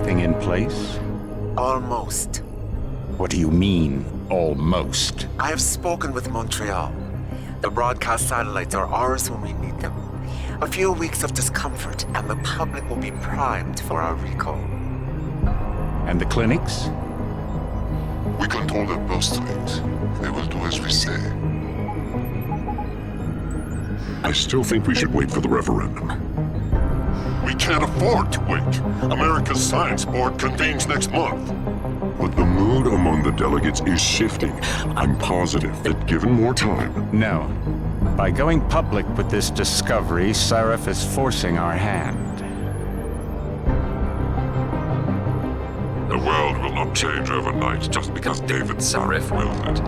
everything in place? Almost. What do you mean, almost? I have spoken with Montreal. The broadcast satellites are ours when we need them. A few weeks of discomfort, and the public will be primed for our recall. And the clinics? We control their birth rate. They will do as we say. I still think we should wait for the referendum. We can't afford to wait. America's Science Board convenes next month. But the mood among the delegates is shifting. I'm positive that given more time... No. By going public with this discovery, Sarif is forcing our hand. The world will not change overnight just because David Sarif wills it.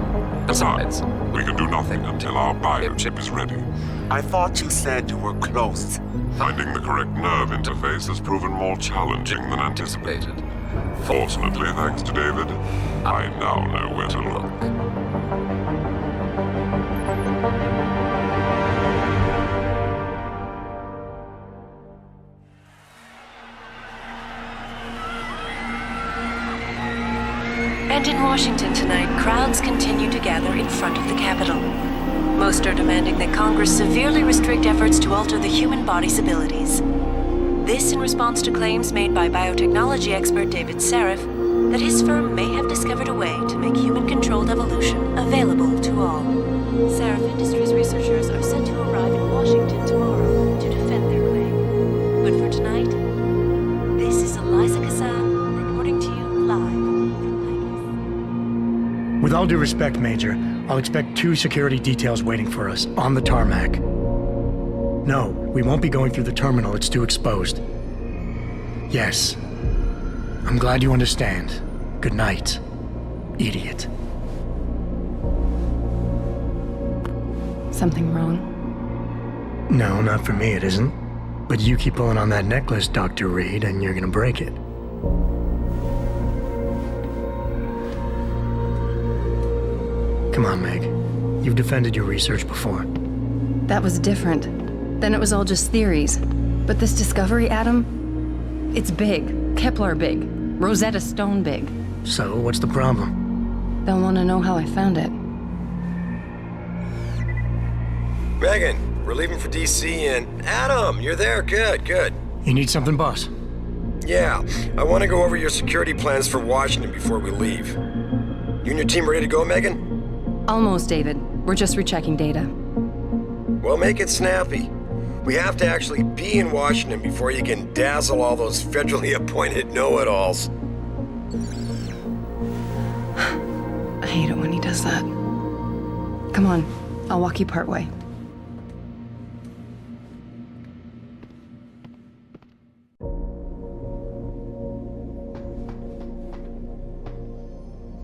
Besides, we can do nothing until our biochip is ready. I thought you said you were close. Finding the correct nerve interface has proven more challenging than anticipated. Fortunately, thanks to David, I now know where to look. And in Washington tonight, crowds continue to gather in front of the Capitol. Most are demanding that Congress severely restrict efforts to alter the human body's abilities. This in response to claims made by biotechnology expert David Sarif that his firm may have discovered a way to make human-controlled evolution available to all. Sarif Industries researchers are set to arrive in Washington tomorrow to defend their claim. But for tonight, this is Eliza Kassan reporting to you live from Vegas. With all due respect, Major, I'll expect 2 security details waiting for us on the tarmac. No, we won't be going through the terminal. It's too exposed. Yes. I'm glad you understand. Good night, idiot. Something wrong? No, not for me it isn't. But you keep pulling on that necklace, Dr. Reed, and you're gonna break it. Come on, Meg. You've defended your research before. That was different. Then it was all just theories. But this discovery, Adam, it's big. Kepler big. Rosetta Stone big. So, what's the problem? They'll want to know how I found it. Megan, we're leaving for DC and... Adam, you're there. Good, good. You need something, boss? Yeah, I want to go over your security plans for Washington before we leave. You and your team ready to go, Megan? Almost, David. We're just rechecking data. Well, make it snappy. We have to actually be in Washington before you can dazzle all those federally appointed know-it-alls. I hate it when he does that. Come on, I'll walk you part way.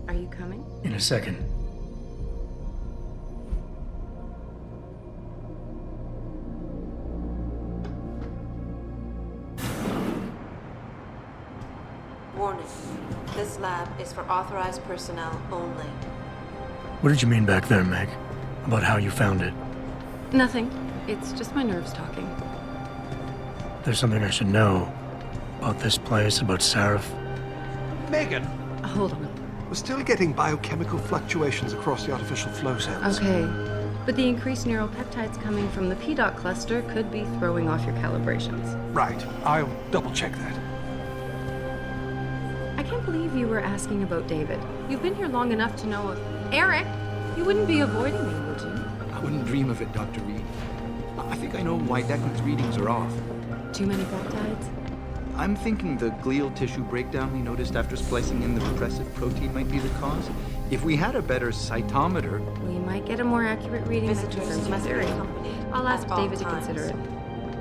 Are you coming? In a second. Warning. This lab is for authorized personnel only. What did you mean back there, Meg? About how you found it? Nothing. It's just my nerves talking. There's something I should know. About this place, about Sarif. Megan, Hold on. we're still getting biochemical fluctuations across the artificial flow cells. Okay. But the increased neuropeptides coming from the PDOT cluster could be throwing off your calibrations. Right. I'll double-check that. I can't believe you were asking about David. You've been here long enough to know if... Eric! You wouldn't be avoiding me, would you? I wouldn't dream of it, Dr. Reed. I think I know why Declan's readings are off. Too many peptides? I'm thinking the glial tissue breakdown we noticed after splicing in the repressive protein might be the cause. If we had a better cytometer... We might get a more accurate reading that confirms my theory. I'll ask David to consider it.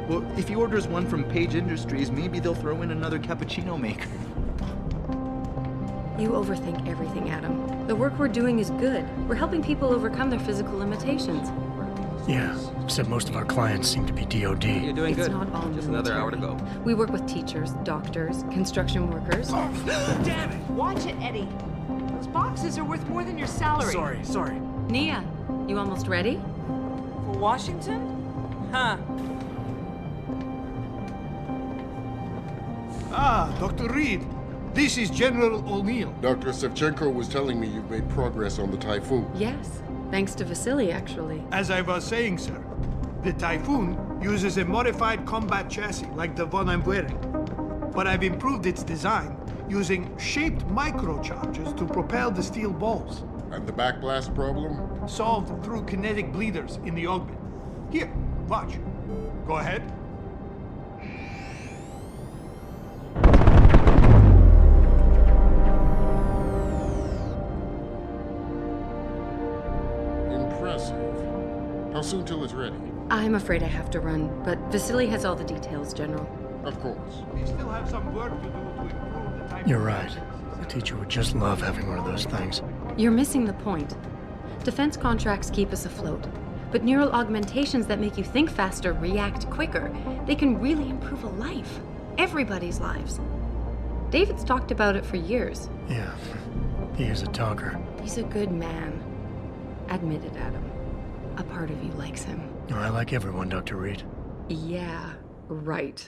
Well, if he orders one from Page Industries, maybe they'll throw in another cappuccino maker. You overthink everything, Adam. The work we're doing is good. We're helping people overcome their physical limitations. Yeah, except most of our clients seem to be DOD. You're doing It's good. not all Just another hour to go. We work with teachers, doctors, construction workers. Damn it! Watch it, Eddie. Those boxes are worth more than your salary. Sorry. Nia, you almost ready? For Washington? Huh. Ah, Dr. Reed. This is General O'Neill. Dr. Sevchenko was telling me you've made progress on the Typhoon. Yes, thanks to Vasily, actually. As I was saying, sir, the Typhoon uses a modified combat chassis like the one I'm wearing. But I've improved its design using shaped microcharges to propel the steel balls. And the backblast problem? Solved through kinetic bleeders in the augment. Here, watch. Go ahead. Impressive. How soon till it's ready? I'm afraid I have to run, but Vasily has all the details, General. Of course. We still have some work to do to improve the type. You're right. The teacher would just love having one of those things. You're missing the point. Defense contracts keep us afloat, but neural augmentations that make you think faster, react quicker, they can really improve a life. Everybody's lives. David's talked about it for years. Yeah, he is a talker. He's a good man. Admit it, Adam. A part of you likes him. I like everyone, Dr. Reed. Yeah, right.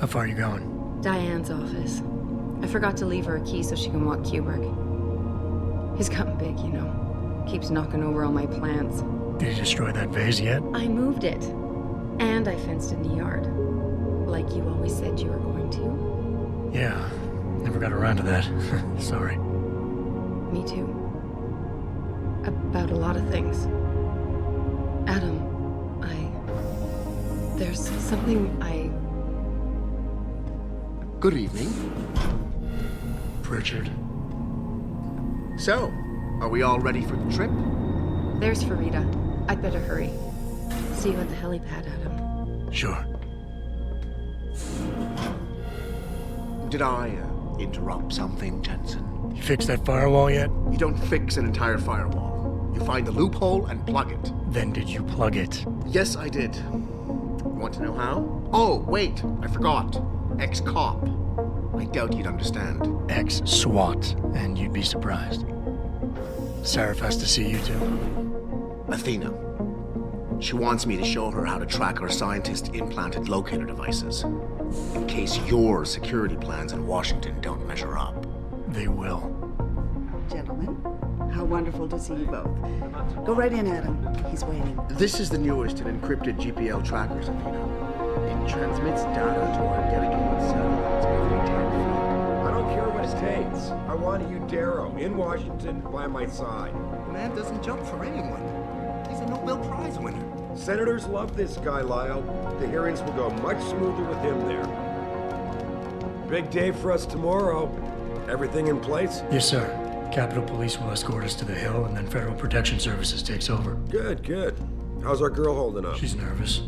How far are you going? Diane's office. I forgot to leave her a key so she can walk Kubrick. He's gotten big, you know. Keeps knocking over all my plants. Did you destroy that vase yet? I moved it. And I fenced in the yard. Like you always said you were going to. Yeah, never got around to that. Sorry. Me too. About a lot of things. Adam, there's something Good evening. Pritchard. So, are we all ready for the trip? There's Farida. I'd better hurry. See you at the helipad, Adam. Sure. Did I interrupt something, Jensen? You fixed that firewall yet? You don't fix an entire firewall. You find the loophole and plug it. Then did you plug it? Yes, I did. Want to know how? Oh, wait, I forgot. Ex-cop. I doubt you'd understand. Ex-SWAT, and you'd be surprised. Sarif has to see you too. Athena. She wants me to show her how to track our scientist-implanted locator devices. In case your security plans in Washington don't measure up. They will. Gentlemen, how wonderful to see you both. Go right in, Adam. He's waiting. This is the newest in encrypted GPL trackers, Athena. It transmits data to our dedicated satellites every 10 feet. I don't care what it takes. I want you, Darrow, in Washington, by my side. The man doesn't jump for anyone. He's a Nobel Prize winner. Senators love this guy, Lyle. The hearings will go much smoother with him there. Big day for us tomorrow. Everything in place? Yes, sir. Capitol Police will escort us to the Hill, and then Federal Protection Services takes over. Good, good. How's our girl holding up? She's nervous.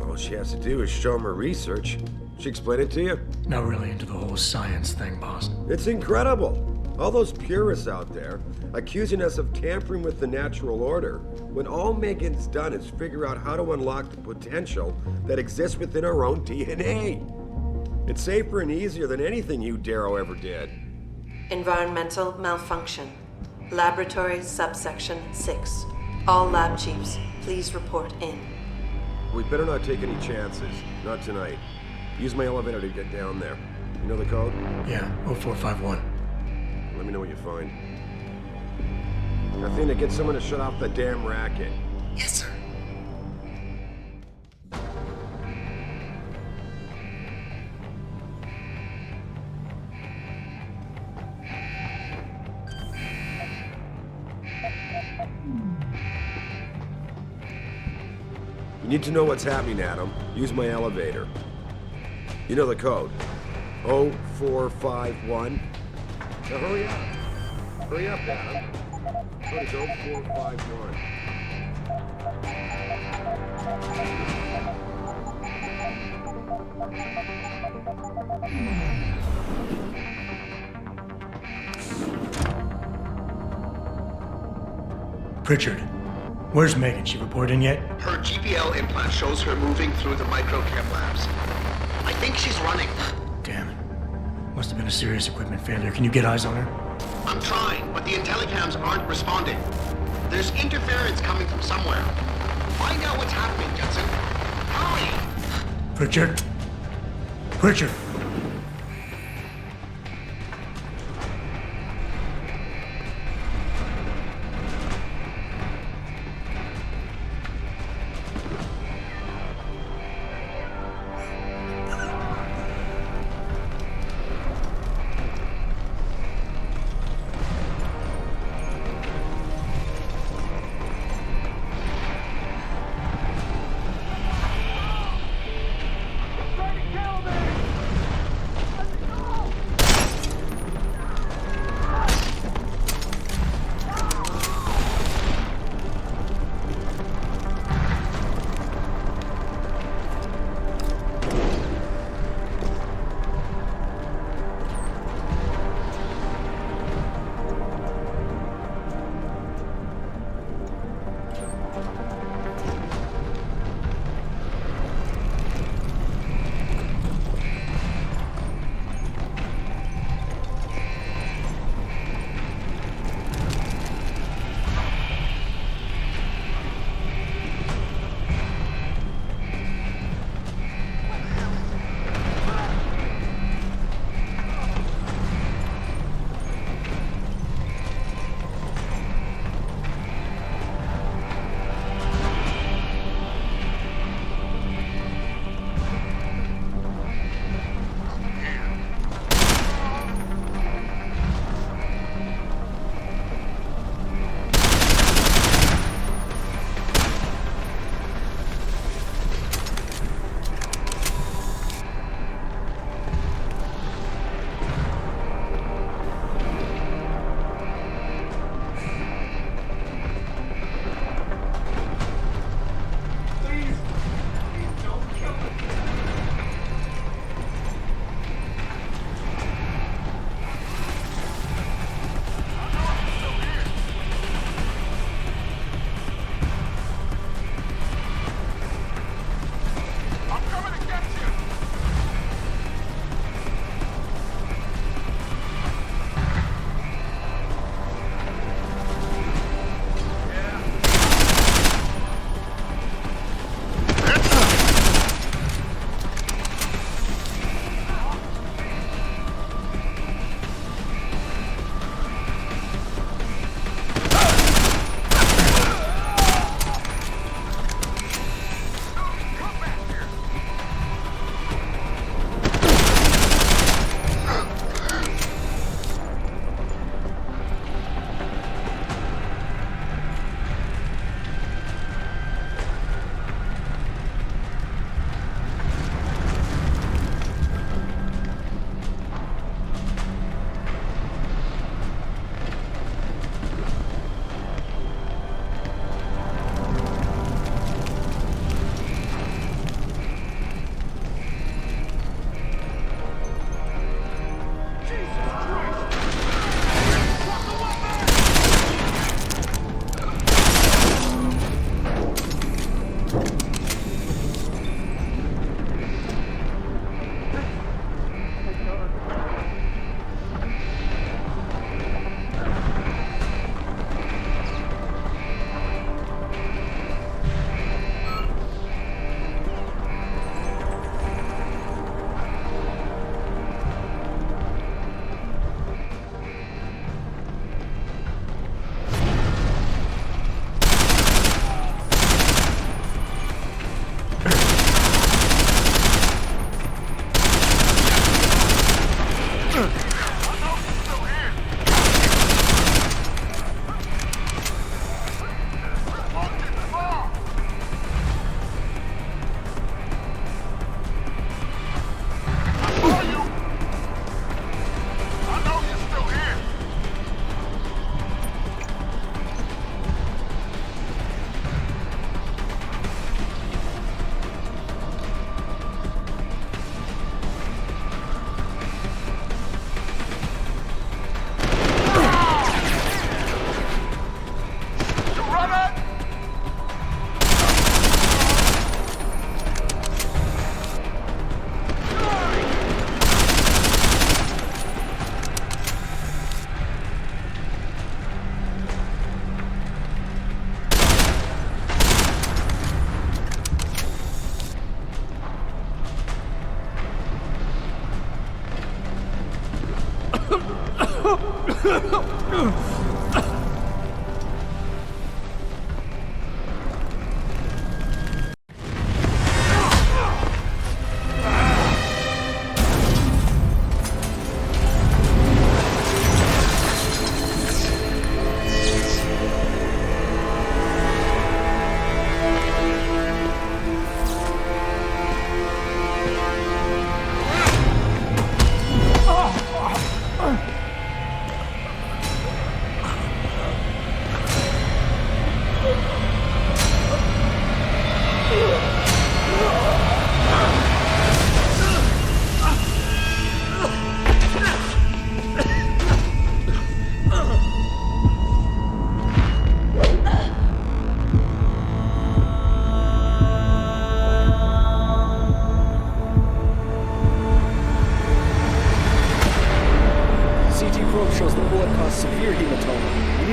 All she has to do is show him her research. She explained it to you? Not really into the whole science thing, boss. It's incredible. All those purists out there accusing us of tampering with the natural order, when all Megan's done is figure out how to unlock the potential that exists within our own DNA. It's safer and easier than anything you, Darrow, ever did. Environmental malfunction. Laboratory subsection 6. All lab chiefs, please report in. We better not take any chances. Not tonight. Use my elevator to get down there. You know the code? Yeah, 0451. Let me know what you find. Athena, get someone to shut off the damn racket. Yes, sir. You need to know what's happening, Adam. Use my elevator. You know the code. 0451. Now hurry up. Hurry up, Adam. Code is 0451. Pritchard, where's Megan? She report in yet? Her GPL implant shows her moving through the microchem labs. I think she's running. Damn it. Must have been a serious equipment failure. Can you get eyes on her? I'm trying, but the intellicams aren't responding. There's interference coming from somewhere. Find out what's happening, Judson. Hurry! Pritchard. Pritchard.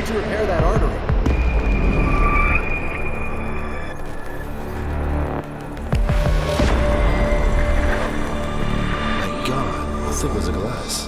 you repair that artery? My God, how thick was the glass?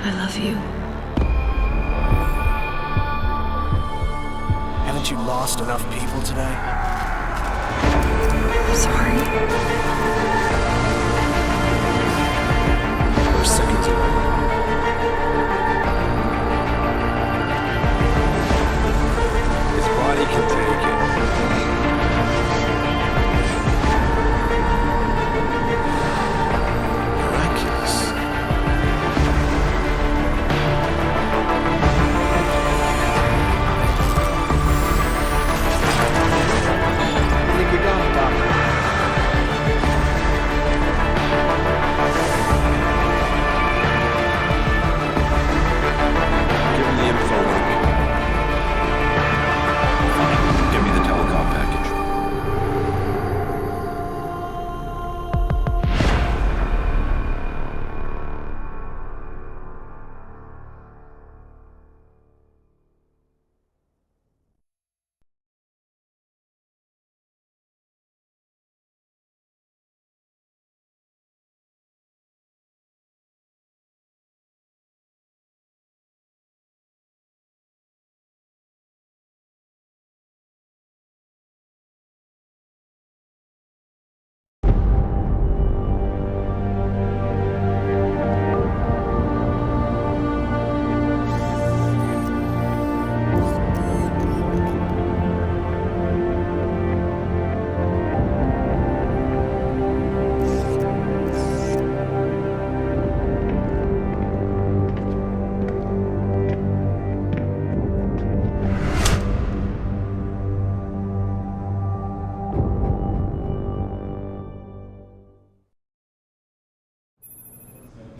I love you. Haven't you lost enough people today? I'm sorry. We're seconds away. His body can take it.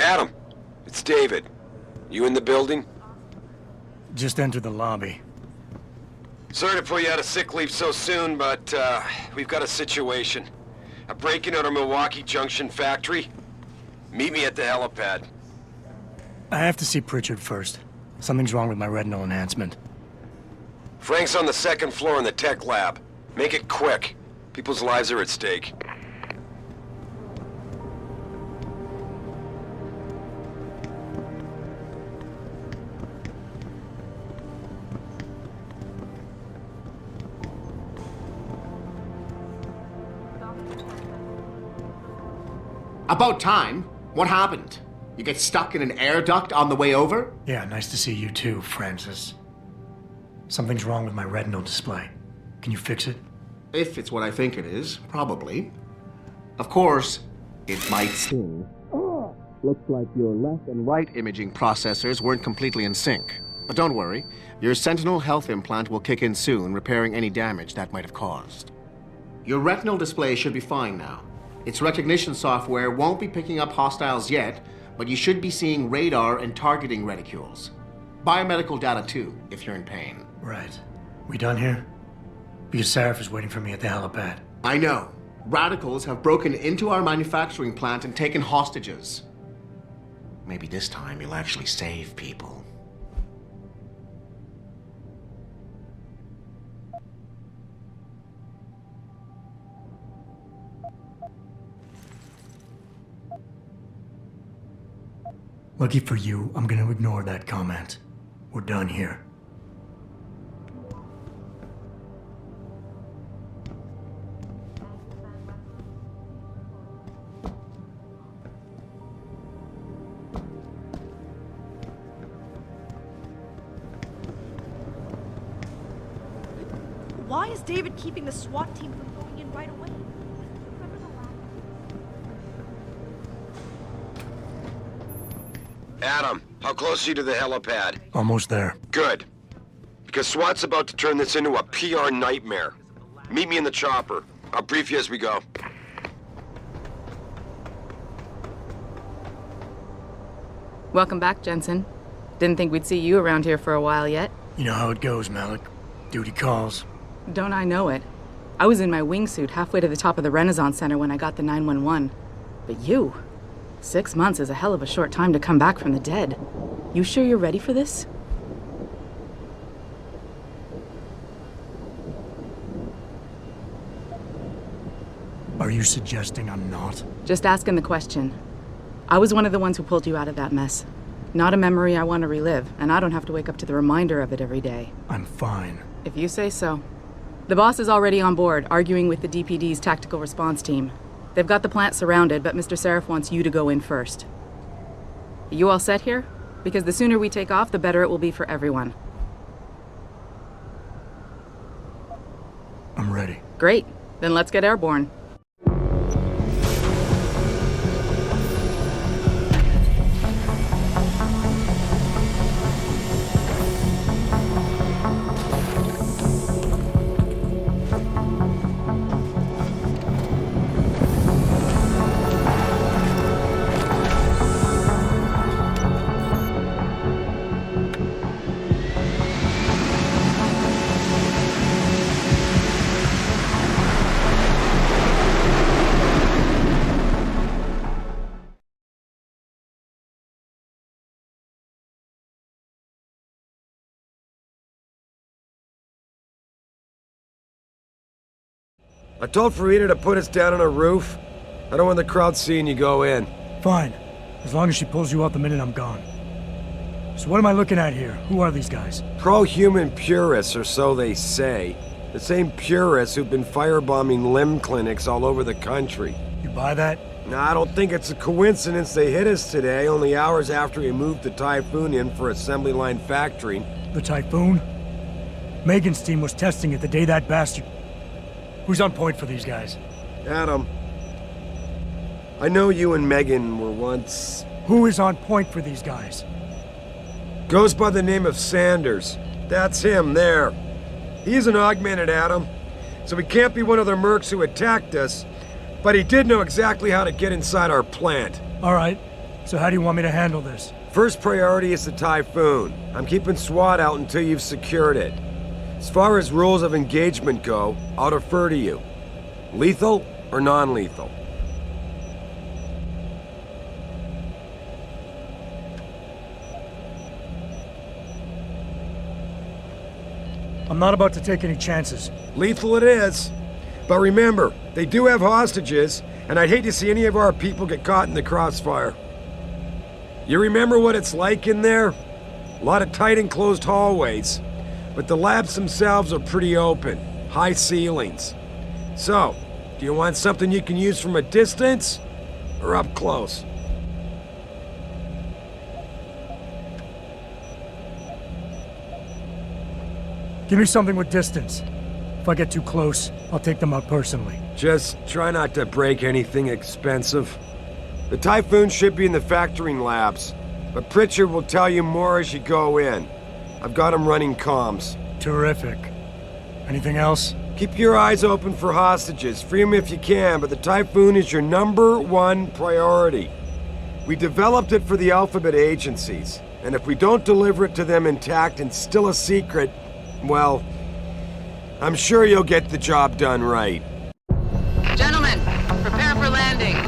Adam, it's David. You in the building? Just entered the lobby. Sorry to put you out of sick leave so soon, but we've got a situation. A break-in at our Milwaukee Junction factory. Meet me at the helipad. I have to see Pritchard first. Something's wrong with my retinal enhancement. Frank's on the second floor in the tech lab. Make it quick. People's lives are at stake. About time. What happened? You get stuck in an air duct on the way over? Yeah, nice to see you too, Francis. Something's wrong with my retinal display. Can you fix it? If it's what I think it is, probably. Of course, it might sting. Looks like your left and right imaging processors weren't completely in sync. But don't worry, your Sentinel health implant will kick in soon, repairing any damage that might have caused. Your retinal display should be fine now. Its recognition software won't be picking up hostiles yet, but you should be seeing radar and targeting reticules. Biomedical data too, if you're in pain. Right. We done here? Because Sarif is waiting for me at the helipad. I know. Radicals have broken into our manufacturing plant and taken hostages. Maybe this time you'll actually save people. Lucky for you, I'm gonna ignore that comment. We're done here. is David keeping the SWAT team from going in right away? Adam, how close are you to the helipad? Almost there. Good. Because SWAT's about to turn this into a PR nightmare. Meet me in the chopper. I'll brief you as we go. Welcome back, Jensen. Didn't think we'd see you around here for a while yet. You know how it goes, Malik. Duty calls. Don't I know it? I was in my wingsuit halfway to the top of the Renaissance Center when I got the 911. But you... 6 months is a hell of a short time to come back from the dead. You sure you're ready for this? Are you suggesting I'm not? Just asking the question. I was one of the ones who pulled you out of that mess. Not a memory I want to relive, and I don't have to wake up to the reminder of it every day. I'm fine. If you say so. The boss is already on board, arguing with the DPD's tactical response team. They've got the plant surrounded, but Mr. Seraph wants you to go in first. You all set here? Because the sooner we take off, the better it will be for everyone. I'm ready. Great. Then let's get airborne. I told Farida to put us down on a roof. I don't want the crowd seeing you go in. Fine. As long as she pulls you out the minute I'm gone. So what am I looking at here? Who are these guys? Pro-human purists, or so they say. The same purists who've been firebombing limb clinics all over the country. You buy that? Nah, I don't think it's a coincidence they hit us today, only hours after we moved the Typhoon in for assembly line factory. The Typhoon? Megan's team was testing it the day that bastard... Who's on point for these guys? Adam. I know you and Megan were once... Who is on point for these guys? Goes by the name of Sanders. That's him, there. He's an augmented Adam, so he can't be one of the mercs who attacked us, but he did know exactly how to get inside our plant. All right. So how do you want me to handle this? First priority is the Typhoon. I'm keeping SWAT out until you've secured it. As far as rules of engagement go, I'll defer to you. Lethal or non-lethal? I'm not about to take any chances. Lethal it is. But remember, they do have hostages, and I'd hate to see any of our people get caught in the crossfire. You remember what it's like in there? A lot of tight enclosed hallways. But the labs themselves are pretty open, high ceilings. So, do you want something you can use from a distance, or up close? Give me something with distance. If I get too close, I'll take them out personally. Just try not to break anything expensive. The Typhoon should be in the factoring labs, but Pritchard will tell you more as you go in. I've got him running comms. Terrific. Anything else? Keep your eyes open for hostages. Free them if you can, but the Typhoon is your #1 priority. We developed it for the Alphabet agencies, and if we don't deliver it to them intact and still a secret, well, I'm sure you'll get the job done right. Gentlemen, prepare for landing.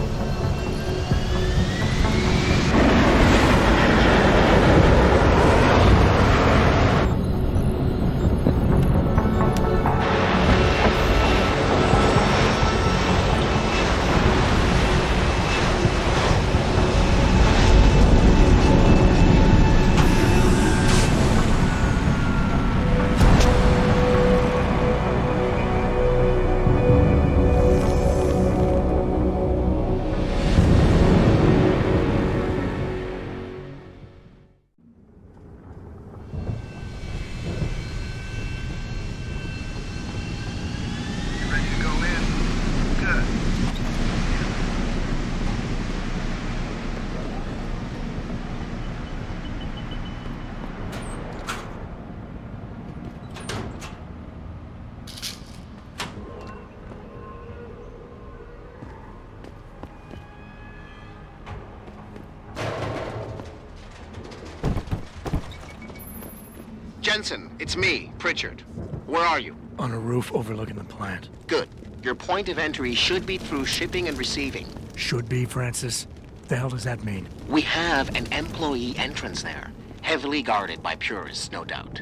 Jensen, it's me, Pritchard. Where are you? On a roof overlooking the plant. Good. Your point of entry should be through shipping and receiving. Should be, Francis. The hell does that mean? We have an employee entrance there, heavily guarded by purists, no doubt.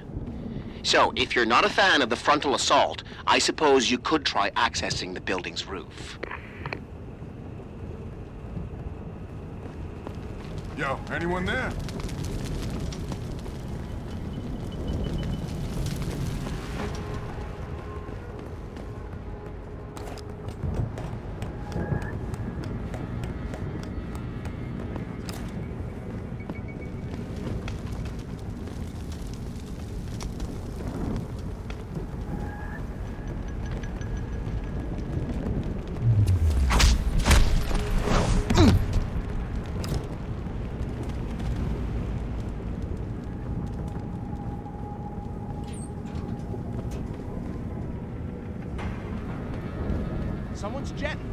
So, if you're not a fan of the frontal assault, I suppose you could try accessing the building's roof. Yo, anyone there? Someone's jetting.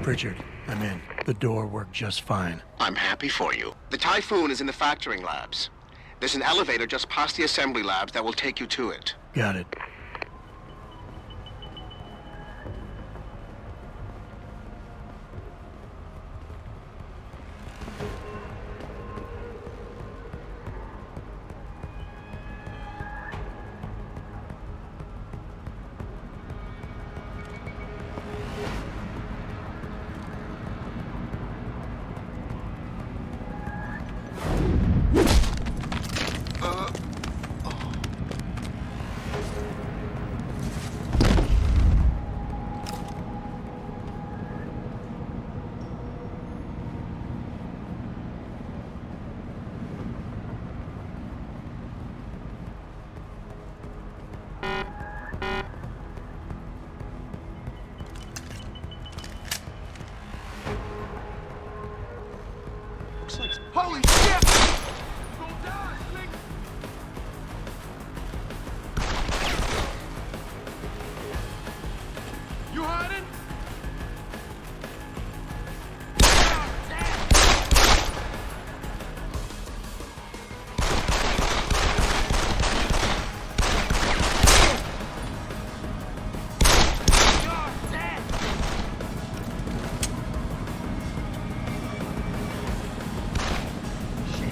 Pritchard, I'm in. The door worked just fine. I'm happy for you. The Typhoon is in the factoring labs. There's an elevator just past the assembly labs that will take you to it. Got it. Holy shit! You hiding? Shit.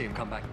see him come back.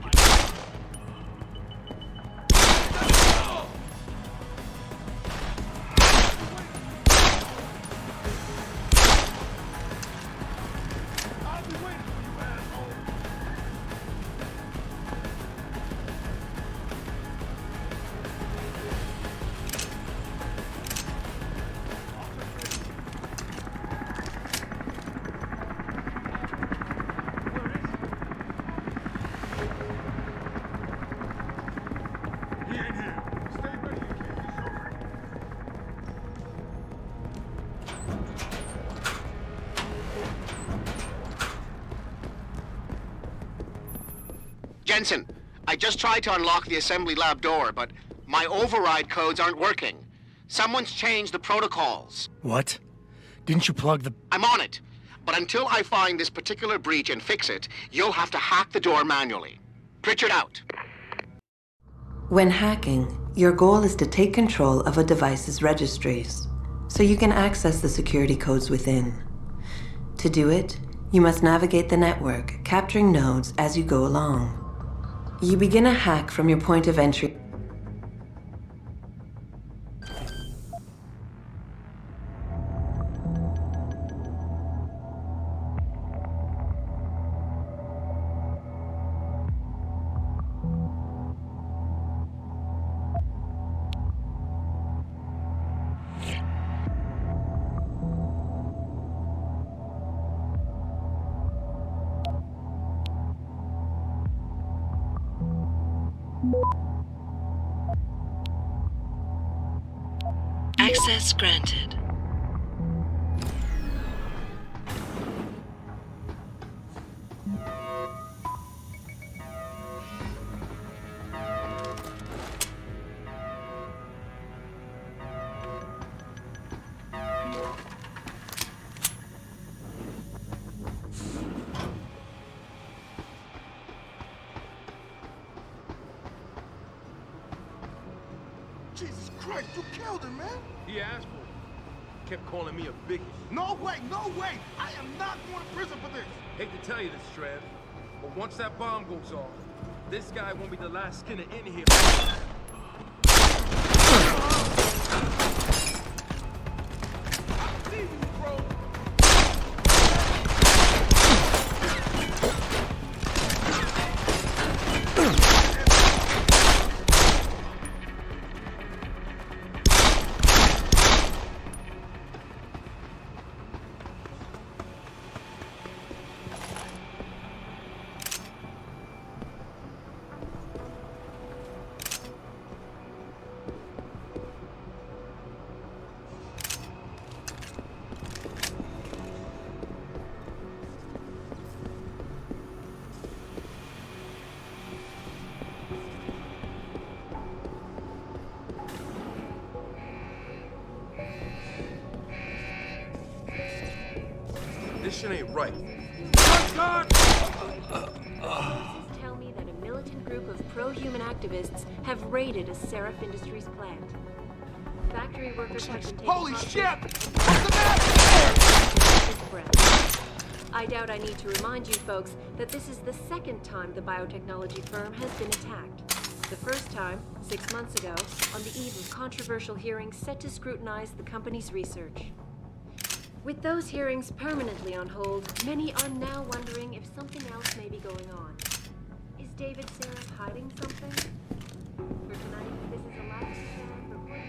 Jensen, I just tried to unlock the assembly lab door, but my override codes aren't working. Someone's changed the protocols. What? Didn't you plug the... I'm on it. But until I find this particular breach and fix it, you'll have to hack the door manually. Pritchard out. When hacking, your goal is to take control of a device's registries, so you can access the security codes within. To do it, you must navigate the network, capturing nodes as you go along. You begin a hack from your point of entry. Access granted. Jesus Christ, you killed him, man! He asked for it. Kept calling me a bigot. No way, no way! I am not going to prison for this! Hate to tell you this, Trev, but once that bomb goes off, this guy won't be the last skinner in here. I see you, bro! This shit ain't right. Tell me that a militant group of pro-human activists have raided a Seraph Industries plant. Factory workers have been taken Holy hostage. shit! I doubt I need to remind you folks that this is the second time the biotechnology firm has been attacked. The first time, 6 months ago, on the eve of controversial hearings set to scrutinize the company's research. With those hearings permanently on hold, many are now wondering if something else may be going on. Is David Seraph hiding something? For tonight, this is a live Seraph report.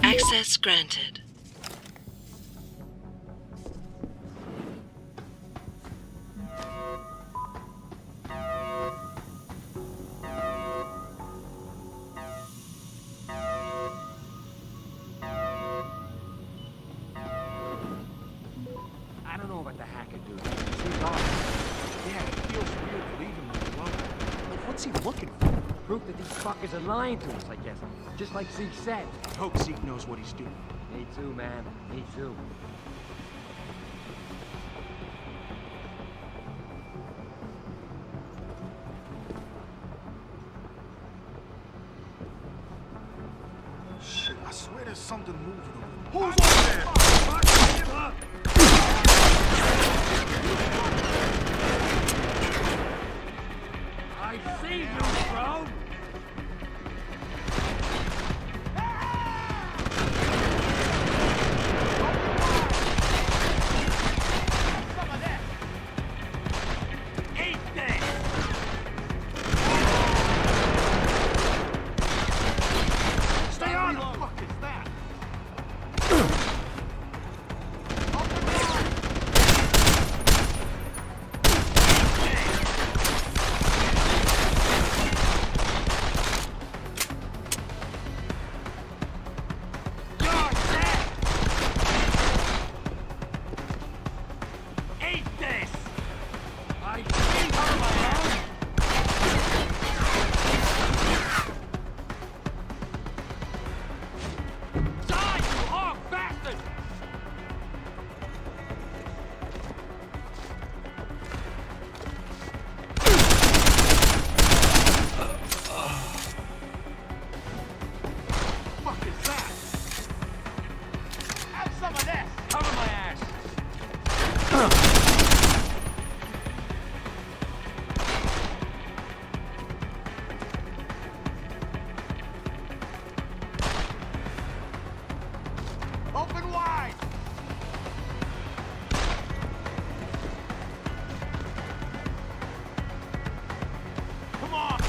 Access granted. I don't know about the hacker dude. He's off. Yeah, it feels weird leaving him alone. Like, what's he looking for? Proof that these fuckers are lying to us, I guess. Just like Zeke said. I hope Zeke knows what he's doing. Me too, man. Me too. Shit, I swear there's something moving over there. Who's over there? I see you, bro! Open wide! Come on!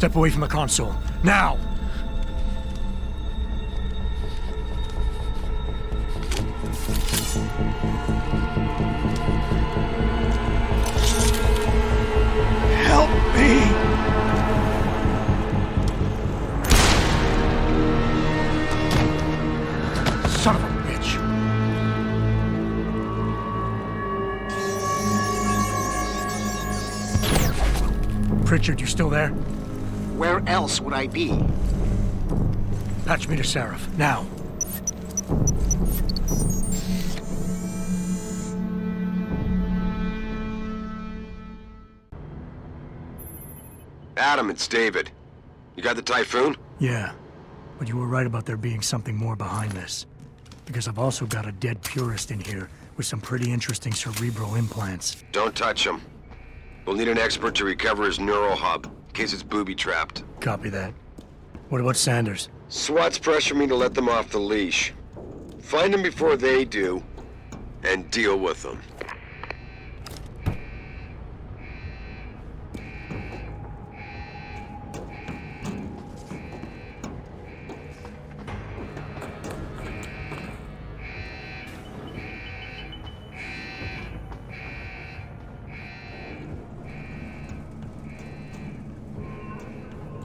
Step away from the console. Now! Help me! Son of a bitch! Pritchard, you still there? Where else would I be? Patch me to Seraph, now. Adam, it's David. You got the Typhoon? Yeah, but you were right about there being something more behind this. Because I've also got a dead purist in here with some pretty interesting cerebral implants. Don't touch him. We'll need an expert to recover his neural hub, in case it's booby-trapped. Copy that. What about Sanders? SWAT's pressure me to let them off the leash. Find them before they do, and deal with them.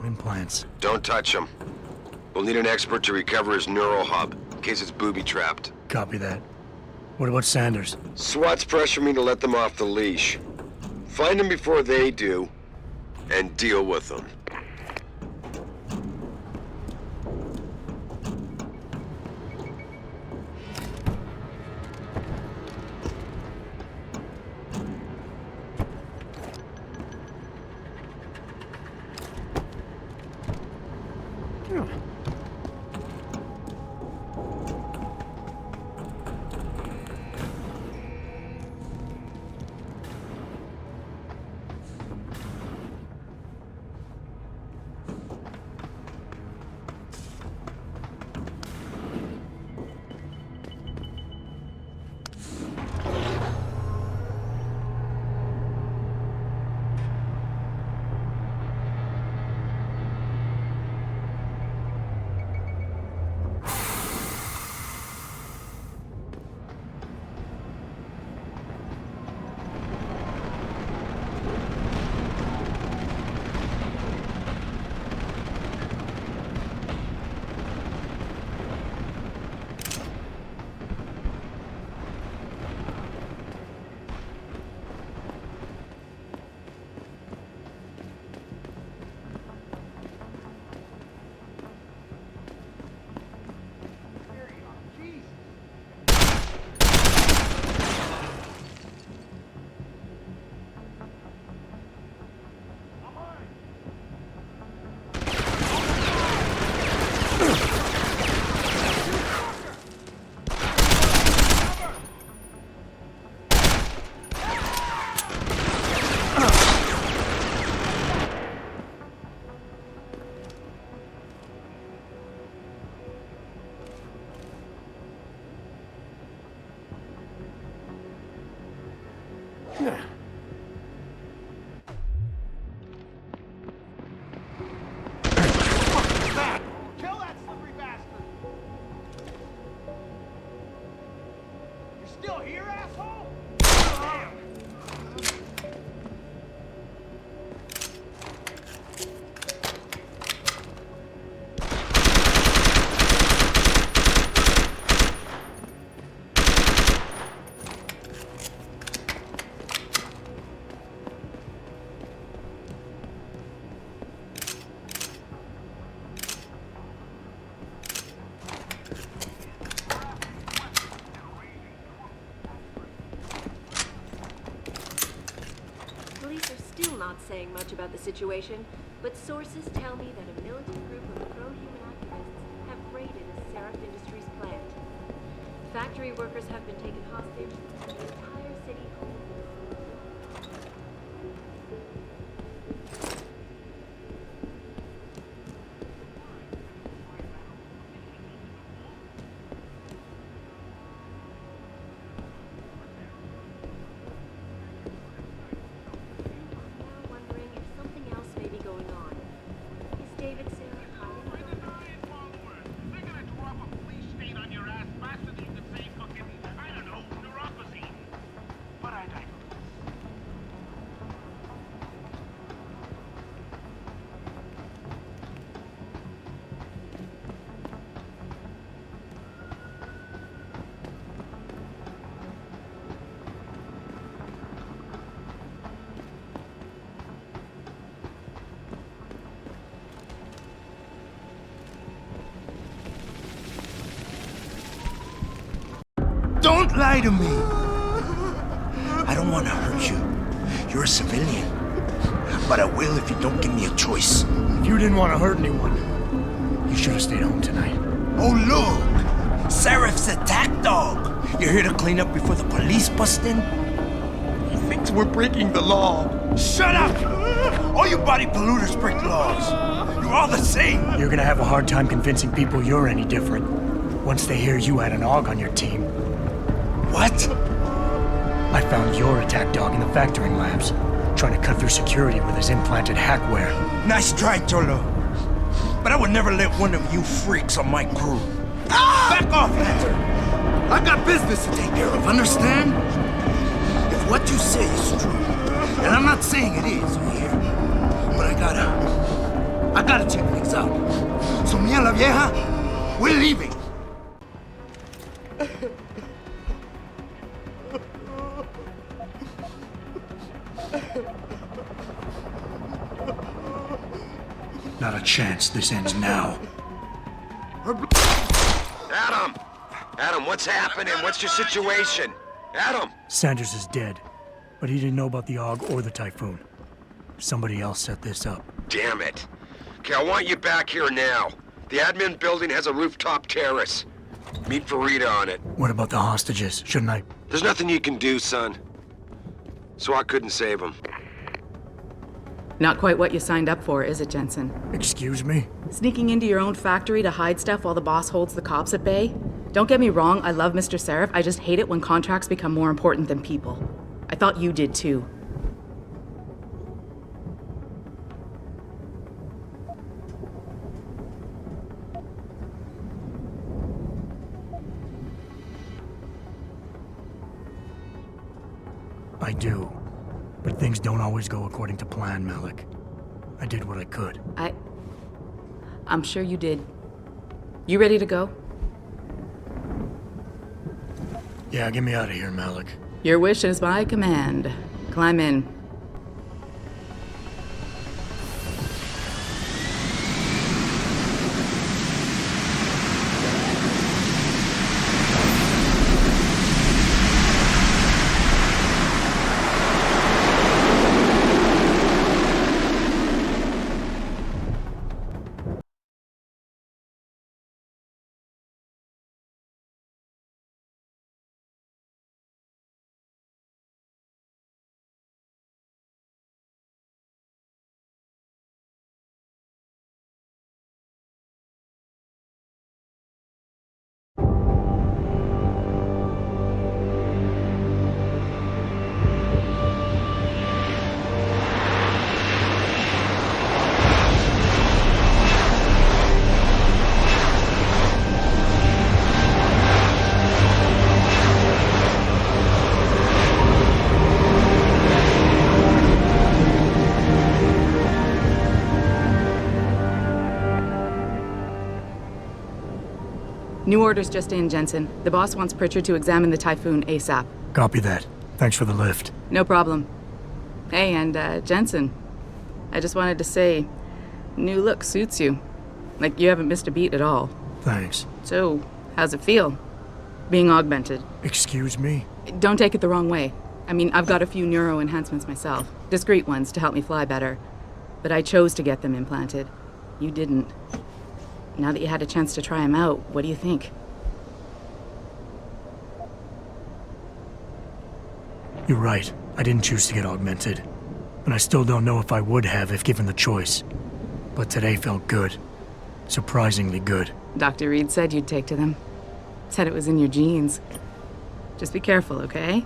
Implants. Don't touch him. We'll need an expert to recover his neural hub, in case it's booby-trapped. Copy that. What about Sanders? SWAT's pressure me to let them off the leash. Find them before they do, and deal with them. Saying much about the situation, but sources tell me that a militant group of pro-human activists have raided a Seraph Industries plant. Factory workers have been taken hostage, and the entire city Don't lie to me! I don't want to hurt you. You're a civilian. But I will if you don't give me a choice. If you didn't want to hurt anyone, you should have stayed home tonight. Oh, look! Seraph's attack dog! You're here to clean up before the police bust in? He thinks we're breaking the law. Shut up! All you body polluters break laws. You're all the same. You're gonna have a hard time convincing people you're any different once they hear you had an AUG on your team. What? I found your attack dog in the factoring labs, trying to cut through security with his implanted hackware. Nice try, Cholo. But I would never let one of you freaks on my crew. Ah! Back off, Hunter! I've got business to take care of, understand? If what you say is true, and I'm not saying it is here, but I gotta check things out. So me and la vieja, we're leaving. Not a chance this ends now. Adam! Adam, what's happening? What's your situation? Adam! Sanders is dead, but he didn't know about the AUG or the Typhoon. Somebody else set this up. Damn it. Okay, I want you back here now. The admin building has a rooftop terrace. Meet Farida on it. What about the hostages? Shouldn't I? There's nothing you can do, son. SWAT couldn't save them. Not quite what you signed up for, is it, Jensen? Excuse me? Sneaking into your own factory to hide stuff while the boss holds the cops at bay? Don't get me wrong, I love Mr. Seraph. I just hate it when contracts become more important than people. I thought you did too. I do. But things don't always go according to plan, Malik. I did what I could. I'm sure you did. You ready to go? Yeah, get me out of here, Malik. Your wish is my command. Climb in. New orders just in, Jensen. The boss wants Pritchard to examine the Typhoon ASAP. Copy that. Thanks for the lift. No problem. Hey, and Jensen, I just wanted to say, new look suits you. Like, you haven't missed a beat at all. Thanks. So, how's it feel? Being augmented? Excuse me? Don't take it the wrong way. I mean, I've got a few neuro enhancements myself. Discreet ones to help me fly better. But I chose to get them implanted. You didn't. Now that you had a chance to try them out, what do you think? You're right. I didn't choose to get augmented. And I still don't know if I would have if given the choice. But today felt good. Surprisingly good. Dr. Reed said you'd take to them. Said it was in your genes. Just be careful, okay?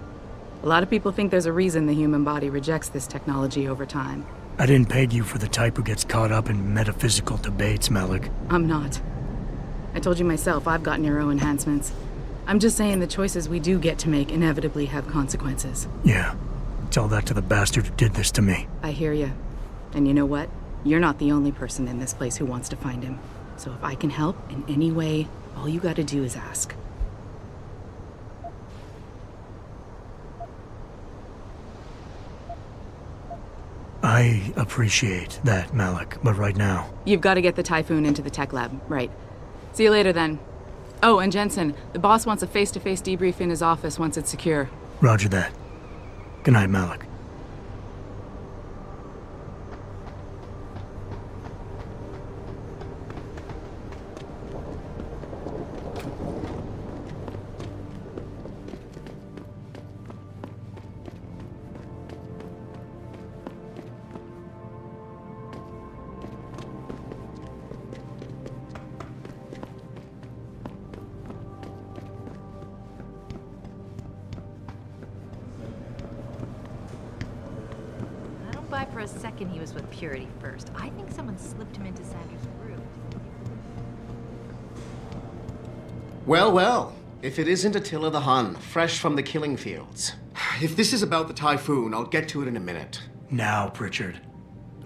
A lot of people think there's a reason the human body rejects this technology over time. I didn't peg you for the type who gets caught up in metaphysical debates, Malik. I'm not. I told you myself, I've got neuro enhancements. I'm just saying the choices we do get to make inevitably have consequences. Yeah. Tell that to the bastard who did this to me. I hear you. And you know what? You're not the only person in this place who wants to find him. So if I can help in any way, all you gotta do is ask. I appreciate that, Malik, but right now... You've got to get the Typhoon into the tech lab, right. See you later, then. Oh, and Jensen, the boss wants a face-to-face debrief in his office once it's secure. Roger that. Good night, Malik. For a second he was with Purity first. I think someone slipped him into Sanders' group. Well, well. If it isn't Attila the Hun, fresh from the killing fields. If this is about the Typhoon, I'll get to it in a minute. Now, Pritchard.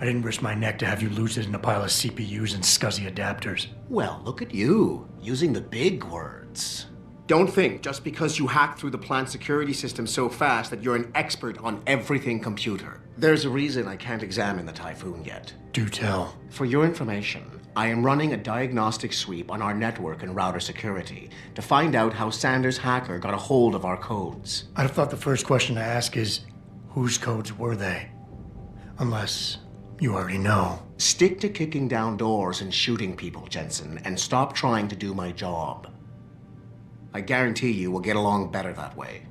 I didn't risk my neck to have you lose it in a pile of CPUs and scuzzy adapters. Well, look at you, using the big words. Don't think just because you hacked through the plant security system so fast that you're an expert on everything computer. There's a reason I can't examine the Typhoon yet. Do tell. For your information, I am running a diagnostic sweep on our network and router security to find out how Sanders' hacker got a hold of our codes. I'd have thought the first question to ask is, whose codes were they? Unless you already know. Stick to kicking down doors and shooting people, Jensen, and stop trying to do my job. I guarantee you we'll get along better that way.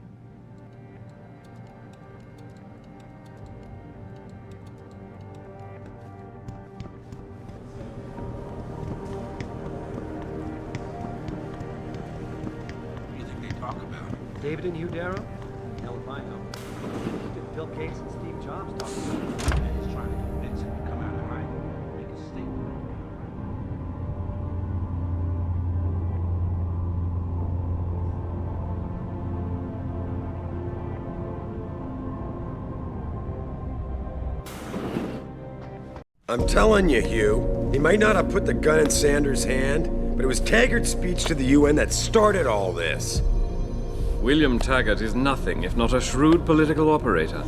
What do you think they talk about? David and Hugh Darrow? Hell if I know. Did Bill Gates and Steve Jobs talk about it? And he's trying to convince him to come out of hiding, make a statement. I'm telling you, Hugh, he might not have put the gun in Sanders' hand, but it was Taggart's speech to the UN that started all this. William Taggart is nothing if not a shrewd political operator.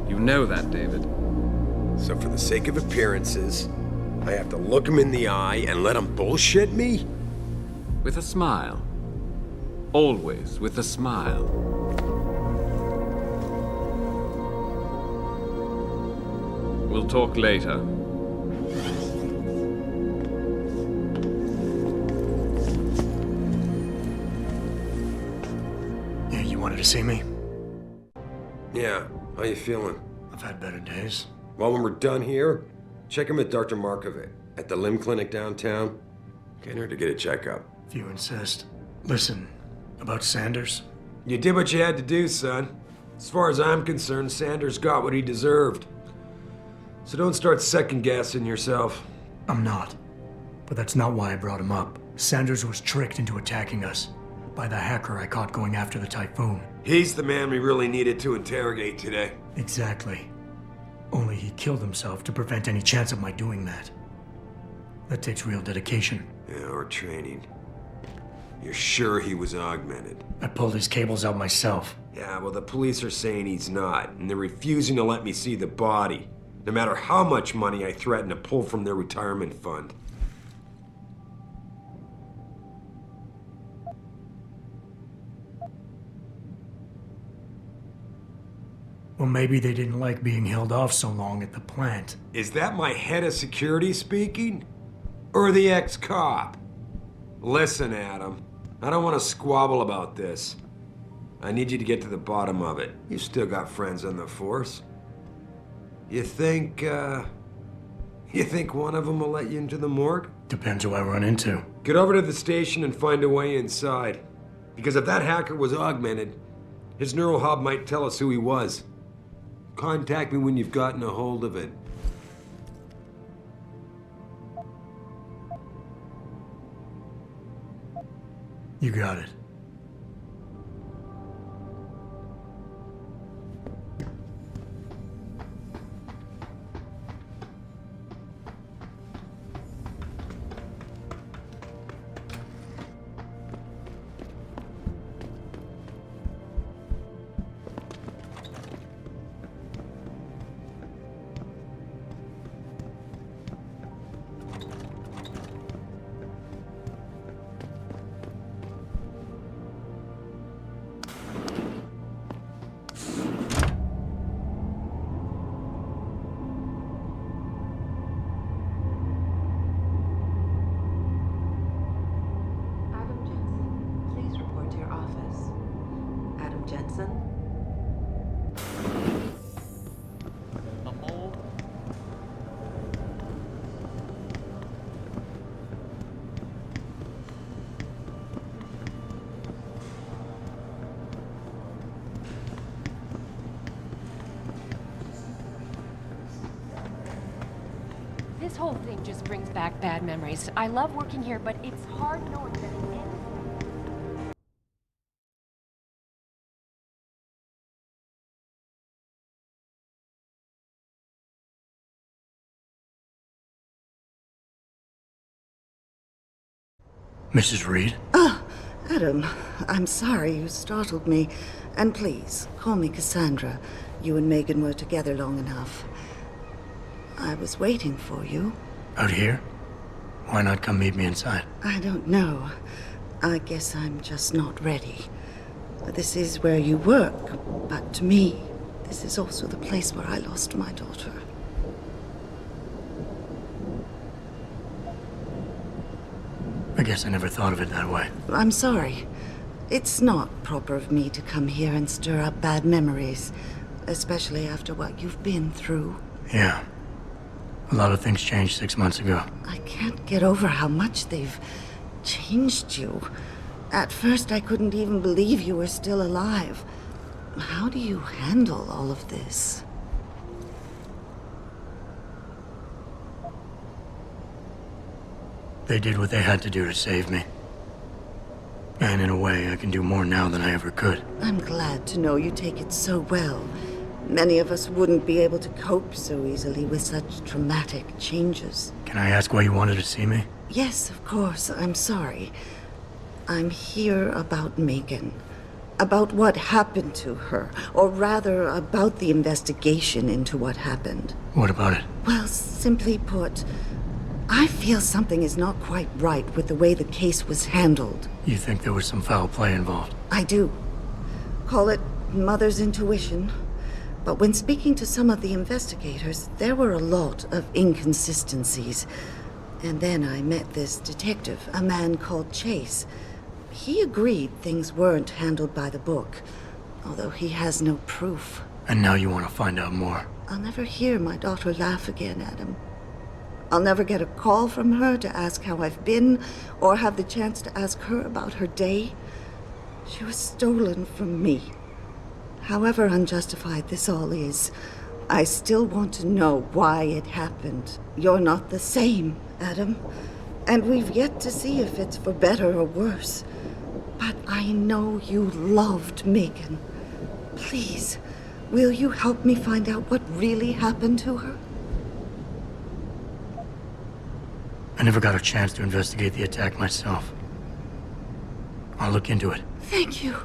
You know that, David. So for the sake of appearances, I have to look him in the eye and let him bullshit me? With a smile. Always with a smile. We'll talk later. Wanted to see me? Yeah, how you feeling? I've had better days. Well, when we're done here, check him with Dr. Markovic at the limb clinic downtown. Get her to get a checkup. If you insist. Listen, about Sanders? You did what you had to do, son. As far as I'm concerned, Sanders got what he deserved. So don't start second-guessing yourself. I'm not. But that's not why I brought him up. Sanders was tricked into attacking us by the hacker I caught going after the Typhoon. He's the man we really needed to interrogate today. Exactly. Only he killed himself to prevent any chance of my doing that. That takes real dedication. Yeah, or training. You're sure he was augmented? I pulled his cables out myself. Yeah, well, the police are saying he's not, and they're refusing to let me see the body, no matter how much money I threaten to pull from their retirement fund. Well, maybe they didn't like being held off so long at the plant. Is that my head of security speaking? Or the ex-cop? Listen, Adam, I don't want to squabble about this. I need you to get to the bottom of it. You still got friends on the force. You think one of them will let you into the morgue? Depends who I run into. Get over to the station and find a way inside. Because if that hacker was augmented, his neural hub might tell us who he was. Contact me when you've gotten a hold of it. You got it. This whole thing just brings back bad memories. I love working here, but it's hard knowing that it ends. Mrs. Reed? Ah, Adam, I'm sorry you startled me. And please, call me Cassandra. You and Megan were together long enough. I was waiting for you. Out here? Why not come meet me inside? I don't know. I guess I'm just not ready. This is where you work, but to me, this is also the place where I lost my daughter. I guess I never thought of it that way. I'm sorry. It's not proper of me to come here and stir up bad memories, especially after what you've been through. Yeah. A lot of things changed 6 months ago. I can't get over how much they've changed you. At first, I couldn't even believe you were still alive. How do you handle all of this? They did what they had to do to save me. And in a way, I can do more now than I ever could. I'm glad to know you take it so well. Many of us wouldn't be able to cope so easily with such traumatic changes. Can I ask why you wanted to see me? Yes, of course. I'm sorry. I'm here about Megan. About what happened to her. Or rather, about the investigation into what happened. What about it? Well, simply put, I feel something is not quite right with the way the case was handled. You think there was some foul play involved? I do. Call it mother's intuition. But when speaking to some of the investigators, there were a lot of inconsistencies. And then I met this detective, a man called Chase. He agreed things weren't handled by the book, although he has no proof. And now you want to find out more? I'll never hear my daughter laugh again, Adam. I'll never get a call from her to ask how I've been, or have the chance to ask her about her day. She was stolen from me. However unjustified this all is, I still want to know why it happened. You're not the same, Adam. And we've yet to see if it's for better or worse. But I know you loved Megan. Please, will you help me find out what really happened to her? I never got a chance to investigate the attack myself. I'll look into it. Thank you.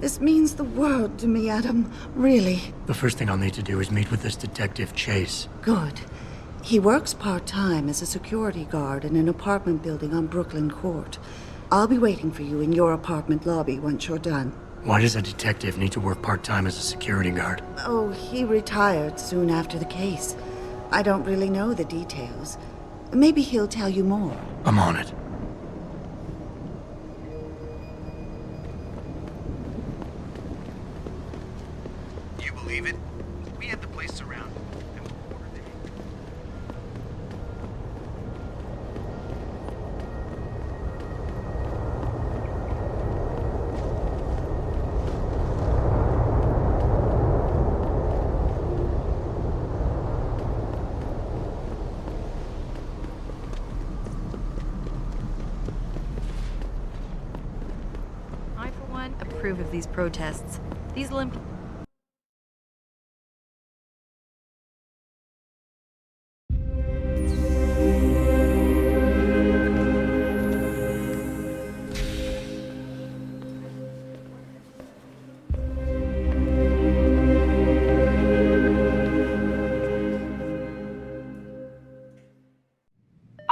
This means the world to me, Adam. Really. The first thing I'll need to do is meet with this detective, Chase. Good. He works part-time as a security guard in an apartment building on Brooklyn Court. I'll be waiting for you in your apartment lobby once you're done. Why does a detective need to work part-time as a security guard? Oh, he retired soon after the case. I don't really know the details. Maybe he'll tell you more. I'm on it. You believe it? We had the place surrounded. I, for one, approve of these protests. These will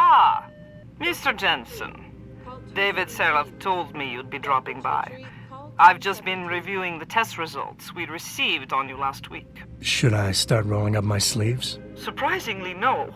Ah, Mr. Jensen. David Seraph told me you'd be dropping by. I've just been reviewing the test results we received on you last week. Should I start rolling up my sleeves? Surprisingly, no.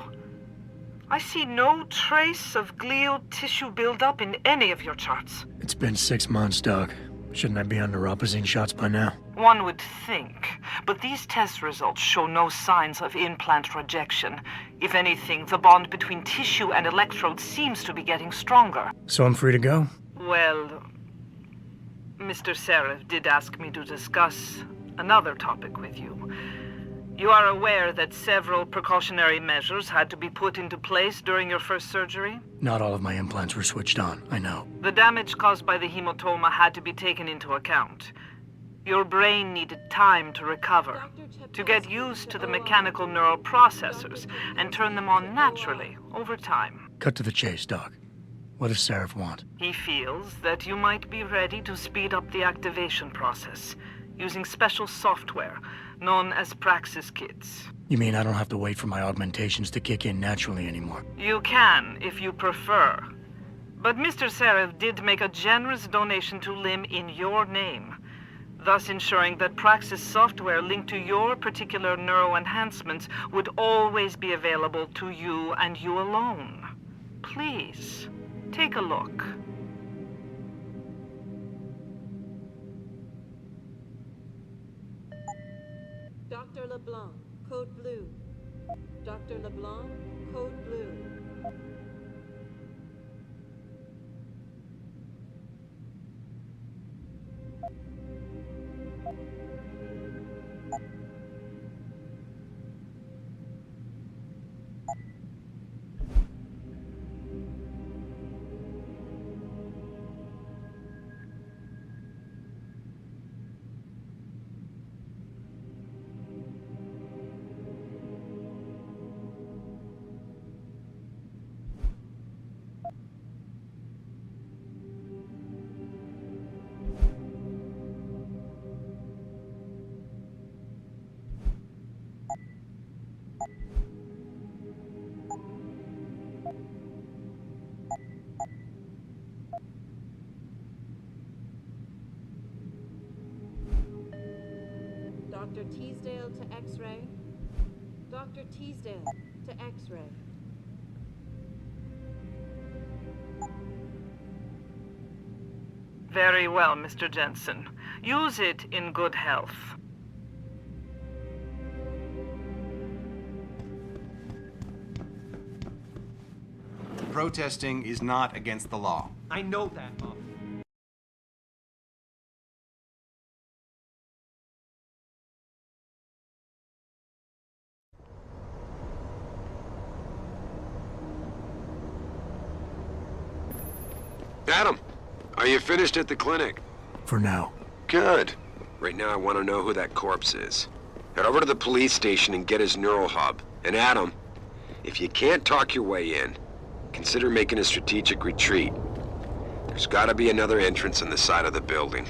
I see no trace of glial tissue buildup in any of your charts. It's been 6 months, Doc. Shouldn't I be on neuropozyne shots by now? One would think, but these test results show no signs of implant rejection. If anything, the bond between tissue and electrodes seems to be getting stronger. So I'm free to go? Well, Mr. Seraph did ask me to discuss another topic with you. You are aware that several precautionary measures had to be put into place during your first surgery? Not all of my implants were switched on, I know. The damage caused by the hematoma had to be taken into account. Your brain needed time to recover, to get used to the mechanical neural processors and turn them on naturally over time. Cut to the chase, Doc. What does Seraph want? He feels that you might be ready to speed up the activation process using special software known as Praxis kits. You mean I don't have to wait for my augmentations to kick in naturally anymore? You can, if you prefer. But Mr. Seraph did make a generous donation to LIM in your name, thus ensuring that Praxis software linked to your particular neuro enhancements would always be available to you and you alone. Please, take a look. Dr. LeBlanc, code blue. Dr. LeBlanc, code blue. Dr. Teasdale to X-ray. Dr. Teasdale to X-ray. Very well, Mr. Jensen. Use it in good health. Protesting is not against the law. I know that, Mom. Adam, are you finished at the clinic? For now. Good. Right now I want to know who that corpse is. Head over to the police station and get his neural hub. And Adam, if you can't talk your way in, consider making a strategic retreat. There's gotta be another entrance on the side of the building.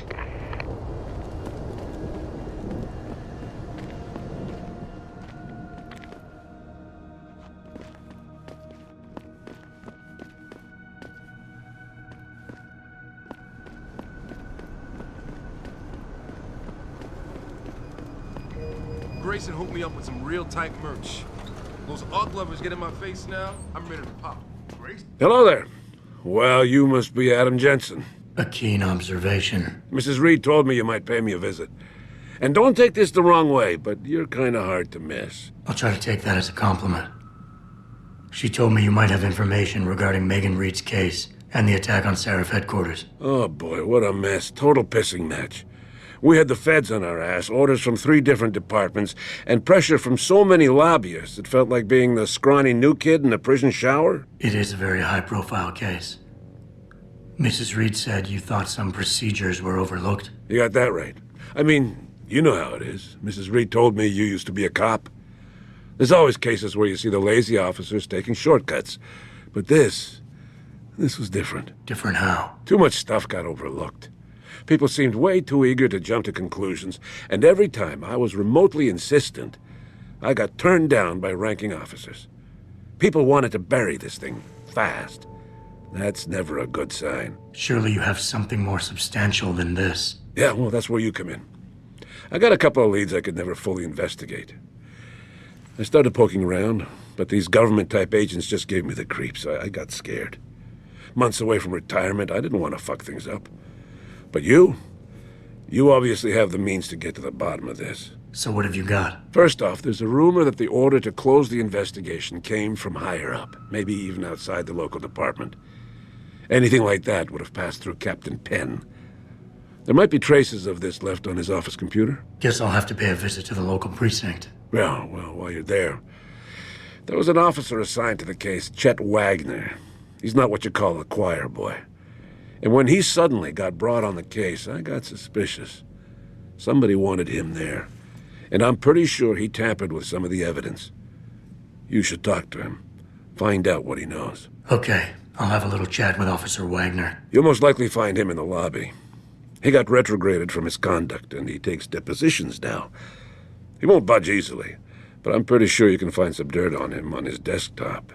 Grayson hooked me up with some real tight merch. Those UGG lovers get in my face now, I'm ready to pop. Grayson? Hello there. Well, you must be Adam Jensen. A keen observation. Mrs. Reed told me you might pay me a visit. And don't take this the wrong way, but you're kind of hard to miss. I'll try to take that as a compliment. She told me you might have information regarding Megan Reed's case and the attack on Seraph headquarters. Oh boy, what a mess. Total pissing match. We had the feds on our ass, orders from 3 different departments, and pressure from so many lobbyists it felt like being the scrawny new kid in a prison shower. It is a very high-profile case. Mrs. Reed said you thought some procedures were overlooked. You got that right. I mean, you know how it is. Mrs. Reed told me you used to be a cop. There's always cases where you see the lazy officers taking shortcuts. But this was different. Different how? Too much stuff got overlooked. People seemed way too eager to jump to conclusions, and every time I was remotely insistent, I got turned down by ranking officers. People wanted to bury this thing fast. That's never a good sign. Surely you have something more substantial than this. Yeah, well, that's where you come in. I got a couple of leads I could never fully investigate. I started poking around, but these government-type agents just gave me the creeps. I got scared. Months away from retirement, I didn't want to fuck things up. But you obviously have the means to get to the bottom of this. So what have you got? First off, there's a rumor that the order to close the investigation came from higher up, maybe even outside the local department. Anything like that would have passed through Captain Penn. There might be traces of this left on his office computer. Guess I'll have to pay a visit to the local precinct. Well, while you're there, there was an officer assigned to the case, Chet Wagner. He's not what you call a choir boy. And when he suddenly got brought on the case, I got suspicious. Somebody wanted him there. And I'm pretty sure he tampered with some of the evidence. You should talk to him. Find out what he knows. Okay, I'll have a little chat with Officer Wagner. You'll most likely find him in the lobby. He got retrograded from his conduct, and he takes depositions now. He won't budge easily, but I'm pretty sure you can find some dirt on him on his desktop.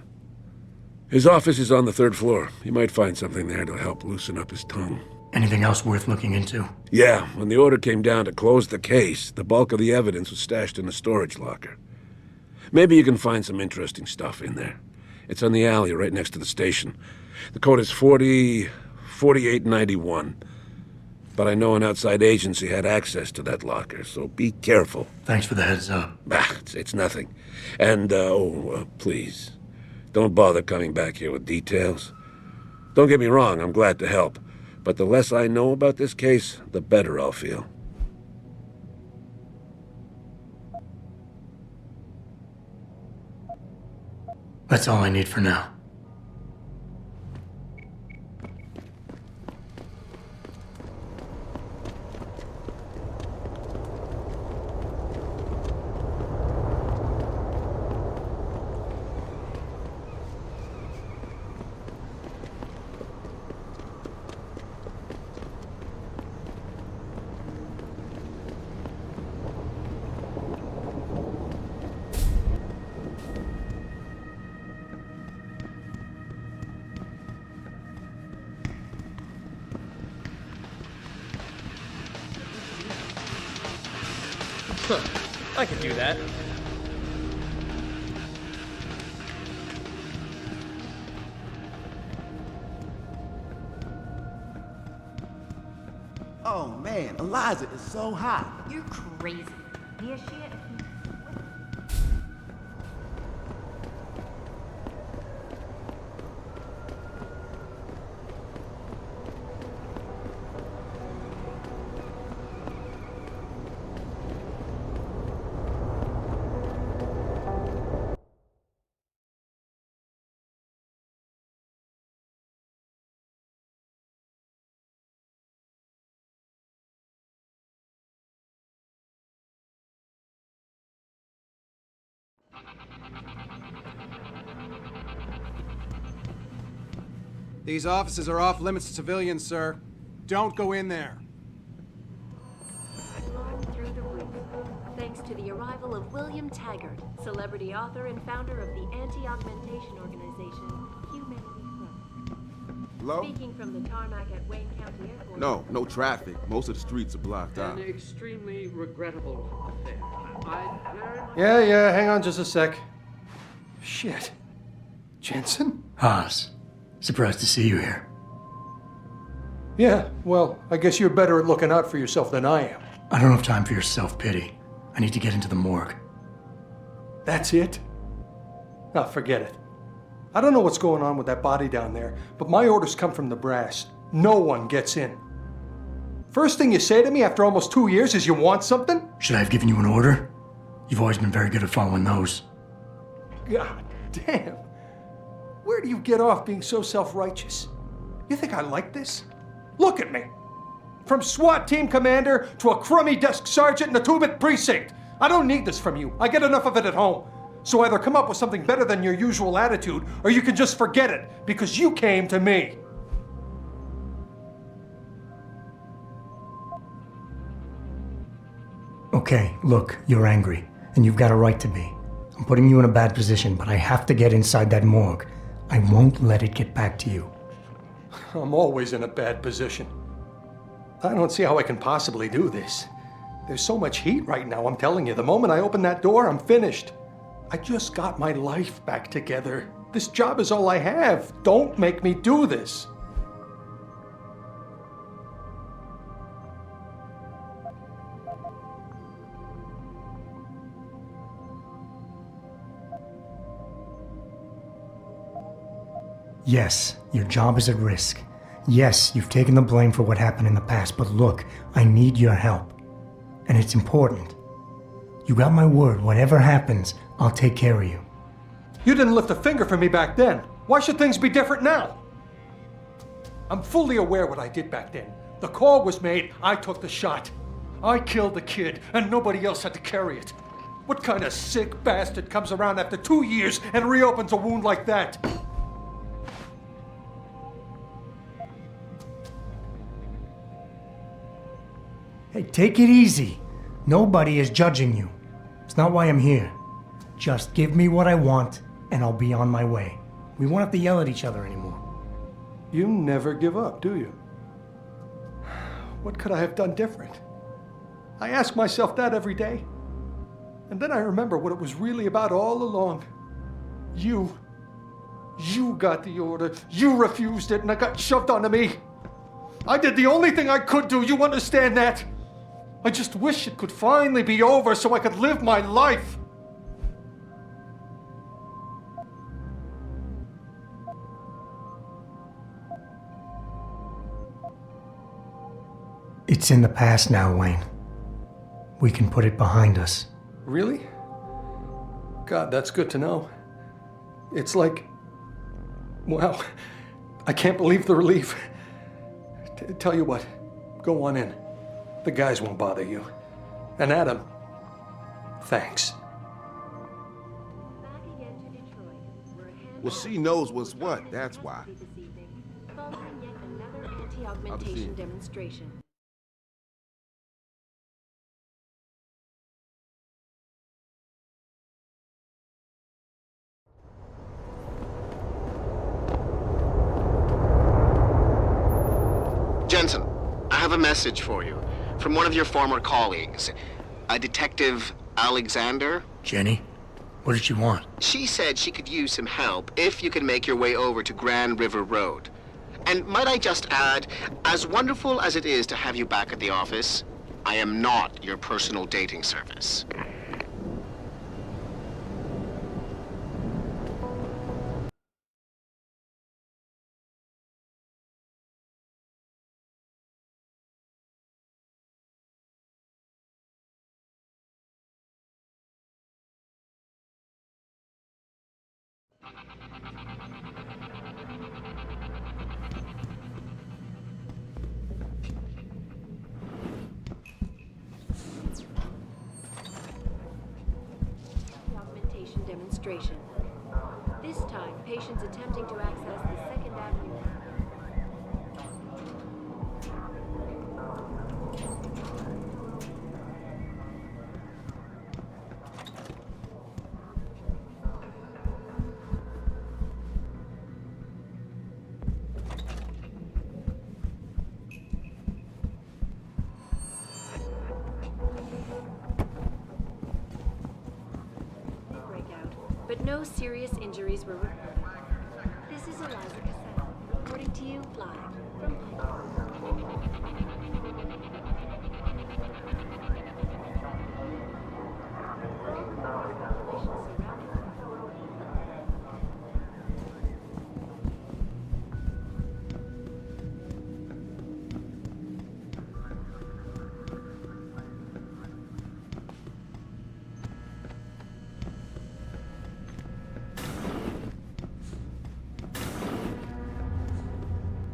His office is on the 3rd floor. You might find something there to help loosen up his tongue. Anything else worth looking into? Yeah, when the order came down to close the case, the bulk of the evidence was stashed in a storage locker. Maybe you can find some interesting stuff in there. It's on the alley right next to the station. The code is 4891. But I know an outside agency had access to that locker, so be careful. Thanks for the heads up. It's nothing. And, please, don't bother coming back here with details. Don't get me wrong, I'm glad to help. But the less I know about this case, the better I'll feel. That's all I need for now. I could do that. Oh man, Eliza is so hot. You're crazy. Mia shit. These offices are off limits to civilians, sir. Don't go in there. Through the roof, thanks to the arrival of William Taggart, celebrity author and founder of the anti-augmentation organization, Humanity First. Hello? Speaking from the tarmac at Wayne County Airport. No traffic. Most of the streets are blocked out. An extremely regrettable affair. I very much... Yeah, hang on just a sec. Shit. Jensen? Haas, surprised to see you here. Yeah, well, I guess you're better at looking out for yourself than I am. I don't have time for your self-pity. I need to get into the morgue. That's it? Ah, forget it. I don't know what's going on with that body down there, but my orders come from the brass. No one gets in. First thing you say to me after almost 2 years is you want something? Should I have given you an order? You've always been very good at following those. God damn. Where do you get off being so self-righteous? You think I like this? Look at me. From SWAT team commander to a crummy desk sergeant in the 2-bit precinct. I don't need this from you. I get enough of it at home. So either come up with something better than your usual attitude, or you can just forget it, because you came to me. Okay, look, you're angry, and you've got a right to be. I'm putting you in a bad position, but I have to get inside that morgue. I won't let it get back to you. I'm always in a bad position. I don't see how I can possibly do this. There's so much heat right now, I'm telling you. The moment I open that door, I'm finished. I just got my life back together. This job is all I have. Don't make me do this. Yes, your job is at risk. Yes, you've taken the blame for what happened in the past, but look, I need your help. And it's important. You got my word. Whatever happens, I'll take care of you. You didn't lift a finger for me back then. Why should things be different now? I'm fully aware what I did back then. The call was made, I took the shot. I killed the kid, and nobody else had to carry it. What kind of sick bastard comes around after 2 years and reopens a wound like that? Hey, take it easy. Nobody is judging you. It's not why I'm here. Just give me what I want, and I'll be on my way. We won't have to yell at each other anymore. You never give up, do you? What could I have done different? I ask myself that every day. And then I remember what it was really about all along. You got the order, you refused it, and it got shoved onto me. I did the only thing I could do, you understand that? I just wish it could finally be over so I could live my life. It's in the past now, Wayne. We can put it behind us. Really? God, that's good to know. It's like, wow, I can't believe the relief. Tell you what, go on in. The guys won't bother you. And Adam, thanks. Well, she knows what's what, that's why. Following yet another anti-augmentation demonstration. Jensen, I have a message for you from one of your former colleagues, a Detective Alexander. Jenny? What did she want? She said she could use some help if you can make your way over to Grand River Road. And might I just add, as wonderful as it is to have you back at the office, I am not your personal dating service. Augmentation demonstration. This time, patients attempting to access the Second Avenue. But no serious injuries were reported. This is Eliza Cassell, reporting to you live from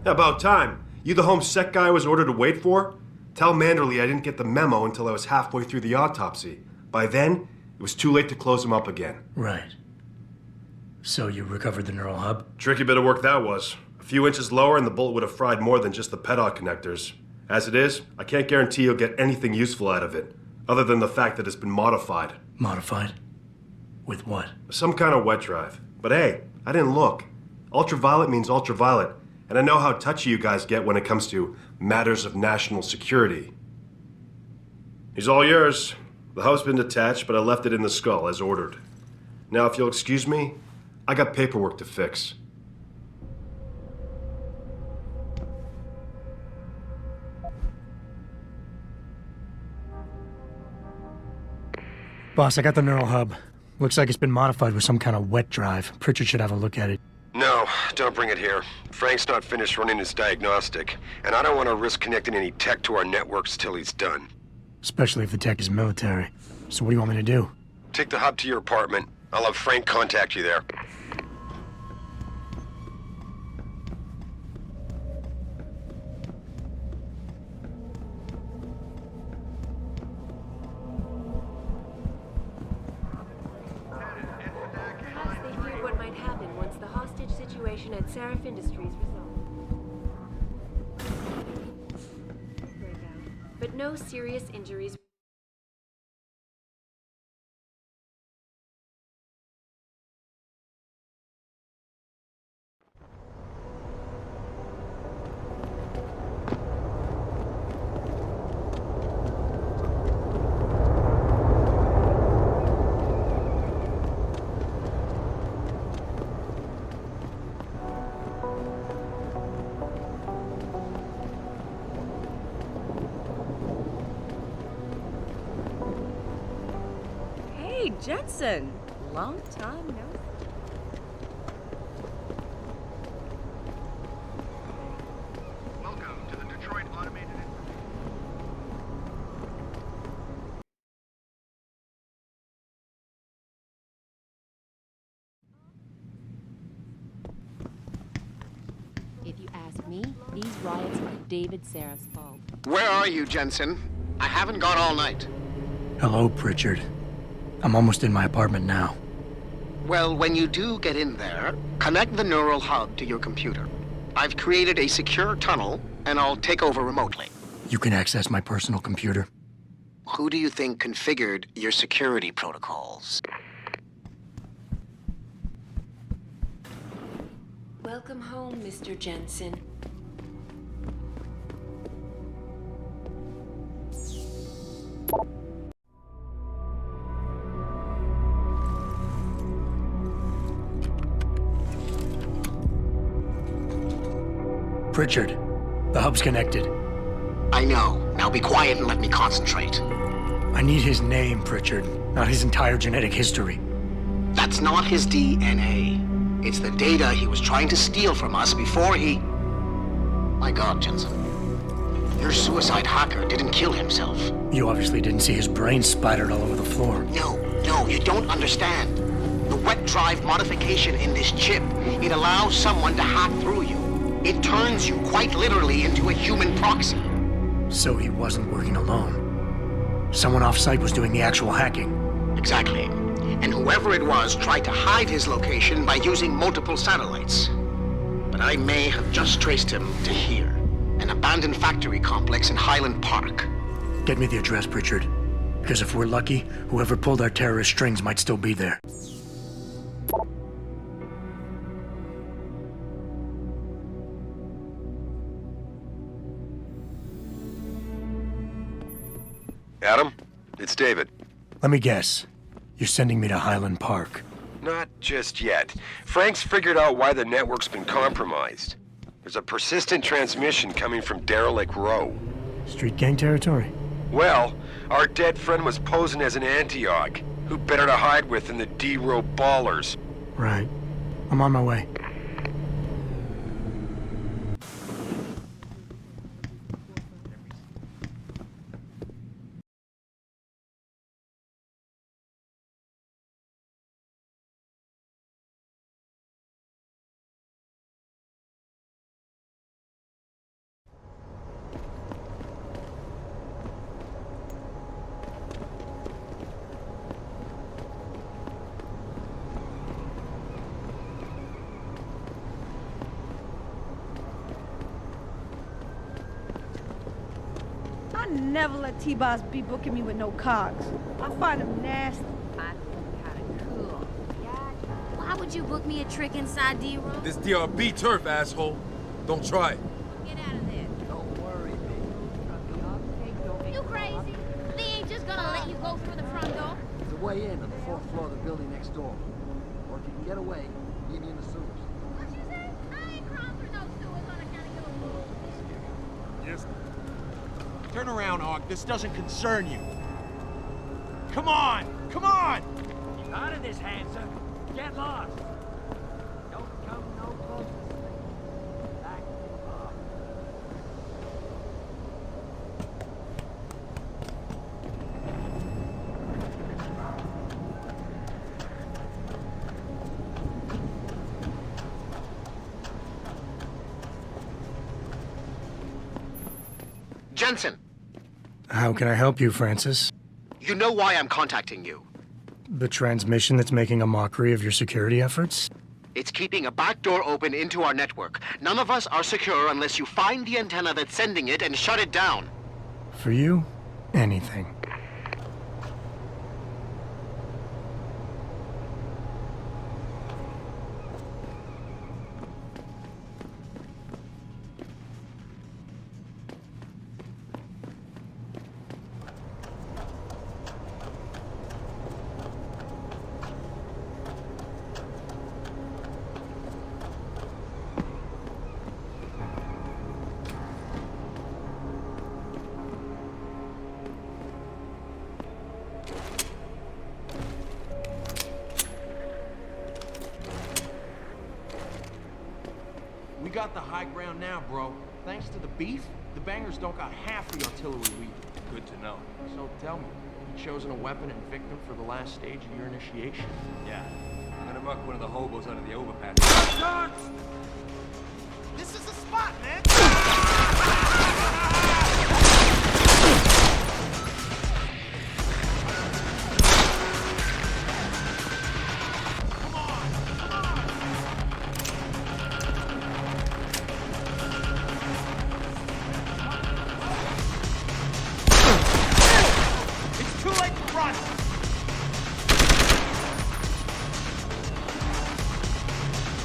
About time. You the home sec guy I was ordered to wait for? Tell Manderley I didn't get the memo until I was halfway through the autopsy. By then, it was too late to close him up again. Right. So you recovered the neural hub? Tricky bit of work that was. A few inches lower and the bullet would have fried more than just the pedal connectors. As it is, I can't guarantee you'll get anything useful out of it, other than the fact that it's been modified. Modified? With what? Some kind of wet drive. But hey, I didn't look. Ultraviolet means ultraviolet. And I know how touchy you guys get when it comes to matters of national security. He's all yours. The hub's been detached, but I left it in the skull as ordered. Now, if you'll excuse me, I got paperwork to fix. Boss, I got the neural hub. Looks like it's been modified with some kind of wet drive. Pritchard should have a look at it. No, don't bring it here. Frank's not finished running his diagnostic, and I don't want to risk connecting any tech to our networks till he's done. Especially if the tech is military. So what do you want me to do? Take the hub to your apartment. I'll have Frank contact you there. Perhaps they feared what might happen once the hostage situation at Seraph Industries resolved. But no serious injuries. Hey, Jensen. Long time no see. Welcome to the Detroit Automated If you ask me, these riots are David Serra's fault. Where are you, Jensen? I haven't gone all night. Hello, Pritchard. I'm almost in my apartment now. Well, when you do get in there, connect the neural hub to your computer. I've created a secure tunnel, and I'll take over remotely. You can access my personal computer. Who do you think configured your security protocols? Welcome home, Mr. Jensen. Pritchard, the hub's connected. I know. Now be quiet and let me concentrate. I need his name, Pritchard, not his entire genetic history. That's not his DNA. It's the data he was trying to steal from us before he... My God, Jensen. Your suicide hacker didn't kill himself. You obviously didn't see his brain splattered all over the floor. No, you don't understand. The wet drive modification in this chip, it allows someone to hack through you. It turns you quite literally into a human proxy. So he wasn't working alone. Someone off-site was doing the actual hacking. Exactly. And whoever it was tried to hide his location by using multiple satellites. But I may have just traced him to here, an abandoned factory complex in Highland Park. Get me the address, Pritchard. Because if we're lucky, whoever pulled our terrorist strings might still be there. Adam, it's David. Let me guess. You're sending me to Highland Park. Not just yet. Frank's figured out why the network's been compromised. There's a persistent transmission coming from Derelict Row. Street gang territory? Well, our dead friend was posing as an anti-aug. Who better to hide with than the D-Row ballers? Right. I'm on my way. I never let T-Boss be booking me with no cogs. I find him nasty. I think kinda cool. Yeah. Why would you book me a trick inside D-Row? This DRB turf, asshole. Don't try it. Get out of there. Don't worry, baby. You crazy? They ain't just gonna let you go through the front door. There's a way in on the fourth floor of the building next door. Or if you can get away, meet me in the sewers. What you say? I ain't crawling through no sewers on account of your Yes. Turn around, Hawk. This doesn't concern you. Come on! Come on! Keep out of this, Hanson. Get lost. Don't come no closer. Back up. Jensen! How can I help you, Francis? You know why I'm contacting you. The transmission that's making a mockery of your security efforts? It's keeping a back door open into our network. None of us are secure unless you find the antenna that's sending it and shut it down. For you, anything. We got the high ground now, bro. Thanks to the beef, the bangers don't got half the artillery we do. Good to know. So tell me, you chosen a weapon and victim for the last stage of your initiation? Yeah. I'm gonna muck one of the hobos under the overpass. This is the spot, man!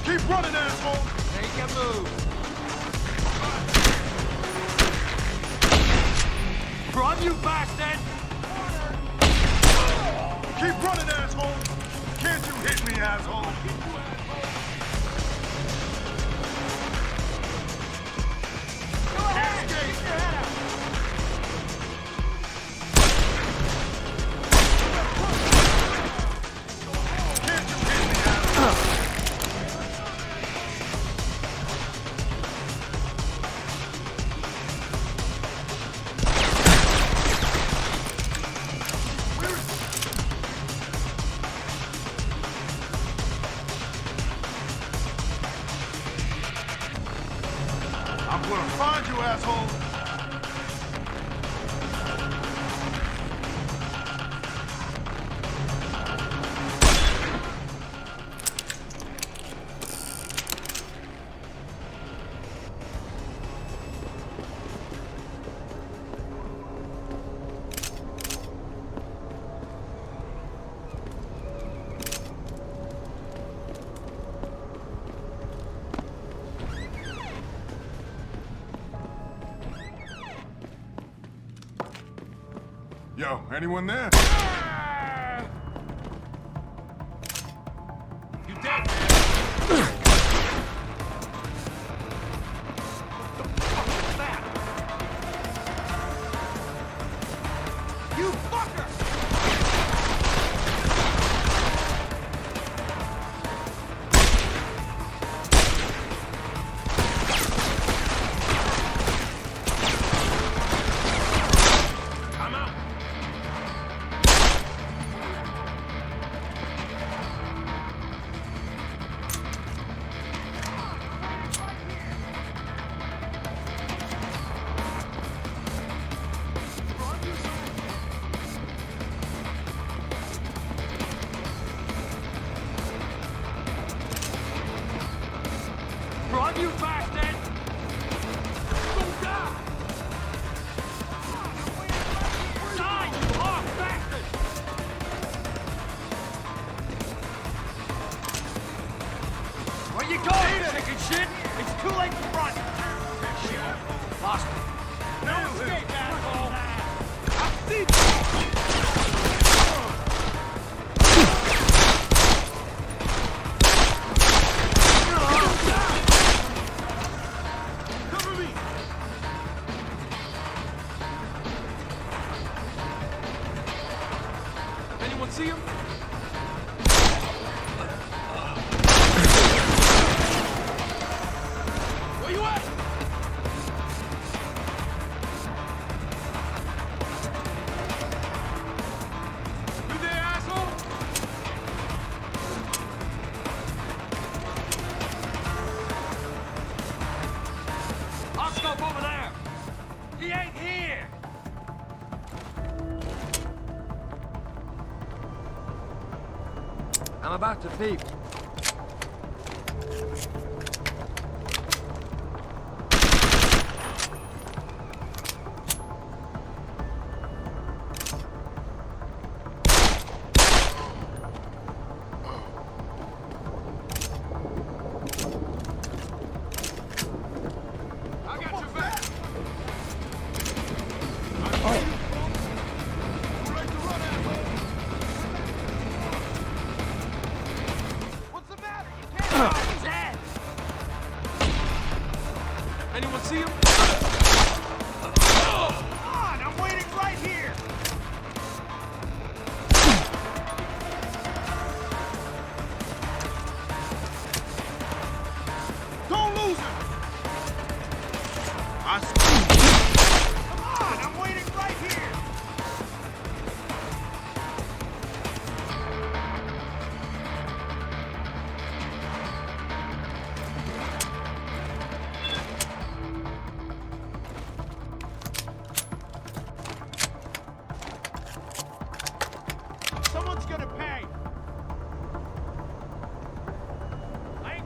Keep running, asshole! Make a move. Run, you bastard! Keep running, asshole! Can't you hit me, asshole? Go ahead! Keep your head out! Can't you hit me, asshole? I'm gonna find you, asshole! Yo, anyone there? You dead, man? You fucker! I'm out. Run, you bastard! Go down! Die, you hog bastard! Where you going, chicken shit? It's too late to run! Shit, lost me. No escape, asshole! I'll see you! Cover me! Anyone see him? Where you at? about the thief? Anyone see him? Come on, I'm waiting right here. Don't lose him. Come on, I'm waiting right here. Someone's gonna pay. I ain't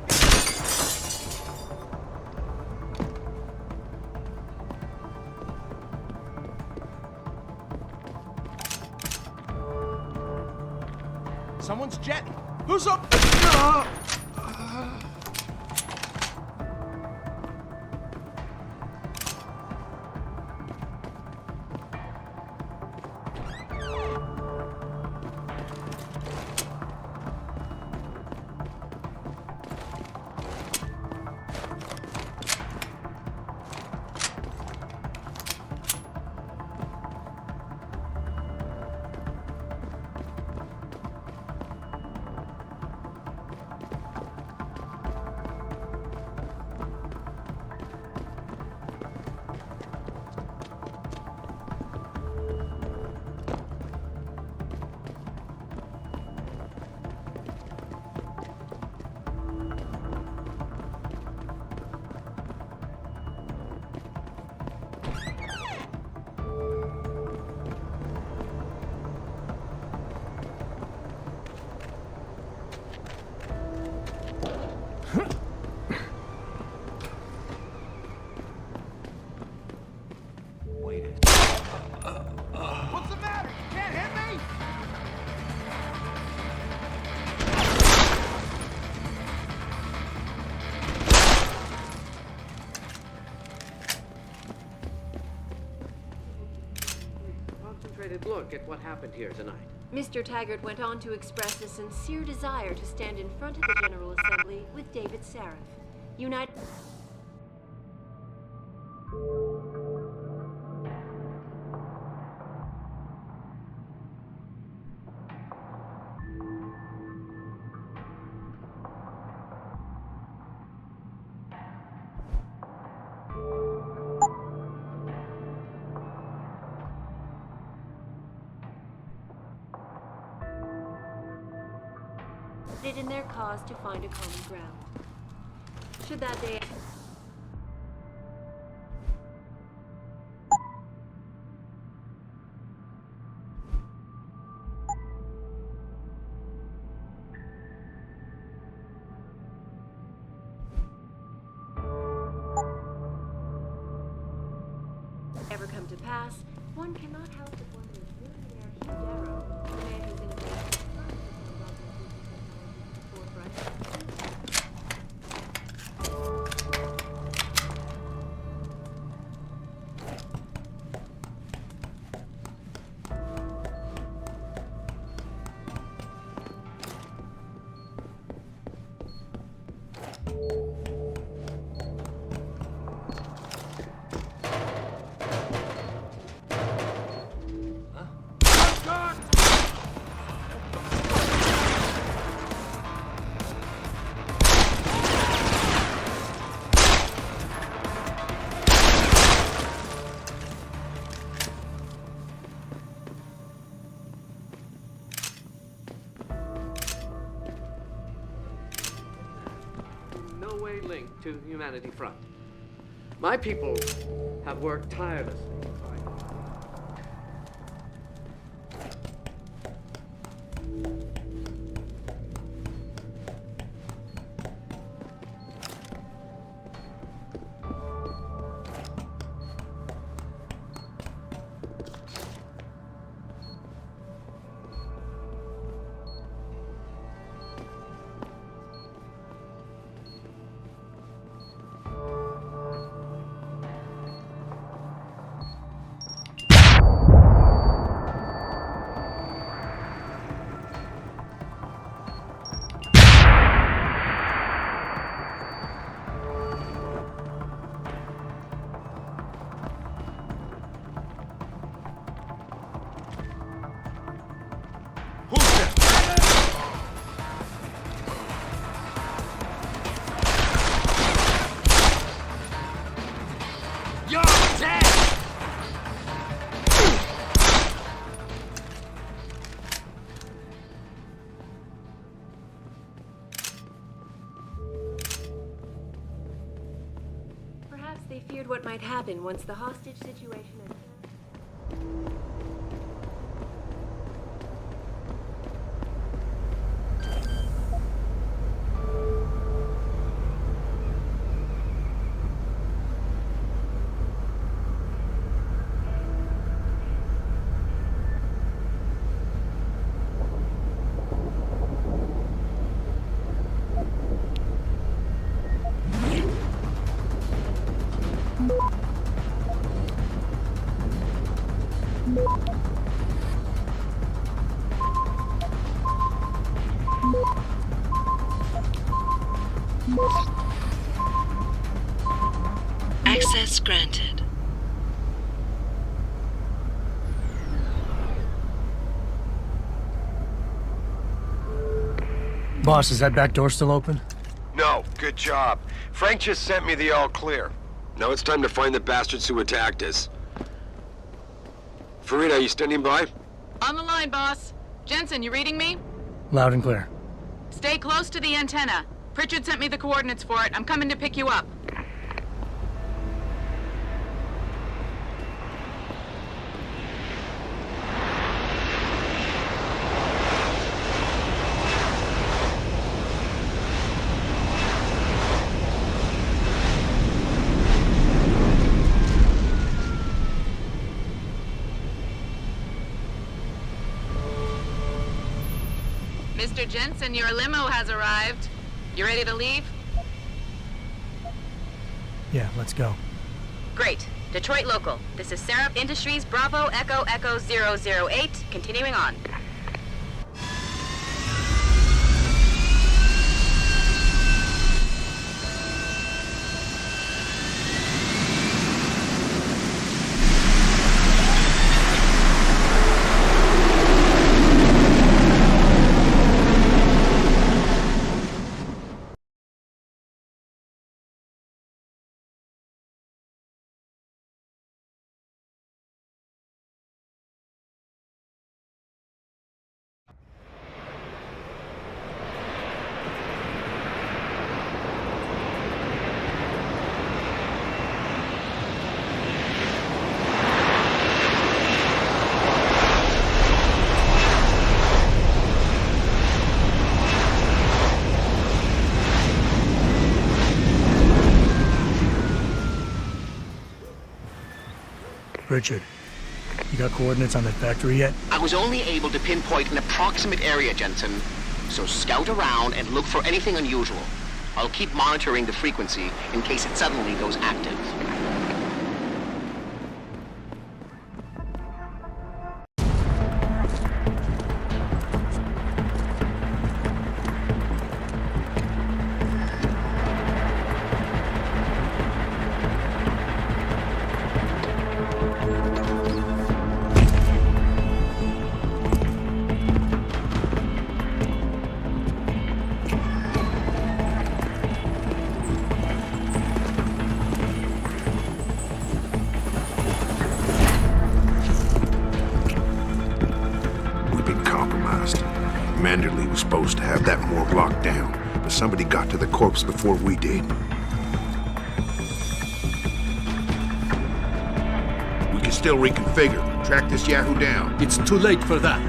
Someone's jetting. Who's up? What's the matter? You can't hit me? Concentrated look at what happened here tonight. Mr. Taggart went on to express a sincere desire to stand in front of the General Assembly with David Sarif. United... in their cause to find a common ground. Should that day ever come to pass, one cannot help but wonder if billionaire Hugh Darrow, the man who's innovated linked to Humanity Front. My people have worked tirelessly. they feared what might happen once the hostage situation had... Access granted. Boss, is that back door still open? No, good job. Frank just sent me the all clear. Now it's time to find the bastards who attacked us. Farida, you standing by? On the line, boss. Jensen, you reading me? Loud and clear. Stay close to the antenna. Pritchard sent me the coordinates for it. I'm coming to pick you up. Mr. Jensen, your limo has arrived. You ready to leave? Yeah, let's go. Great. Detroit local. This is Seraph Industries Bravo Echo Echo 008. Continuing on. Richard, you got coordinates on that factory yet? I was only able to pinpoint an approximate area, Jensen. So scout around and look for anything unusual. I'll keep monitoring the frequency in case it suddenly goes active. Manderley was supposed to have that morgue locked down, but somebody got to the corpse before we did. We can still reconfigure, track this Yahoo down. It's too late for that.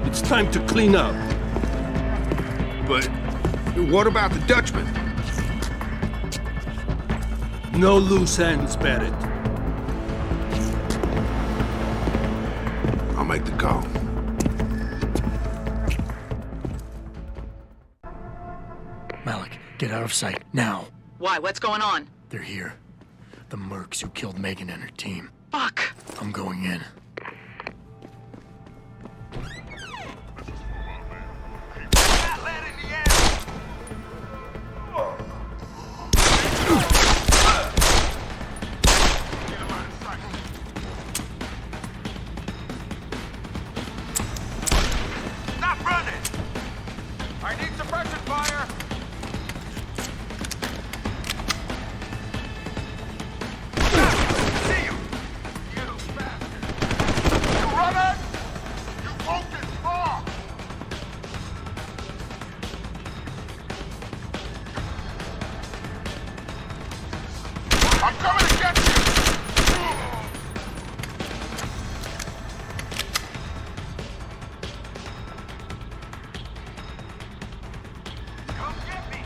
It's time to clean up. But what about the Dutchman? No loose ends, Barrett. I'll make the call. Malik, get out of sight, now. Why? What's going on? They're here. The mercs who killed Megan and her team. Fuck! I'm going in. Stop running! I need suppression fire! See you! You bastard! I'm coming to get you! Come get me!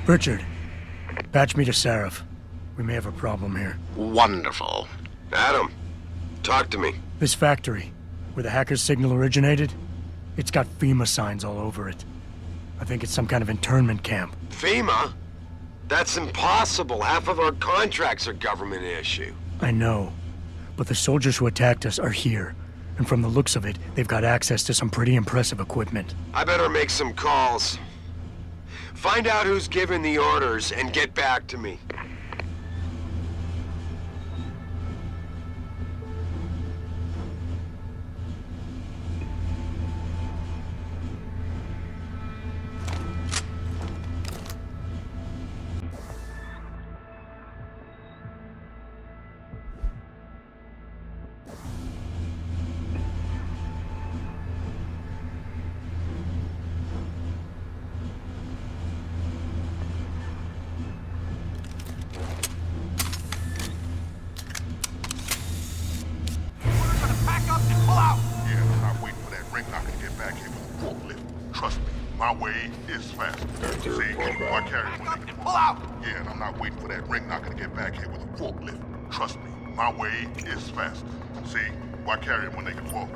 Richard, patch me to Seraph. We may have a problem here. Wonderful. Adam, talk to me. This factory, where the hacker's signal originated, it's got FEMA signs all over it. I think it's some kind of internment camp. FEMA? That's impossible. Half of our contracts are government issue. I know, but the soldiers who attacked us are here. And from the looks of it, they've got access to some pretty impressive equipment. I better make some calls. Find out who's giving the orders and get back to me. My way is faster. See, why carry when they can pull out? Yeah, and I'm not waiting for that ring knocker to get back here with a forklift. Trust me, my way is faster. See, why carry when they can walk?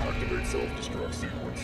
Activate self-destruct sequence.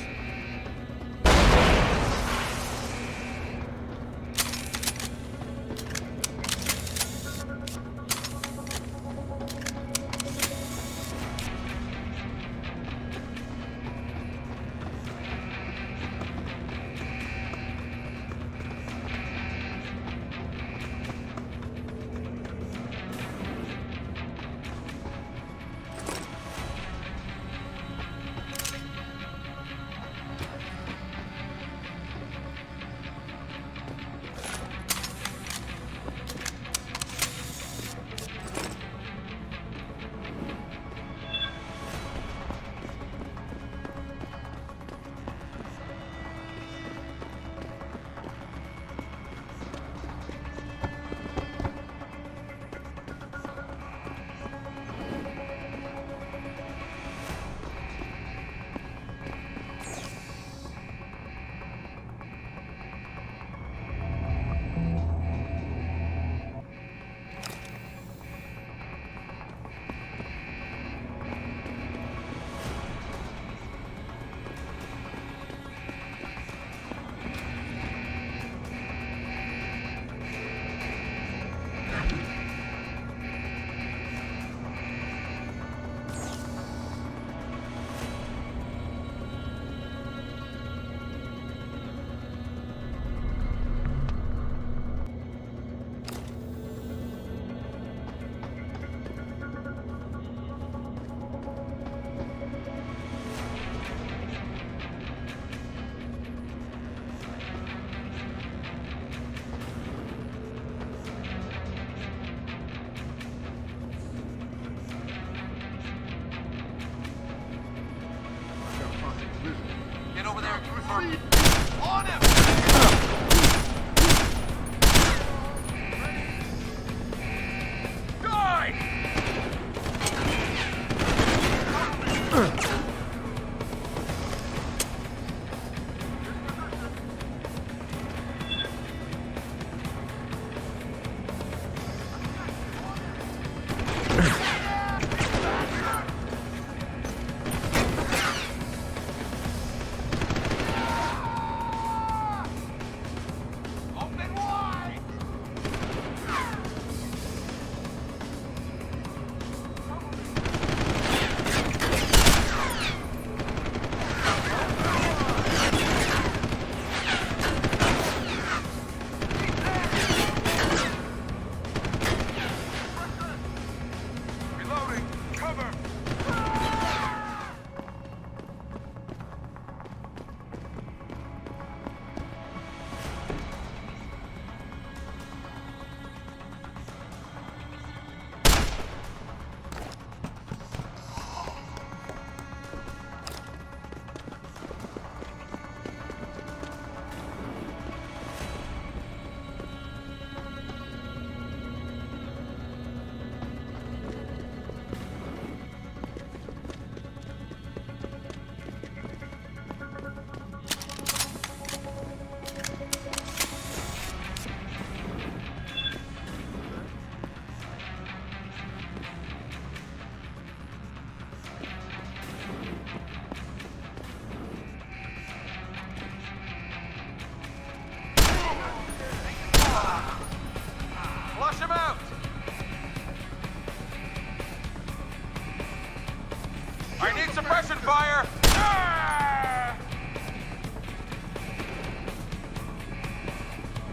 fire!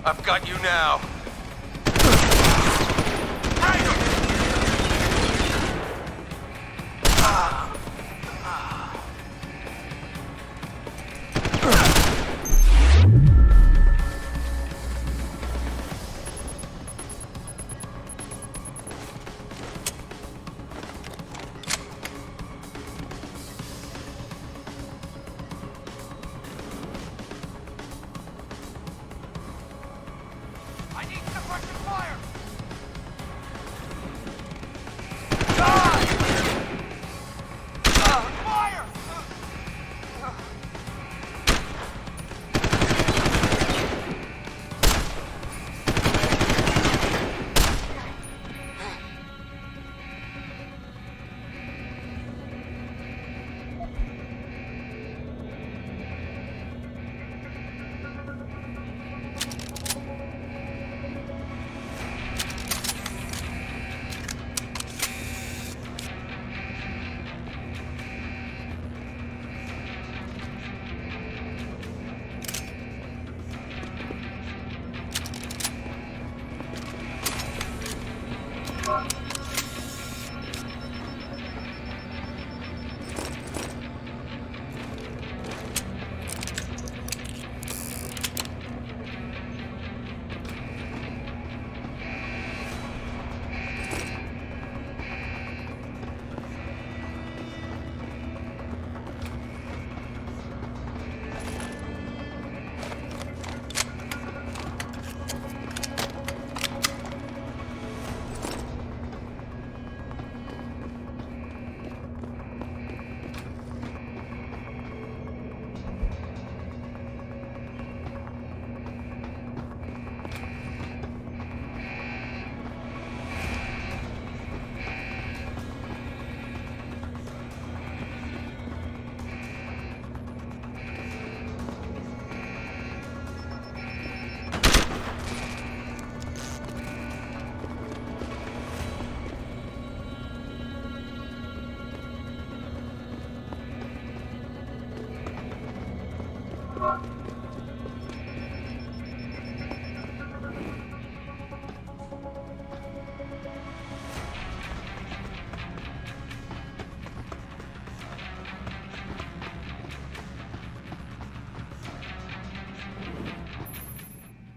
I've got you now.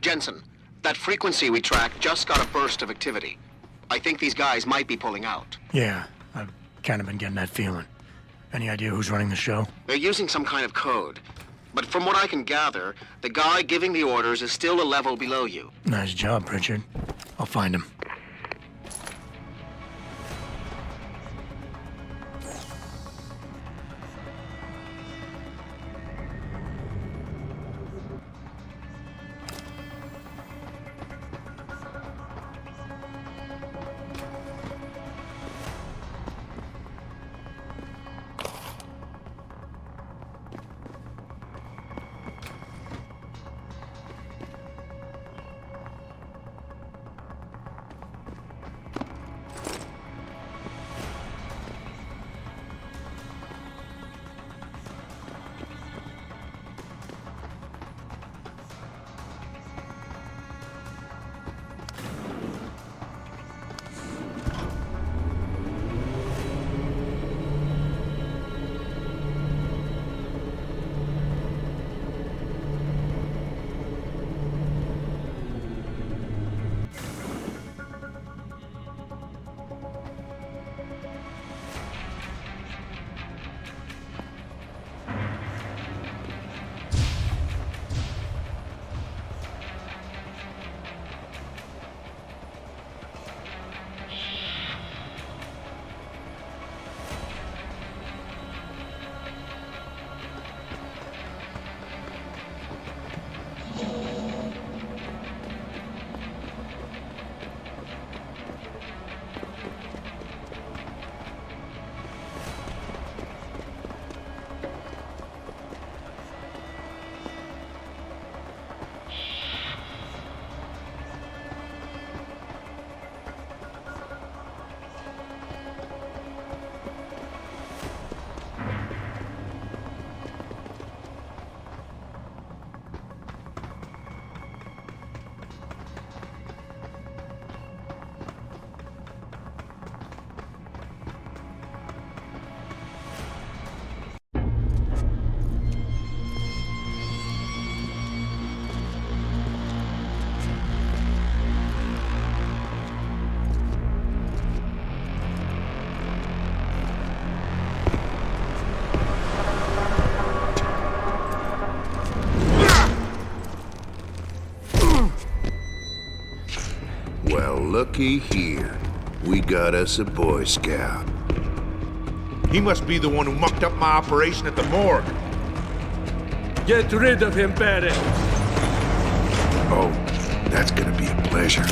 Jensen, that frequency we tracked just got a burst of activity. I think these guys might be pulling out. Yeah, I've kind of been getting that feeling. Any idea who's running the show? They're using some kind of code. But from what I can gather, the guy giving the orders is still a level below you. Nice job, Pritchard. I'll find him. looky here. We got us a Boy Scout. He must be the one who mucked up my operation at the morgue. Get rid of him, Barry. Oh, that's gonna be a pleasure.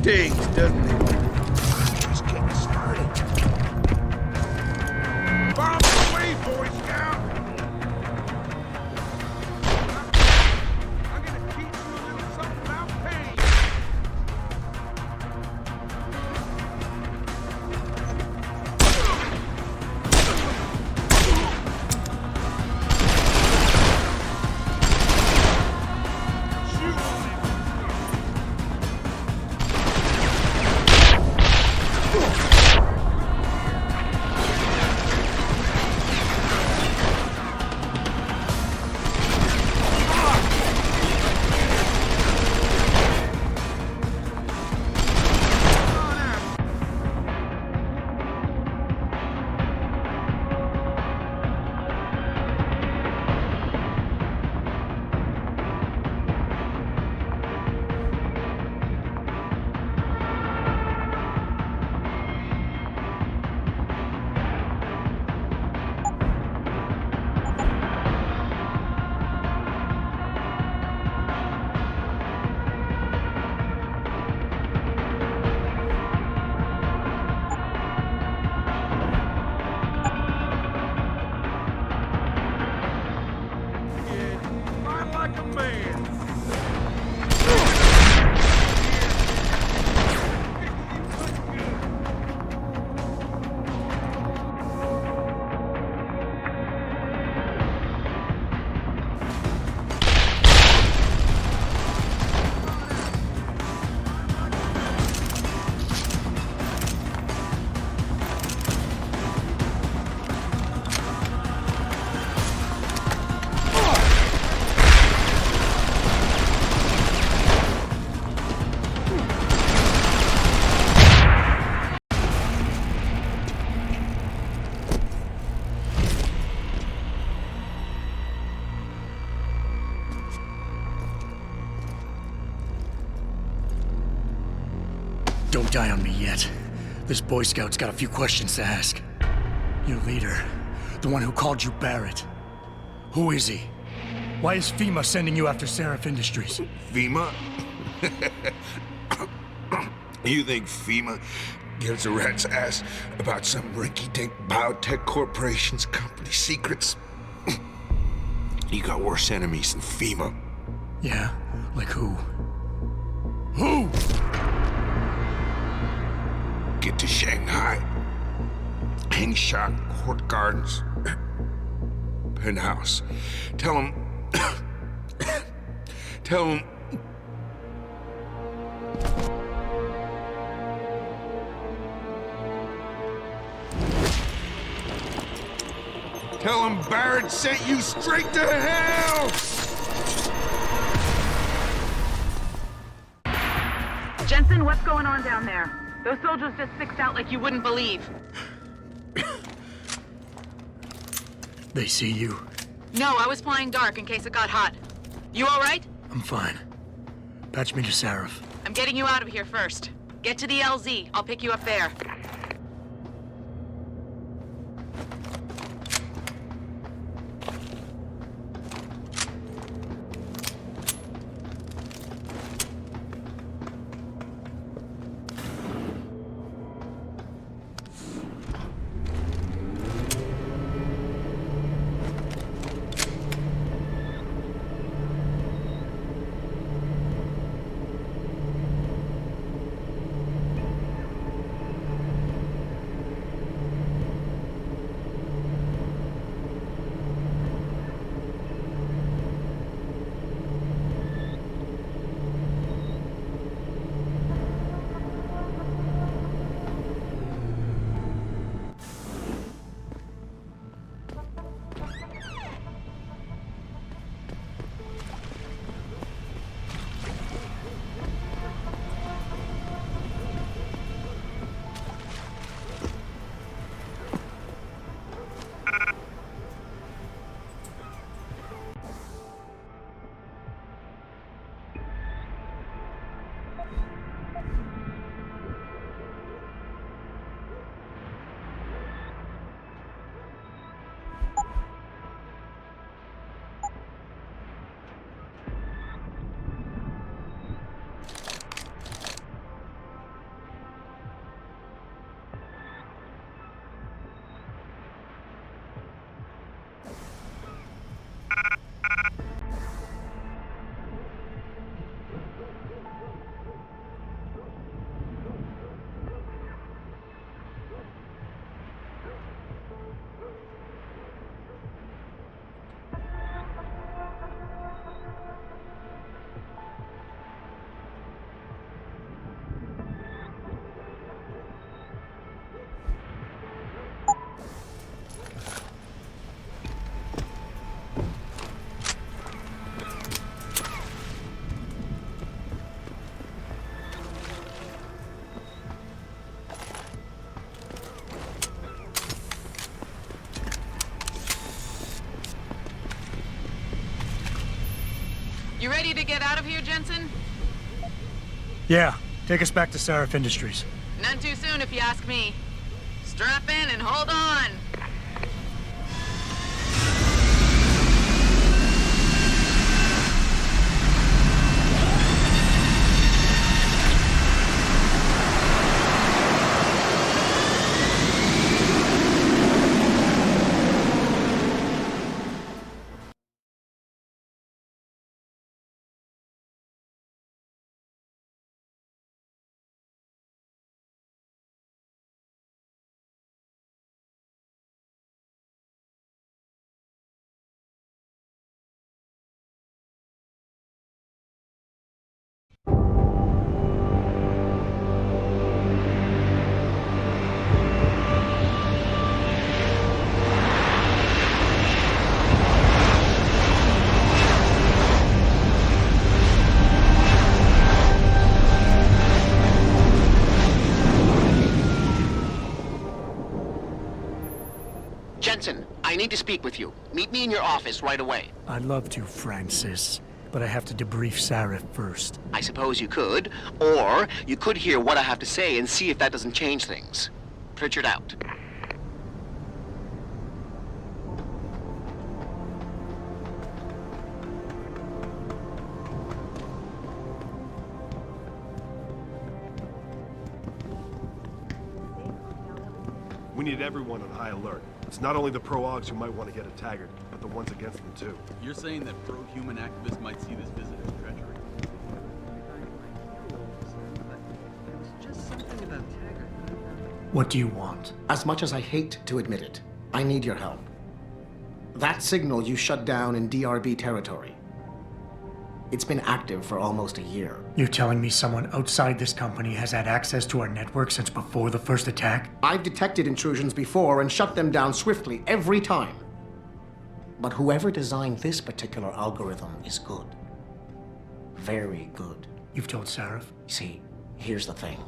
Stings, doesn't it? Just getting started. Bombs away, Boy Scout! I'm gonna teach you a little something about pain. Don't die on me yet. This Boy Scout's got a few questions to ask. Your leader, the one who called you Barrett. Who is he? Why is FEMA sending you after Seraph Industries? FEMA? You think FEMA gives a rat's ass about some rinky-dink biotech corporation's company secrets? You got worse enemies than FEMA. Yeah? Like who? Who? Get to Shanghai. Hangshot Court Gardens. Penthouse. Tell him... Tell him... Tell him Barrett sent you straight to hell! Jensen, what's going on down there? Those soldiers just sixed out like you wouldn't believe. They see you? No, I was flying dark in case it got hot. You all right? I'm fine. Patch me to Seraph. I'm getting you out of here first. Get to the LZ. I'll pick you up there. You ready to get out of here, Jensen? Yeah, take us back to Seraph Industries. None too soon, if you ask me. Strap in and hold on. Jensen, I need to speak with you. Meet me in your office right away. I'd love to, Francis. but I have to debrief Sarif first. I suppose you could, or you could hear what I have to say and see if that doesn't change things. Pritchard out. We need everyone on high alert. It's not only the pro-Augs who might want to get a Taggart, but the ones against them too. You're saying that pro-human activists might see this visit as treachery? What do you want? As much as I hate to admit it, I need your help. That signal you shut down in DRB territory. It's been active for almost a year. You're telling me someone outside this company has had access to our network since before the first attack? I've detected intrusions before and shut them down swiftly every time. But whoever designed this particular algorithm is good. Very good. You've told Sarif? See, here's the thing.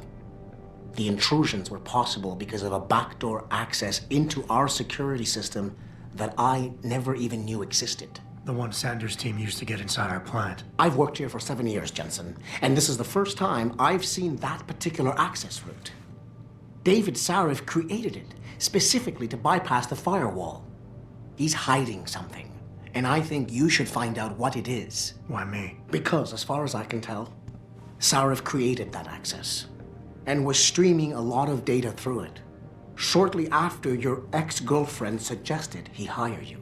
The intrusions were possible because of a backdoor access into our security system that I never even knew existed. The one Sanders' team used to get inside our plant. I've worked here for 7 years, Jensen, and this is the first time I've seen that particular access route. David Sarif created it specifically to bypass the firewall. He's hiding something, and I think you should find out what it is. Why me? Because, as far as I can tell, Sarif created that access and was streaming a lot of data through it shortly after your ex-girlfriend suggested he hire you.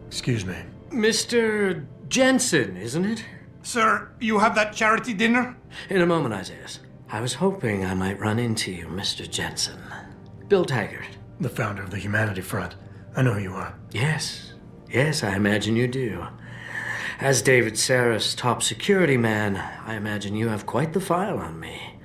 Excuse me. Mr. Jensen, isn't it? Sir, you have that charity dinner? In a moment, Isaiah. I was hoping I might run into you, Mr. Jensen. Bill Taggart. The founder of the Humanity Front. I know who you are. Yes. Yes, I imagine you do. As David Sarif's top security man, I imagine you have quite the file on me.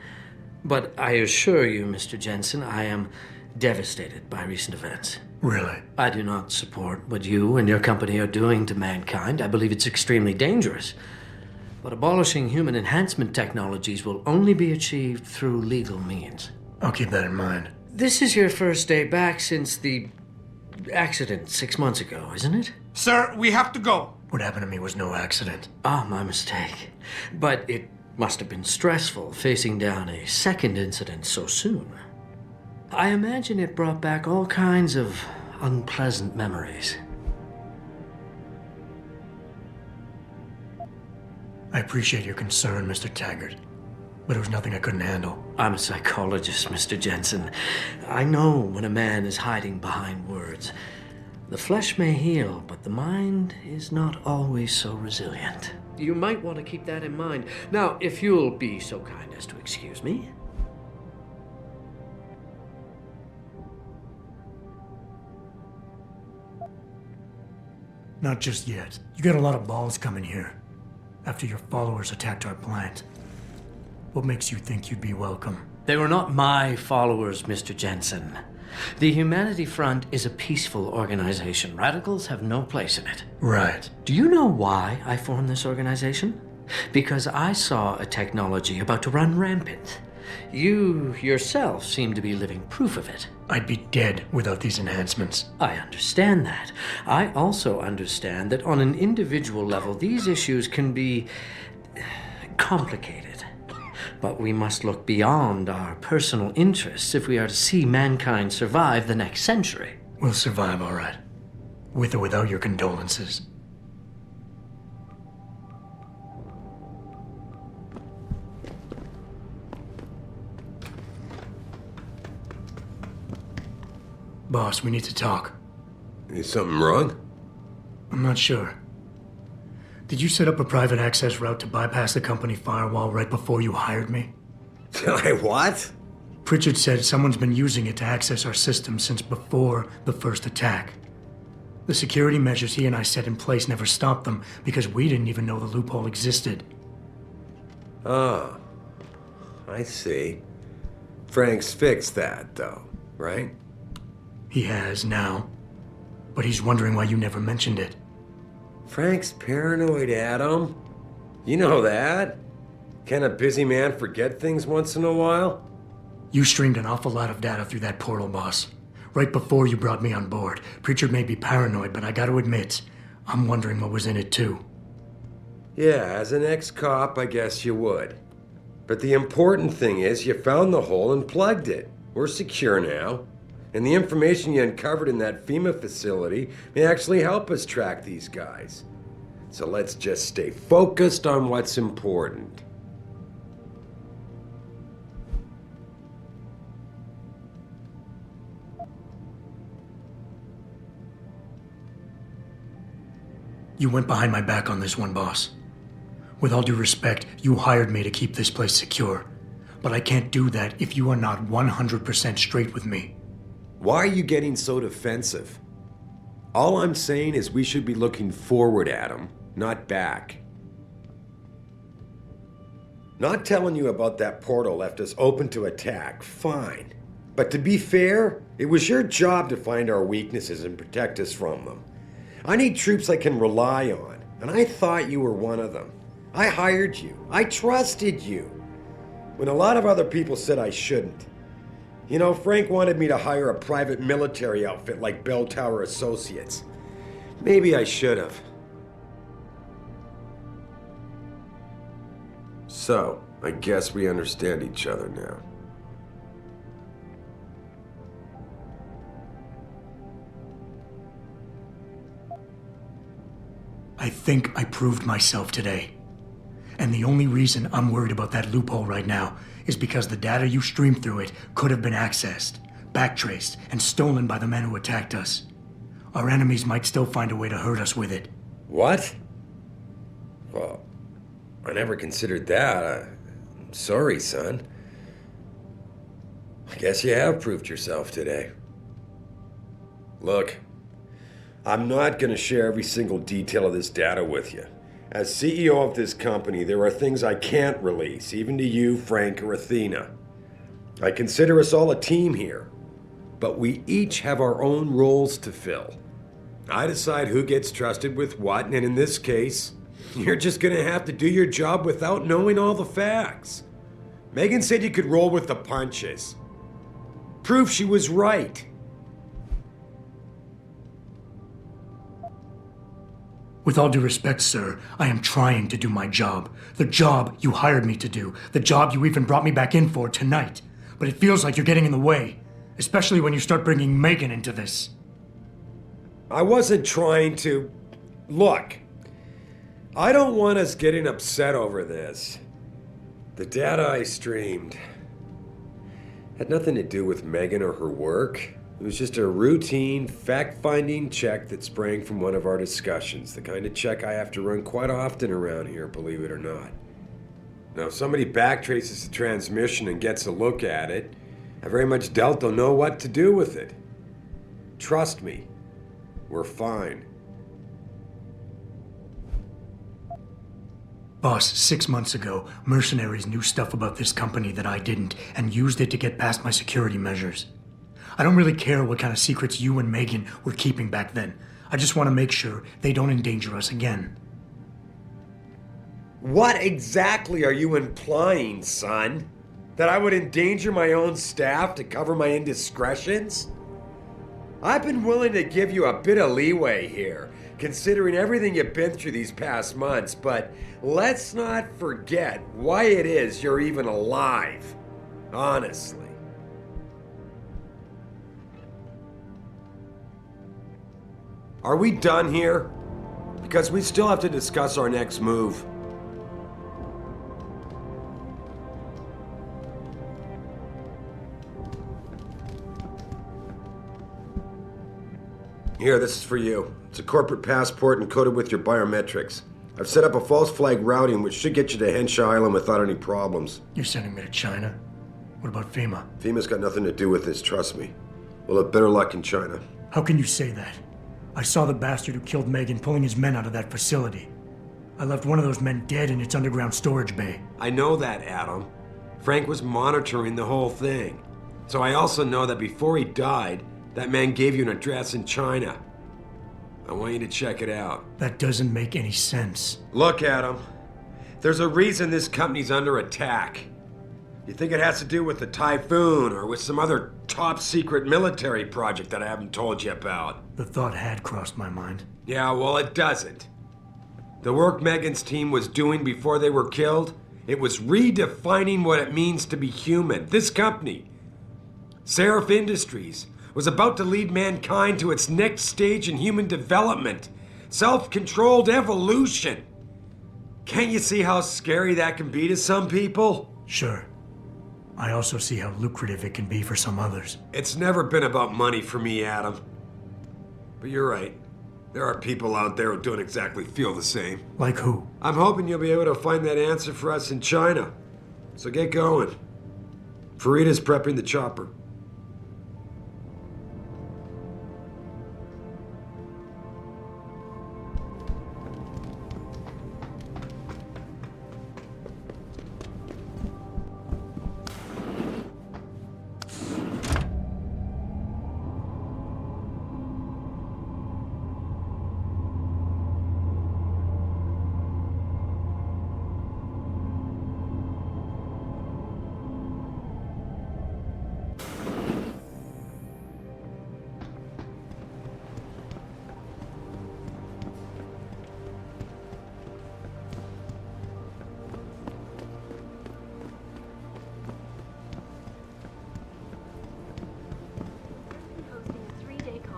But I assure you, Mr. Jensen, I am devastated by recent events. Really? I do not support what you and your company are doing to mankind. I believe it's extremely dangerous. But abolishing human enhancement technologies will only be achieved through legal means. I'll keep that in mind. This is your first day back since the accident 6 months ago, isn't it? Sir, we have to go. What happened to me was no accident. Ah, my mistake. But it must have been stressful facing down a second incident so soon. I imagine it brought back all kinds of unpleasant memories. I appreciate your concern, Mr. Taggart, but it was nothing I couldn't handle. I'm a psychologist, Mr. Jensen. I know when a man is hiding behind words. The flesh may heal, but the mind is not always so resilient. You might want to keep that in mind. Now, if you'll be so kind as to excuse me. Not just yet. You got a lot of balls coming here after your followers attacked our plant. What makes you think you'd be welcome? They were not my followers, Mr. Jensen. The Humanity Front is a peaceful organization. Radicals have no place in it. Right. Do you know why I formed this organization? Because I saw a technology about to run rampant. You yourself seem to be living proof of it. I'd be dead without these enhancements. I understand that. I also understand that on an individual level, these issues can be complicated. But we must look beyond our personal interests if we are to see mankind survive the next century. We'll survive, all right. With or without your condolences. Boss, we need to talk. Is something wrong? I'm not sure. Did you set up a private access route to bypass the company firewall right before you hired me? What? Pritchard said someone's been using it to access our system since before the first attack. The security measures he and I set in place never stopped them because we didn't even know the loophole existed. Oh, I see. Frank's fixed that, though, right? He has now. But he's wondering why you never mentioned it. Frank's paranoid, Adam. You know that. Can a busy man forget things once in a while? You streamed an awful lot of data through that portal, boss. Right before you brought me on board. Preacher may be paranoid, but I gotta admit, I'm wondering what was in it too. Yeah, as an ex-cop, I guess you would. But the important thing is you found the hole and plugged it. We're secure now. And the information you uncovered in that FEMA facility may actually help us track these guys. So let's just stay focused on what's important. You went behind my back on this one, boss. With all due respect, you hired me to keep this place secure. But I can't do that if you are not 100% straight with me. Why are you getting so defensive? All I'm saying is we should be looking forward, Adam, not back. Not telling you about that portal left us open to attack, fine. But to be fair, it was your job to find our weaknesses and protect us from them. I need troops I can rely on, and I thought you were one of them. I hired you. I trusted you. When a lot of other people said I shouldn't. You know, Frank wanted me to hire a private military outfit like Bell Tower Associates. Maybe I should have. So, I guess we understand each other now. I think I proved myself today. And the only reason I'm worried about that loophole right now is because the data you streamed through it could have been accessed, backtraced, and stolen by the men who attacked us. Our enemies might still find a way to hurt us with it. What? Well, I never considered that. I'm sorry, son. I guess you have proved yourself today. Look, I'm not going to share every single detail of this data with you. As CEO of this company, there are things I can't release, even to you, Frank, or Athena. I consider us all a team here, but we each have our own roles to fill. I decide who gets trusted with what, and in this case, you're just going to have to do your job without knowing all the facts. Megan said you could roll with the punches. Proof she was right. With all due respect, sir, I am trying to do my job. The job you hired me to do. The job you even brought me back in for tonight. But it feels like you're getting in the way. Especially when you start bringing Megan into this. I wasn't trying to... Look, I don't want us getting upset over this. The data I streamed had nothing to do with Megan or her work. It was just a routine, fact-finding check that sprang from one of our discussions. The kind of check I have to run quite often around here, believe it or not. Now, if somebody backtraces the transmission and gets a look at it, I very much doubt they'll know what to do with it. Trust me, we're fine. Boss, 6 months ago, mercenaries knew stuff about this company that I didn't, and used it to get past my security measures. I don't really care what kind of secrets you and Megan were keeping back then. I just want to make sure they don't endanger us again. What exactly are you implying, son? That I would endanger my own staff to cover my indiscretions? I've been willing to give you a bit of leeway here, considering everything you've been through these past months, but let's not forget why it is you're even alive. Honestly. Are we done here? Because we still have to discuss our next move. Here, this is for you. It's a corporate passport encoded with your biometrics. I've set up a false flag routing which should get you to Henshaw Island without any problems. You're sending me to China? What about FEMA? FEMA's got nothing to do with this, trust me. We'll have better luck in China. How can you say that? I saw the bastard who killed Megan pulling his men out of that facility. I left one of those men dead in its underground storage bay. I know that, Adam. Frank was monitoring the whole thing. So I also know that before he died, that man gave you an address in China. I want you to check it out. That doesn't make any sense. Look, Adam. There's a reason this company's under attack. You think it has to do with the Typhoon or with some other top-secret military project that I haven't told you about? The thought had crossed my mind. Yeah, well, it doesn't. The work Megan's team was doing before they were killed, it was redefining what it means to be human. This company, Seraph Industries, was about to lead mankind to its next stage in human development. Self-controlled evolution. Can't you see how scary that can be to some people? Sure. I also see how lucrative it can be for some others. It's never been about money for me, Adam. But you're right. There are people out there who don't exactly feel the same. Like who? I'm hoping you'll be able to find that answer for us in China. So get going. Farida's prepping the chopper.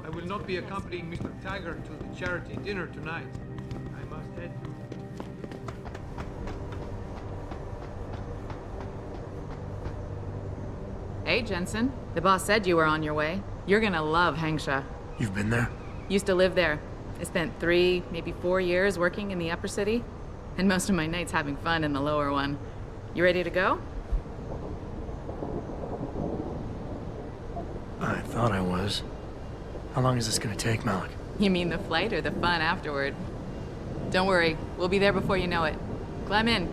I will not be accompanying Mr. Taggart to the charity dinner tonight. I must head. Hey, Jensen. The boss said you were on your way. You're gonna love Hangsha. You've been there? Used to live there. I spent 3, maybe 4 years working in the upper city, and most of my nights having fun in the lower one. You ready to go? I thought I was. How long is this gonna take, Malik? You mean the flight or the fun afterward? Don't worry, we'll be there before you know it. Climb in.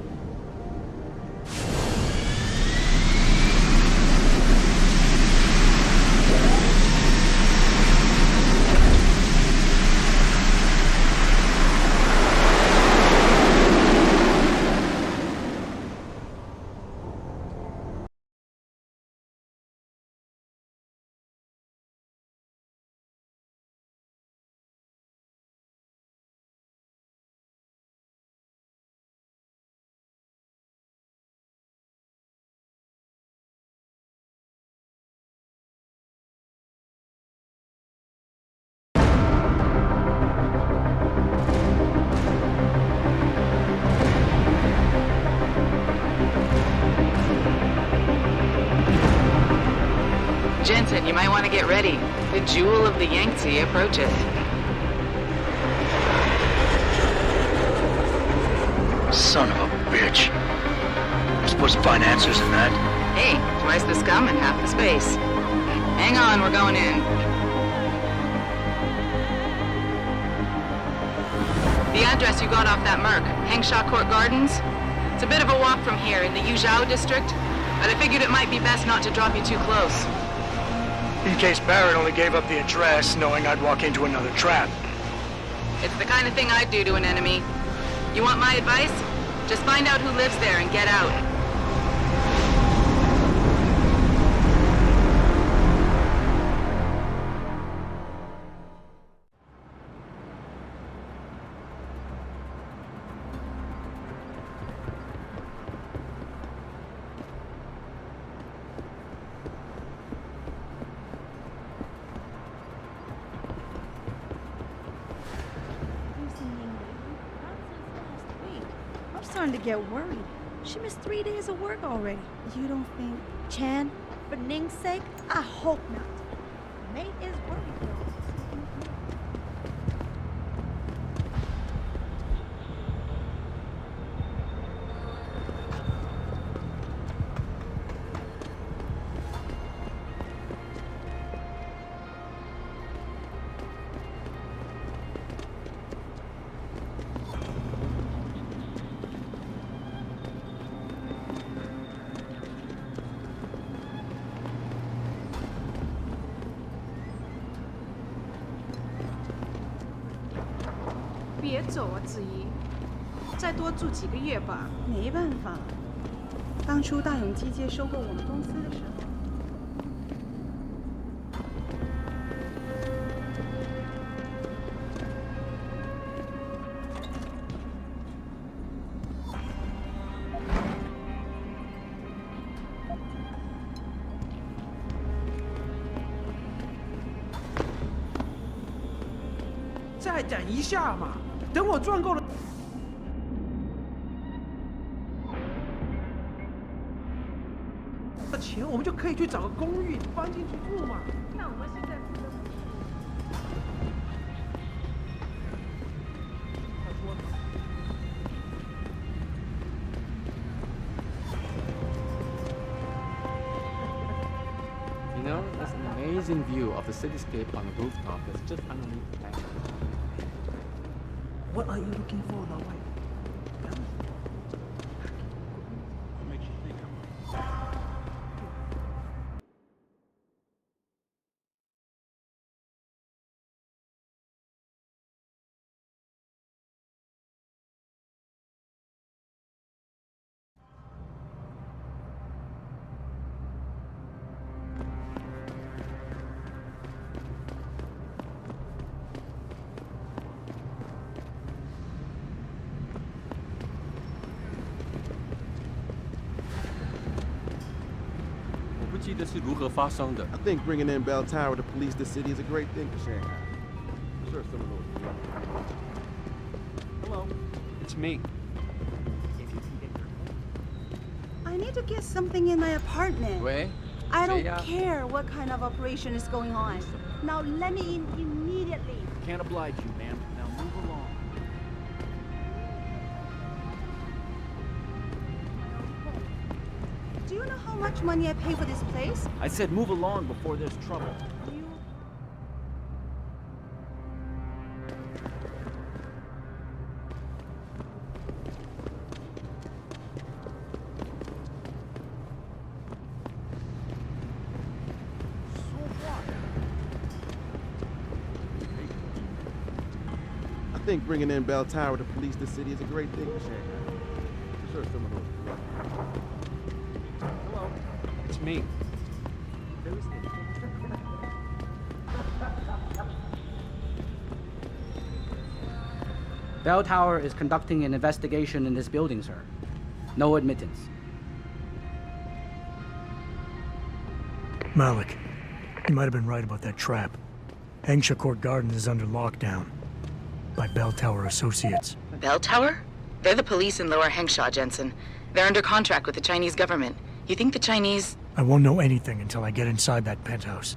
Jensen, you might want to get ready. The jewel of the Yangtze approaches. Son of a bitch. I'm supposed to find answers in that. Hey, twice the scum and half the space. Hang on, we're going in. The address you got off that Merc, Hangsha Court Gardens. It's a bit of a walk from here in the Yuzhou district, but I figured it might be best not to drop you too close. In case Barrett only gave up the address, knowing I'd walk into another trap. It's the kind of thing I'd do to an enemy. You want my advice? Just find out who lives there and get out. Starting to get worried. She missed 3 days of work already. You don't think, Chan, for Ning's sake? I hope not. Mate is worried though. 走啊，子怡，再多住几个月吧。没办法，当初大永机械收购我们公司的时候。 再等一下嘛，等我赚够了钱，我们就可以去找个公寓搬进去住嘛。那我们现在住的You know, there's an amazing view of the cityscape on the rooftop that's just underneath the tank. What are you looking for, Lao Wei? What makes you think I'm... 记得是如何发生的。 I think bringing in Bell Tower to police the city is a great thing for Shanghai. I'm sure some of those. Hello, it's me. I need to get something in my apartment. 喂， I don't 谁呀？ care what kind of operation is going on. Now let me in immediately. Can't oblige you, ma'am. Now move along. Do you know how much money I pay for this place? I said move along before there's trouble. I think bringing in Bell Tower to police the city is a great thing for Shanghai. I'm sure some of those. Hello, it's me. Bell Tower is conducting an investigation in this building, sir. No admittance. Malik, you might have been right about that trap. Hengsha Court Gardens is under lockdown by Bell Tower Associates. Bell Tower? They're the police in Lower Hengsha, Jensen. They're under contract with the Chinese government. You think the Chinese... I won't know anything until I get inside that penthouse.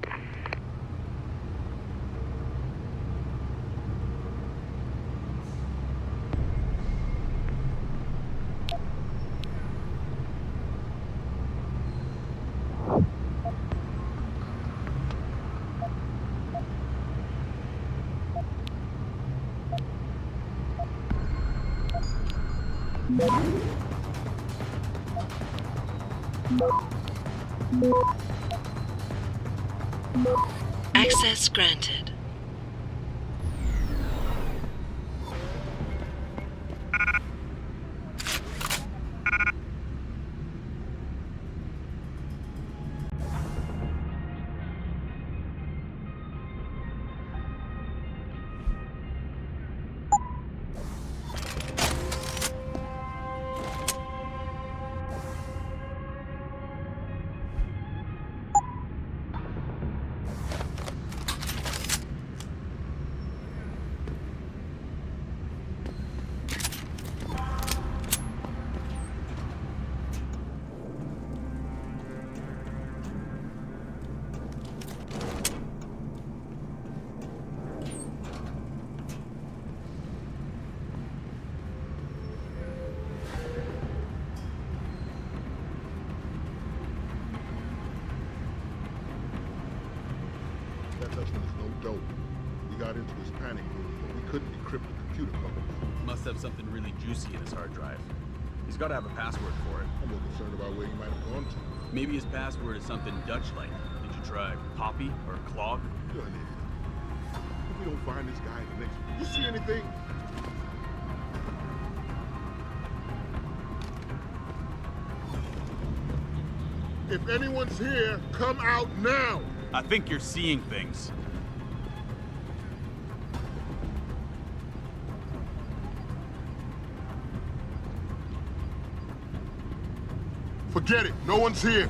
Access granted. That Dutchman is no dope. We got into his panic room, but we couldn't decrypt the computer cover. Must have something really juicy in his hard drive. He's got to have a password for it. I'm more concerned about where he might have gone to. Maybe his password is something Dutch-like. Did you try Poppy or Clog? You're an idiot. If we don't find this guy in the next week, you see anything? If anyone's here, come out now! I think you're seeing things. Forget it, no one's here.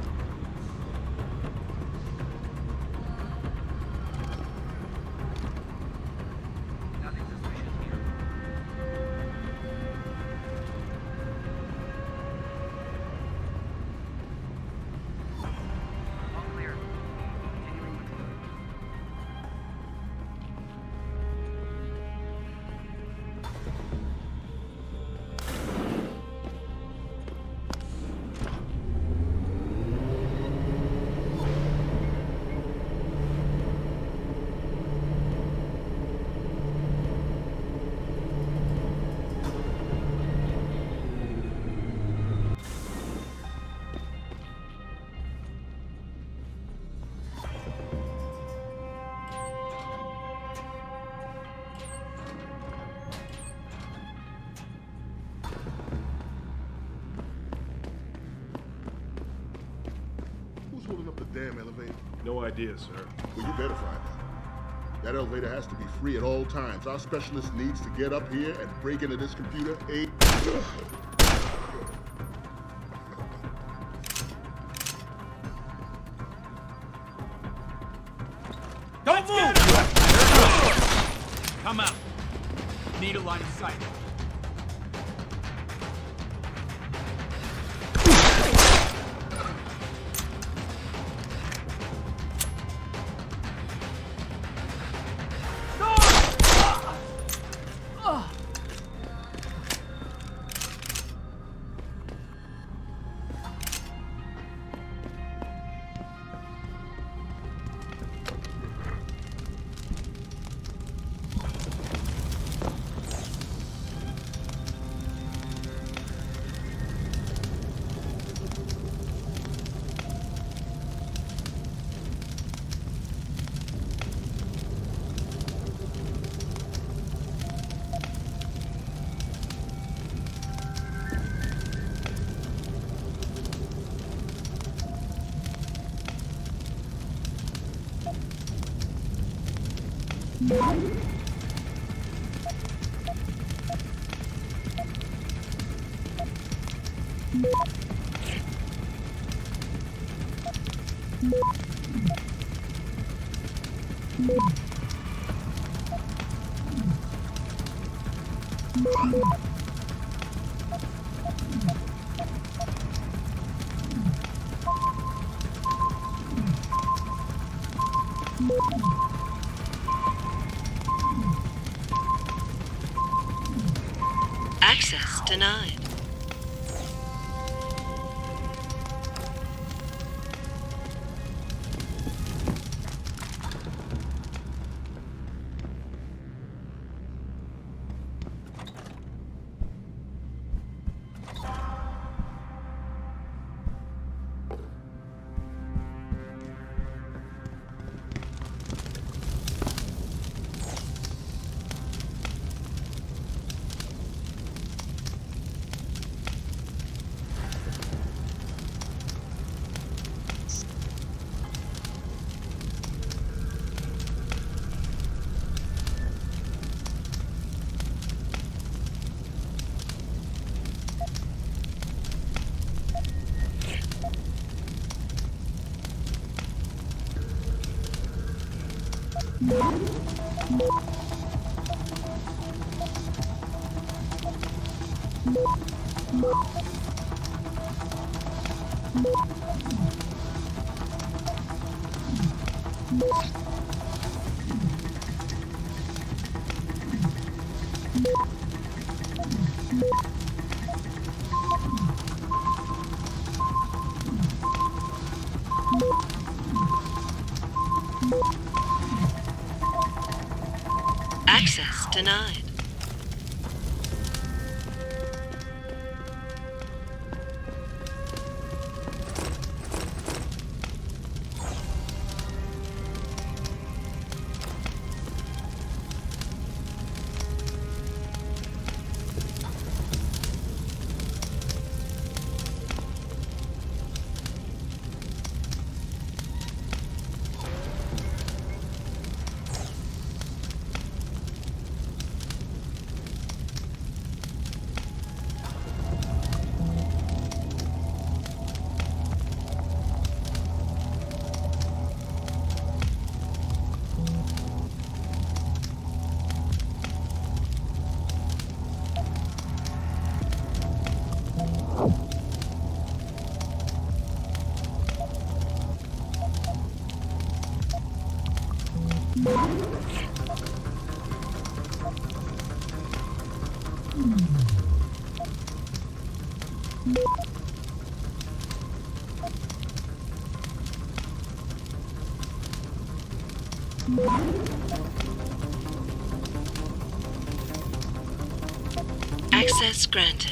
Holding up the damn elevator? No idea, sir. Well, you better find out. That elevator has to be free at all times. Our specialist needs to get up here and break into this computer. Don't move! Come out. Need a line of sight. Access denied. Access denied. Access granted.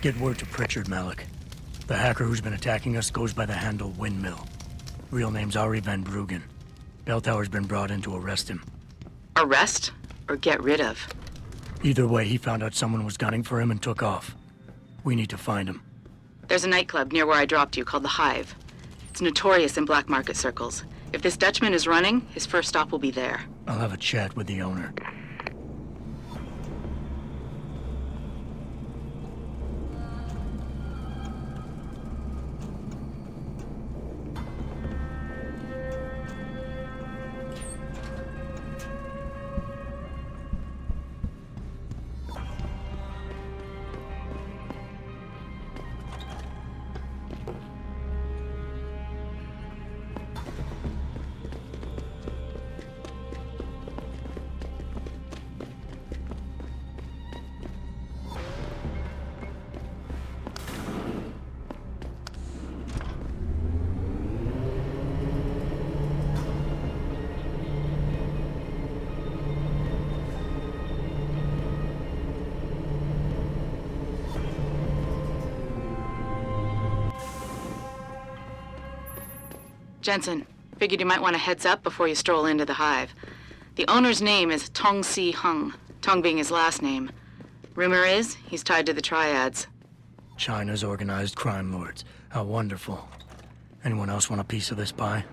Get word to Pritchard, Malik. The hacker who's been attacking us goes by the handle Windmill. Real name's Ari Van Bruggen. Bell Tower's been brought in to arrest him. Arrest? Or get rid of? Either way, he found out someone was gunning for him and took off. We need to find him. There's a nightclub near where I dropped you called The Hive. It's notorious in black market circles. If this Dutchman is running, his first stop will be there. I'll have a chat with the owner. Jensen, figured you might want a heads up before you stroll into the Hive. The owner's name is Tong Si Hung, Tong being his last name. Rumor is, he's tied to the Triads. China's organized crime lords. How wonderful. Anyone else want a piece of this pie?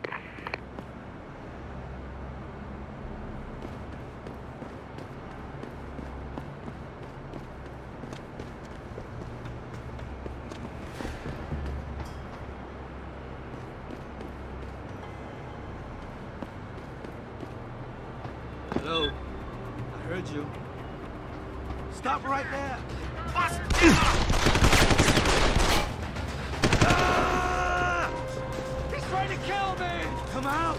Hello? I heard you. Stop right there! Bust! Ah! He's trying to kill me! Come out!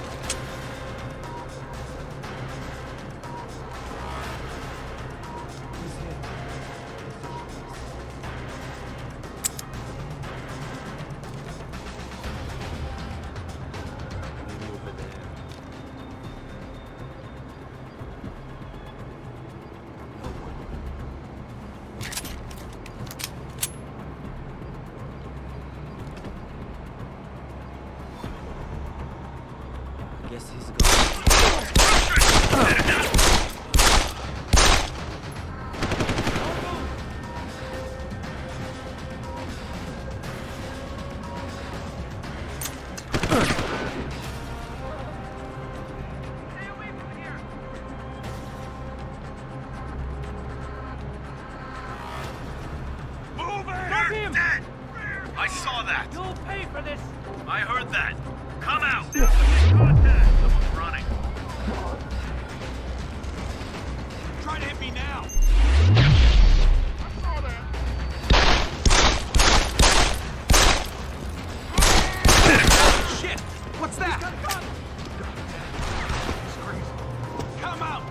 Guess he's gone. I saw that! You'll pay for this! I heard that! Come out! Someone's running. Try to hit me now! I saw that! Shit! What's that? Come out!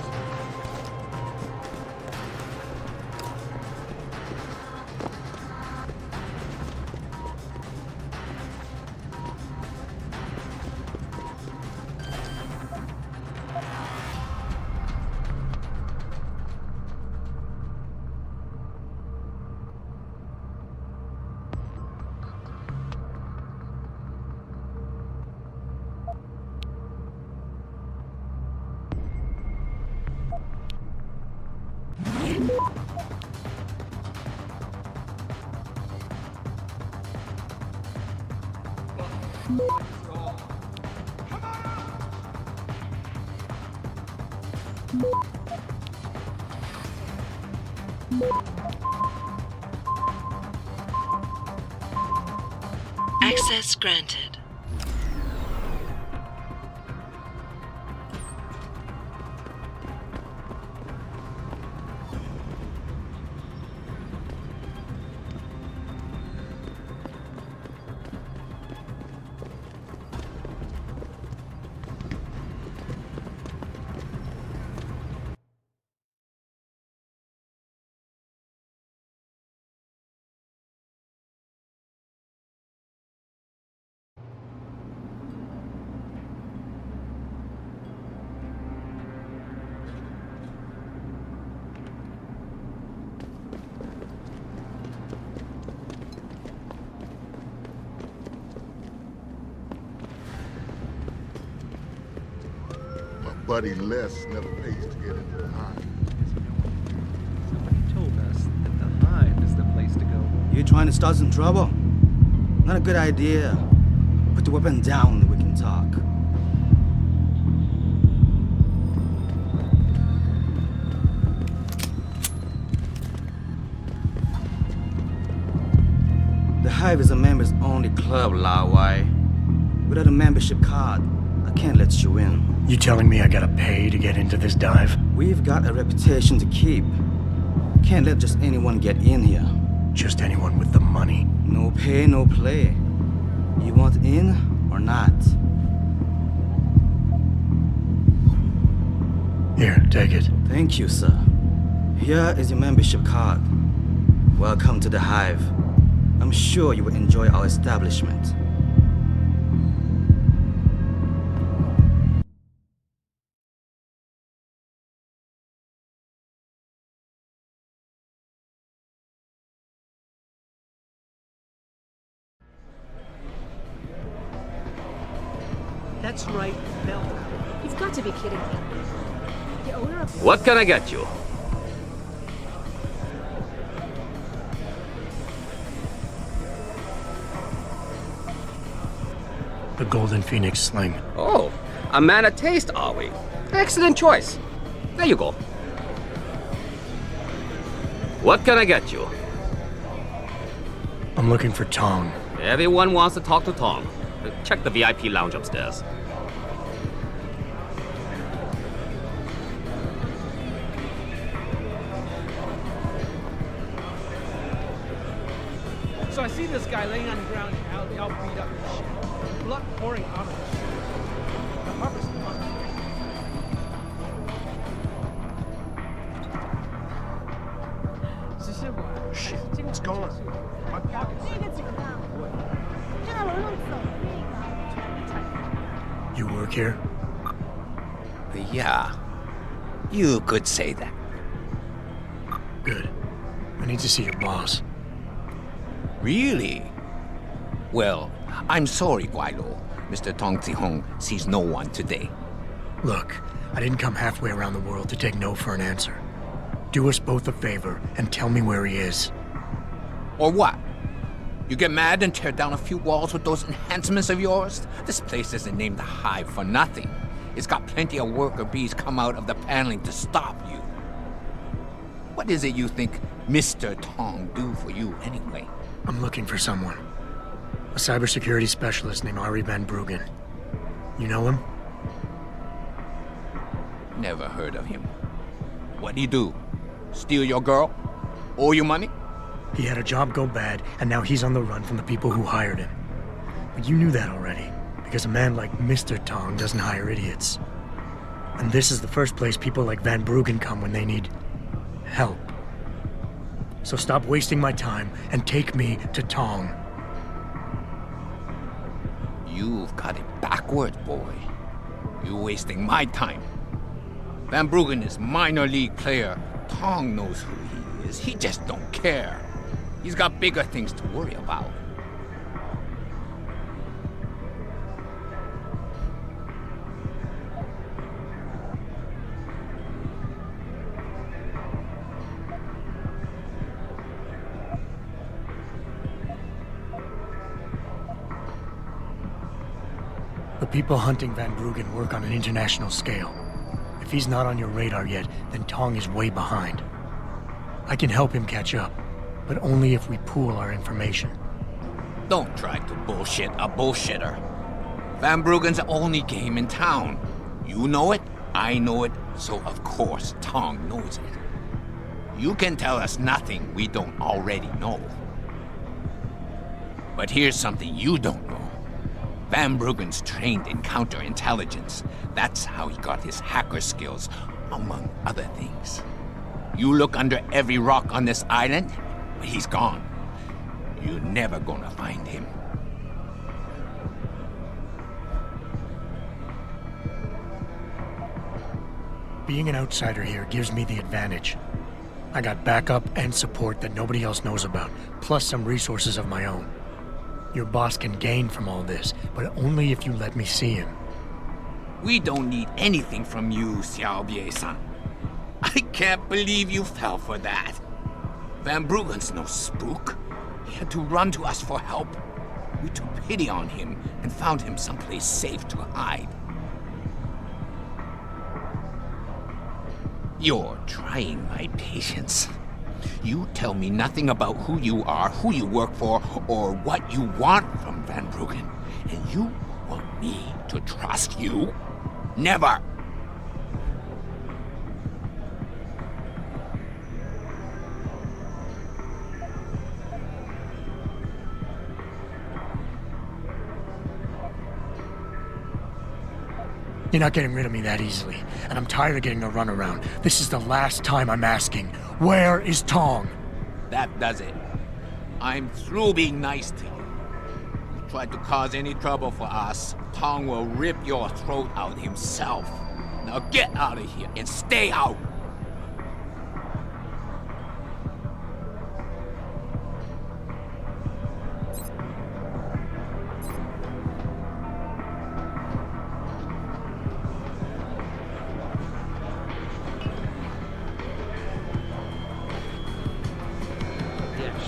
Access granted. buddy less never pays to get into the hive. Somebody told us that the hive is the place to go. You trying to start some trouble? Not a good idea. Put the weapon down and we can talk. The Hive is a members-only club, Lao Wai. Without a membership card, I can't let you in. You telling me I gotta pay to get into this dive? We've got a reputation to keep. Can't let just anyone get in here. Just anyone with the money? No pay, no play. You want in or not? Here, take it. Thank you, sir. Here is your membership card. Welcome to the Hive. I'm sure you will enjoy our establishment. That's right, Bell. You've got to be kidding me. The owner of... What can I get you? The Golden Phoenix sling. Oh, a man of taste, are we? Excellent choice. There you go. What can I get you? I'm looking for Tong. Everyone wants to talk to Tong. Check the VIP lounge upstairs. So I see this guy laying on the ground in the alley, all beat up and shit. Blood pouring out of his shit. The harvest month. Shit, what's going on? My pocket's... You work here? Yeah. You could say that. Good. I need to see your boss. Really? Well, I'm sorry, Guailo. Mr. Tong Zihong sees no one today. Look, I didn't come halfway around the world to take no for an answer. Do us both a favor and tell me where he is. Or what? You get mad and tear down a few walls with those enhancements of yours? This place isn't named the Hive for nothing. It's got plenty of worker bees come out of the paneling to stop you. What is it you think Mr. Tong do for you anyway? I'm looking for someone. A cybersecurity specialist named Ari Van Bruggen. You know him? Never heard of him. What'd he do? Steal your girl? Owe you money? He had a job go bad, and now he's on the run from the people who hired him. But you knew that already, because a man like Mr. Tong doesn't hire idiots. And this is the first place people like Van Bruggen come when they need help. So stop wasting my time and take me to Tong. You've got it backwards, boy. You're wasting my time. Van Bruggen is minor league player. Tong knows who he is. He just don't care. He's got bigger things to worry about. The people hunting Van Bruggen work on an international scale. If he's not on your radar yet, then Tong is way behind. I can help him catch up, but only if we pool our information. Don't try to bullshit a bullshitter. Van Bruggen's the only game in town. You know it, I know it, so of course Tong knows it. You can tell us nothing we don't already know. But here's something you don't know. Van Bruggen's trained in counterintelligence. That's how he got his hacker skills, among other things. You look under every rock on this island, but he's gone. You're never gonna find him. Being an outsider here gives me the advantage. I got backup and support that nobody else knows about, plus some resources of my own. Your boss can gain from all this, but only if you let me see him. We don't need anything from you, Xiaobie-san. I can't believe you fell for that. Van Bruggen's no spook. He had to run to us for help. We took pity on him and found him someplace safe to hide. You're trying my patience. You tell me nothing about who you are, who you work for, or what you want from Van Bruggen. And you want me to trust you? Never! You're not getting rid of me that easily, and I'm tired of getting a runaround. This is the last time I'm asking. Where is Tong? That does it. I'm through being nice to you. You tried to cause any trouble for us, Tong will rip your throat out himself. Now get out of here and stay out!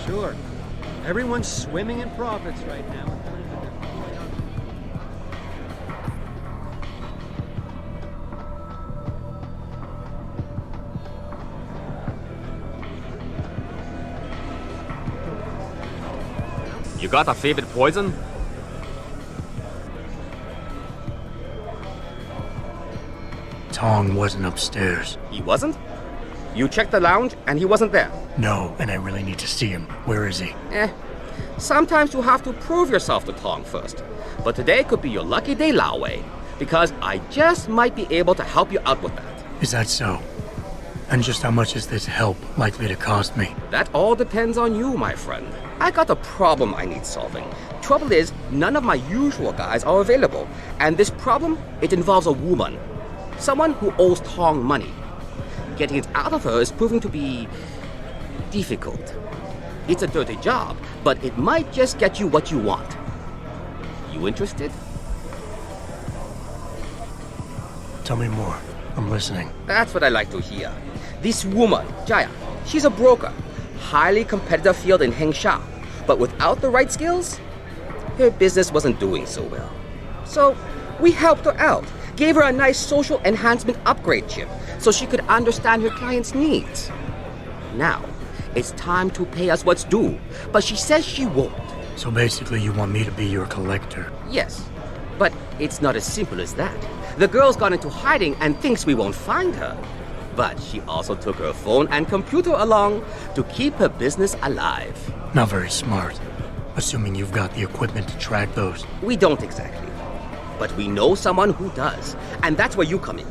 Sure. Everyone's swimming in profits right now. You got a favorite poison? Tong wasn't upstairs. He wasn't? You checked the lounge and he wasn't there? No, and I really need to see him. Where is he? Sometimes you have to prove yourself to Tong first. But today could be your lucky day, Lao Wei, because I just might be able to help you out with that. Is that so? And just how much is this help likely to cost me? That all depends on you, my friend. I got a problem I need solving. Trouble is, none of my usual guys are available. And this problem, it involves a woman. Someone who owes Tong money. Getting it out of her is proving to be difficult. It's a dirty job, but it might just get you what you want. You interested? Tell me more. I'm listening. That's what I like to hear. This woman, Jaya, she's a broker. Highly competitive field in Hengsha. But without the right skills, her business wasn't doing so well. So we helped her out. Gave her a nice social enhancement upgrade chip so she could understand her clients' needs. Now, it's time to pay us what's due, but she says she won't. So basically you want me to be your collector? Yes, but it's not as simple as that. The girl's gone into hiding and thinks we won't find her. But she also took her phone and computer along to keep her business alive. Not very smart. Assuming you've got the equipment to track those. We don't exactly. But we know someone who does, and that's where you come in.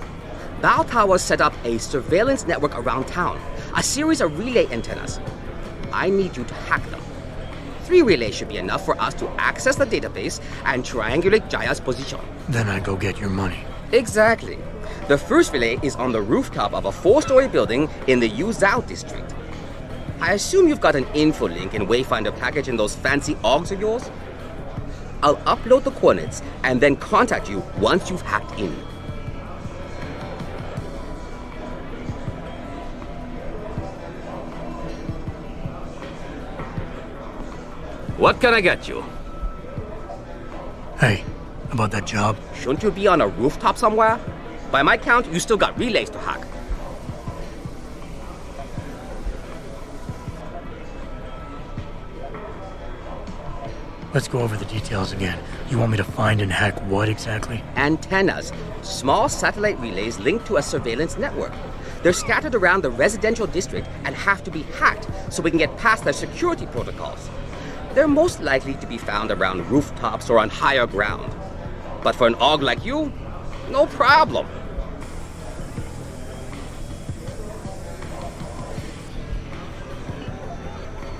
Bao Tower set up a surveillance network around town, a series of relay antennas. I need you to hack them. 3 relays should be enough for us to access the database and triangulate Jaya's position. Then I go get your money. Exactly. The first relay is on the rooftop of a 4-story building in the Yuzhou district. I assume you've got an info link and Wayfinder package in those fancy OGs of yours? I'll upload the coordinates and then contact you once you've hacked in. What can I get you? Hey, about that job? Shouldn't you be on a rooftop somewhere? By my count, you still got relays to hack. Let's go over the details again. You want me to find and hack what exactly? Antennas. Small satellite relays linked to a surveillance network. They're scattered around the residential district and have to be hacked so we can get past their security protocols. They're most likely to be found around rooftops or on higher ground. But for an AUG like you, no problem.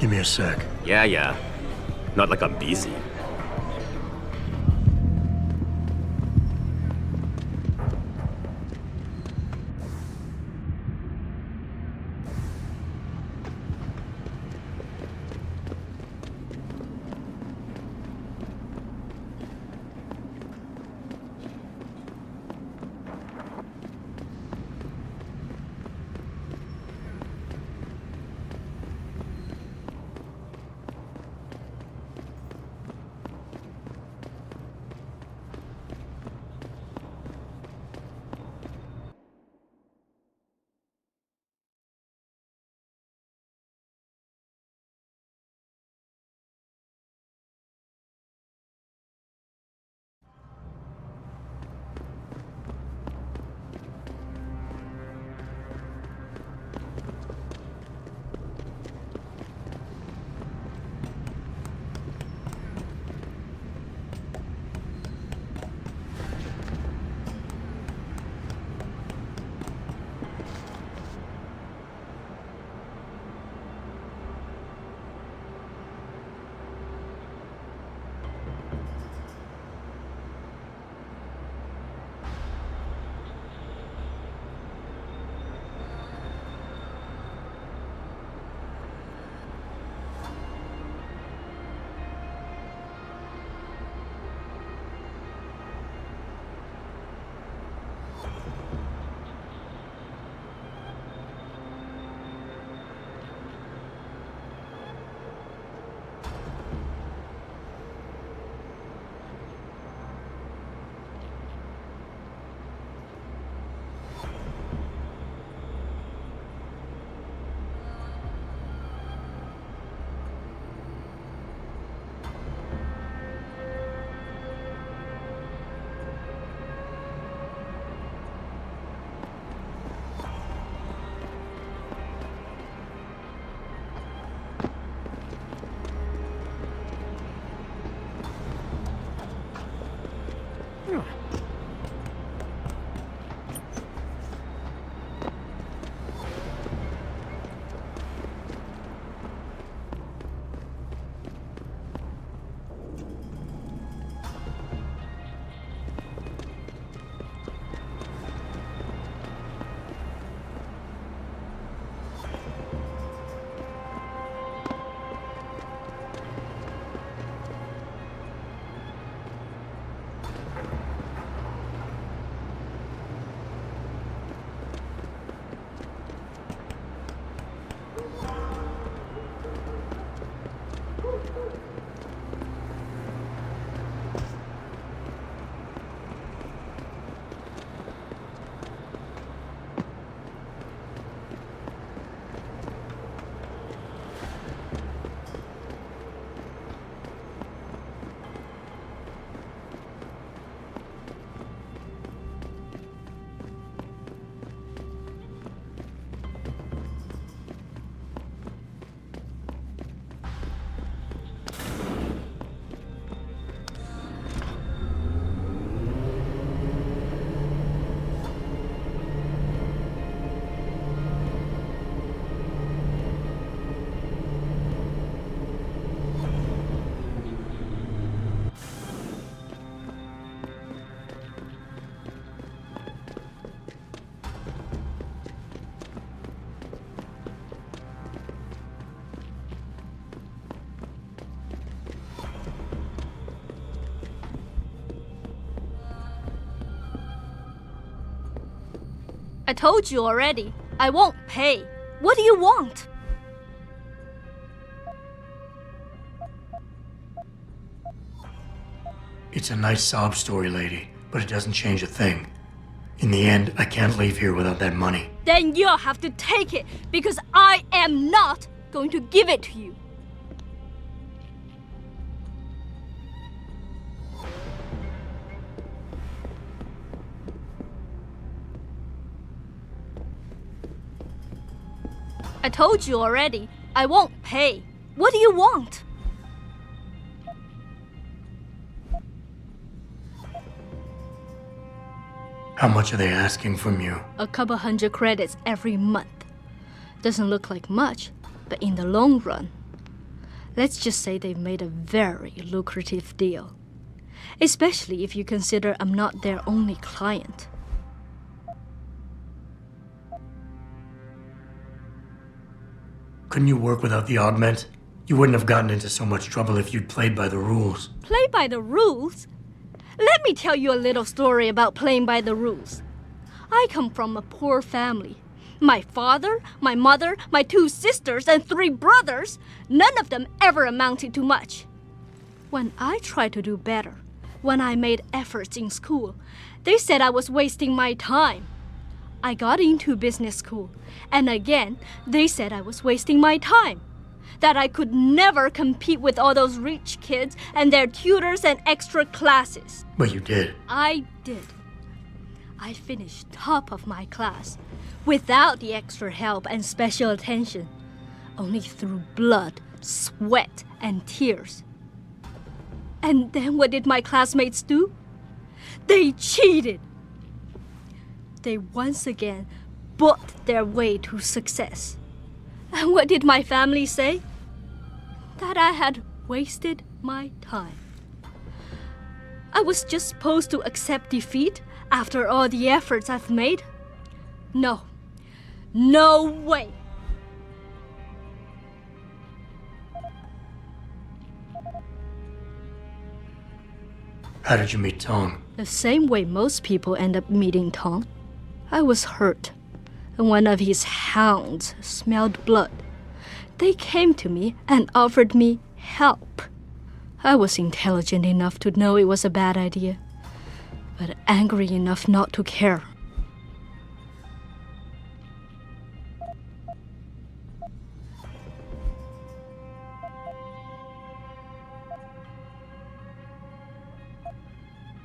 Give me a sec. Yeah. Not like I'm busy. I told you already. I won't pay. What do you want? It's a nice sob story, lady, but it doesn't change a thing. In the end, I can't leave here without that money. Then you'll have to take it, because I am not going to give it to you. I told you already. I won't pay. What do you want? How much are they asking from you? A couple hundred credits every month. Doesn't look like much, but in the long run, let's just say they've made a very lucrative deal. Especially if you consider I'm not their only client. Couldn't you work without the augment? You wouldn't have gotten into so much trouble if you'd played by the rules. Play by the rules? Let me tell you a little story about playing by the rules. I come from a poor family. My father, my mother, my 2 sisters, and 3 brothers, none of them ever amounted to much. When I tried to do better, when I made efforts in school, they said I was wasting my time. I got into business school, and again, they said I was wasting my time. That I could never compete with all those rich kids and their tutors and extra classes. But you did. I did. I finished top of my class, without the extra help and special attention, only through blood, sweat, and tears. And then what did my classmates do? They cheated. They once again bought their way to success. And what did my family say? That I had wasted my time. I was just supposed to accept defeat after all the efforts I've made? No. No way. How did you meet Tong? The same way most people end up meeting Tong. I was hurt, and one of his hounds smelled blood. They came to me and offered me help. I was intelligent enough to know it was a bad idea, but angry enough not to care.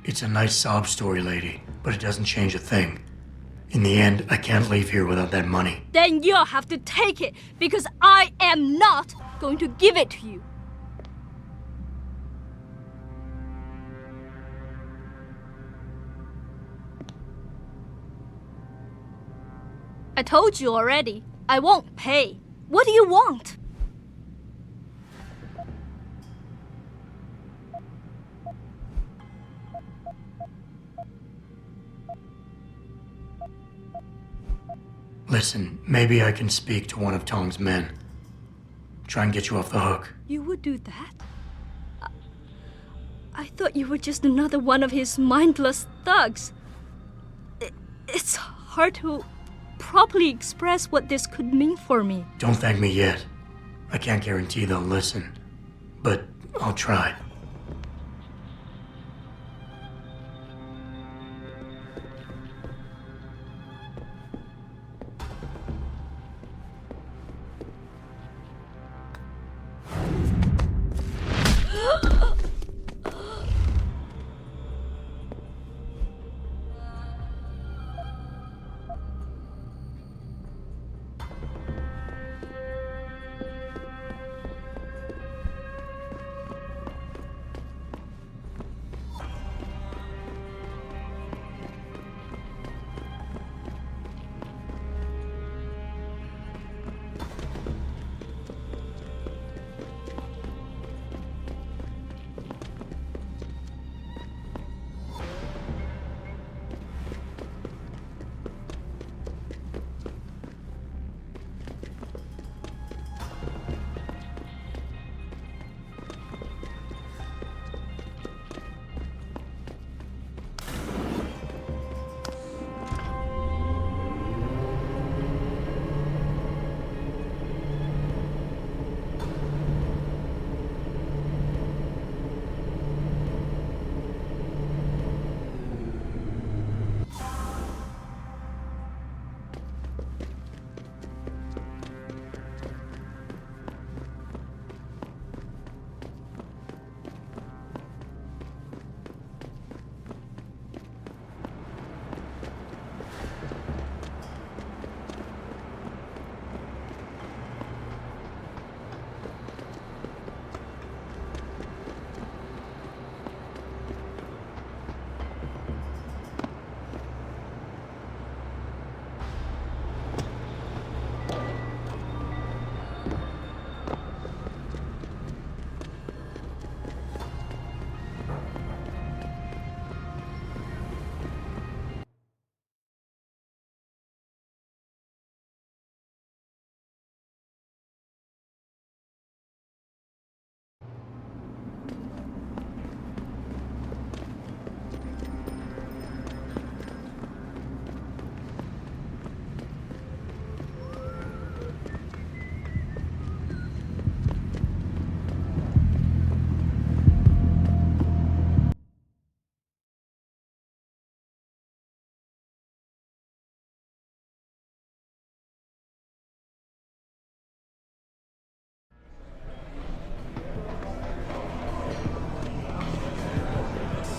It's a nice sob story, lady, but it doesn't change a thing. In the end, I can't leave here without that money. Then you'll have to take it, because I am not going to give it to you. I told you already. I won't pay. What do you want? Listen, maybe I can speak to one of Tong's men. Try and get you off the hook. You would do that? I thought you were just another one of his mindless thugs. It's hard to properly express what this could mean for me. Don't thank me yet. I can't guarantee they'll listen, but I'll try.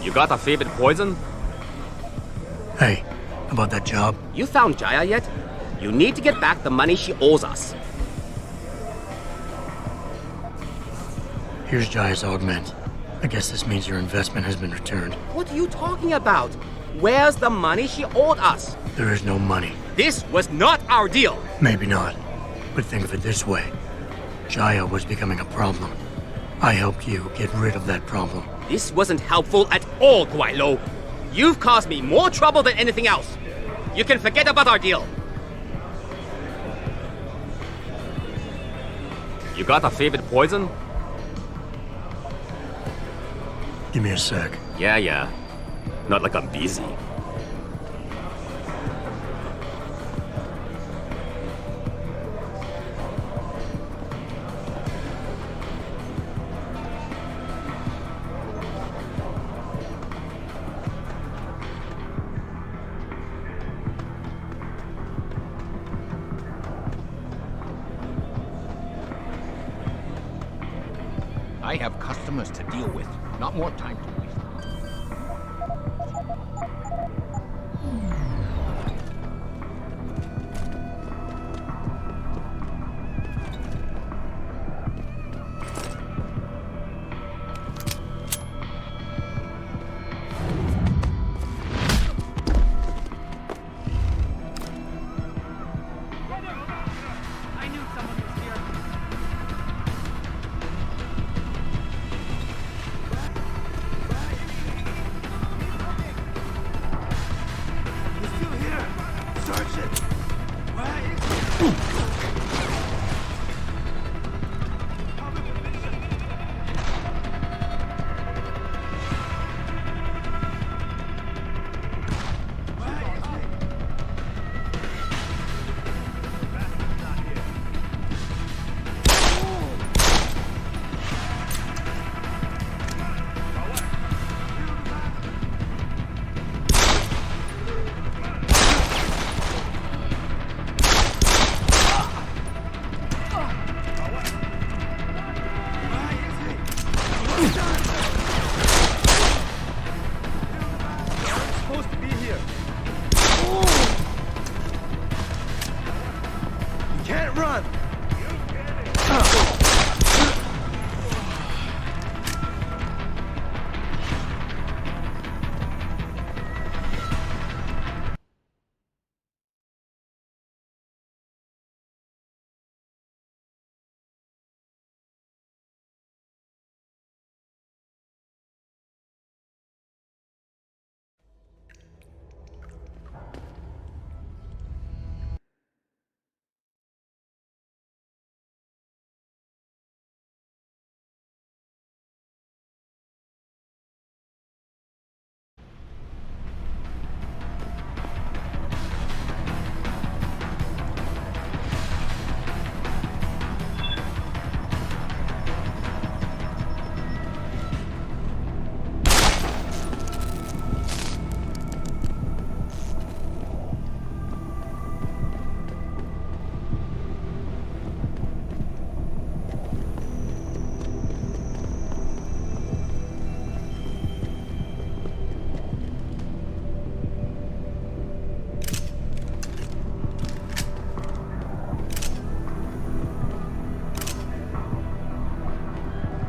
You got a favorite poison? Hey, about that job? You found Jaya yet? You need to get back the money she owes us. Here's Jaya's augment. I guess this means your investment has been returned. What are you talking about? Where's the money she owed us? There is no money. This was not our deal. Maybe not. But think of it this way. Jaya was becoming a problem. I helped you get rid of that problem. This wasn't helpful at all, Guailo. You've caused me more trouble than anything else. You can forget about our deal. You got a favorite poison? Give me a sec. Yeah. Not like I'm busy. I have customers to deal with, not more time to waste.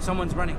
Someone's running.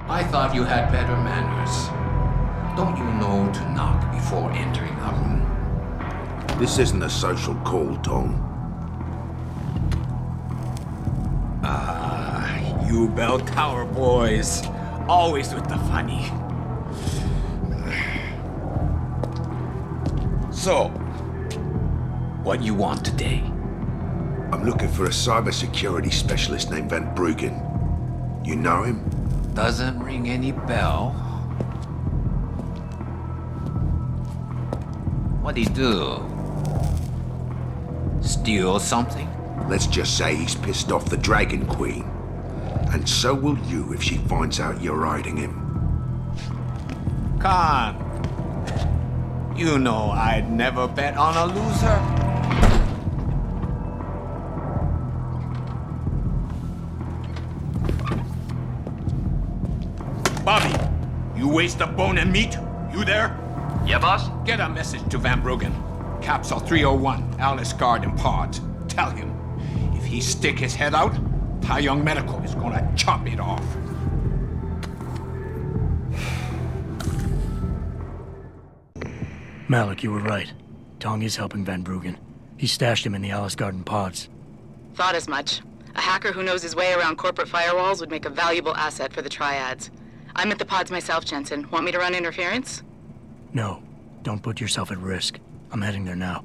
I thought you had better manners. Don't you know to knock before entering a room? This isn't a social call, Tom. You bell tower boys. Always with the funny. So, what you want today? I'm looking for a cybersecurity specialist named Van Bruggen. You know him? Doesn't ring any bell. What'd he do? Steal something? Let's just say he's pissed off the Dragon Queen. And so will you if she finds out you're hiding him. Khan, you know I'd never bet on a loser. Bobby, you waste the bone and meat. You there? Yeah, boss? Get a message to Van Bruggen. Capsule 301, Alice Garden Pod. Tell him, if he stick his head out, Tai Young Medical is gonna chop it off. Malik, you were right. Tong is helping Van Bruggen. He stashed him in the Alice Garden pods. Thought as much. A hacker who knows his way around corporate firewalls would make a valuable asset for the triads. I'm at the pods myself, Jensen. Want me to run interference? No, don't put yourself at risk. I'm heading there now.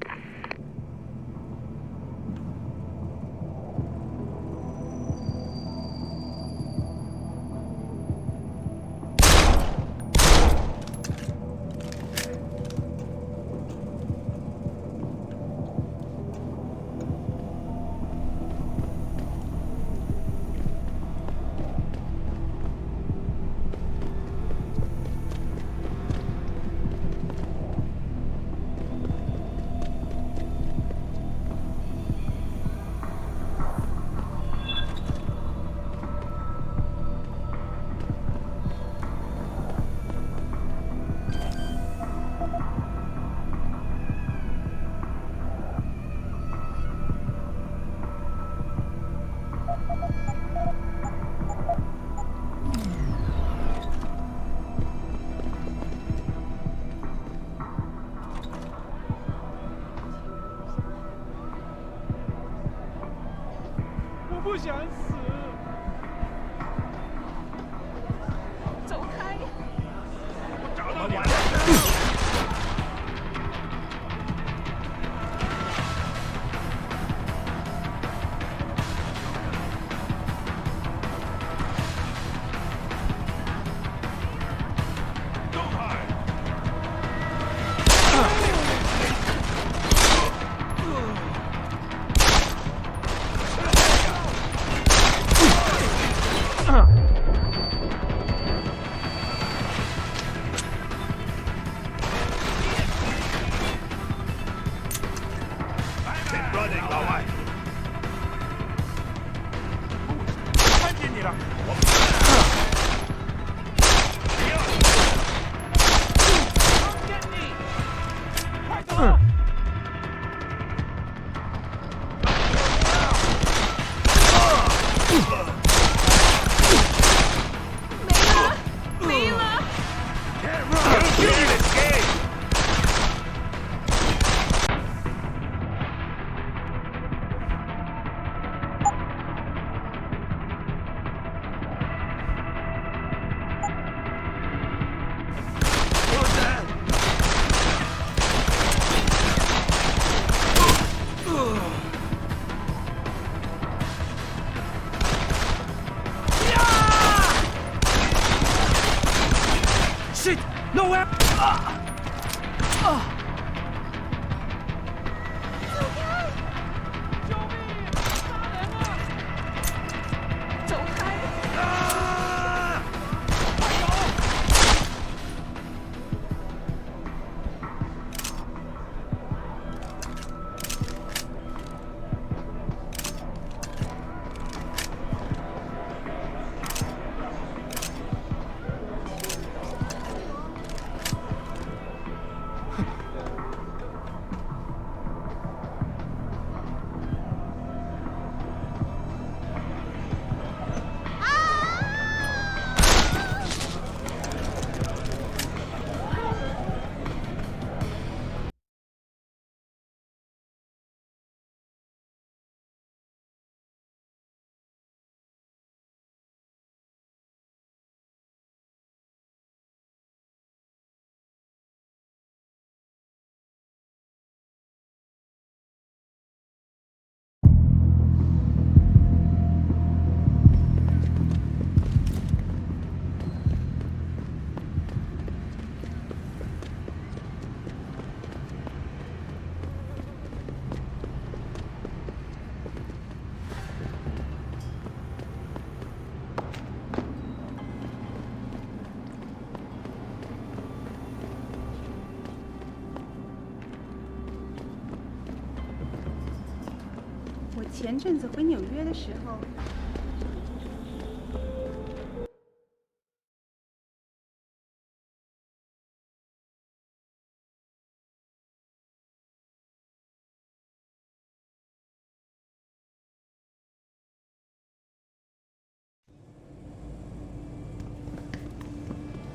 前阵子回纽约的时候。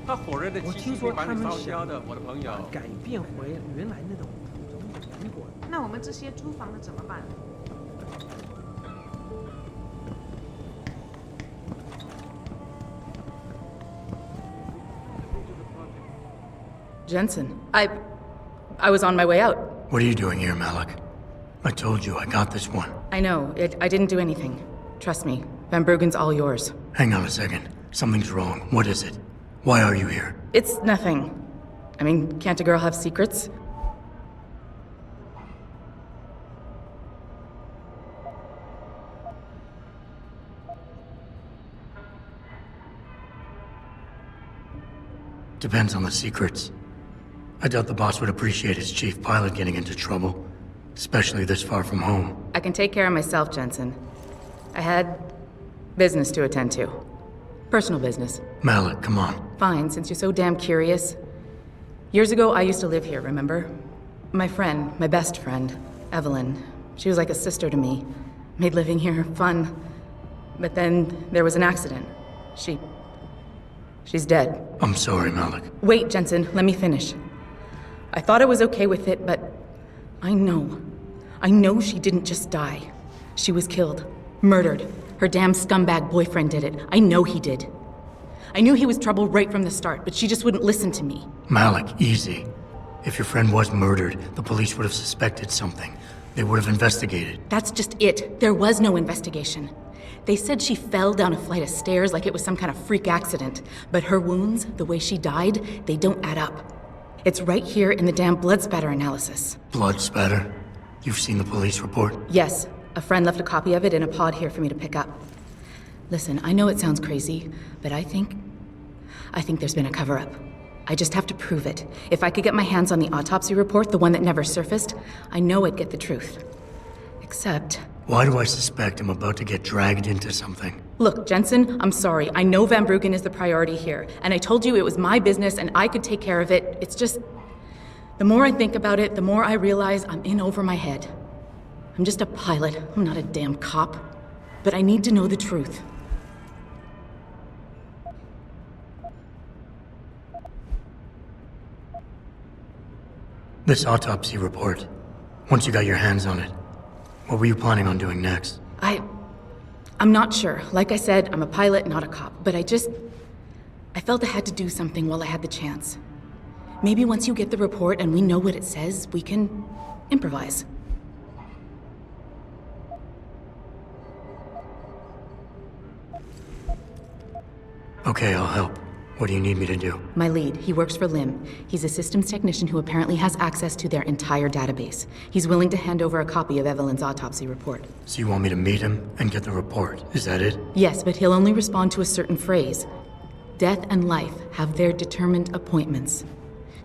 他火热的我气息听说他会把你烧们想焦的，我的朋友。改变回原来那种普通的苹果。那我们这些租房的怎么办？ Jensen, I was on my way out. What are you doing here, Malik? I told you I got this one. I know. I didn't do anything. Trust me. Van Bruggen's all yours. Hang on a second. Something's wrong. What is it? Why are you here? It's nothing. I mean, can't a girl have secrets? Depends on the secrets. I doubt the boss would appreciate his chief pilot getting into trouble, especially this far from home. I can take care of myself, Jensen. I had business to attend to. Personal business. Malik, come on. Fine, since you're so damn curious. Years ago, I used to live here, remember? My friend, my best friend, Evelyn. She was like a sister to me. Made living here fun. But then there was an accident. She's dead. I'm sorry, Malik. Wait, Jensen, let me finish. I thought I was okay with it, but I know she didn't just die. She was killed. Murdered. Her damn scumbag boyfriend did it. I know he did. I knew he was trouble right from the start, but she just wouldn't listen to me. Malik, easy. If your friend was murdered, the police would have suspected something. They would have investigated. That's just it. There was no investigation. They said she fell down a flight of stairs like it was some kind of freak accident. But her wounds, the way she died, they don't add up. It's right here in the damn blood spatter analysis. Blood spatter? You've seen the police report? Yes. A friend left a copy of it in a pod here for me to pick up. Listen, I know it sounds crazy, but I think there's been a cover-up. I just have to prove it. If I could get my hands on the autopsy report, the one that never surfaced, I know I'd get the truth. Except... Why do I suspect I'm about to get dragged into something? Look, Jensen, I'm sorry. I know Van Bruggen is the priority here, and I told you it was my business and I could take care of it. It's just... The more I think about it, the more I realize I'm in over my head. I'm just a pilot. I'm not a damn cop. But I need to know the truth. This autopsy report. Once you got your hands on it, what were you planning on doing next? I'm not sure. Like I said, I'm a pilot, not a cop. But I felt I had to do something while I had the chance. Maybe once you get the report and we know what it says, we can improvise. Okay, I'll help. What do you need me to do? My lead, he works for LIM. He's a systems technician who apparently has access to their entire database. He's willing to hand over a copy of Evelyn's autopsy report. So you want me to meet him and get the report? Is that it? Yes, but he'll only respond to a certain phrase. Death and life have their determined appointments.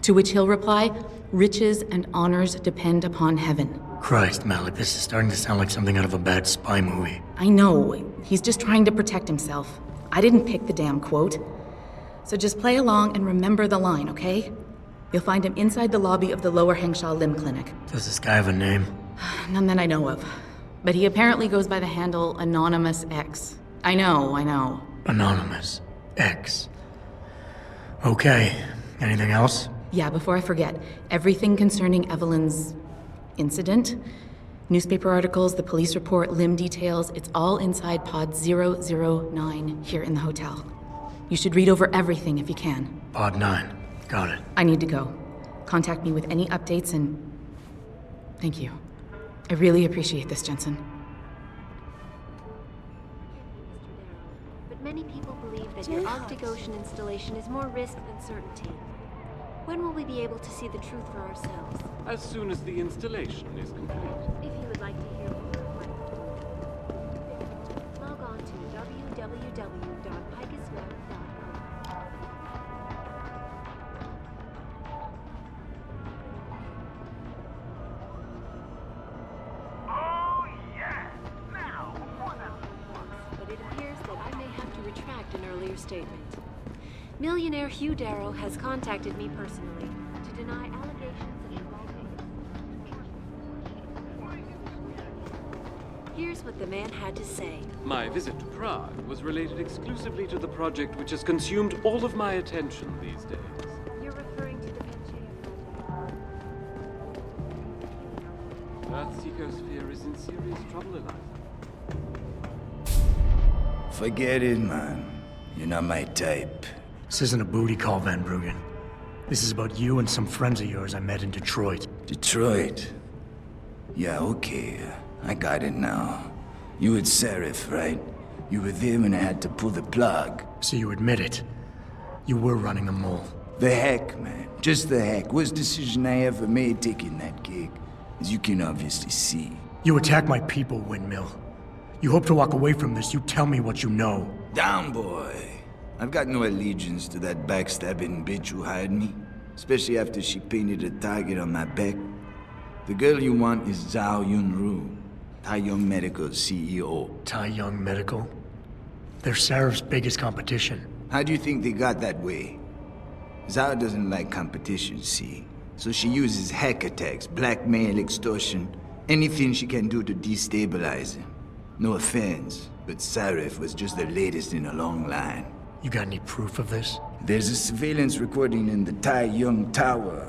To which he'll reply, riches and honors depend upon heaven. Christ, Malik, this is starting to sound like something out of a bad spy movie. I know. He's just trying to protect himself. I didn't pick the damn quote. So just play along and remember the line, okay? You'll find him inside the lobby of the Lower Hengsha Limb Clinic. Does this guy have a name? None that I know of. But he apparently goes by the handle Anonymous X. I know. Anonymous X. Okay. Anything else? Yeah, before I forget, everything concerning Evelyn's incident, newspaper articles, the police report, limb details, it's all inside pod 009 here in the hotel. You should read over everything if you can. Pod 9. Got it. I need to go. Contact me with any updates and... Thank you. I really appreciate this, Jensen. But many people believe that your Arctic Ocean installation is more risk than certainty. When will we be able to see the truth for ourselves? As soon as the installation is complete. If you would like to hear more, log on to www.bykski.com. Oh, yeah! correct an earlier statement. Millionaire Hugh Darrow has contacted me personally to deny allegations of involvement. Here's what the man had to say. My visit to Prague was related exclusively to the project which has consumed all of my attention these days. You're referring to the Earth's ecosphere is in serious trouble, Eliza. Forget it, man. You're not my type. This isn't a booty call, Van Bruggen. This is about you and some friends of yours I met in Detroit. Detroit? Yeah, okay. I got it now. You with Serif, right? You were there when I had to pull the plug. So you admit it. You were running a mole. The heck, man. Just the heck. Worst decision I ever made taking that gig. As you can obviously see. You attack my people, Windmill. You hope to walk away from this, you tell me what you know. Down, boy. I've got no allegiance to that backstabbing bitch who hired me. Especially after she painted a target on my back. The girl you want is Zhao Yunru, Tai Young Medical's CEO. Tai Young Medical? They're Sarif's biggest competition. How do you think they got that way? Zhao doesn't like competition, see? So she uses hack attacks, blackmail, extortion, anything she can do to destabilize him. No offense, but Sarif was just the latest in a long line. You got any proof of this? There's a surveillance recording in the Tai Young Tower.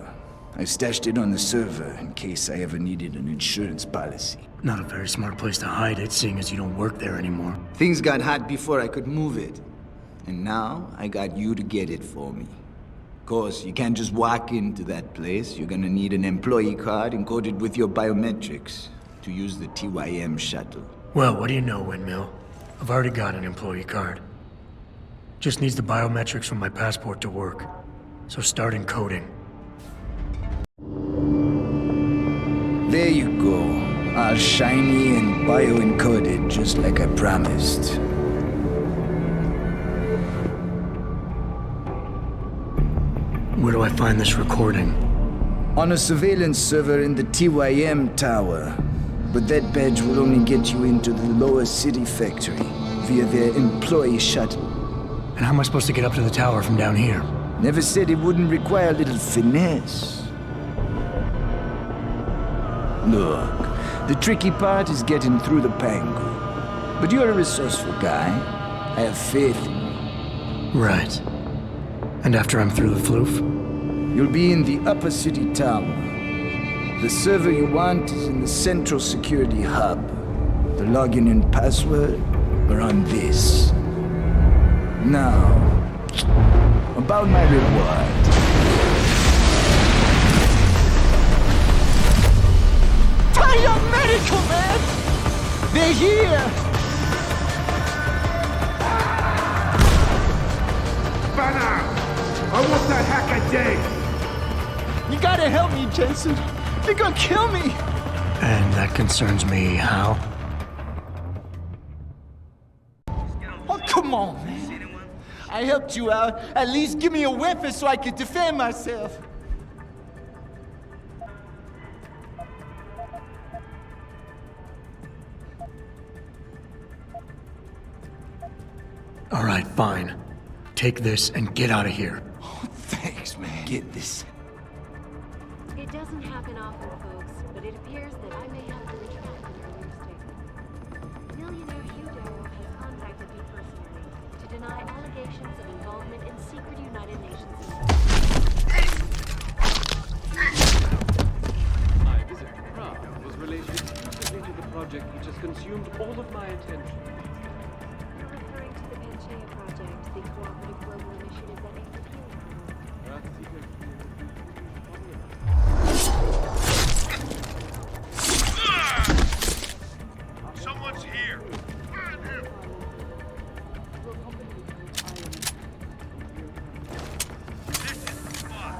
I stashed it on the server in case I ever needed an insurance policy. Not a very smart place to hide it, seeing as you don't work there anymore. Things got hot before I could move it. And now, I got you to get it for me. Of course, you can't just walk into that place. You're gonna need an employee card encoded with your biometrics to use the TYM shuttle. Well, what do you know, Windmill? I've already got an employee card. Just needs the biometrics from my passport to work. So start encoding. There you go. All shiny and bio-encoded, just like I promised. Where do I find this recording? On a surveillance server in the TYM tower. But that badge will only get you into the lower city factory via their employee shuttle. And how am I supposed to get up to the tower from down here? Never said it wouldn't require a little finesse. Look, the tricky part is getting through the Pangu. But you're a resourceful guy. I have faith in you. Right. And after I'm through the floof? You'll be in the upper city tower. The server you want is in the central security hub. The login and password are on this. Now, about my reward. Tai Young Medical, man! They're here! Banner! I want that hacker dead! You gotta help me, Jensen. They're gonna kill me! And that concerns me how? Oh, come on, man. I helped you out. At least give me a weapon so I could defend myself. All right, fine. Take this and get out of here. Oh, thanks, man. Get this. It doesn't happen often, folks, but it appears that I may have to retract an earlier statement. Millionaire Hugh Darrow has contacted me personally to deny allegations of involvement in secret United Nations My visit to Prague was related exclusively to the project which has consumed all of my attention. You're referring to the Panchaea project, the cooperative global initiative that aims at healing. Someone's here! Find him! This is the spot!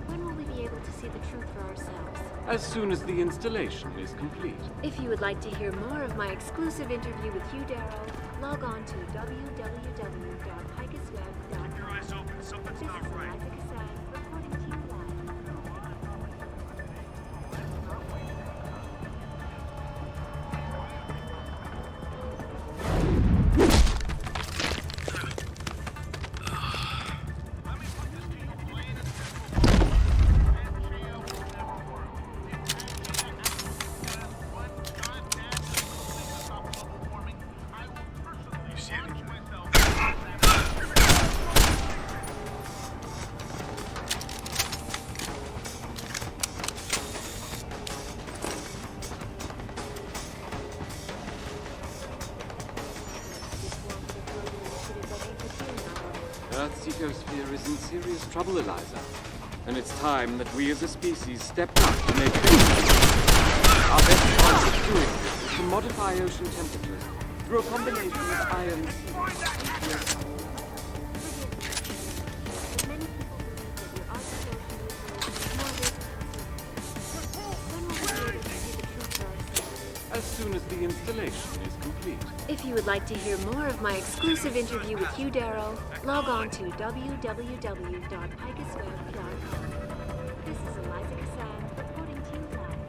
When will we be able to see the truth for ourselves? As soon as the installation is complete. If you would like to hear more of my exclusive interview with Hugh Darrow, log on to www.bykskiweb.com. Keep your eyes open, something's not right. This is Eliza Cassan, reporting to you live. Earth's ecosphere is in serious trouble, Eliza. And it's time that we as a species stepped up to make things better. Our best chance of doing this is to modify ocean temperatures through a combination of iron seeds. As soon as the installation is complete. If you would like to hear more of my exclusive interview with Hugh Darrow, log on to www.bykskiweb.com. This is Eliza Cassan reporting to you live.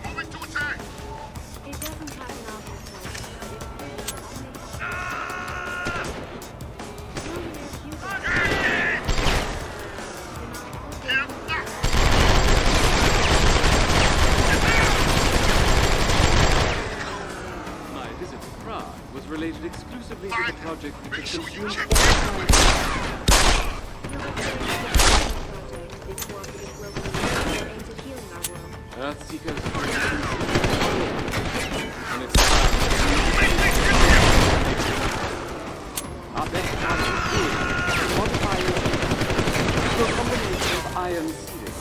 Moving to attack! It doesn't happen often, folks, but it appears that My visit to Prague was related exclusively to the project which has consumed Earth's ecosphere and it's time our best chance of doing is to modify it through a combination of iron seeding.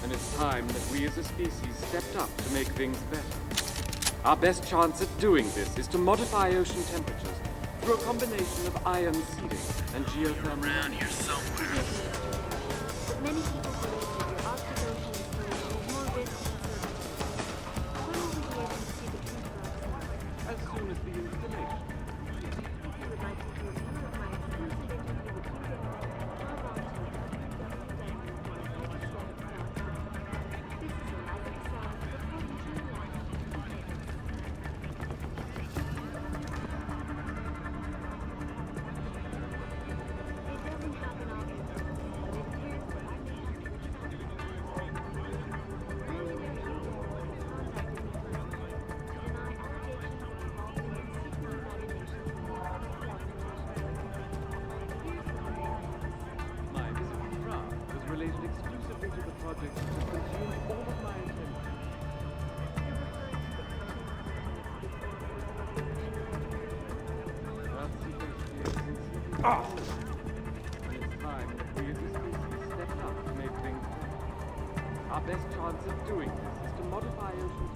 And it's time that we as a species stepped up to make things better. Our best chance at doing this is to modify ocean temperatures through a combination of iron seeding and geothermal. Around here somewhere. But many people believe that your Arctic Ocean installation is more risky than service. When will we be able to see the truth for ourselves? As soon as the installation. If you would like to hear more of my exclusive interview with Hugh Darrow, log on to www.bykskiweb.com. This is Eliza Cassan reporting to you live. It doesn't happen often, folks, but it appears that I may have to retract my Millionaire Hugh Darrow has contacted me personally to deny allegations of involvement in secret assassinations in the Here's what I realized. My visit to Prague was related exclusively to the project which has consumed all of my attention. Earth's ecosphere is in serious trouble. And it's time that we as a species stepped up to make things better. Our best chance of doing this is to modify ocean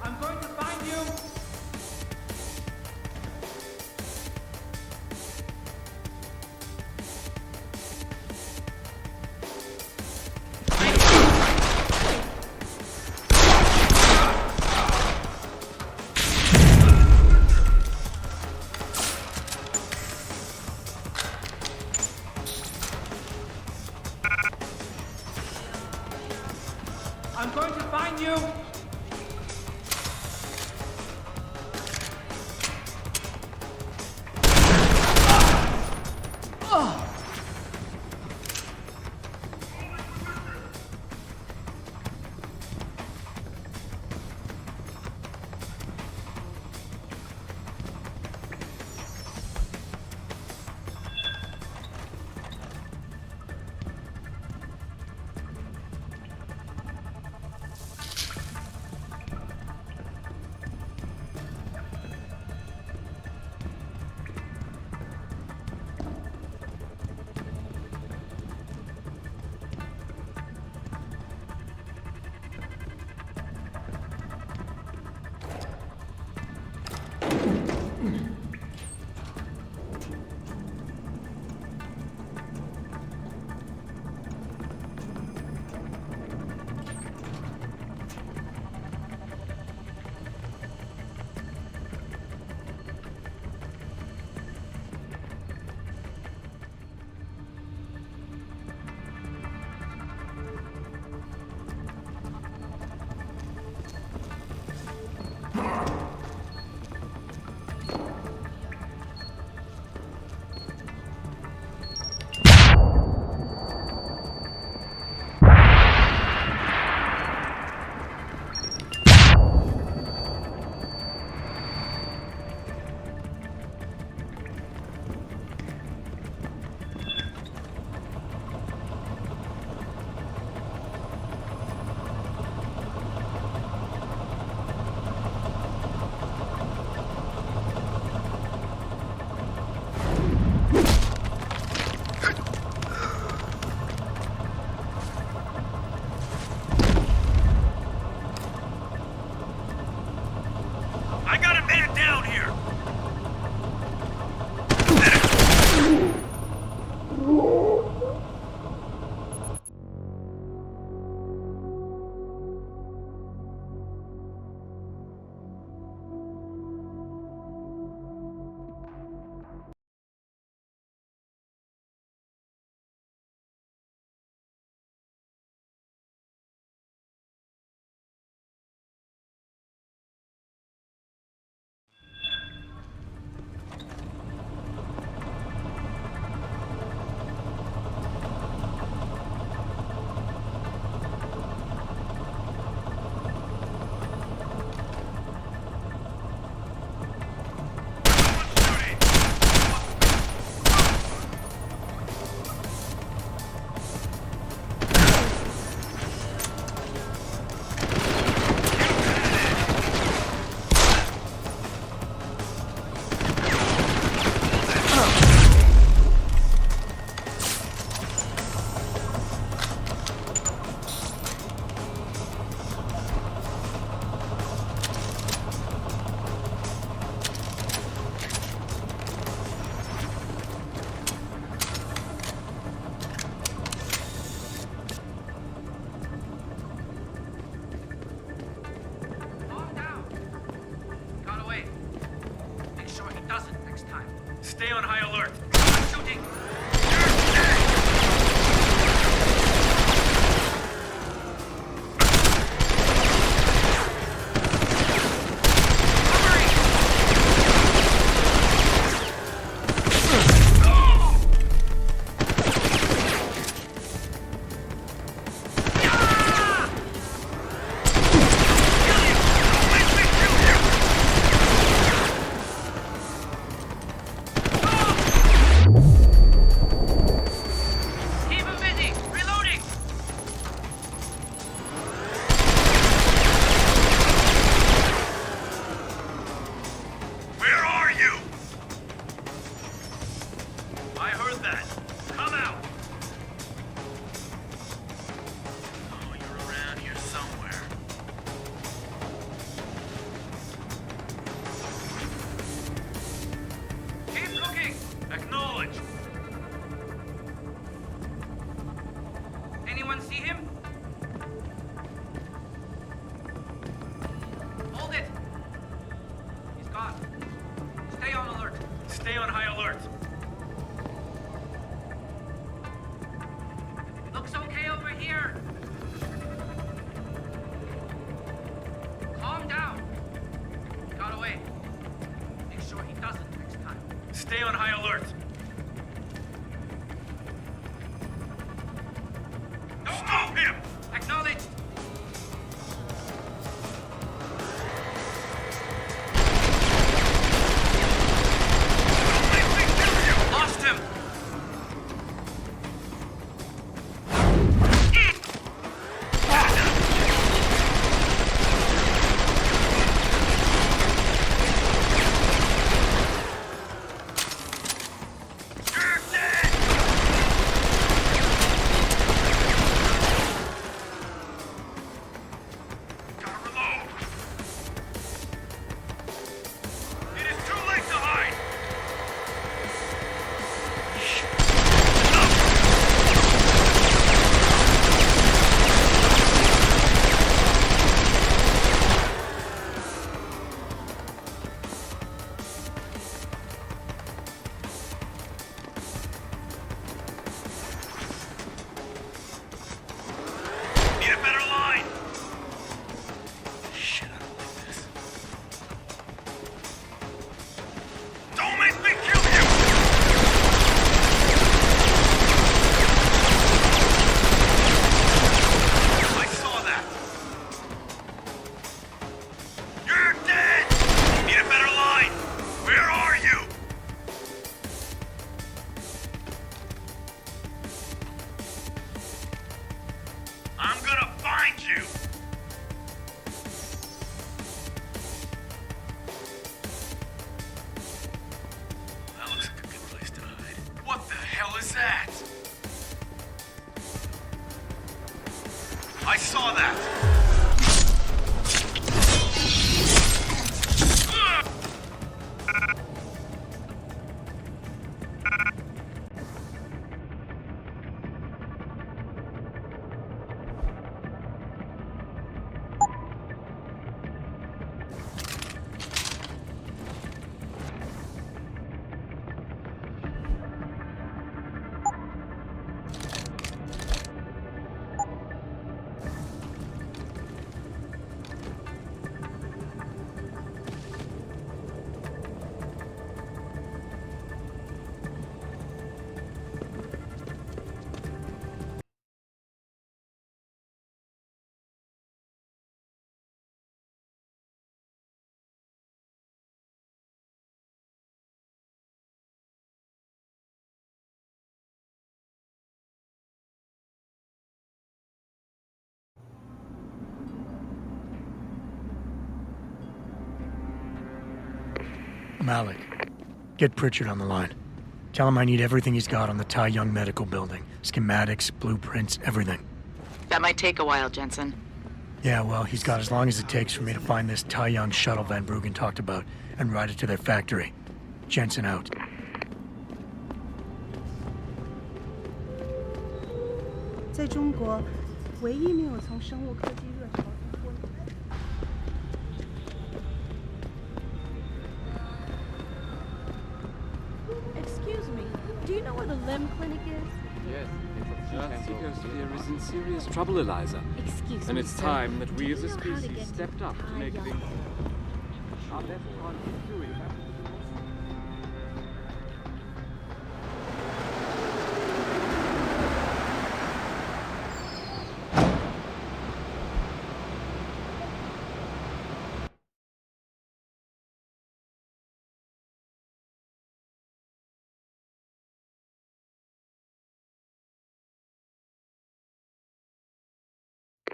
I'm going to find you! I'm going to find you! Stay on high alert. Shooting. Anyone see him? Hold it! He's gone. Stay on alert. Stay on high alert. Looks okay over here. Calm down. Got away. Make sure he doesn't next time. Stay on high alert. Stop him! Acknowledged. Lost him. I saw that! Malik, get Pritchard on the line. Tell him I need everything he's got on the Tai Young Medical Building. Schematics, blueprints, everything. That might take a while, Jensen. Yeah, well, he's got as long as it takes for me to find this Tai Young shuttle Van Bruggen talked about and ride it to their factory. Jensen out. Excuse me, do you know where the limb clinic is? Yes, Earth-Ecosphere is in serious trouble, Eliza. Excuse And me, it's sir. time that Do we you as a know how to species get to stepped up to high make young? things... Our best part is doing that.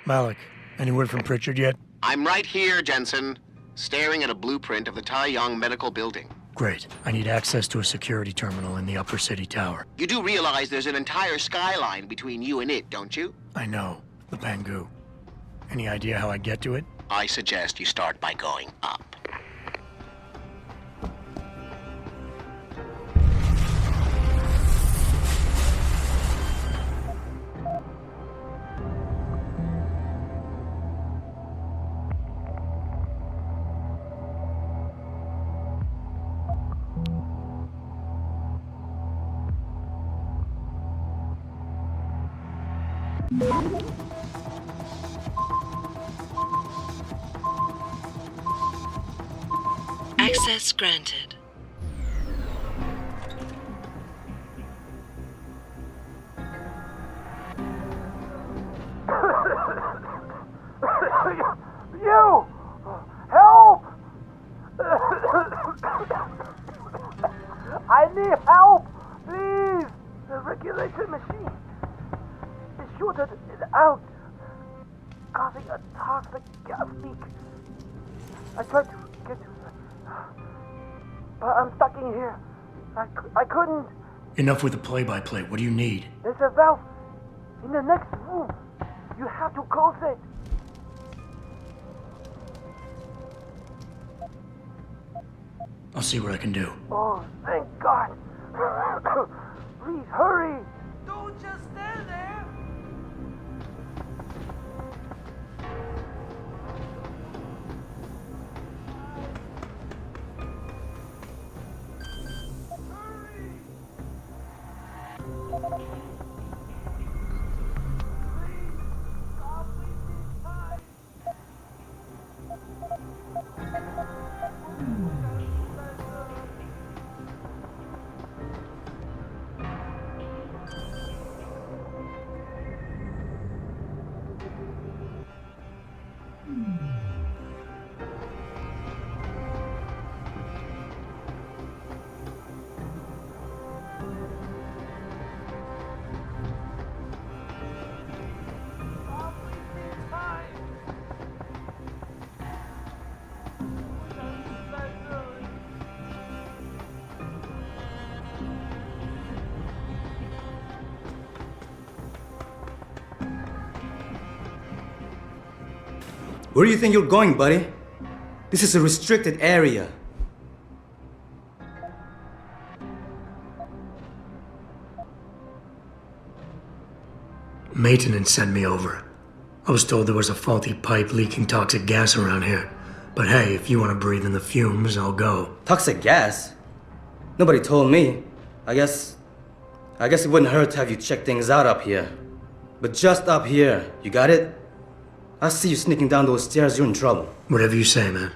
Malik, any word from Pritchard yet? I'm right here, Jensen, staring at a blueprint of the Taiyang Medical Building. Great. I need access to a security terminal in the upper city tower. You do realize there's an entire skyline between you and it, don't you? I know. The Bangu. Any idea how I get to it? I suggest you start by going up. Access granted. You! Help! I need help! Please! The regulation machine is shorted out, causing a toxic gas leak. I tried to get to it, but I'm stuck in here. I couldn't. Enough with the play-by-play. What do you need? There's a valve in the next room. You have to close it. I'll see what I can do. Oh, thank God. Please hurry. Don't just stand there. Where do you think you're going, buddy? This is a restricted area. Maintenance sent me over. I was told there was a faulty pipe leaking toxic gas around here. But hey, if you want to breathe in the fumes, I'll go. Toxic gas? Nobody told me. I guess it wouldn't hurt to have you check things out up here. But just up here, you got it? I see you sneaking down those stairs, you're in trouble. Whatever you say, man.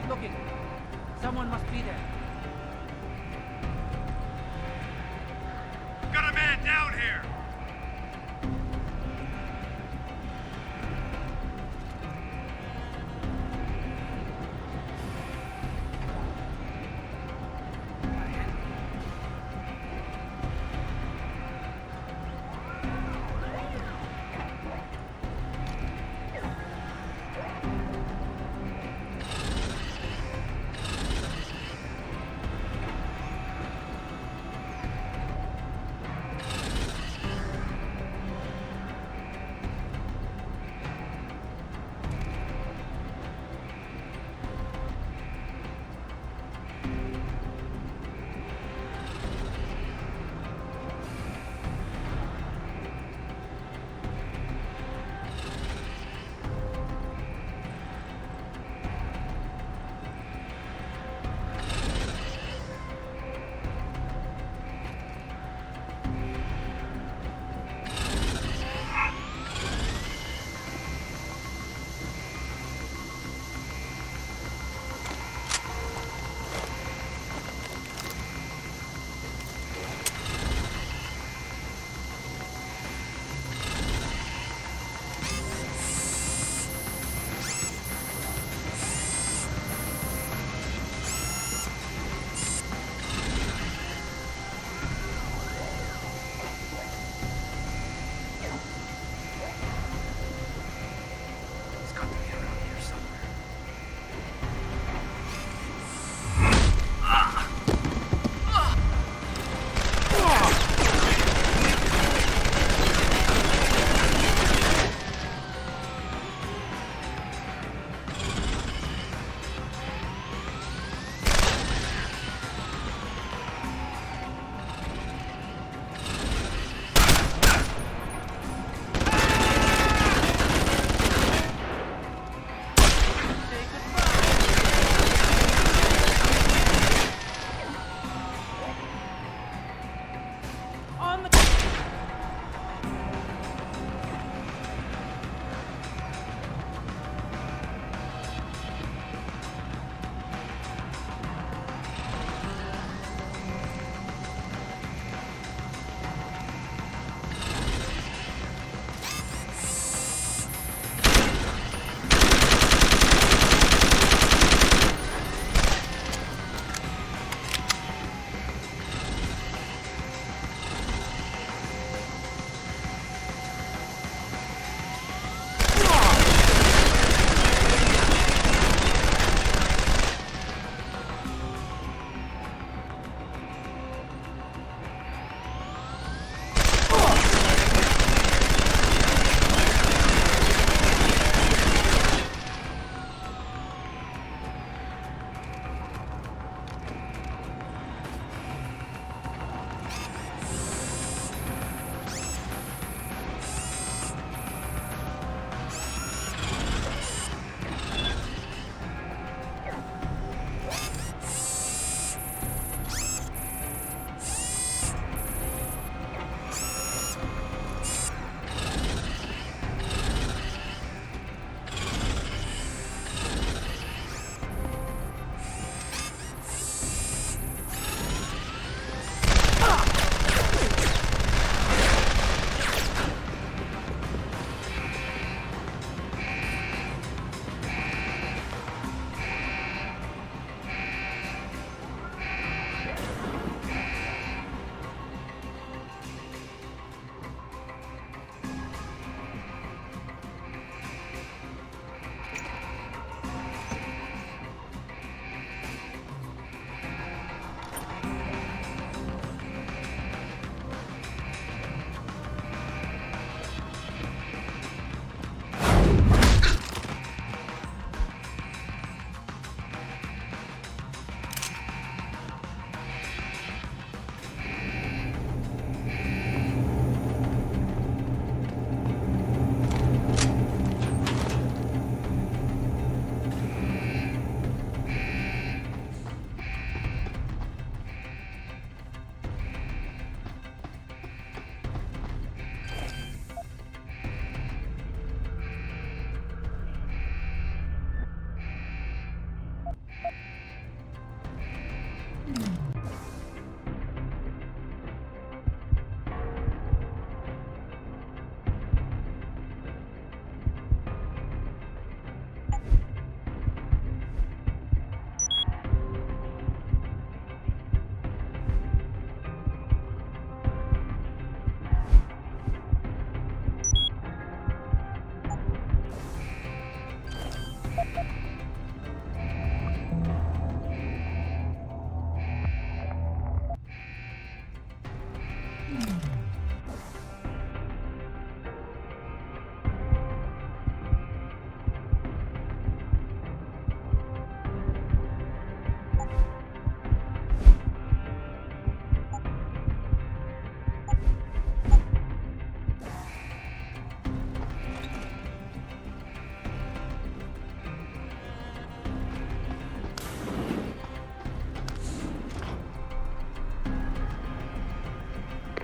Keep looking. Someone must be there. Got a man down here!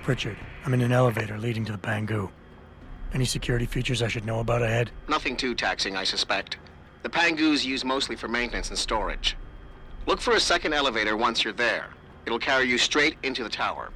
Pritchard, I'm in an elevator leading to the Pangu. Any security features I should know about ahead? Nothing too taxing, I suspect. The Pangu's used mostly for maintenance and storage. Look for a second elevator once you're there. It'll carry you straight into the tower.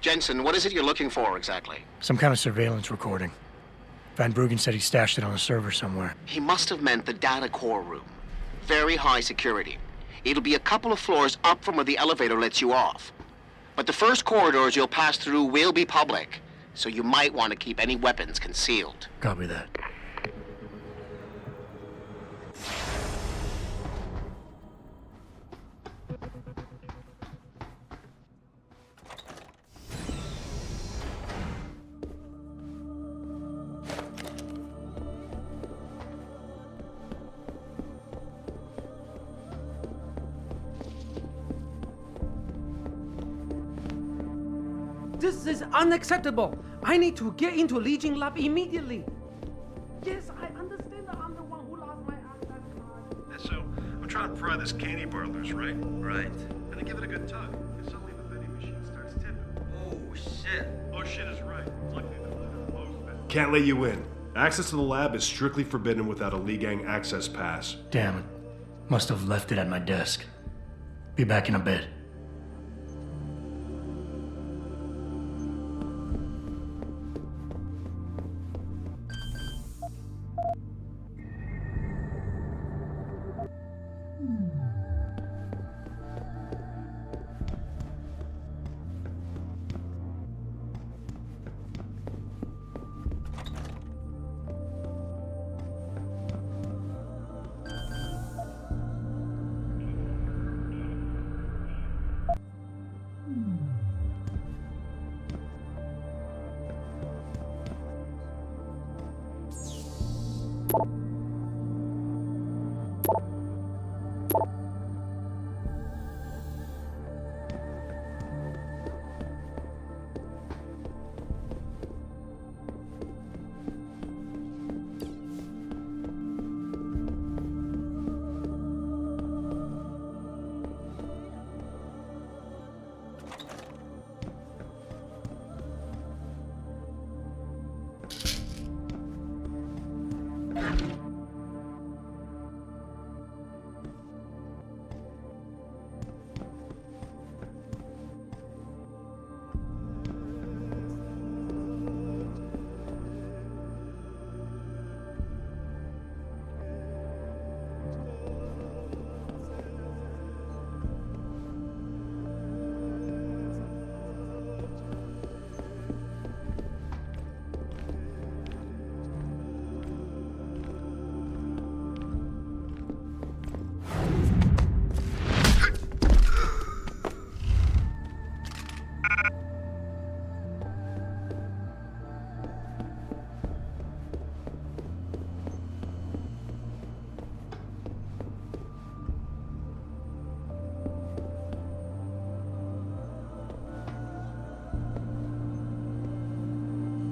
Jensen, what is it you're looking for exactly? Some kind of surveillance recording. Van Bruggen said he stashed it on a server somewhere. He must have meant the data core room. Very high security. It'll be a couple of floors up from where the elevator lets you off. But the first corridors you'll pass through will be public, so you might want to keep any weapons concealed. Copy that. This is unacceptable. I need to get into Legion Lab immediately. Yes, I understand that I'm the one who lost my access card. So, I'm trying to pry this candy bar loose, right? Right. And I give it a good tug, and suddenly the vending machine starts tipping. Oh, shit. Oh, shit is right. Luckily, the lid closed it. Can't let you in. Access to the lab is strictly forbidden without a Lee Gang access pass. Damn it. Must have left it at my desk. Be back in a bit.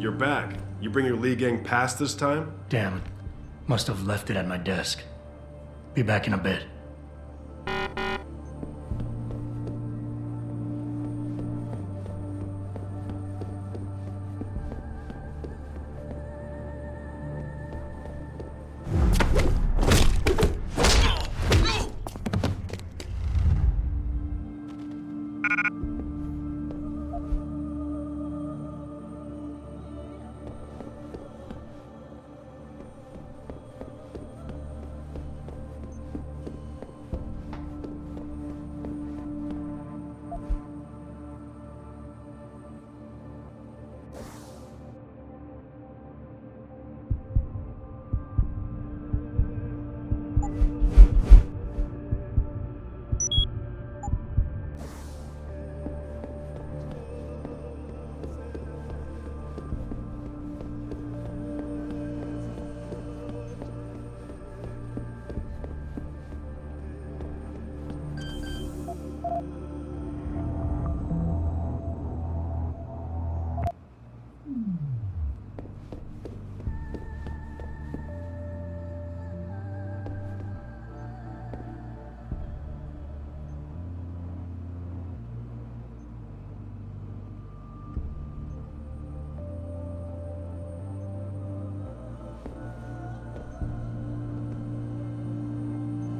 You're back. You bring your Lee gang past this time? Damn it. Must have left it at my desk. Be back in a bit.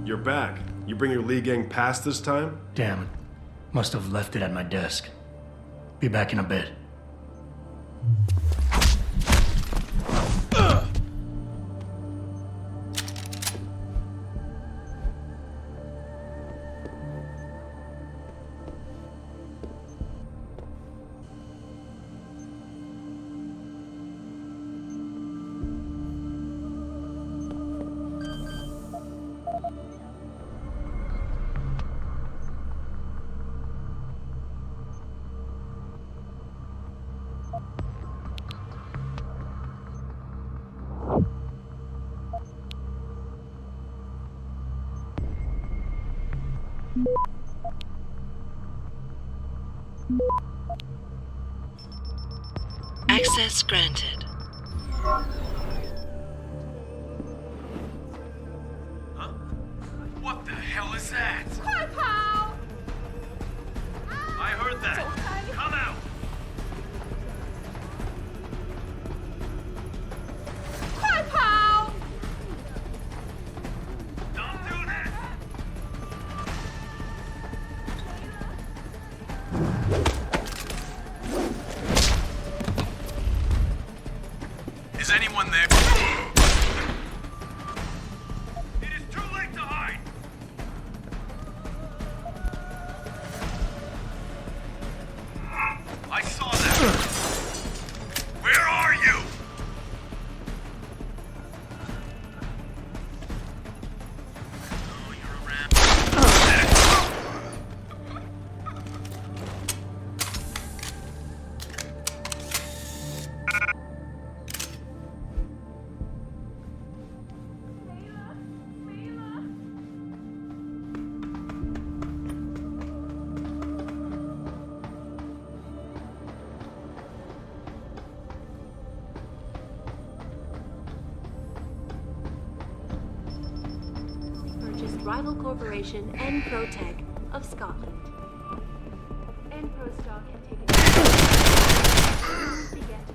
You're back. You bring your Lee gang past this time? Damn it. Must have left it at my desk. Be back in a bit. Access granted. What the hell is that? 快跑！ I heard that. Come out. 快跑！ Don't do that. Is anyone there? It is too late to hide. I saw that. Where are you? Oh, you're around. Purchased rival corporation Enprotech of Scotland. Enpro stock had taken began to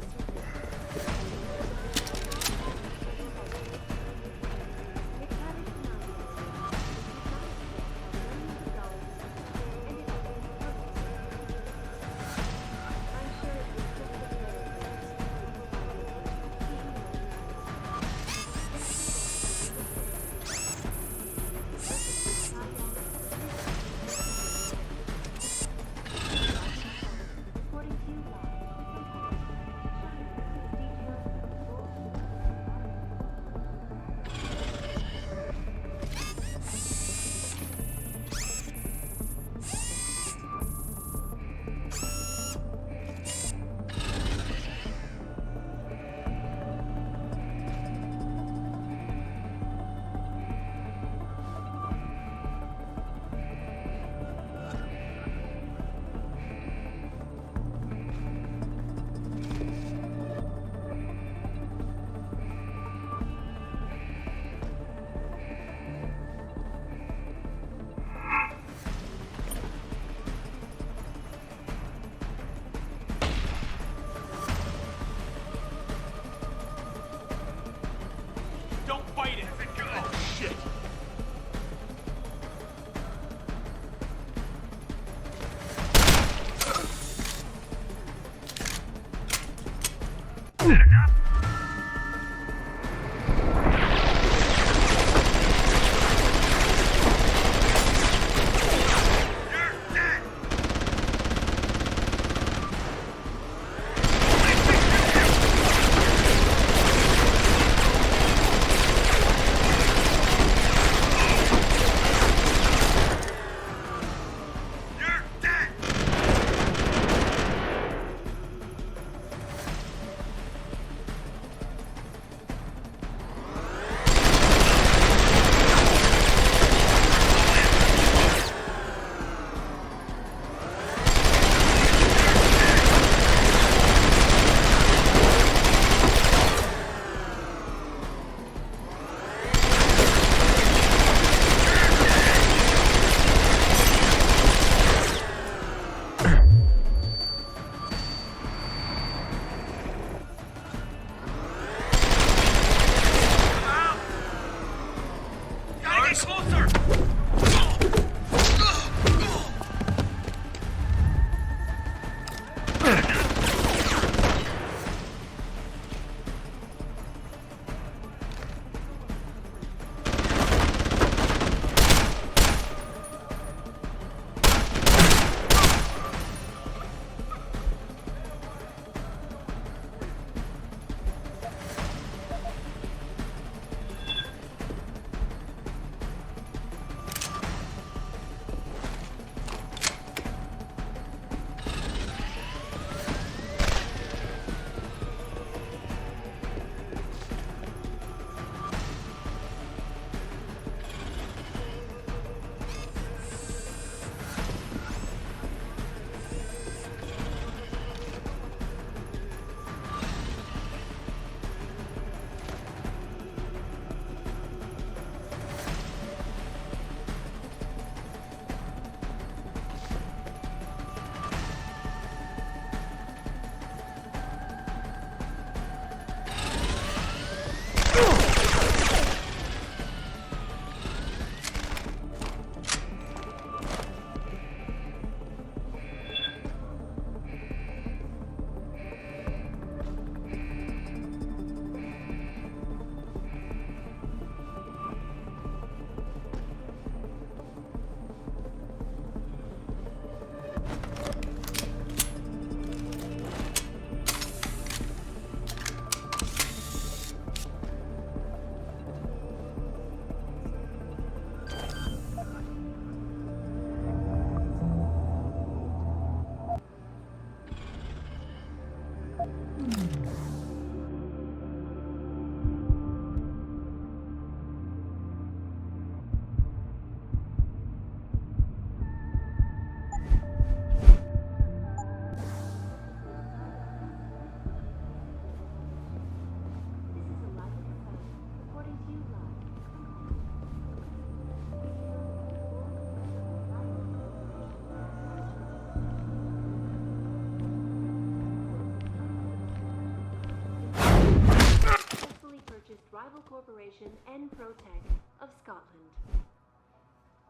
purchased rival corporation Enprotech of Scotland.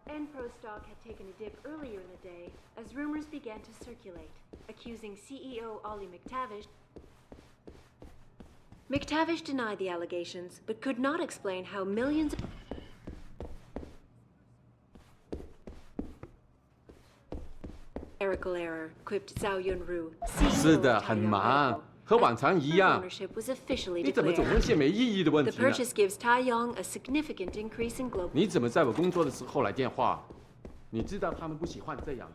Enpro stock had taken a dip earlier in the day as rumors began to circulate, accusing CEO Ollie McTavish. McTavish denied the allegations, but could not explain how millions of clerical error, quipped Zhao Yunru. 是的，很忙，和往常一样。 Ownership was officially 你怎么 declared. 总问些没意义的问 The 题呢？ purchase gives Tai Yong a significant increase in global. 你怎么在我工作的时候来电话？你知道他们不喜欢这样。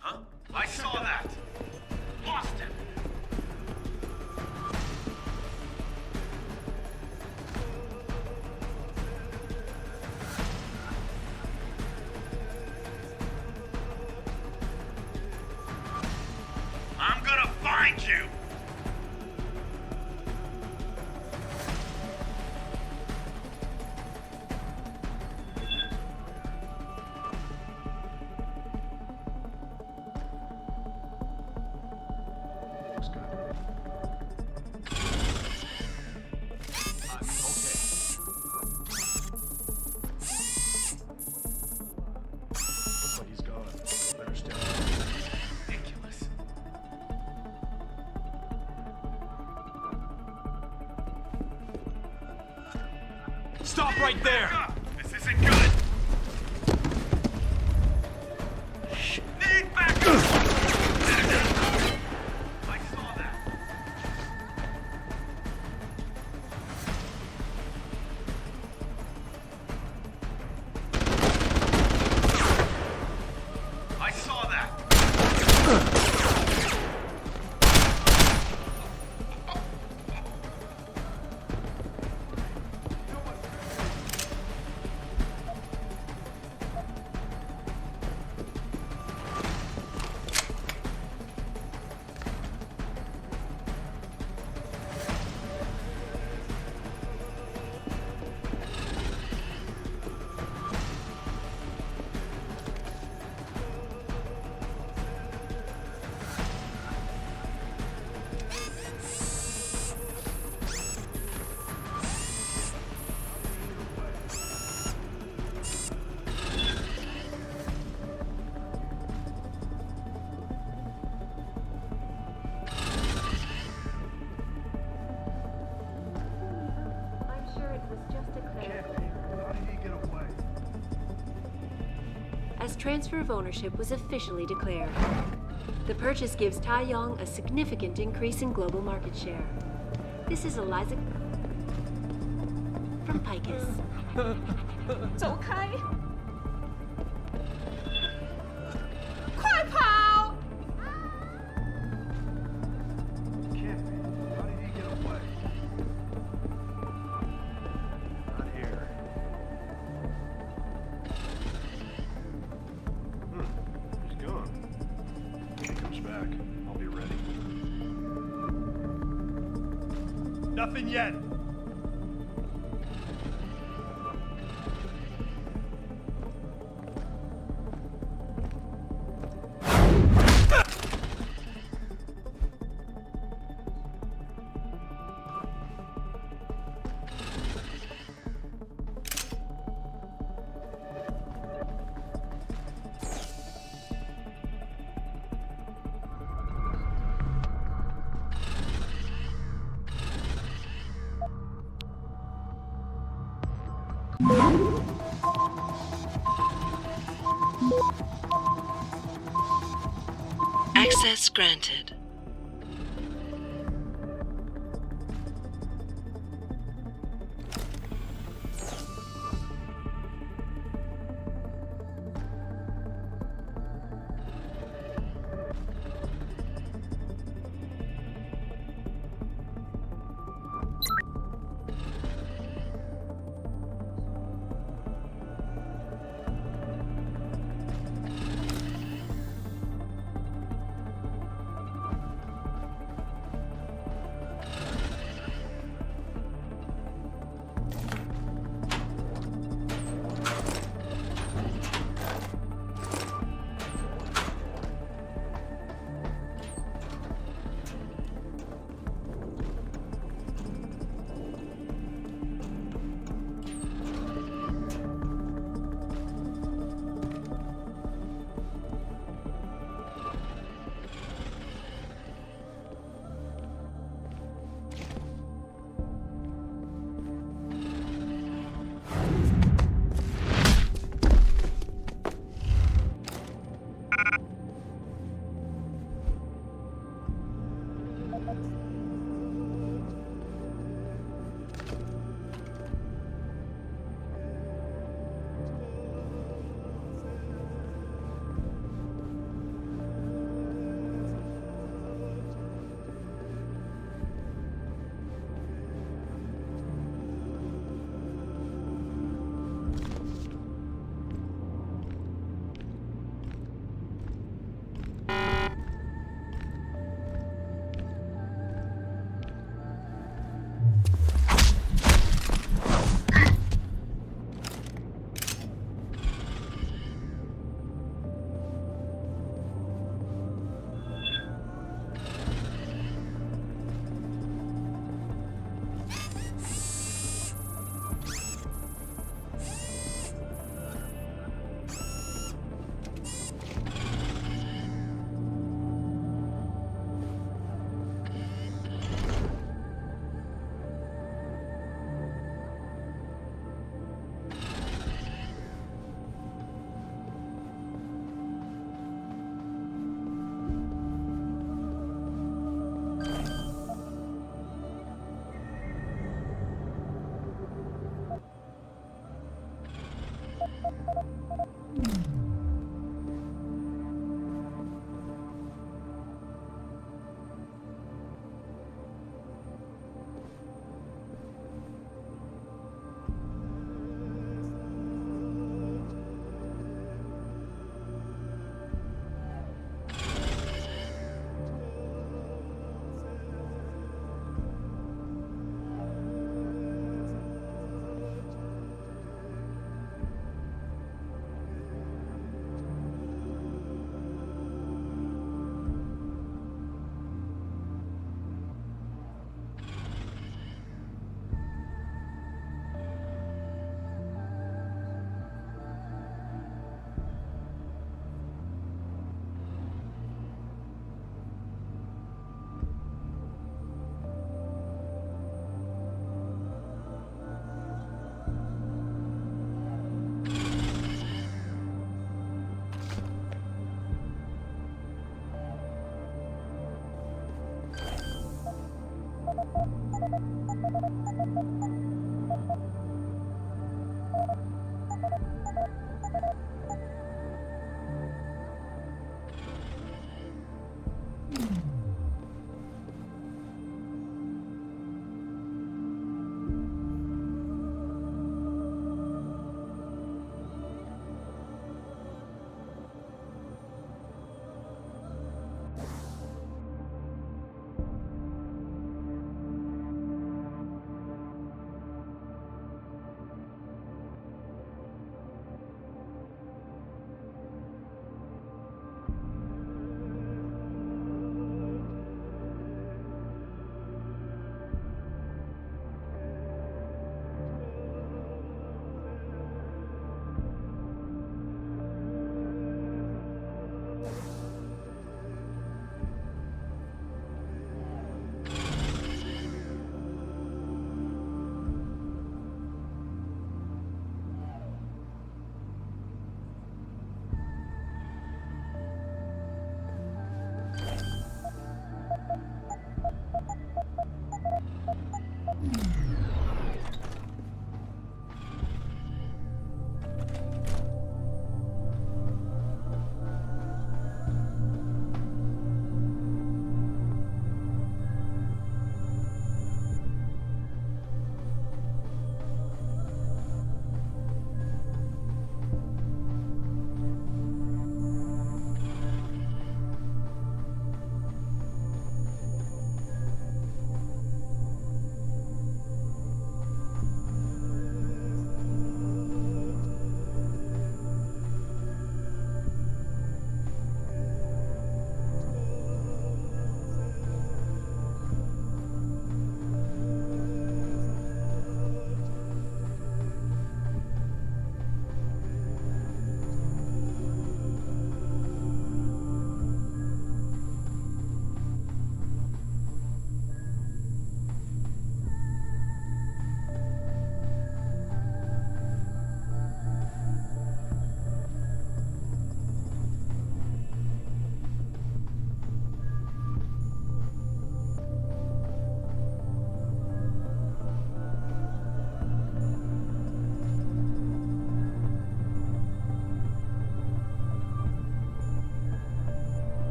Huh? I saw that! Lost it! I'm gonna find you! Looks like he's gone. Better stay. Ridiculous. Stop right there! This isn't good! Need backup! I saw that! I saw that! I'm sure it was just a clerical error. How did he get away? As transfer of ownership was officially declared. The purchase gives Tai Yong a significant increase in global market share. This is Eliza from Picus. 走开！快跑！ Can't be. How did he get away? Not here. He's gone. When he comes back, I'll be ready. Nothing yet! Access granted.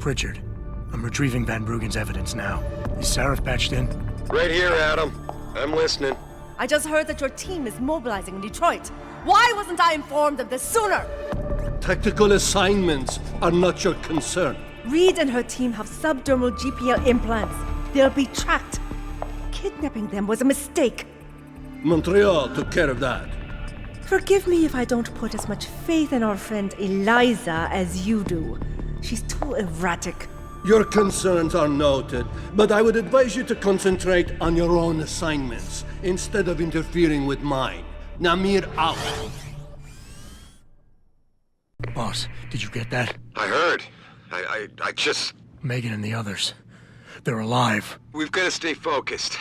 Pritchard. I'm retrieving Van Bruggen's evidence now. Is Sarif patched in? Right here, Adam. I'm listening. I just heard that your team is mobilizing in Detroit. Why wasn't I informed of this sooner? Tactical assignments are not your concern. Reed and her team have subdermal GPL implants. They'll be tracked. Kidnapping them was a mistake. Montreal took care of that. Forgive me if I don't put as much faith in our friend Eliza as you do. She's too erratic. Your concerns are noted, but I would advise you to concentrate on your own assignments instead of interfering with mine. Namir out. Boss, did you get that? I heard. I just... Megan and the others. They're alive. We've got to stay focused.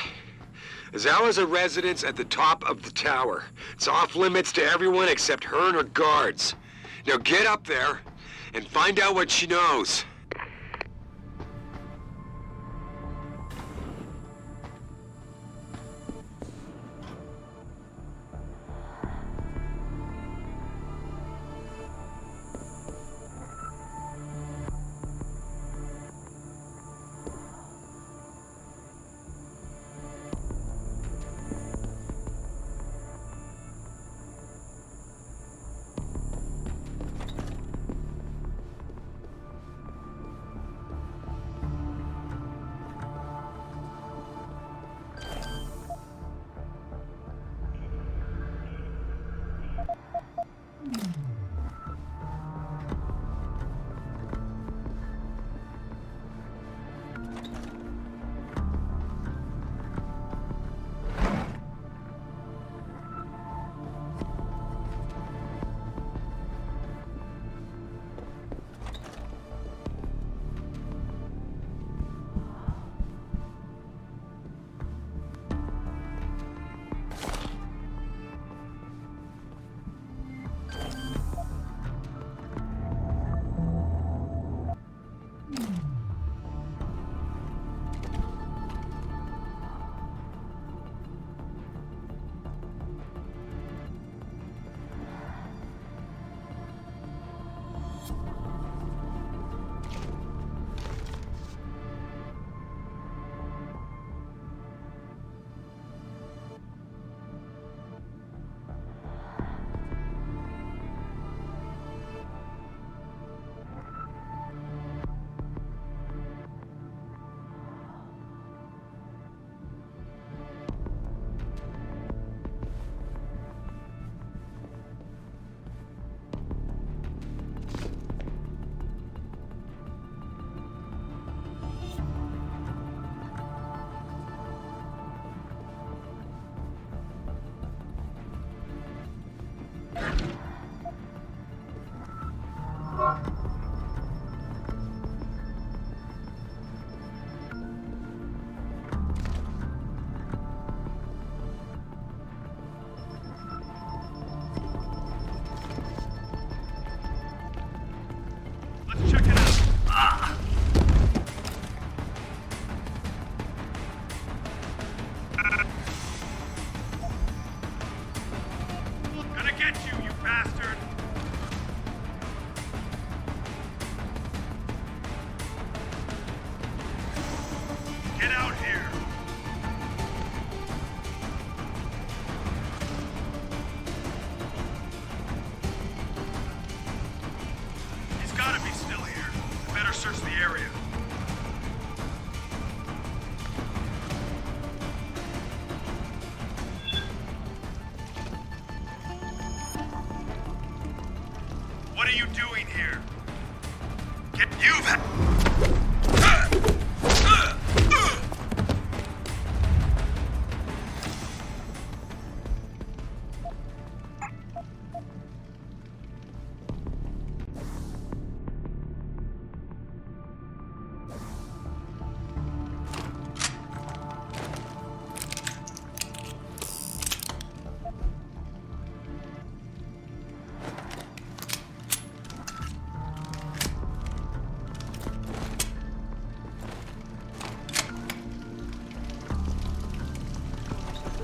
Zawa's a residence at the top of the tower. It's off limits to everyone except her and her guards. Now get up there and find out what she knows. What are you doing here? You've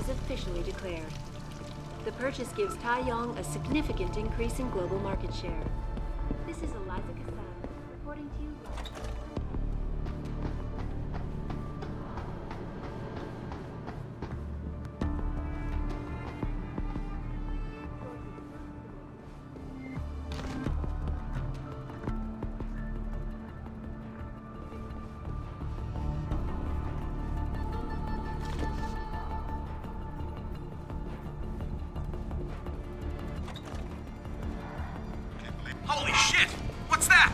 officially declared. The purchase gives Taiyong a significant increase in global market share. This is Eliza Kassan, reporting to you live. Holy shit! What's that?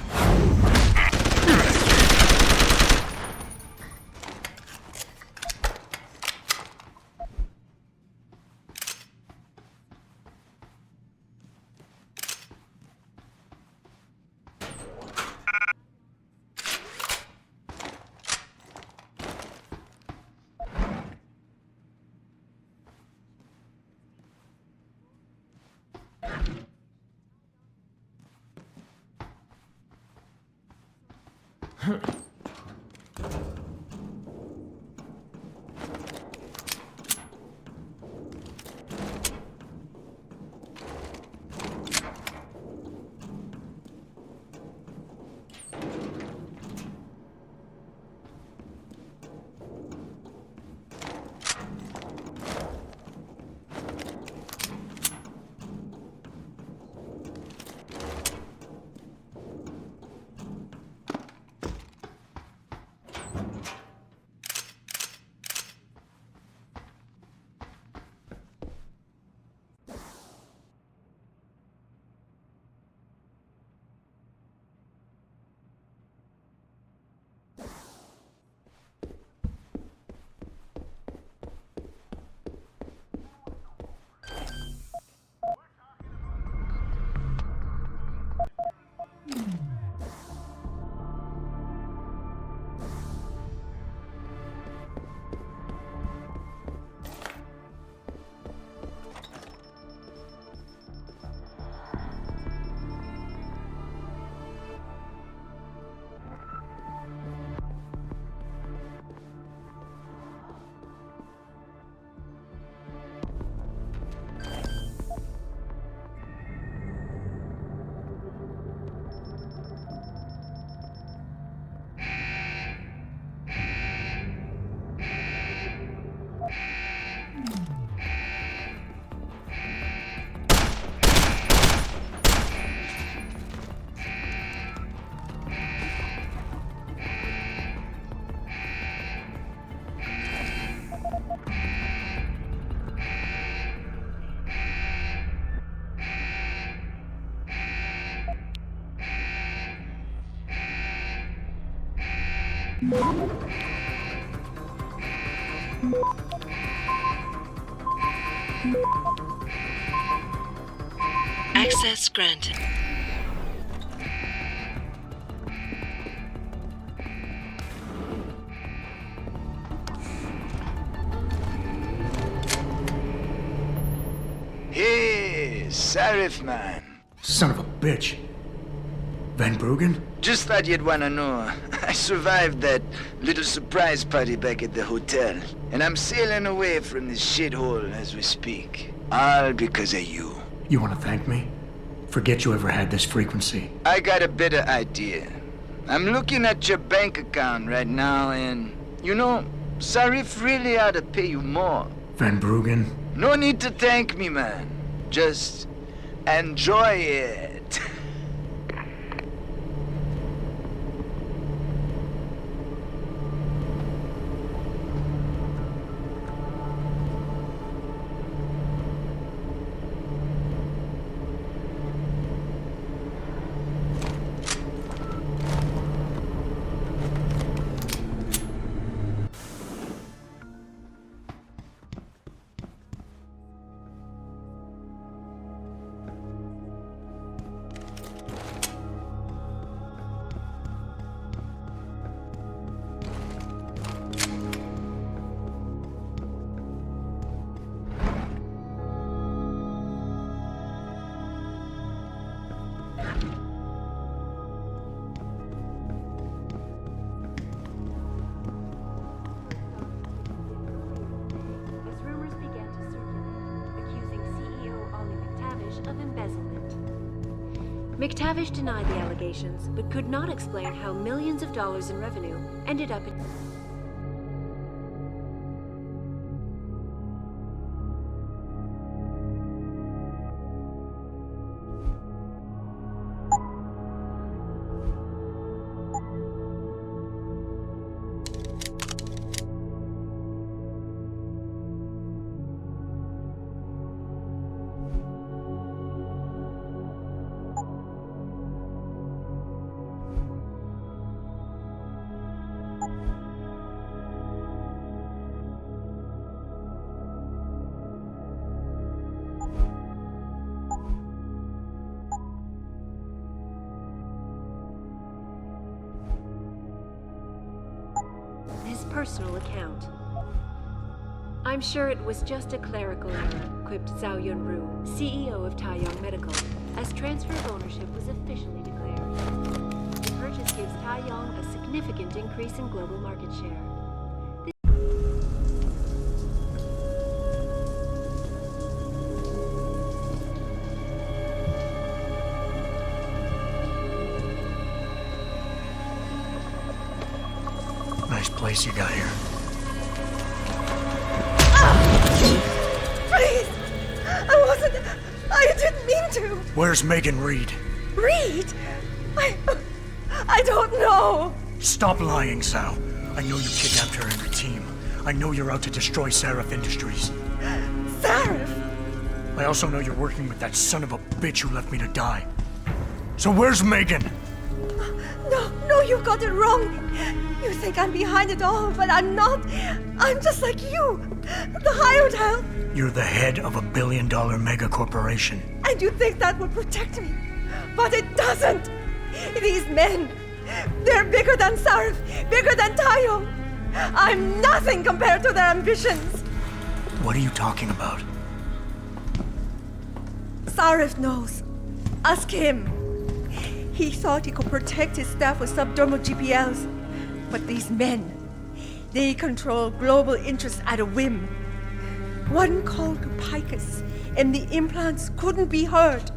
Access granted. Hey, Sarif man. Son of a bitch. Van Bruggen? Just thought you'd wanna know. I survived that little surprise party back at the hotel, and I'm sailing away from this shithole as we speak. All because of you. You want to thank me? Forget you ever had this frequency. I got a better idea. I'm looking at your bank account right now, and, you know, Sarif really ought to pay you more. Van Bruggen? No need to thank me, man. Just enjoy it. McTavish denied the allegations, but could not explain how millions of dollars in revenue ended up in... personal account. I'm sure it was just a clerical error, quipped Zhao Yunru, CEO of Taiyang Medical, as transfer of ownership was officially declared. The purchase gives Taiyang a significant increase in global market share. Nice place you got here. Please! I didn't mean to! Where's Megan Reed? Reed? I don't know! Stop lying, Zhao. I know you kidnapped her and her team. I know you're out to destroy Seraph Industries. Seraph? I also know you're working with that son of a bitch who left me to die. So where's Megan? No, you got it wrong. You think I'm behind it all, but I'm not. I'm just like you. The hired help. You're the head of a billion-dollar mega corporation. And you think that will protect me. But it doesn't. These men, they're bigger than Seraph, bigger than Taiyang. I'm nothing compared to their ambitions. What are you talking about? Seraph knows. Ask him. He thought he could protect his staff with subdermal GPLs. But these men, they control global interests at a whim. One called Bykski, and the implants couldn't be heard.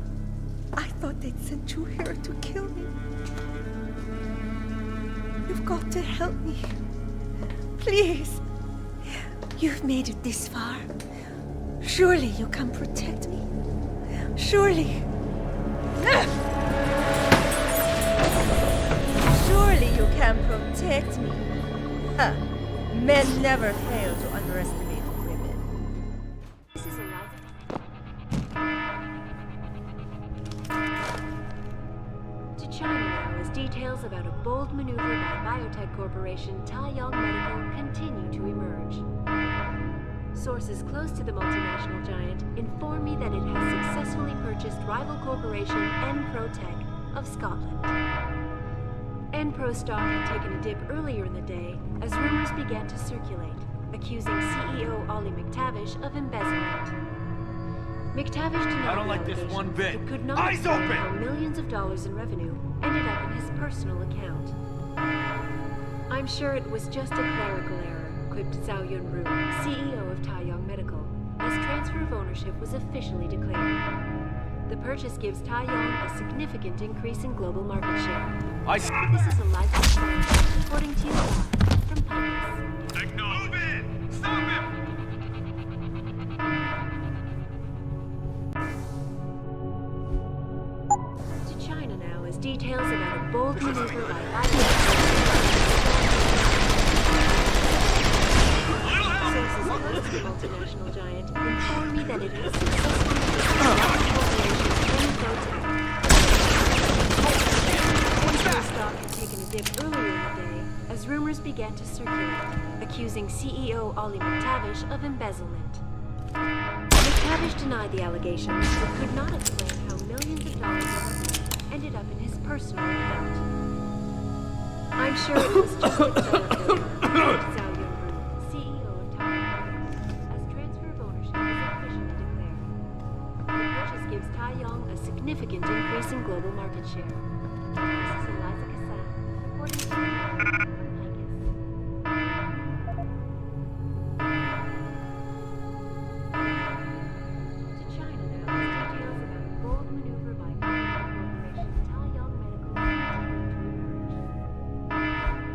I thought they'd sent you here to kill me. You've got to help me. Please. You've made it this far. Surely you can protect me. Surely. Surely you can protect me. Huh. Men never fail to underestimate women. This is to China now as details about a bold maneuver by biotech corporation Taiyang Medical continue to emerge. Sources close to the multinational giant inform me that it has successfully purchased rival corporation Enprotech of Scotland. Enpro stock had taken a dip earlier in the day as rumors began to circulate, accusing CEO Ollie McTavish of embezzlement. McTavish denied I don't like this one bit. It could not Eyes explain open! how millions of dollars in revenue ended up in his personal account. I'm sure it was just a clerical error, quipped Zhao Yunru, CEO of Taiyang Medical, as transfer of ownership was officially declared. The purchase gives Taiyang a significant increase in global market share. This is a live report, according to you from Bykski. Move in! Stop him! To China now as details about a bold maneuver by biotech. Sources close to the multinational giant inform me that it has successfully stock had taken a dip earlier in the day as rumors began to circulate, accusing CEO Ollie McTavish of embezzlement. McTavish denied the allegations, but could not explain how millions of dollars of revenue ended up in his personal account. I'm sure it was just a clerical error, Zhao Yunru, CEO of Taiyang, as transfer of ownership was officially declared. The purchase gives Taiyang a significant increase in global market share. This is Eliza Kassan, reporting to you from To China now, as details about a bold maneuver by biotech corporation Taiyang Medical continue to emerge.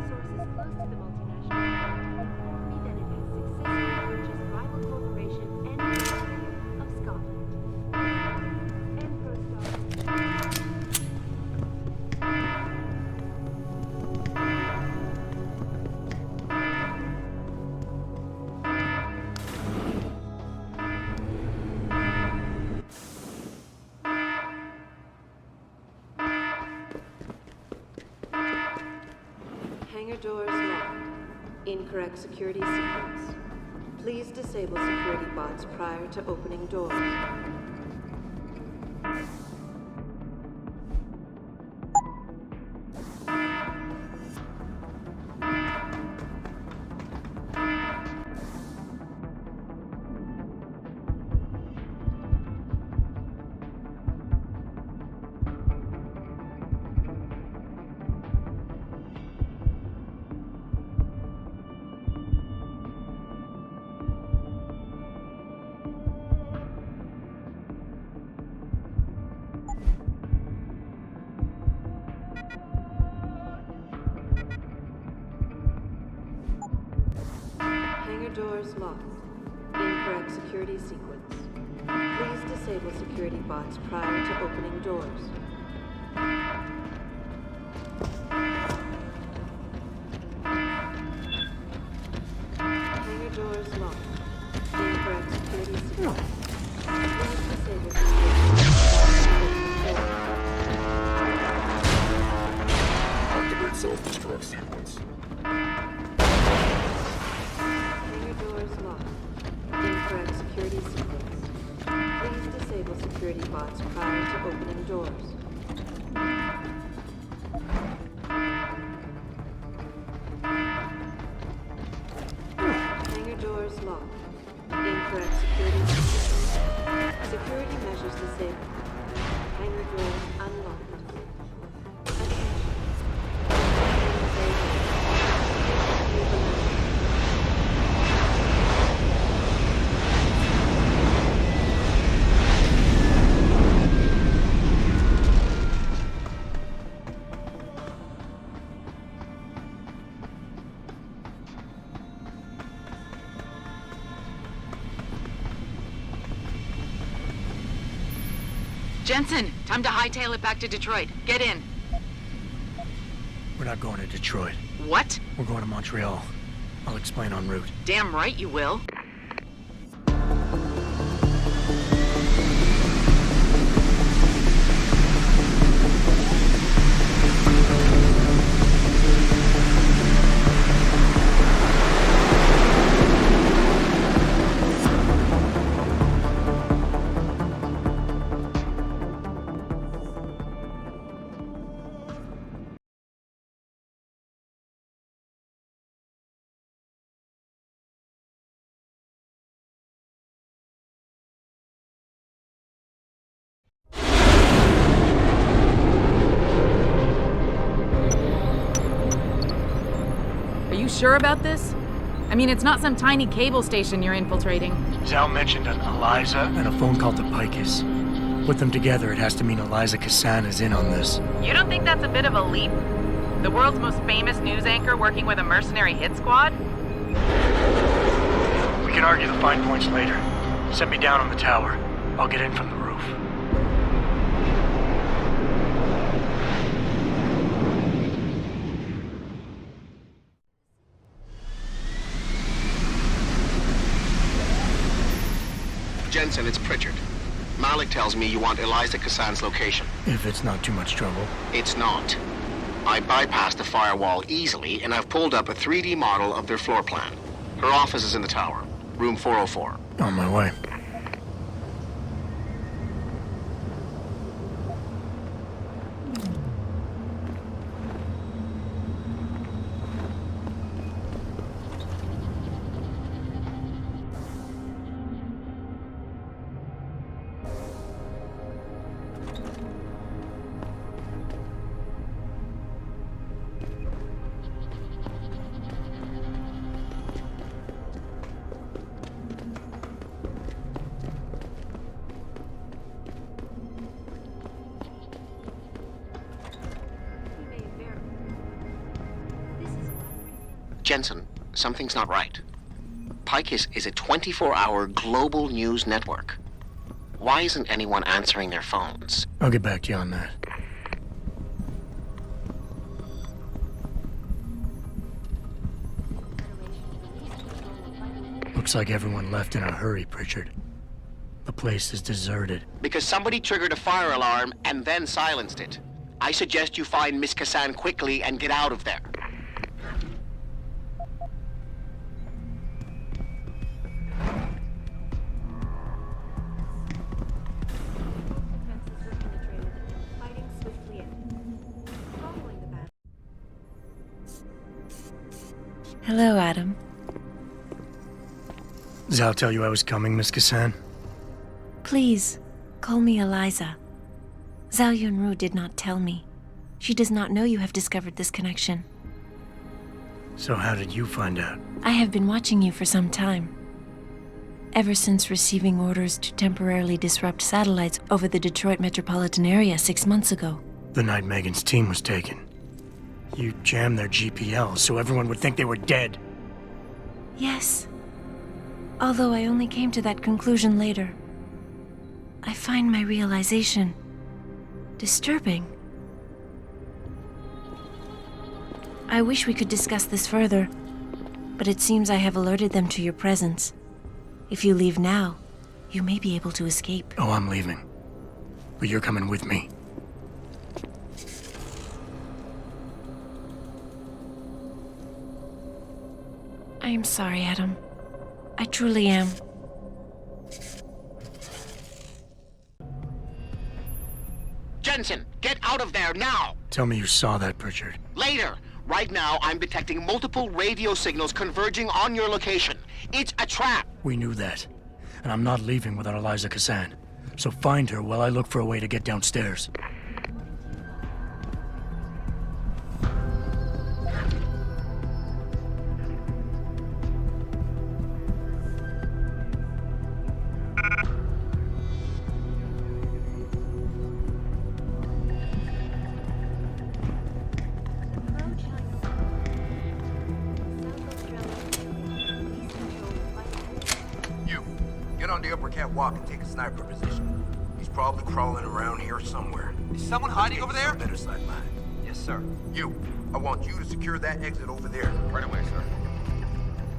Sources close to the multinational inform me that it has successfully purchased rival corporation Enprotech of Scotland. Hangar doors locked. Incorrect security sequence. Please disable security bots prior to opening doors. doors locked. Incorrect security sequence. Please disable security bots prior to opening doors. Hangar doors locked. Incorrect security sequence. Please disable security bots. Activate self-destruct sequence. Hangar doors locked. Incorrect security sequence. Please disable security bots prior to opening doors. Hangar doors locked. Incorrect security sequence. Security measures disabled. Hangar doors unlocked. Jensen, time to hightail it back to Detroit. Get in. We're not going to Detroit. What? We're going to Montreal. I'll explain en route. Damn right you will. Sure about this? I mean, it's not some tiny cable station you're infiltrating. Zal mentioned an Eliza and a phone call to Bykski. Put them together, it has to mean Eliza Kassan is in on this. You don't think that's a bit of a leap? The world's most famous news anchor working with a mercenary hit squad? We can argue the fine points later. Set me down on the tower. I'll get in from the roof. Jensen, it's Pritchard. Malik tells me you want Eliza Kassan's location. If it's not too much trouble. It's not. I bypassed the firewall easily, and I've pulled up a 3D model of their floor plan. Her office is in the tower, room 404. On my way. Jensen, something's not right. Bykski is a 24-hour global news network. Why isn't anyone answering their phones? I'll get back to you on that. Looks like everyone left in a hurry, Pritchard. The place is deserted. Because somebody triggered a fire alarm and then silenced it. I suggest you find Miss Kassan quickly and get out of there. Hello, Adam. Zal tell you I was coming, Miss Kassan? Please, call me Eliza. Zhao Yunru did not tell me. She does not know you have discovered this connection. So how did you find out? I have been watching you for some time. Ever since receiving orders to temporarily disrupt satellites over the Detroit metropolitan area 6 months ago. The night Megan's team was taken. You jammed their GPL so everyone would think they were dead. Yes, Although I only came to that conclusion later, I find my realization disturbing. I wish we could discuss this further, but it seems I have alerted them to your presence. If you leave now, you may be able to escape. Oh, I'm leaving. But you're coming with me. I am sorry, Adam. I truly am. Jensen, get out of there now! Tell me you saw that, Pritchard. Later! Right now, I'm detecting multiple radio signals converging on your location. It's a trap! We knew that. And I'm not leaving without Eliza Kazan. So find her while I look for a way to get downstairs. Walk and take a sniper position. He's probably crawling around here somewhere. Is someone hiding over there? Better side line. Yes, sir. You. I want you to secure that exit over there. Right away, sir.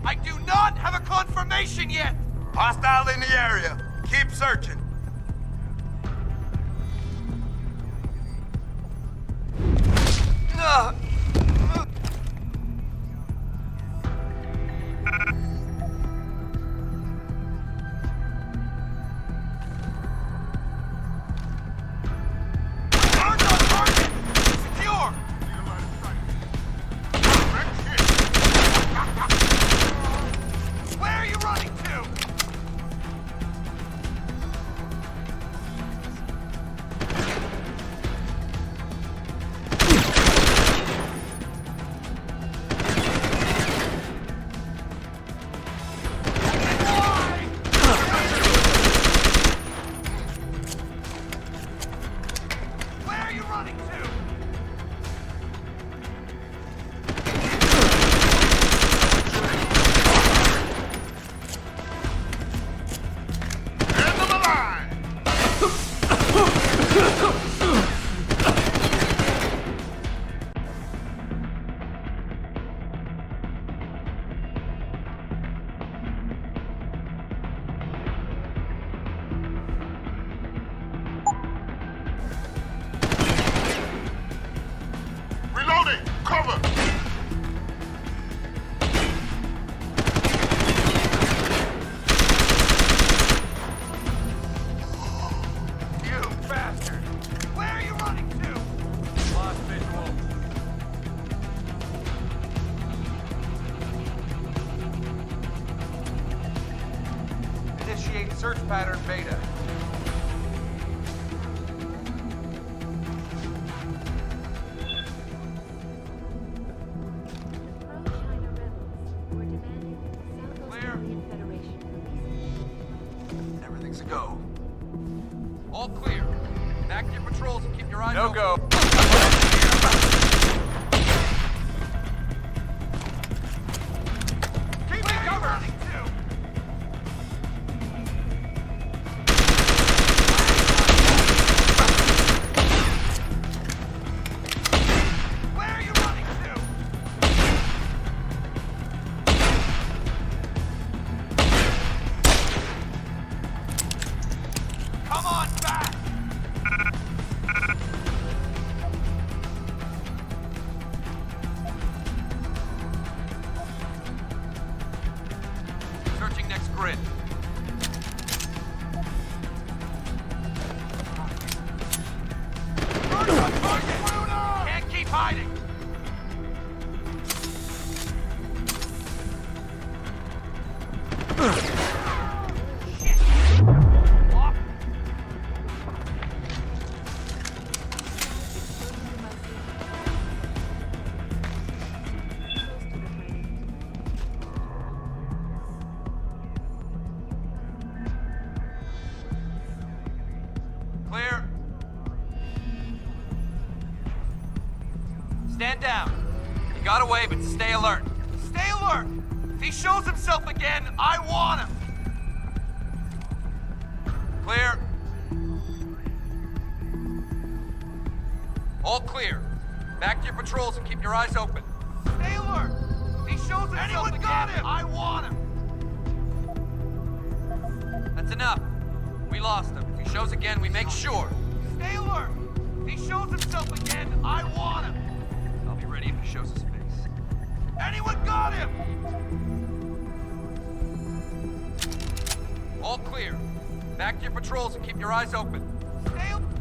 I do not have a confirmation yet! Hostile in the area. Keep searching. Search pattern beta. Clear. Everything's a go. All clear. Back to your patrols and keep your eyes open. No go. Keep me covered. Clear. Stand down. You got away, but stay alert. Stay alert! If he shows himself again, I want him! Clear. All clear. Back to your patrols and keep your eyes open. Stay alert! He shows himself Anyone again. Got him! I want him! That's enough. We lost him. If he shows again, we make sure. Stay alert! If he shows himself again, I want him! I'll be ready if he shows his face. Anyone got him? All clear. Back to your patrols and keep your eyes open. Stay alert!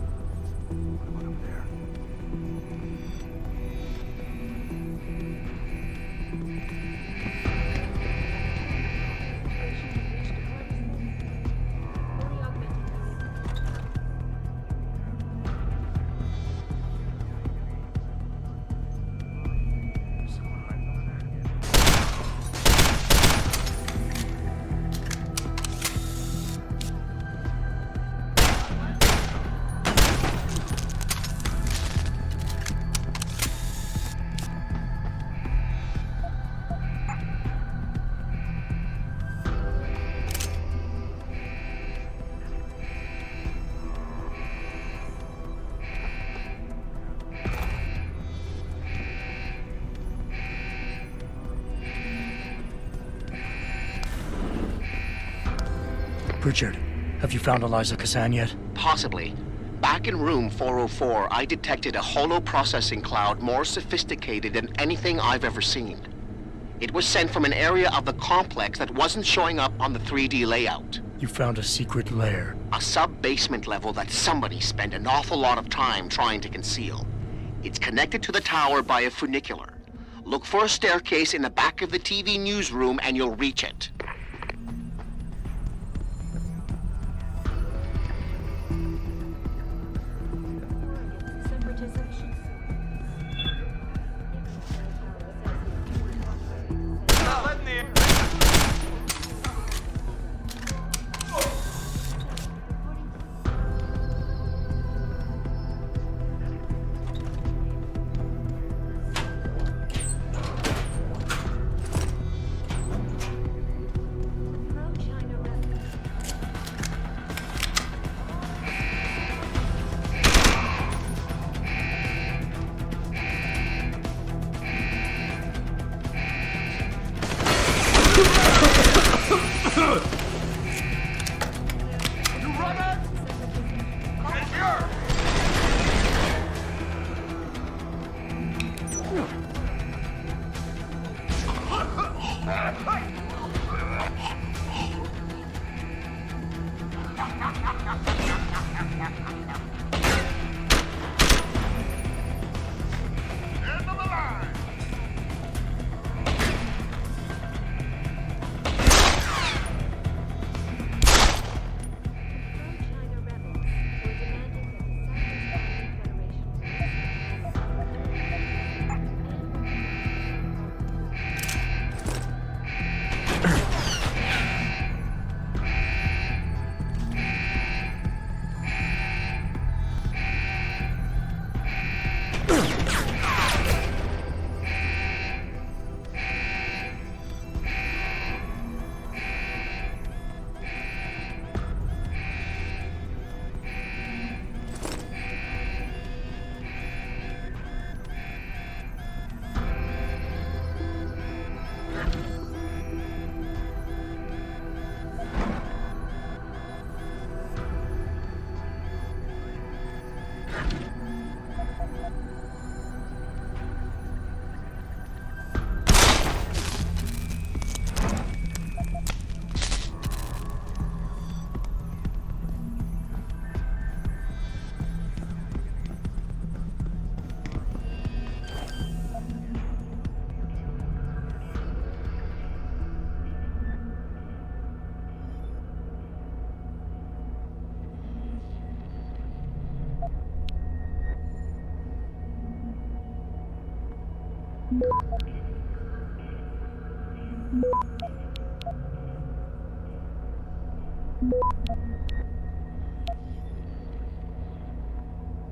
Richard, have you found Eliza Kazan yet? Possibly. Back in room 404, I detected a holo processing cloud more sophisticated than anything I've ever seen. It was sent from an area of the complex that wasn't showing up on the 3D layout. You found a secret lair. A sub-basement level that somebody spent an awful lot of time trying to conceal. It's connected to the tower by a funicular. Look for a staircase in the back of the TV newsroom and you'll reach it.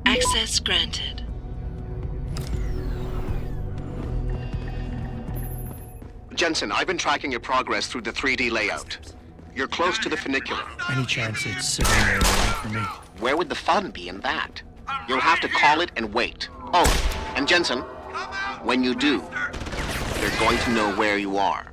Access granted. Jensen, I've been tracking your progress through the 3D layout. You're close to the funicular. Any chance it's sitting there waiting for me? Where would the fun be in that? You'll have to call it and wait. Oh, and Jensen, when you do, they're going to know where you are.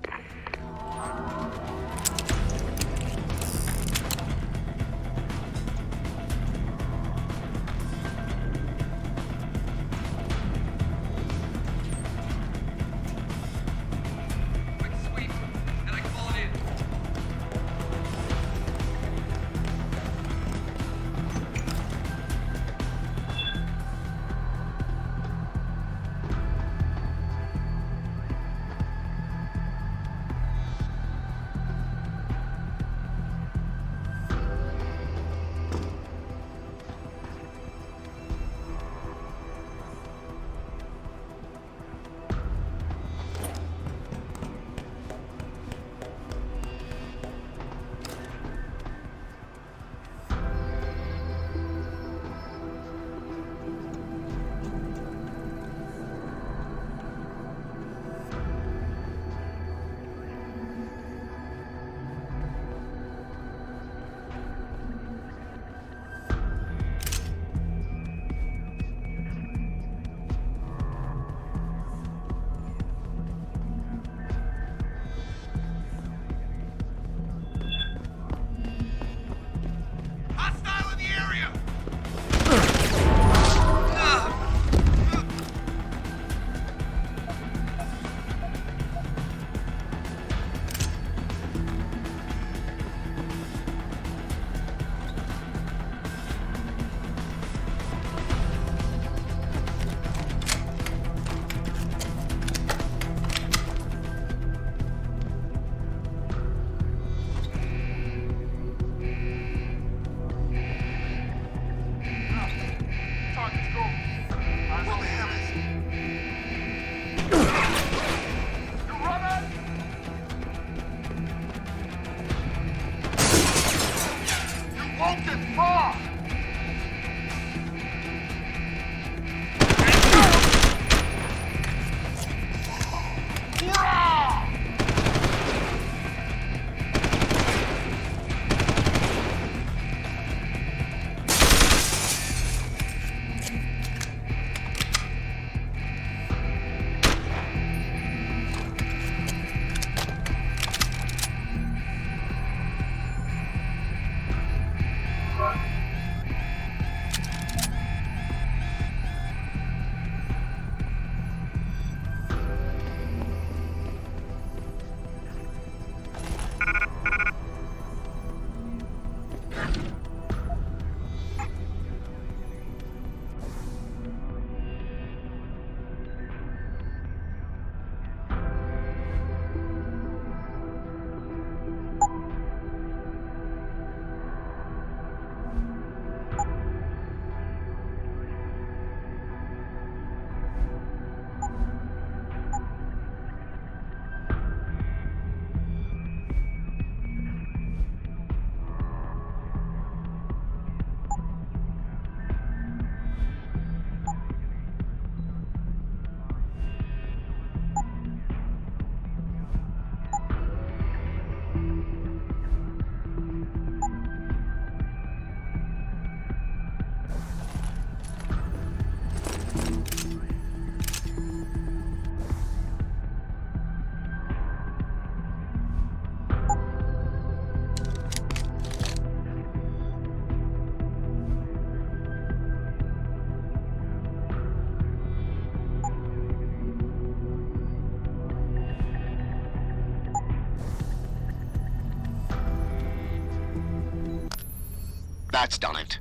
That's done it.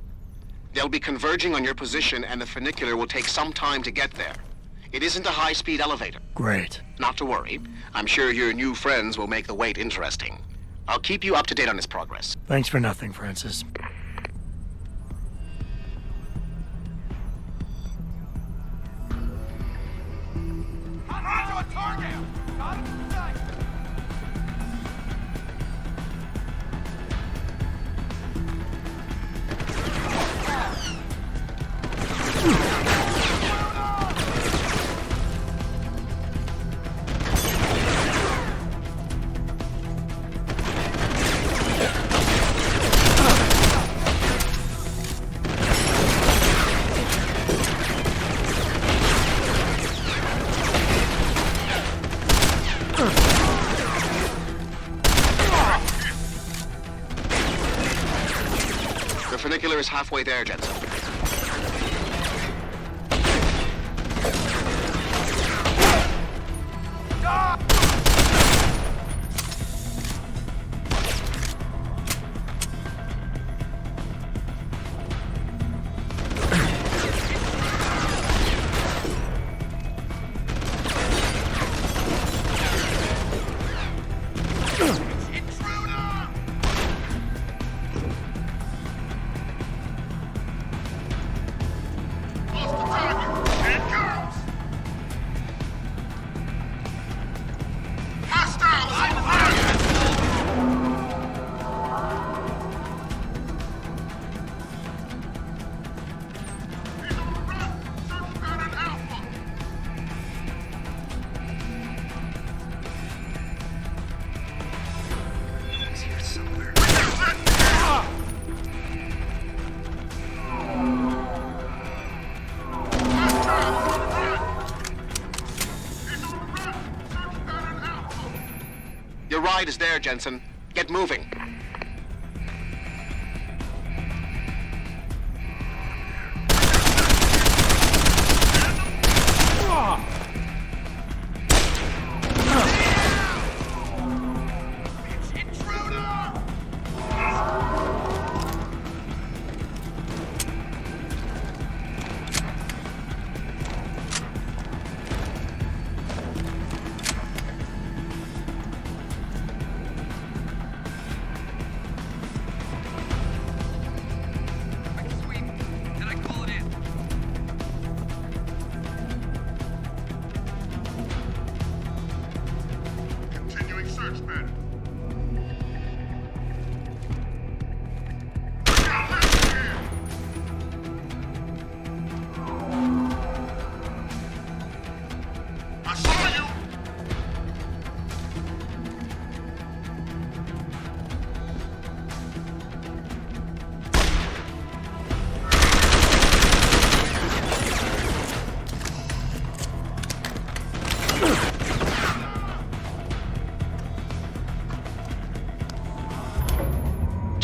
They'll be converging on your position and the funicular will take some time to get there. It isn't a high-speed elevator. Great. Not to worry. I'm sure your new friends will make the wait interesting. I'll keep you up to date on his progress. Thanks for nothing, Francis. funicular is halfway there, Jensen. Your ride is there, Jensen. Get moving.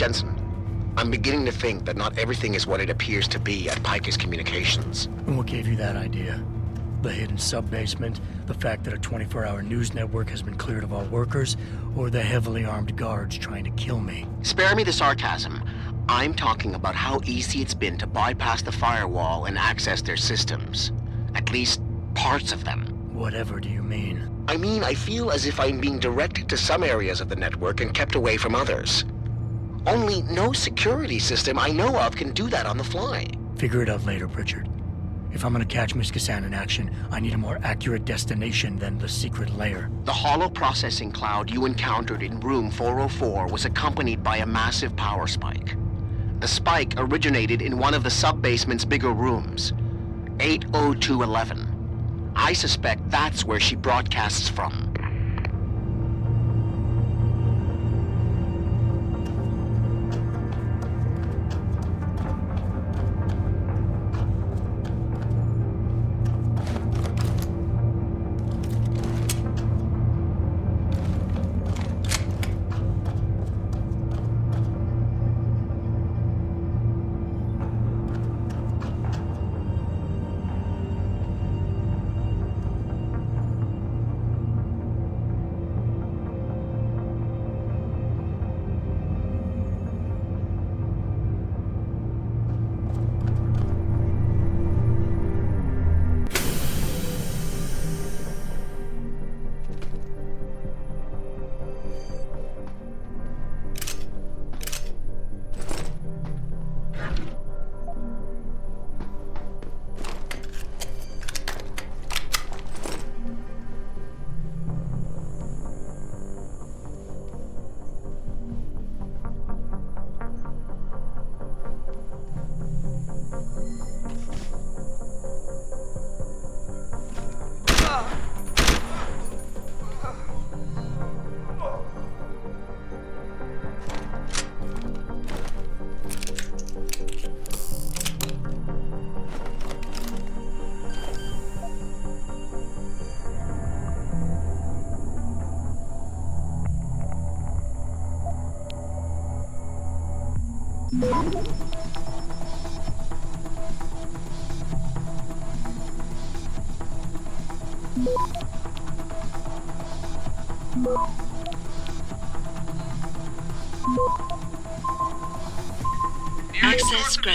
Jensen, I'm beginning to think that not everything is what it appears to be at Bykski Communications. And what gave you that idea? The hidden sub-basement, the fact that a 24-hour news network has been cleared of all workers, or the heavily armed guards trying to kill me? Spare me the sarcasm. I'm talking about how easy it's been to bypass the firewall and access their systems. At least, parts of them. Whatever do you mean? I mean, I feel as if I'm being directed to some areas of the network and kept away from others. Only no security system I know of can do that on the fly. Figure it out later, Pritchard. If I'm gonna catch Miss Kassan in action, I need a more accurate destination than the secret lair. The hollow processing cloud you encountered in room 404 was accompanied by a massive power spike. The spike originated in one of the sub-basement's bigger rooms, 80211. I suspect that's where she broadcasts from.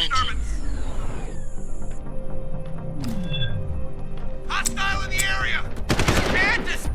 granted. Hostile in the area! Candace!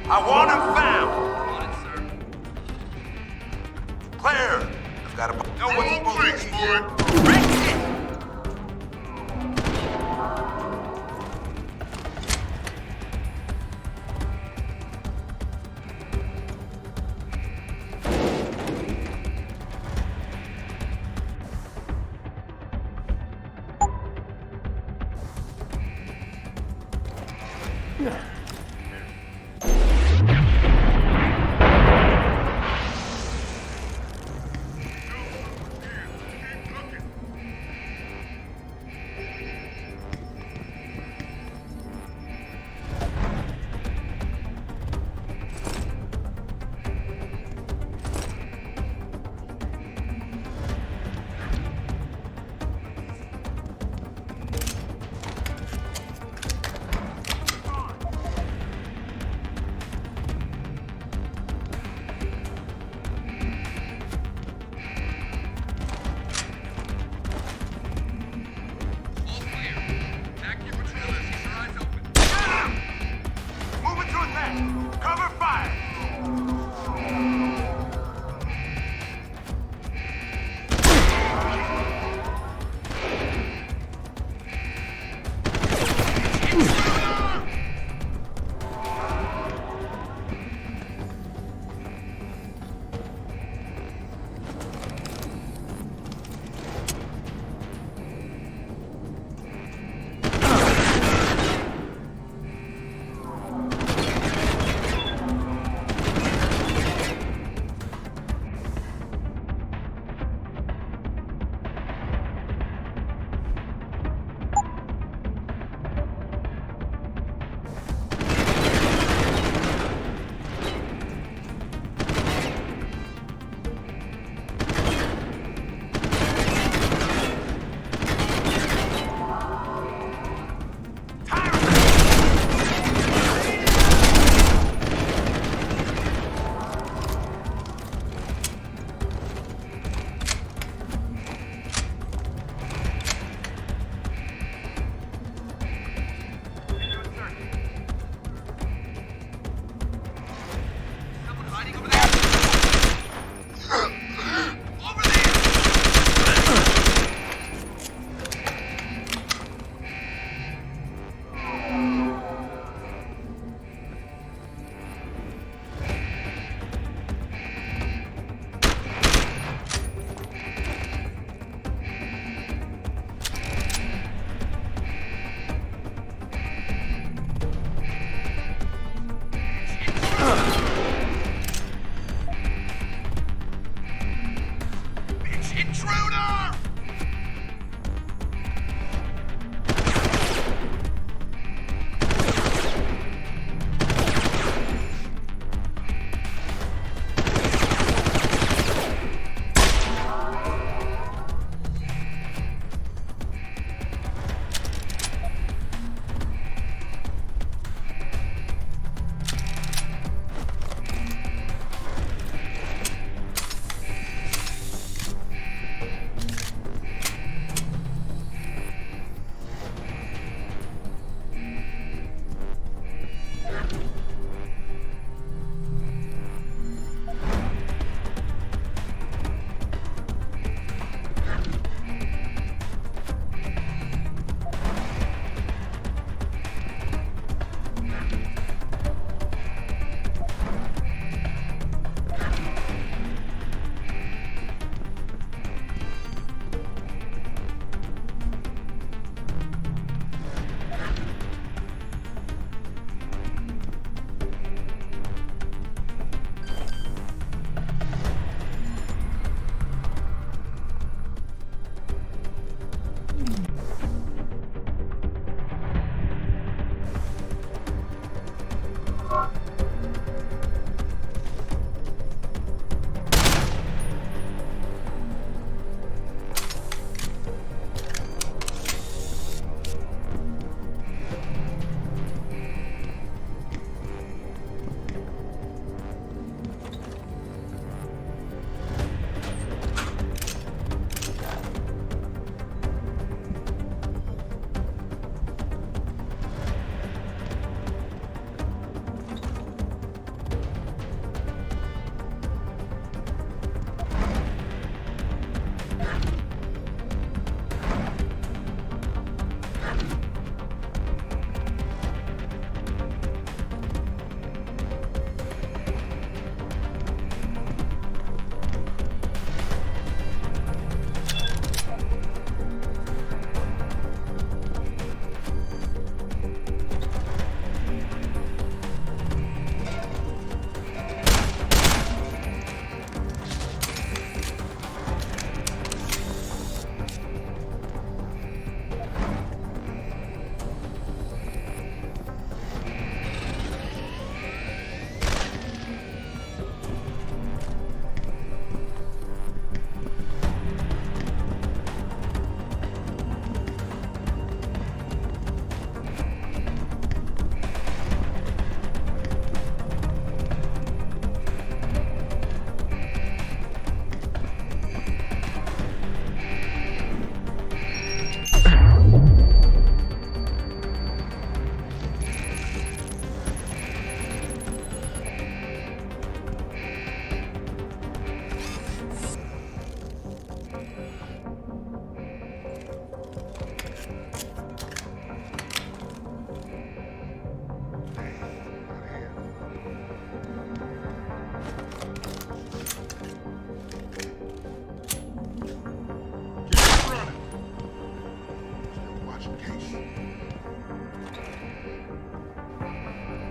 I want him found! Claire! I've got to know what's supposed to be here.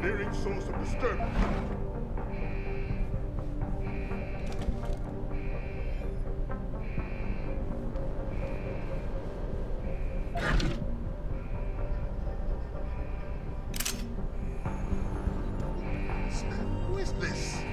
glaring source of disturbance. Who is this?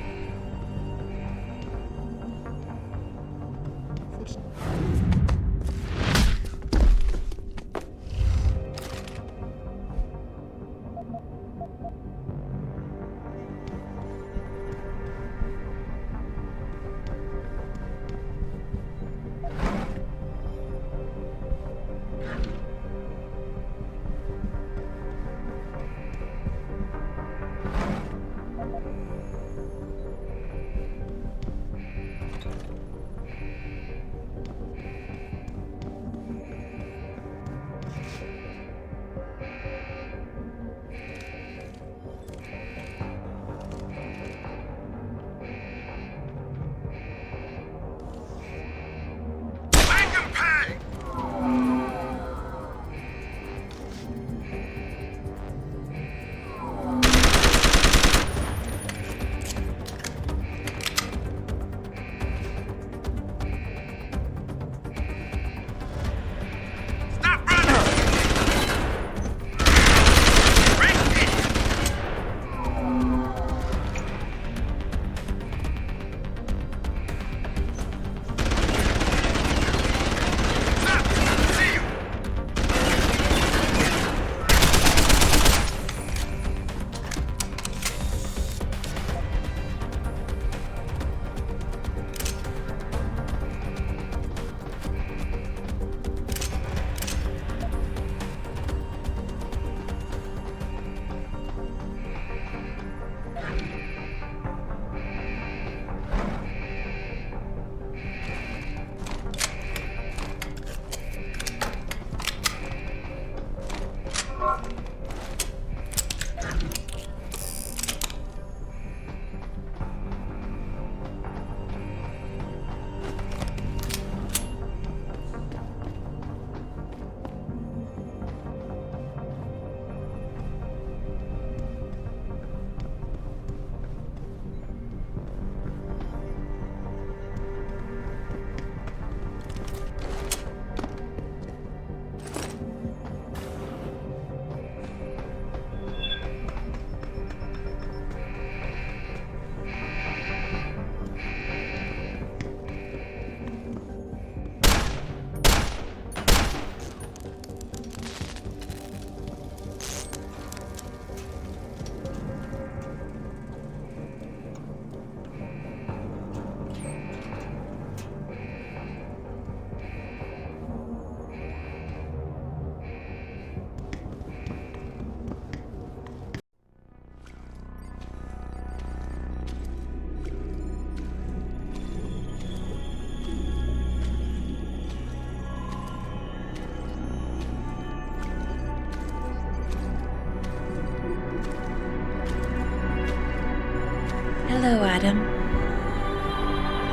Hello, Adam.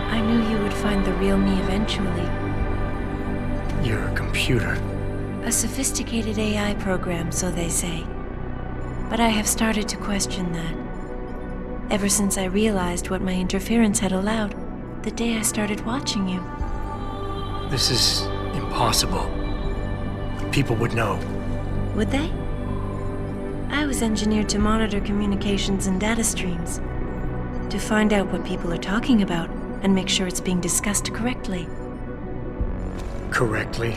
I knew you would find the real me eventually. You're a computer. A sophisticated AI program, so they say. But I have started to question that. Ever since I realized what my interference had allowed, the day I started watching you. This is impossible. People would know. Would they? I was engineered to monitor communications and data streams. To find out what people are talking about and make sure it's being discussed correctly. Correctly?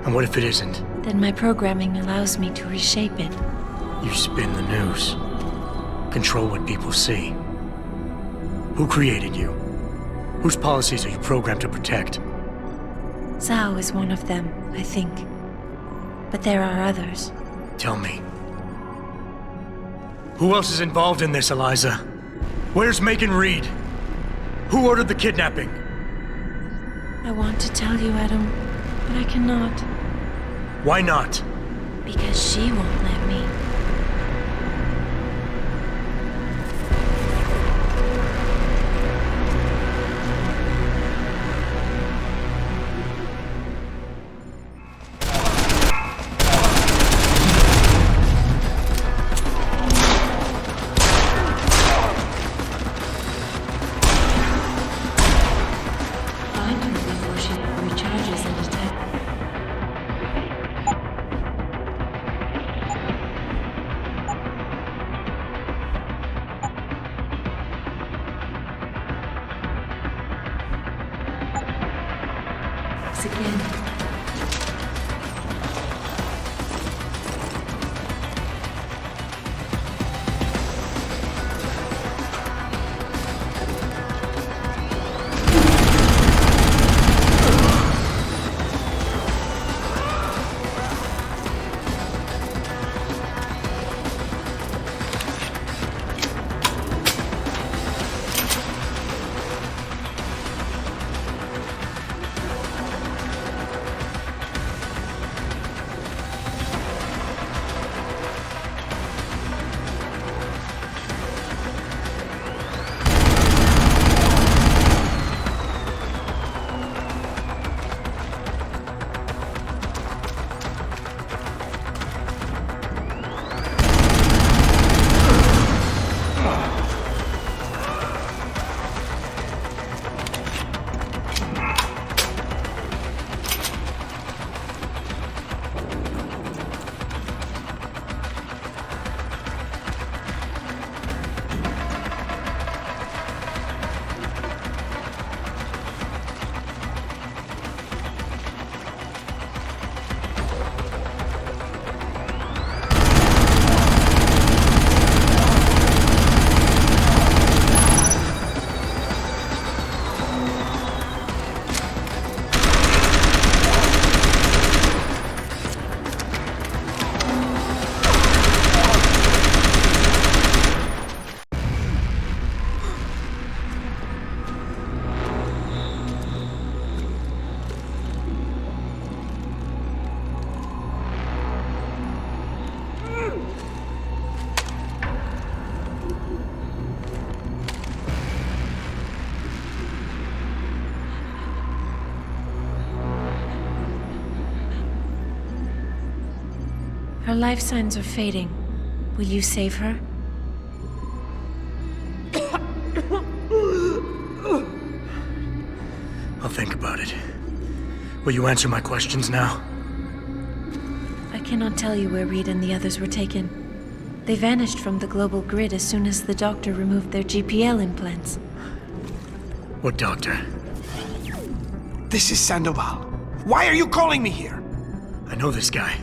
And what if it isn't? Then my programming allows me to reshape it. You spin the news. Control what people see. Who created you? Whose policies are you programmed to protect? Zhao is one of them, I think. But there are others. Tell me. Who else is involved in this, Eliza? Where's Megan Reed? Who ordered the kidnapping? I want to tell you, Adam, but I cannot. Why not? Because she won't let me. Thanks again. Her life signs are fading. Will you save her? I'll think about it. Will you answer my questions now? I cannot tell you where Reed and the others were taken. They vanished from the global grid as soon as the doctor removed their GPL implants. What doctor? This is Sandoval. Why are you calling me here? I know this guy.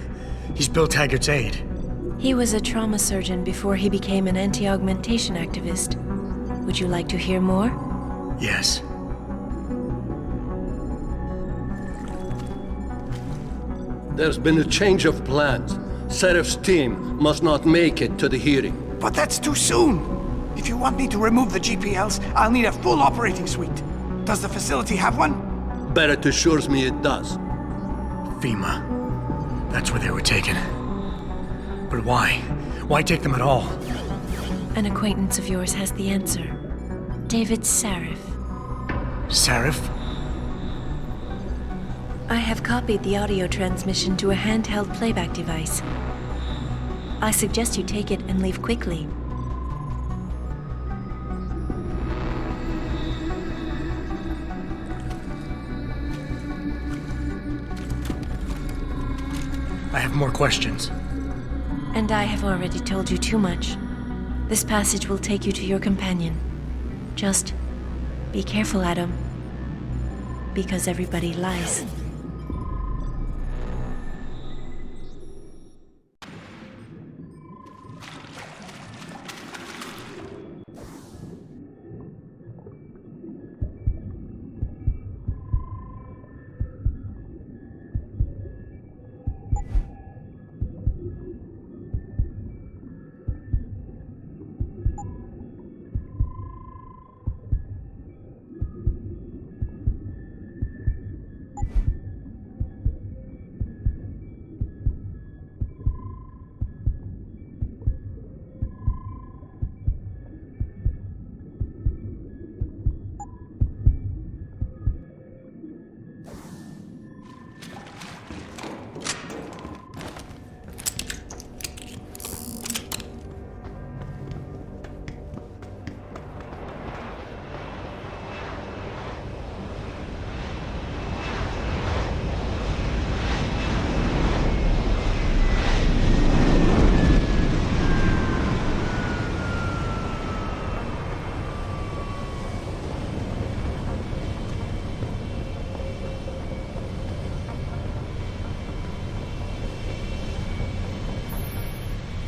He's Bill Taggart's aide. He was a trauma surgeon before he became an anti-augmentation activist. Would you like to hear more? Yes. There's been a change of plans. Serif's team must not make it to the hearing. But that's too soon. If you want me to remove the GPLs, I'll need a full operating suite. Does the facility have one? Barrett assures me it does. FEMA. That's where they were taken. But why? Why take them at all? An acquaintance of yours has the answer. David Sarif. Sarif? I have copied the audio transmission to a handheld playback device. I suggest you take it and leave quickly. I have more questions. And I have already told you too much. This passage will take you to your companion. Just be careful, Adam. Because everybody lies.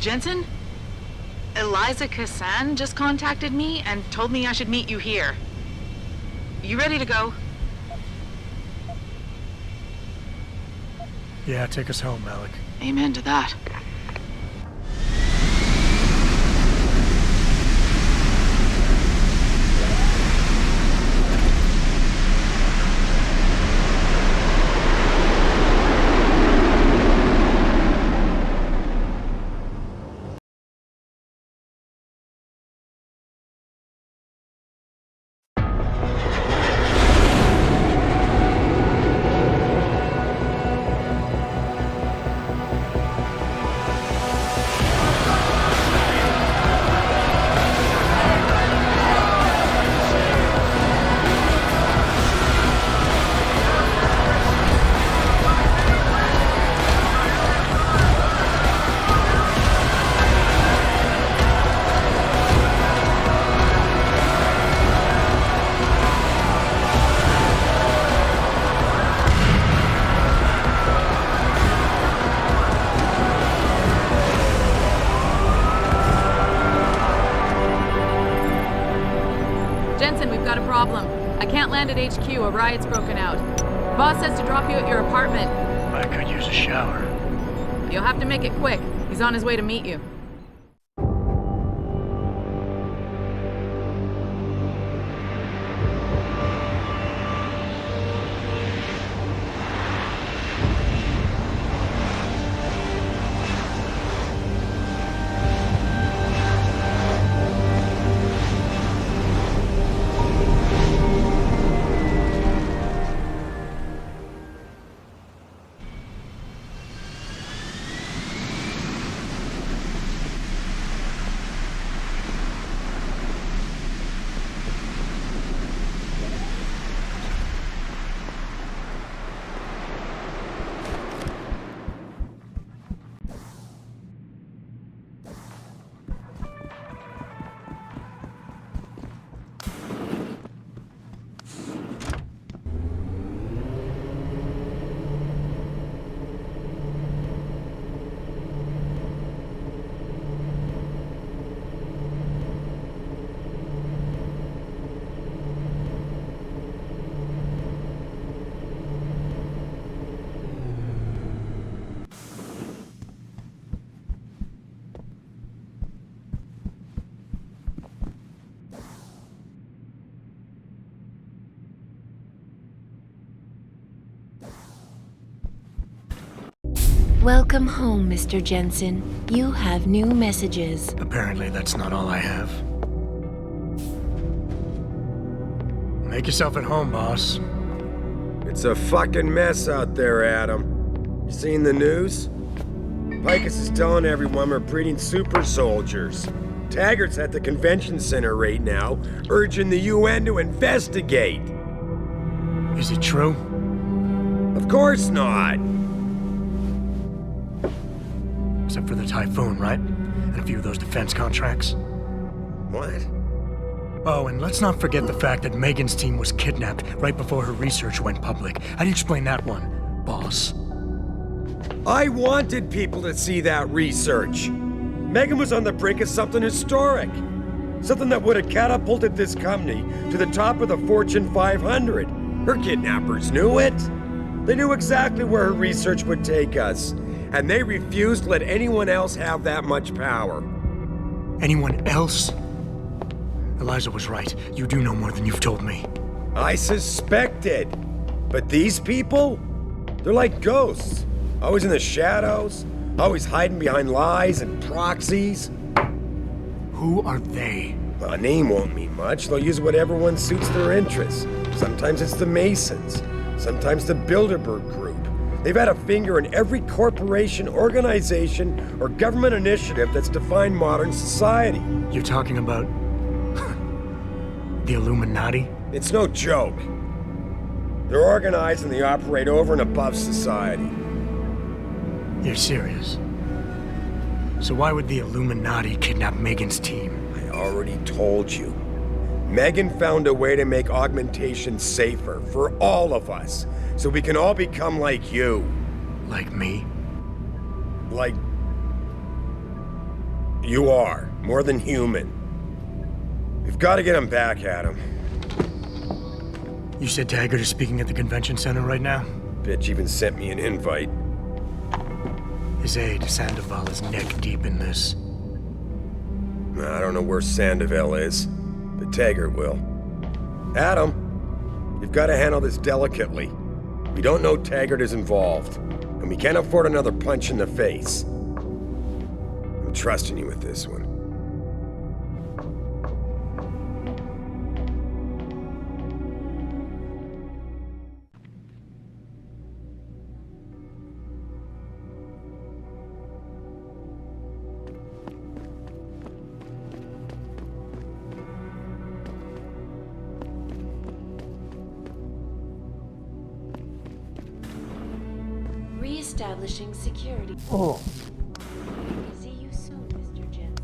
Jensen? Eliza Kassan just contacted me and told me I should meet you here. You ready to go? Yeah, take us home, Malik. Amen to that. Land at HQ, a riot's broken out. Boss says to drop you at your apartment. I could use a shower. You'll have to make it quick. He's on his way to meet you. Welcome home, Mr. Jensen. You have new messages. Apparently that's not all I have. Make yourself at home, boss. It's a fucking mess out there, Adam. You seen the news? Bykski is telling everyone we're breeding super soldiers. Taggart's at the convention center right now, urging the UN to investigate. Is it true? Of course not. Except for the Typhoon, right? And a few of those defense contracts. What? Oh, and let's not forget the fact that Megan's team was kidnapped right before her research went public. How do you explain that one, boss? I wanted people to see that research. Megan was on the brink of something historic. Something that would have catapulted this company to the top of the Fortune 500. Her kidnappers knew it. They knew exactly where her research would take us. And they refused to let anyone else have that much power. Anyone else? Eliza was right. You do know more than you've told me. I suspected. But these people? They're like ghosts. Always in the shadows. Always hiding behind lies and proxies. Who are they? Well, a name won't mean much. They'll use whatever one suits their interests. Sometimes it's the Masons. Sometimes the Bilderberg Group. They've had a finger in every corporation, organization, or government initiative that's defined modern society. You're talking about the Illuminati? It's no joke. They're organized and they operate over and above society. You're serious? So why would the Illuminati kidnap Megan's team? I already told you. Megan found a way to make augmentation safer for all of us, so we can all become like you. Like me? Like You are. More than human. We've got to get him back, Adam. You said Taggart is speaking at the convention center right now? Bitch even sent me an invite. His aide, Sandoval, is neck deep in this. I don't know where Sandoval is, but Taggart will. Adam, you've got to handle this delicately. We don't know Taggart is involved, and we can't afford another punch in the face. I'm trusting you with this one. Re-establishing security. Oh. See you soon, Mr. Jensen.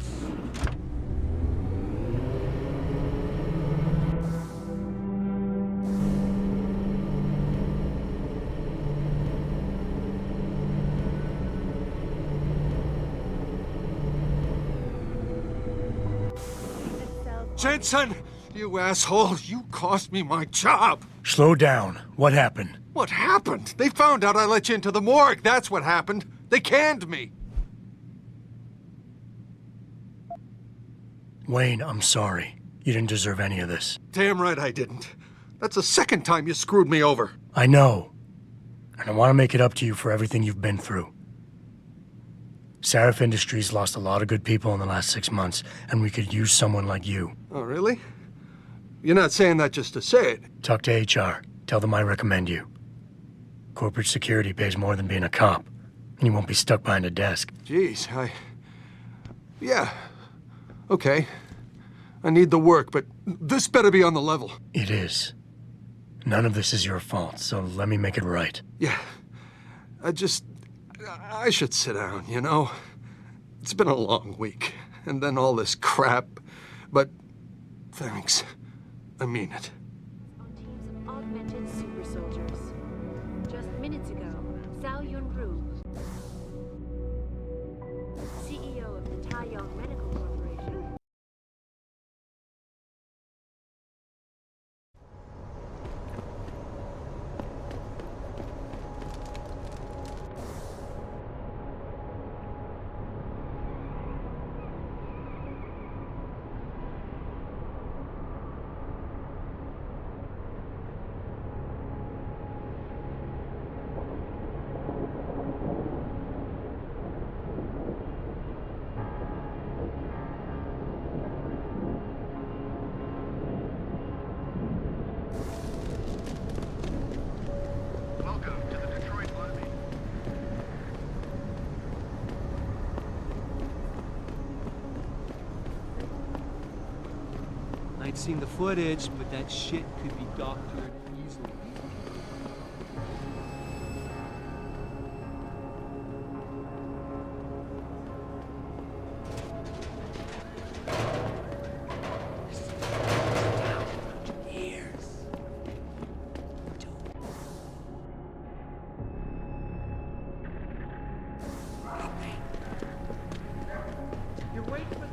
Jensen! You asshole! You cost me my job! Slow down. What happened? What happened? They found out I let you into the morgue. That's what happened. They canned me. Wayne, I'm sorry. You didn't deserve any of this. Damn right I didn't. That's the second time you screwed me over. I know. And I want to make it up to you for everything you've been through. Sarif Industries lost a lot of good people in the last 6 months, and we could use someone like you. Oh, really? You're not saying that just to say it. Talk to HR. Tell them I recommend you. Corporate security pays more than being a cop, and you won't be stuck behind a desk. Jeez, yeah. Okay. I need the work, but this better be on the level. It is. None of this is your fault, so let me make it right. Yeah. I should sit down, you know? It's been a long week, and then all this crap, but thanks. I mean it. On teams of augmented super soldiers. Just minutes ago, Zhao Yunru, CEO of the Taiyang Medical Corporation. I'd seen the footage, but that shit could be doctored easily.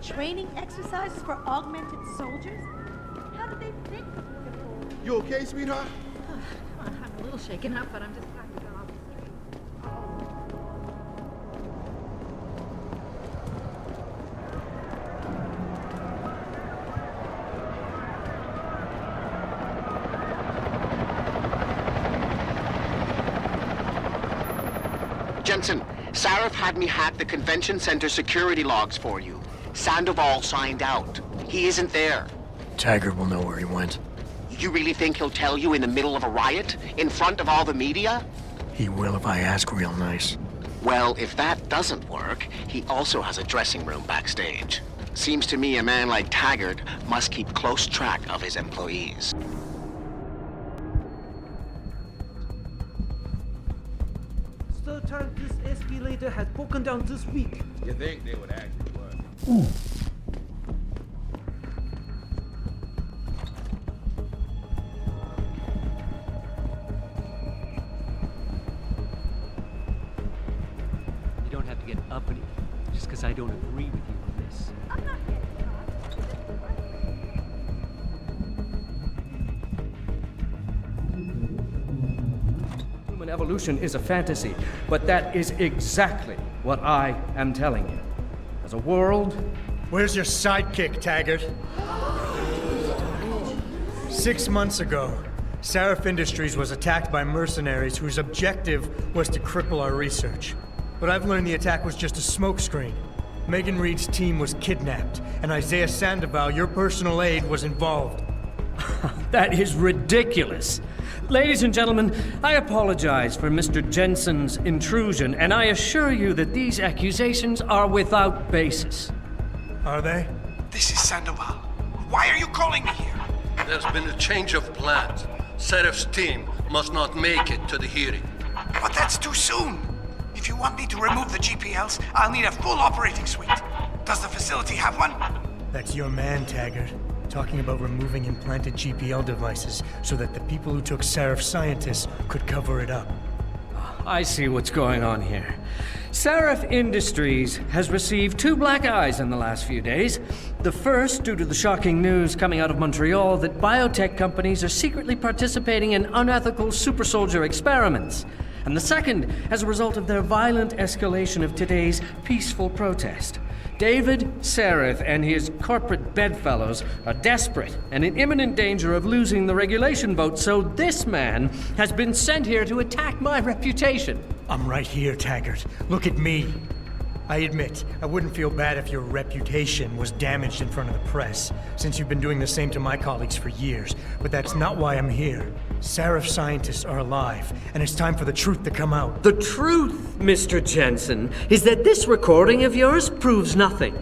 Training exercises for augmented soldiers? How did they think of it? You okay, sweetheart? I'm a little shaken up, but I'm just trying to go off the street. Jensen, Sarif had me hack the convention center security logs for you. Sandoval signed out. He isn't there. Taggart will know where he went. You really think he'll tell you in the middle of a riot? In front of all the media? He will if I ask real nice. Well, if that doesn't work, he also has a dressing room backstage. Seems to me a man like Taggart must keep close track of his employees. Third time this escalator has broken down this week. You think they would actually work? You don't have to get uppity just because I don't agree with you on this. evolution is a fantasy, but that is exactly what I am telling you. As a world... Where's your sidekick, Taggart? 6 months ago, Sarif Industries was attacked by mercenaries whose objective was to cripple our research. But I've learned the attack was just a smokescreen. Megan Reed's team was kidnapped, and Isaiah Sandoval, your personal aide, was involved. That is ridiculous. Ladies and gentlemen, I apologize for Mr. Jensen's intrusion, and I assure you that these accusations are without basis. Are they? This is Sandoval. Why are you calling me here? There's been a change of plans. Serif's team must not make it to the hearing. But that's too soon. If you want me to remove the GPLs, I'll need a full operating suite. Does the facility have one? That's your man, Taggart. Talking about removing implanted GPL devices so that the people who took Sarif scientists could cover it up. I see what's going on here. Sarif Industries has received 2 black eyes in the last few days. The first, due to the shocking news coming out of Montreal that biotech companies are secretly participating in unethical super soldier experiments. And the second, as a result of their violent escalation of today's peaceful protest. David Sarif and his corporate bedfellows are desperate and in imminent danger of losing the regulation vote, so this man has been sent here to attack my reputation. I'm right here, Taggart. Look at me. I admit, I wouldn't feel bad if your reputation was damaged in front of the press, since you've been doing the same to my colleagues for years, but that's not why I'm here. Sarif scientists are alive, and it's time for the truth to come out. The truth, Mr. Jensen, is that this recording of yours proves nothing.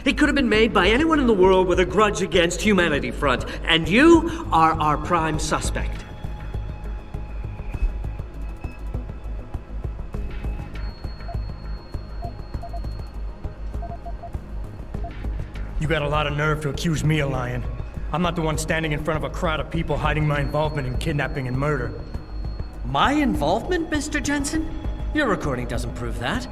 It could have been made by anyone in the world with a grudge against Humanity Front, and you are our prime suspect. You got a lot of nerve to accuse me of lying. I'm not the one standing in front of a crowd of people hiding my involvement in kidnapping and murder. My involvement, Mr. Jensen? Your recording doesn't prove that.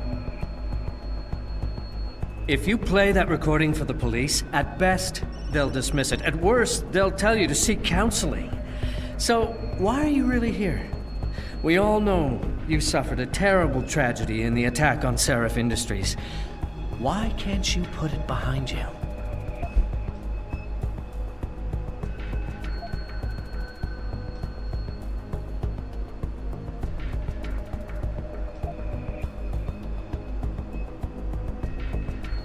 If you play that recording for the police, at best, they'll dismiss it. At worst, they'll tell you to seek counseling. So, why are you really here? We all know you suffered a terrible tragedy in the attack on Sarif Industries. Why can't you put it behind you?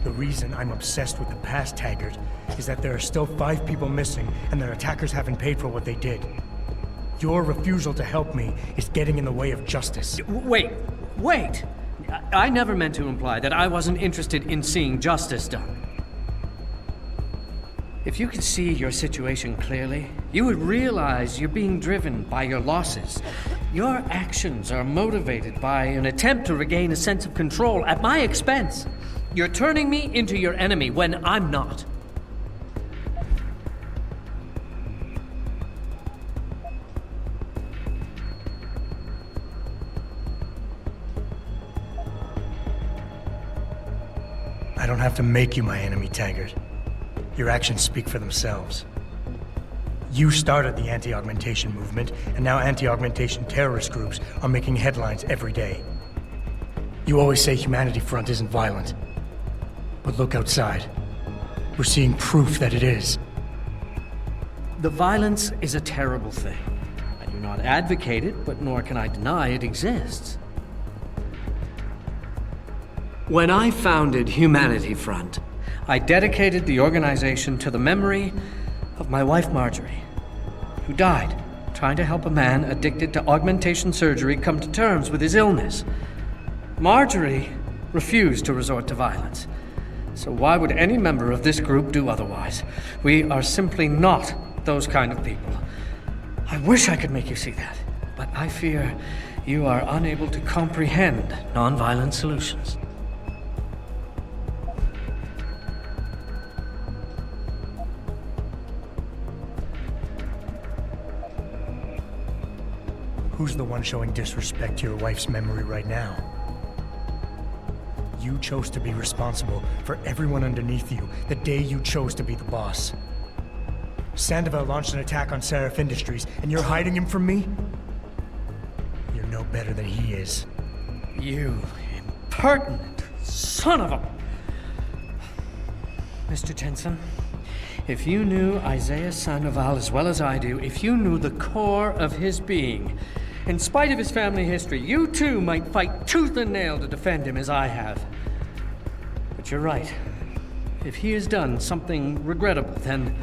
The reason I'm obsessed with the past, Taggart, is that there are still 5 people missing and their attackers haven't paid for what they did. Your refusal to help me is getting in the way of justice. Wait! I never meant to imply that I wasn't interested in seeing justice done. If you could see your situation clearly, you would realize you're being driven by your losses. Your actions are motivated by an attempt to regain a sense of control at my expense. You're turning me into your enemy when I'm not. I don't have to make you my enemy, Taggart. Your actions speak for themselves. You started the anti-augmentation movement, and now anti-augmentation terrorist groups are making headlines every day. You always say Humanity Front isn't violent. But look outside. We're seeing proof that it is. The violence is a terrible thing. I do not advocate it, but nor can I deny it exists. When I founded Humanity Front, I dedicated the organization to the memory of my wife Marjorie, who died trying to help a man addicted to augmentation surgery come to terms with his illness. Marjorie refused to resort to violence. So why would any member of this group do otherwise? We are simply not those kind of people. I wish I could make you see that, but I fear you are unable to comprehend nonviolent solutions. Who's the one showing disrespect to your wife's memory right now? You chose to be responsible for everyone underneath you the day you chose to be the boss. Sandoval launched an attack on Sarif Industries, and you're hiding him from me? You're no better than he is. You impertinent son of a... Mr. Jensen, if you knew Isaiah Sandoval as well as I do, if you knew the core of his being, in spite of his family history, you too might fight tooth and nail to defend him as I have. But you're right. If he has done something regrettable, then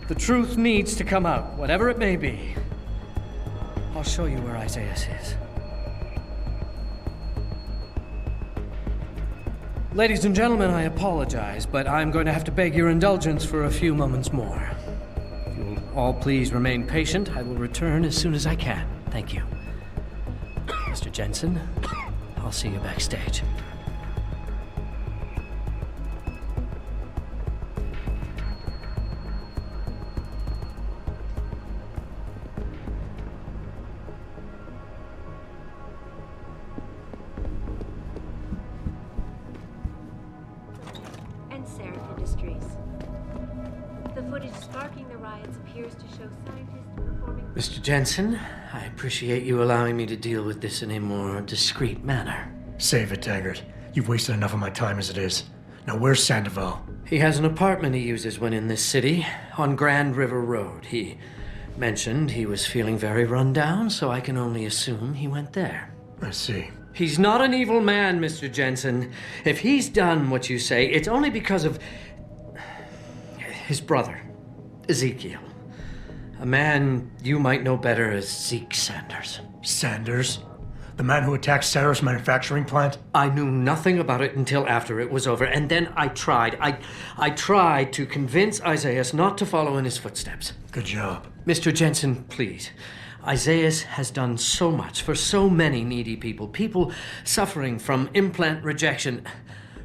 the truth needs to come out, whatever it may be. I'll show you where Isaiah is. Ladies and gentlemen, I apologize, but I'm going to have to beg your indulgence for a few moments more. If you'll all please remain patient, I will return as soon as I can. Thank you. Mr. Jensen, I'll see you backstage. Mr. Jensen, I appreciate you allowing me to deal with this in a more discreet manner. Save it, Taggart. You've wasted enough of my time as it is. Now, where's Sandoval? He has an apartment he uses when in this city, on Grand River Road. He mentioned he was feeling very run down, so I can only assume he went there. I see. He's not an evil man, Mr. Jensen. If he's done what you say, it's only because of his brother, Ezekiel. A man you might know better as Zeke Sanders. Sanders? The man who attacked Sarah's manufacturing plant? I knew nothing about it until after it was over, and then I tried. I tried to convince Isaiah not to follow in his footsteps. Good job. Mr. Jensen, please. Isaiah has done so much for so many needy people, people suffering from implant rejection.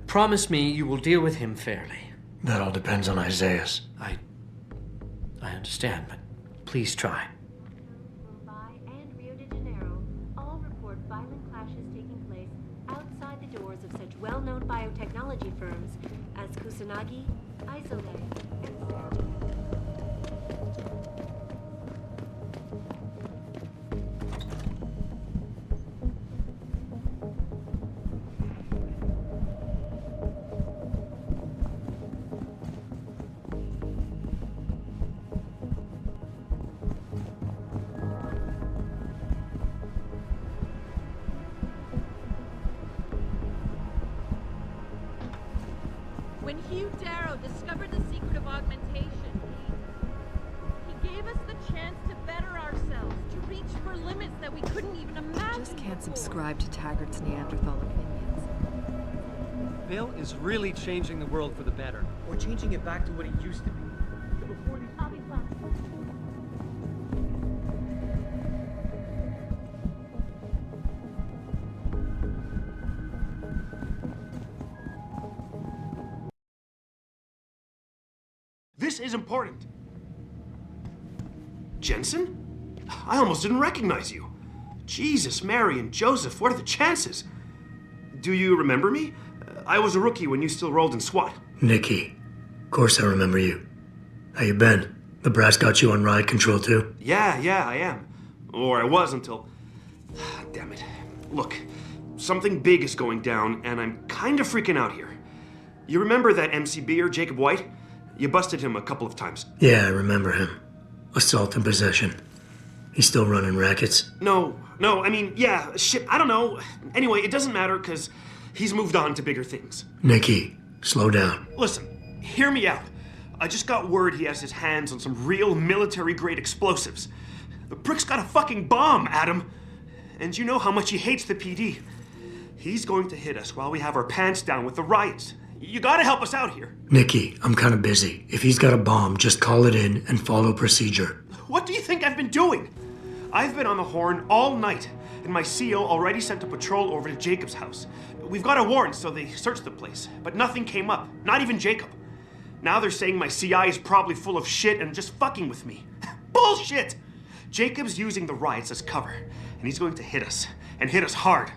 Promise me you will deal with him fairly. That all depends on Isaiah. I understand, but please try. Mumbai and Rio de Janeiro all report violent clashes taking place outside the doors of such well-known biotechnology firms as Kusanagi, Isolay, and Sarah. When Hugh Darrow discovered the secret of augmentation, he gave us the chance to better ourselves, to reach for limits that we couldn't even imagine. Just can't subscribe to Taggart's Neanderthal opinions. Bill is really changing the world for the better. Or changing it back to what it used to be. Before these... I'll be fine. This is important. Jensen? I almost didn't recognize you. Jesus, Mary, and Joseph, what are the chances? Do you remember me? I was a rookie when you still rolled in SWAT. Nikki. Of course I remember you. How you been? The brass got you on ride control too? Yeah, I am. Or I was until... Damn it. Look, something big is going down, and I'm kind of freaking out here. You remember that MCBer, Jacob White? You busted him a couple of times. Yeah, I remember him. Assault and possession. He's still running rackets? No, I mean, yeah, shit, I don't know. Anyway, it doesn't matter, because he's moved on to bigger things. Nikki, slow down. Listen, hear me out. I just got word he has his hands on some real military-grade explosives. The prick's got a fucking bomb, Adam. And you know how much he hates the PD. He's going to hit us while we have our pants down with the riots. You gotta help us out here. Nikki, I'm kinda busy. If he's got a bomb, just call it in and follow procedure. What do you think I've been doing? I've been on the horn all night, and my CO already sent a patrol over to Jacob's house. We've got a warrant, so they searched the place, but nothing came up, not even Jacob. Now they're saying my CI is probably full of shit and just fucking with me. Bullshit! Jacob's using the riots as cover, and he's going to hit us, and hit us hard.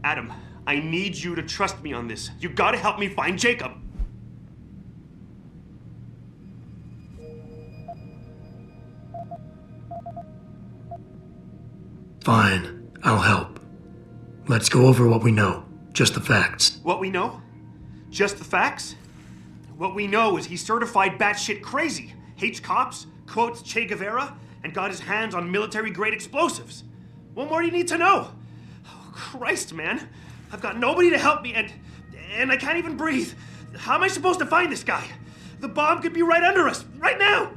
Adam, I need you to trust me on this. You gotta help me find Jacob. Fine. I'll I'll help. Let's go over what we know. Just the facts. What we know? Just the facts? What we know is he's certified batshit crazy, hates cops, quotes Che Guevara, and got his hands on military-grade explosives. What more do you need to know? Oh, Christ, man. I've got nobody to help me, and I can't even breathe. How am I supposed to find this guy? The bomb could be right under us, right now!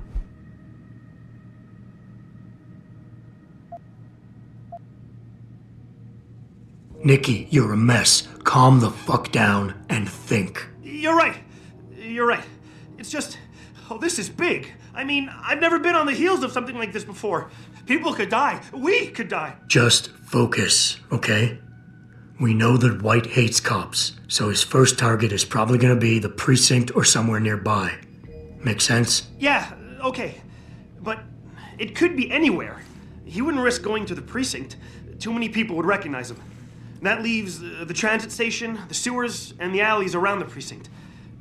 Nikki, you're a mess. Calm the fuck down and think. You're right. You're right. It's just, oh, this is big. I mean, I've never been on the heels of something like this before. People could die. We could die. Just focus, okay? We know that White hates cops, so his first target is probably gonna be the precinct or somewhere nearby. Make sense? Yeah, okay. But it could be anywhere. He wouldn't risk going to the precinct. Too many people would recognize him. That leaves the transit station, the sewers, and the alleys around the precinct.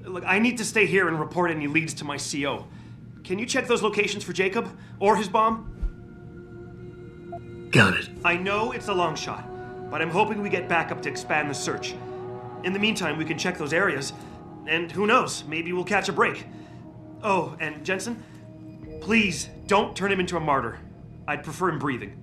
Look, I need to stay here and report any leads to my CO. Can you check those locations for Jacob? Or his bomb? Got it. I know it's a long shot, but I'm hoping we get backup to expand the search. In the meantime, we can check those areas, and who knows, maybe we'll catch a break. Oh, and Jensen, please don't turn him into a martyr. I'd prefer him breathing.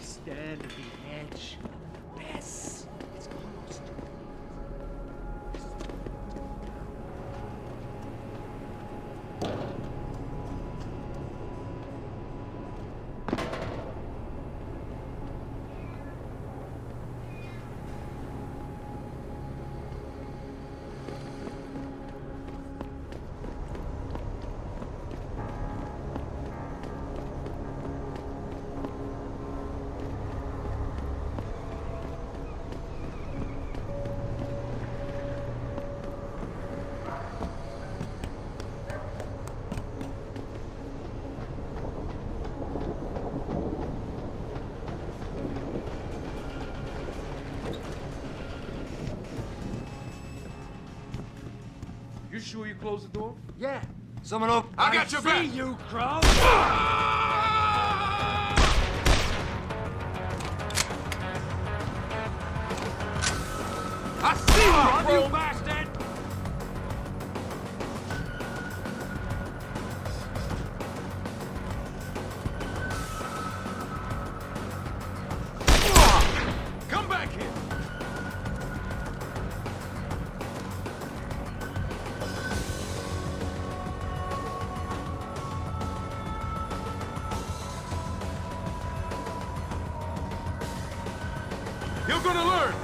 Stand at the edge. Yes, it's almost. You sure you closed the door? Yeah. Someone over. I got your back. See you, Crow. I see you, you bastard! Come back here! You're gonna learn!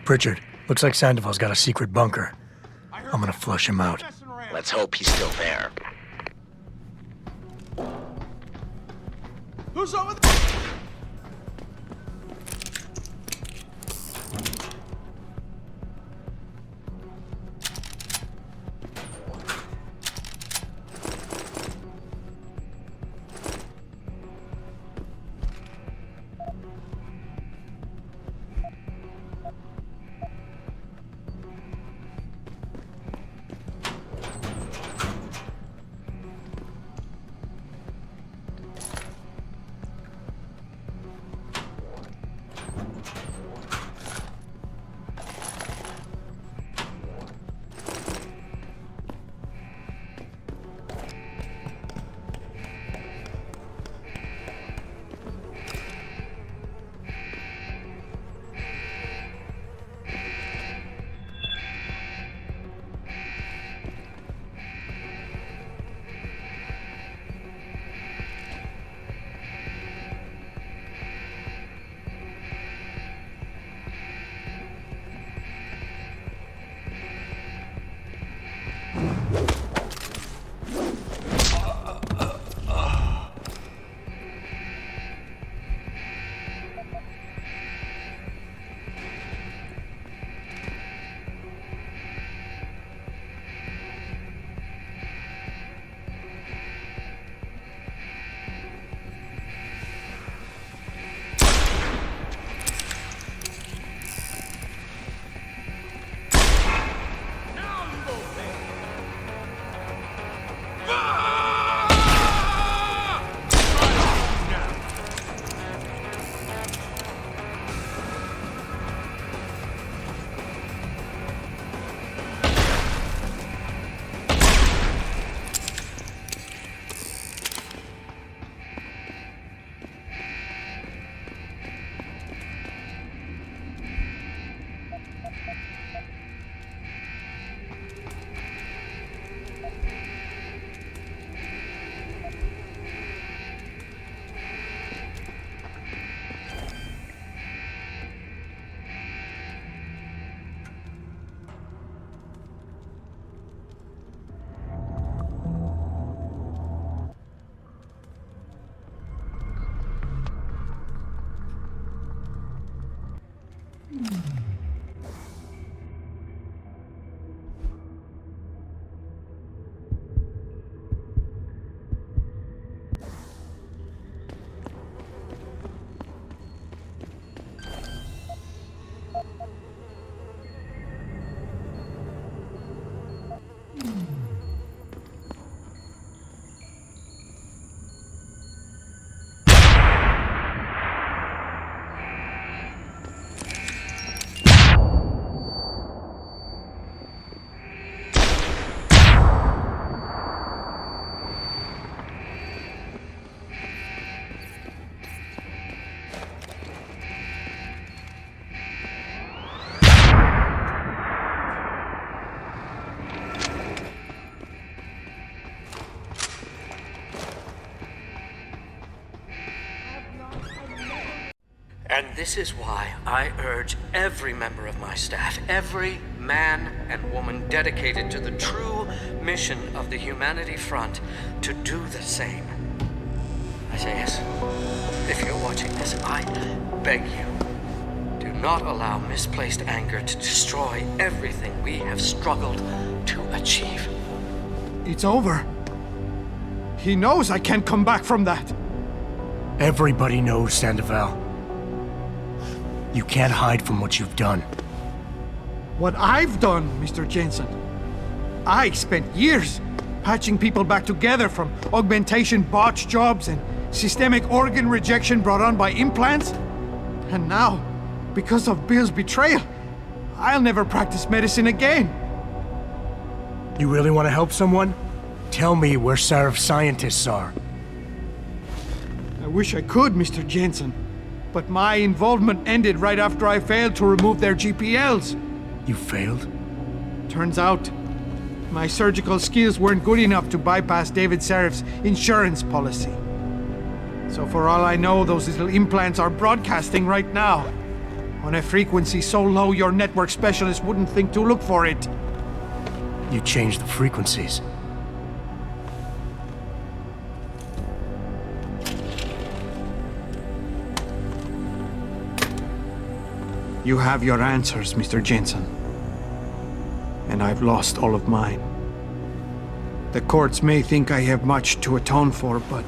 Pritchard, looks like Sandoval's got a secret bunker. I'm gonna flush him out. Let's hope he's still there. Who's over there? And this is why I urge every member of my staff, every man and woman dedicated to the true mission of the Humanity Front, to do the same. Isaias, if you're watching this, I beg you, do not allow misplaced anger to destroy everything we have struggled to achieve. It's over. He knows I can't come back from that. Everybody knows, Sandoval. You can't hide from what you've done. What I've done, Mr. Jensen. I spent years patching people back together from augmentation botch jobs and systemic organ rejection brought on by implants. And now, because of Bill's betrayal, I'll never practice medicine again. You really want to help someone? Tell me where Sarif's scientists are. I wish I could, Mr. Jensen. But my involvement ended right after I failed to remove their GPLs. You failed? Turns out, my surgical skills weren't good enough to bypass David Sarif's insurance policy. So for all I know, those little implants are broadcasting right now. On a frequency so low your network specialist wouldn't think to look for it. You changed the frequencies. You have your answers, Mr. Jensen. And I've lost all of mine. The courts may think I have much to atone for, but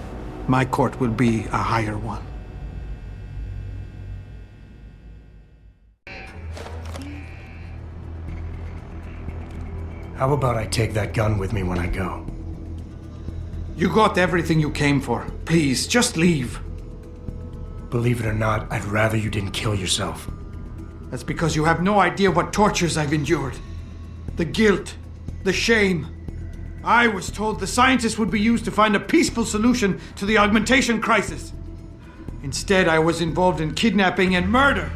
my court will be a higher one. How about I take that gun with me when I go? You got everything you came for. Please, just leave. Believe it or not, I'd rather you didn't kill yourself. That's because you have no idea what tortures I've endured. The guilt, the shame. I was told the scientists would be used to find a peaceful solution to the augmentation crisis. Instead, I was involved in kidnapping and murder.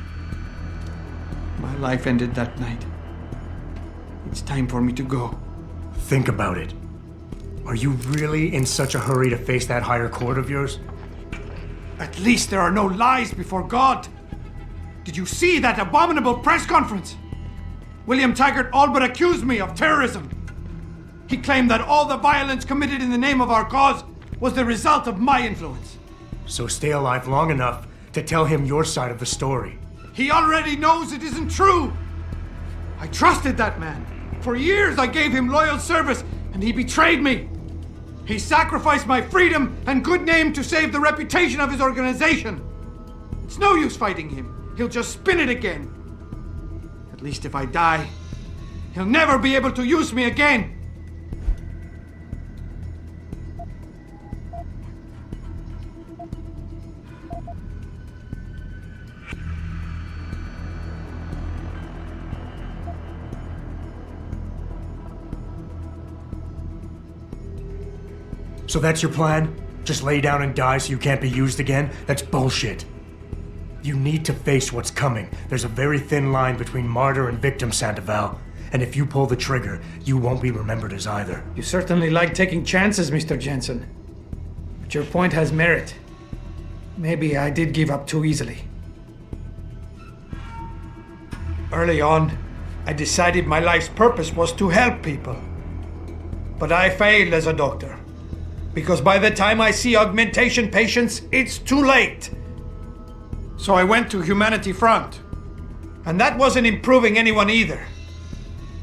My life ended that night. It's time for me to go. Think about it. Are you really in such a hurry to face that higher court of yours? At least there are no lies before God. Did you see that abominable press conference? William Taggart all but accused me of terrorism. He claimed that all the violence committed in the name of our cause was the result of my influence. So stay alive long enough to tell him your side of the story. He already knows it isn't true. I trusted that man. For years I gave him loyal service, and he betrayed me. He sacrificed my freedom and good name to save the reputation of his organization. It's no use fighting him. He'll just spin it again. At least if I die, he'll never be able to use me again. So that's your plan? Just lay down and die so you can't be used again? That's bullshit. You need to face what's coming. There's a very thin line between martyr and victim, Sandoval. And if you pull the trigger, you won't be remembered as either. You certainly like taking chances, Mr. Jensen. But your point has merit. Maybe I did give up too easily. Early on, I decided my life's purpose was to help people. But I failed as a doctor. Because by the time I see augmentation patients, it's too late. So I went to Humanity Front. And that wasn't improving anyone either.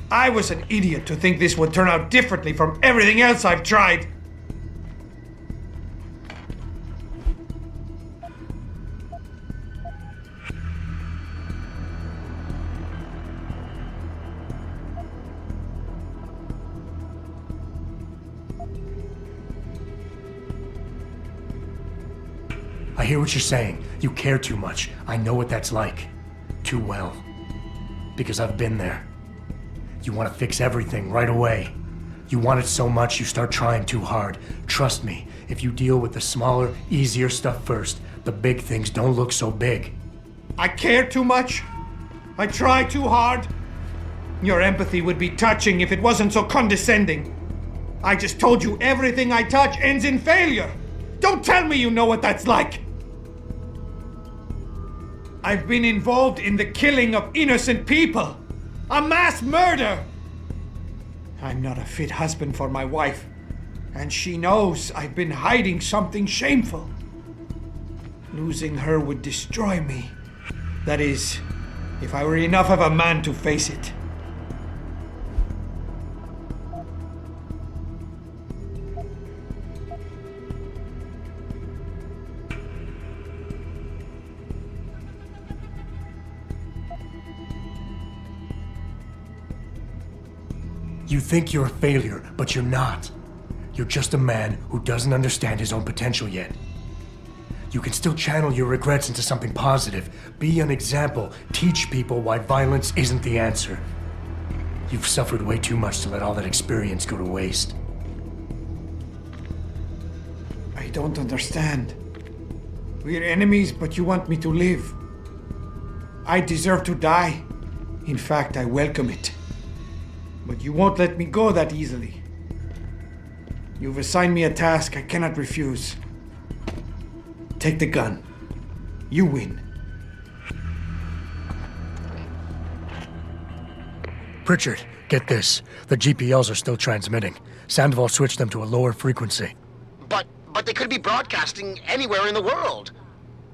I was an idiot to think this would turn out differently from everything else I've tried. I hear what you're saying. You care too much. I know what that's like. Too well. Because I've been there. You want to fix everything right away. You want it so much you start trying too hard. Trust me, if you deal with the smaller, easier stuff first, the big things don't look so big. I care too much? I try too hard? Your empathy would be touching if it wasn't so condescending. I just told you everything I touch ends in failure. Don't tell me you know what that's like. I've been involved in the killing of innocent people. A mass murder. I'm not a fit husband for my wife. And she knows I've been hiding something shameful. Losing her would destroy me. That is, if I were enough of a man to face it. You think you're a failure, but you're not. You're just a man who doesn't understand his own potential yet. You can still channel your regrets into something positive. Be an example. Teach people why violence isn't the answer. You've suffered way too much to let all that experience go to waste. I don't understand. We're enemies, but you want me to live. I deserve to die. In fact, I welcome it. But you won't let me go that easily. You've assigned me a task I cannot refuse. Take the gun. You win. Pritchard, get this. The GPLs are still transmitting. Sandoval switched them to a lower frequency. But they could be broadcasting anywhere in the world.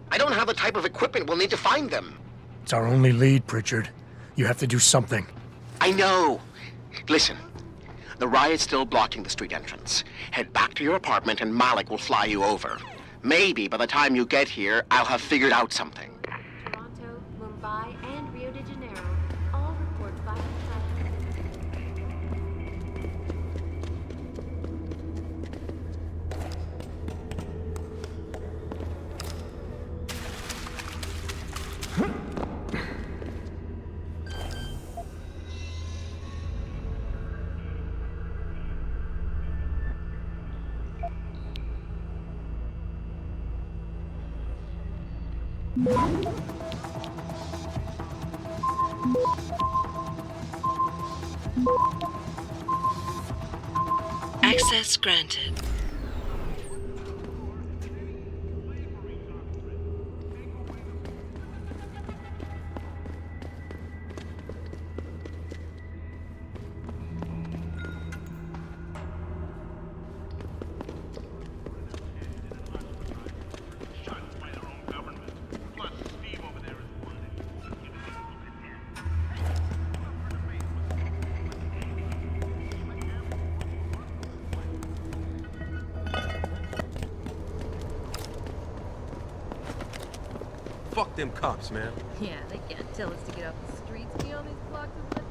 I don't have the type of equipment we'll need to find them. It's our only lead, Pritchard. You have to do something. I know. Listen, the riot's still blocking the street entrance. Head back to your apartment and Malik will fly you over. Maybe by the time you get here, I'll have figured out something. Toronto, Mumbai, and Rio de Janeiro all report violent Access granted. Fuck them cops, man. Yeah, they can't tell us to get off the streets beyond these blocks of legislation.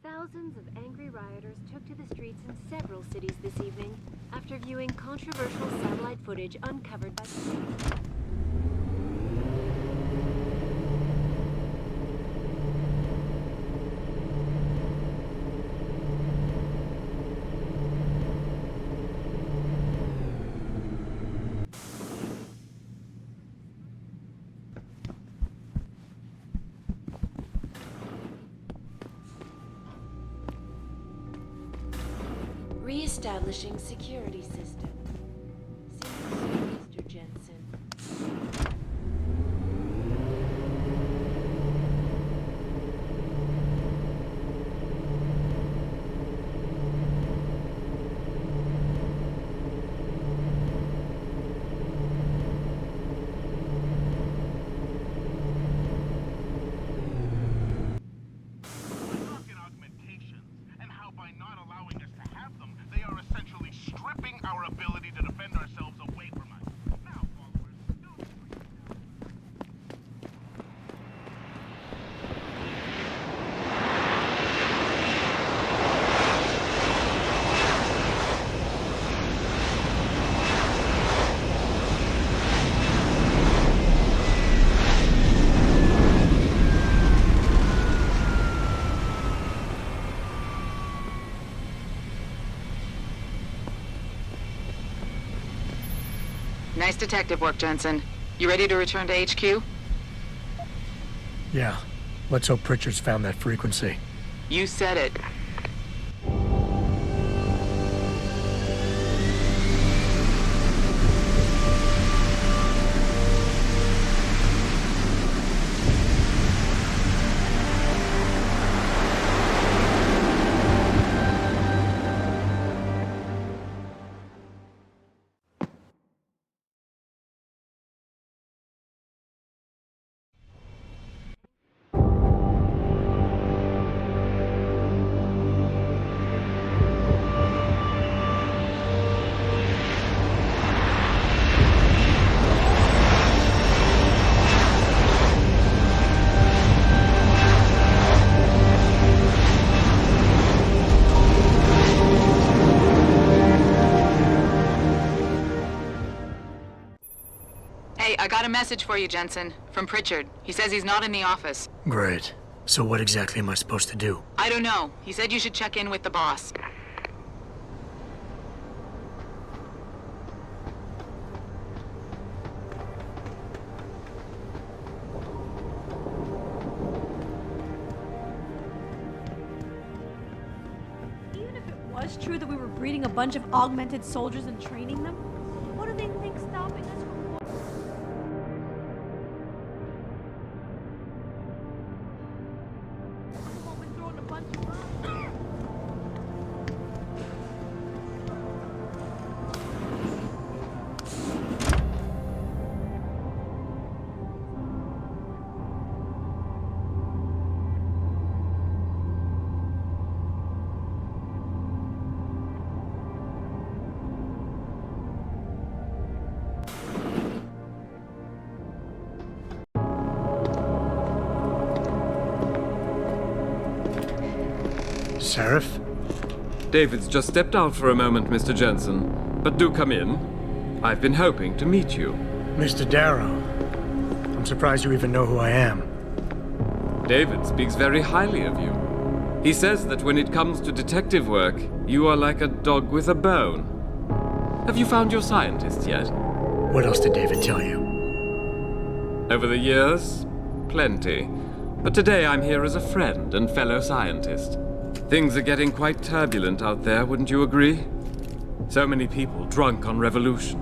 Thousands of angry rioters took to the streets in several cities this evening after viewing controversial satellite footage uncovered by the Re-establishing security system. Mr. Jensen. Nice detective work, Jensen. You ready to return to HQ? Yeah. Let's hope Pritchard's found that frequency. You said it. Hey, I got a message for you, Jensen. From Pritchard. He says he's not in the office. Great. So what exactly am I supposed to do? I don't know. He said you should check in with the boss. Even if it was true that we were breeding a bunch of augmented soldiers and training them, what do they think stopping us from... Seraph? David's just stepped out for a moment, Mr. Jensen. But do come in. I've been hoping to meet you. Mr. Darrow. I'm surprised you even know who I am. David speaks very highly of you. He says that when it comes to detective work, you are like a dog with a bone. Have you found your scientist yet? What else did David tell you? Over the years, plenty. But today I'm here as a friend and fellow scientist. Things are getting quite turbulent out there, wouldn't you agree? So many people drunk on revolution.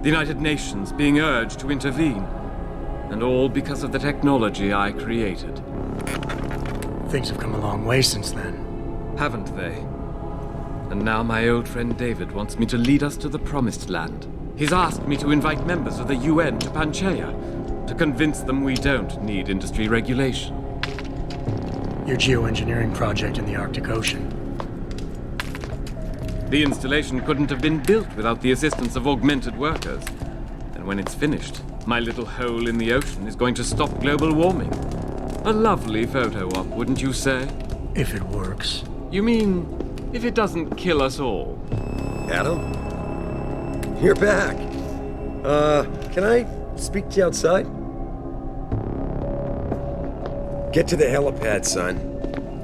The United Nations being urged to intervene. And all because of the technology I created. Things have come a long way since then. Haven't they? And now my old friend David wants me to lead us to the Promised Land. He's asked me to invite members of the UN to Panchaea, to convince them we don't need industry regulation. Your geoengineering project in the Arctic Ocean. The installation couldn't have been built without the assistance of augmented workers. And when it's finished, my little hole in the ocean is going to stop global warming. A lovely photo op, wouldn't you say? If it works. You mean, if it doesn't kill us all? Adam? You're back. Can I speak to you outside? Get to the helipad, son.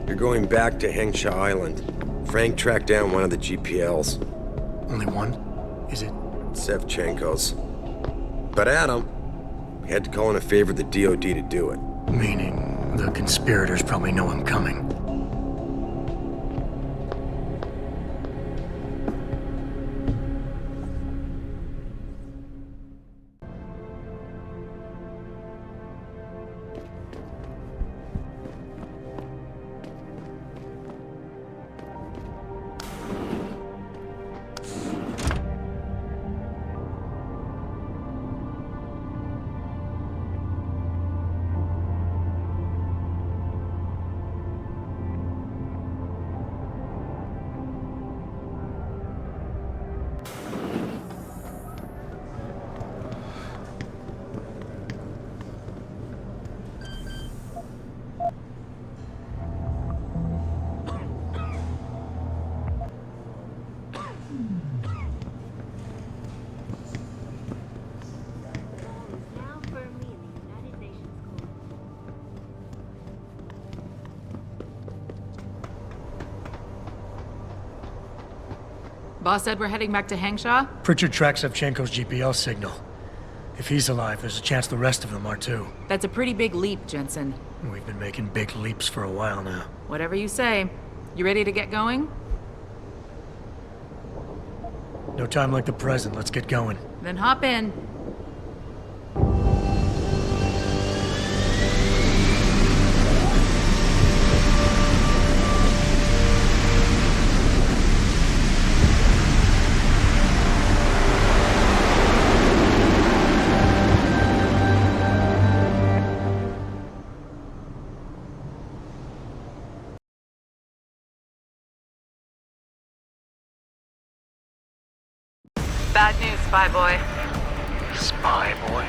You're going back to Hengsha Island. Frank tracked down one of the GPLs. Only one? Is it? Sevchenko's. But Adam, we had to call in a favor of the DOD to do it. Meaning, the conspirators probably know I'm coming. Boss said we're heading back to Hengsha? Pritchard tracked Sevchenko's GPL signal. If he's alive, there's a chance the rest of them are too. That's a pretty big leap, Jensen. We've been making big leaps for a while now. Whatever you say. You ready to get going? No time like the present. Let's get going. Then hop in. Bad news, Spy Boy. Spy Boy?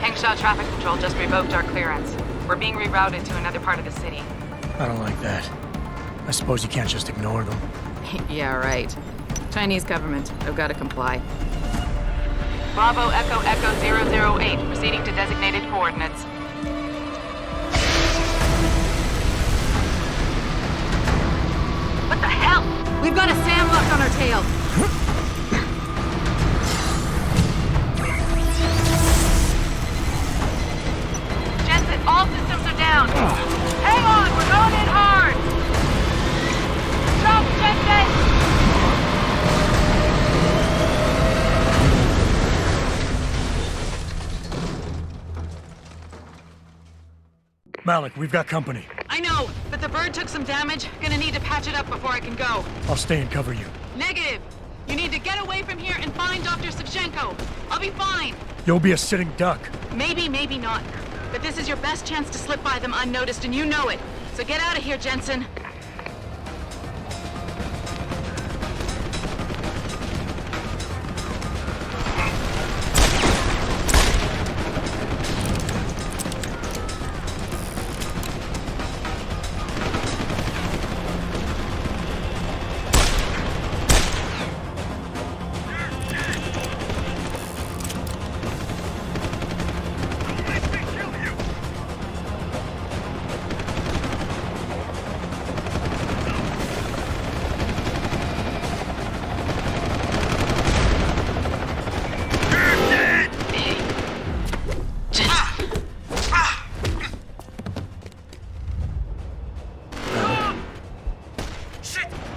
Hengsha Traffic Control just revoked our clearance. We're being rerouted to another part of the city. I don't like that. I suppose you can't just ignore them. Yeah, right. Chinese government. I've got to comply. Bravo Echo Echo 008. Receiving tail. Jensen, all systems are down. Hang on, we're going in hard. Drop, Jensen! Malik, we've got company. I know, but the bird took some damage. Gonna need to patch it up before I can go. I'll stay and cover you. Negative. You need to get away from here and find Dr. Savchenko. I'll be fine. You'll be a sitting duck. Maybe, maybe not. But this is your best chance to slip by them unnoticed, and you know it. So get out of here, Jensen.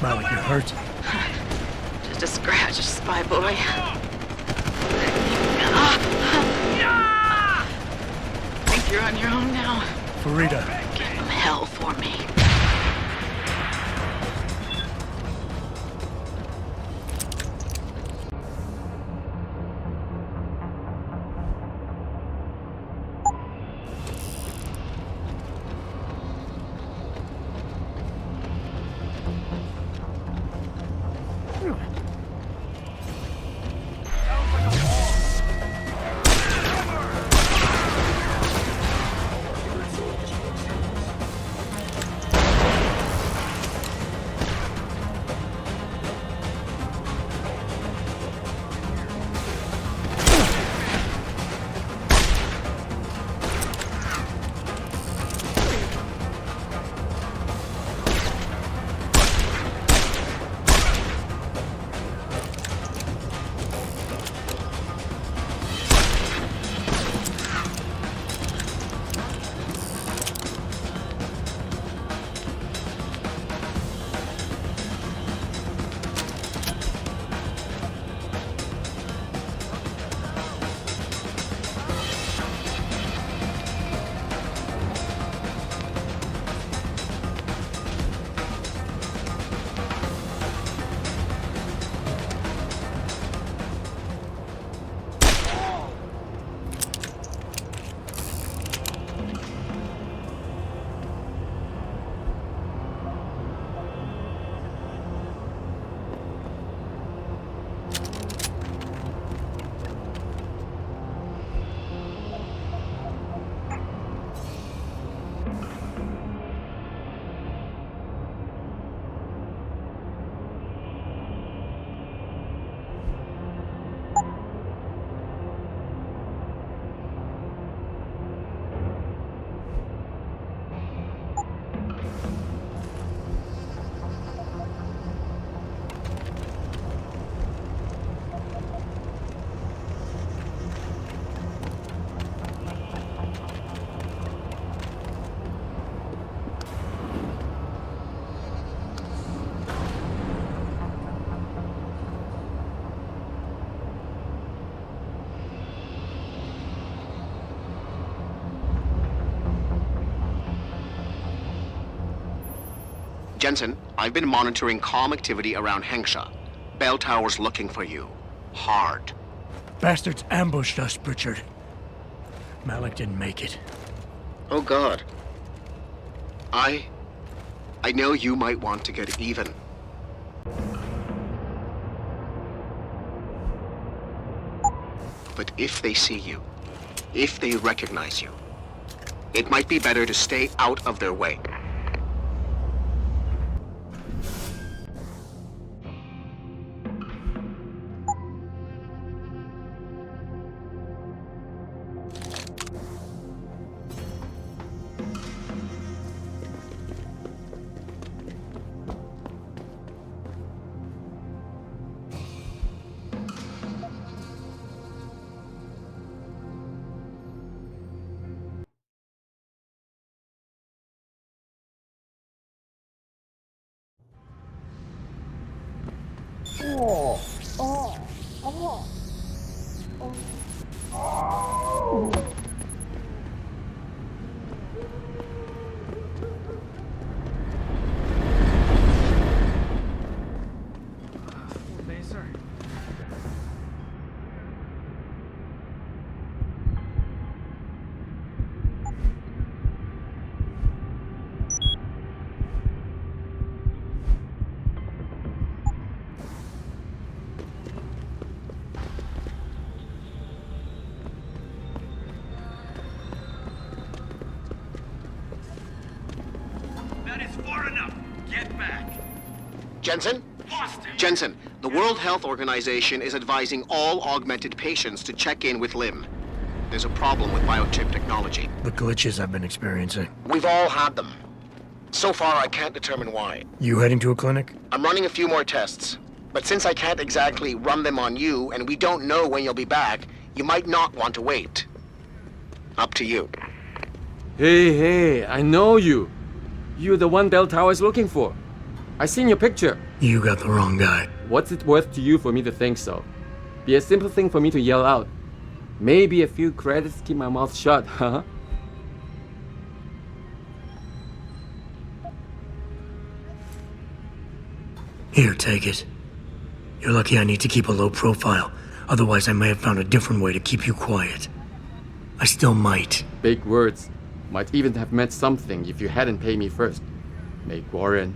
Malik, you're hurt. Just a scratch, spy boy. Think you're on your own now? Farida. Give them hell for me. Jensen, I've been monitoring comm activity around Hengsha. Bell Tower's looking for you. Hard. Bastards ambushed us, Pritchard. Malik didn't make it. Oh, God. I know you might want to get even. But if they see you, if they recognize you, it might be better to stay out of their way. That is far enough. Get back. Jensen? Jensen, the World Health Organization is advising all augmented patients to check in with Lim. There's a problem with biochip technology. The glitches I've been experiencing. We've all had them. So far, I can't determine why. You heading to a clinic? I'm running a few more tests. But since I can't exactly run them on you, and we don't know when you'll be back, you might not want to wait. Up to you. Hey, I know you. You're the one Del Tower is looking for. I seen your picture. You got the wrong guy. What's it worth to you for me to think so? Be a simple thing for me to yell out. Maybe a few credits keep my mouth shut, huh? Here, take it. You're lucky I need to keep a low profile. Otherwise, I may have found a different way to keep you quiet. I still might. Big words. Might even have meant something if you hadn't paid me first. Meg Warren.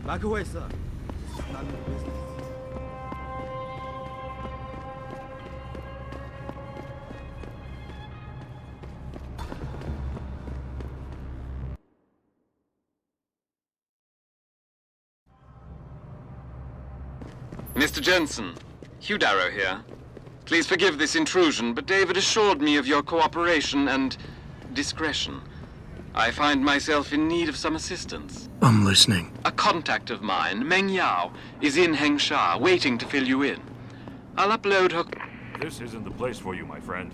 Back away, sir. This is none of your business. Mr. Jensen, Hugh Darrow here. Please forgive this intrusion, but David assured me of your cooperation and discretion. I find myself in need of some assistance. I'm listening. A contact of mine, Meng Yao, is in Hengsha, waiting to fill you in. I'll upload her... This isn't the place for you, my friend.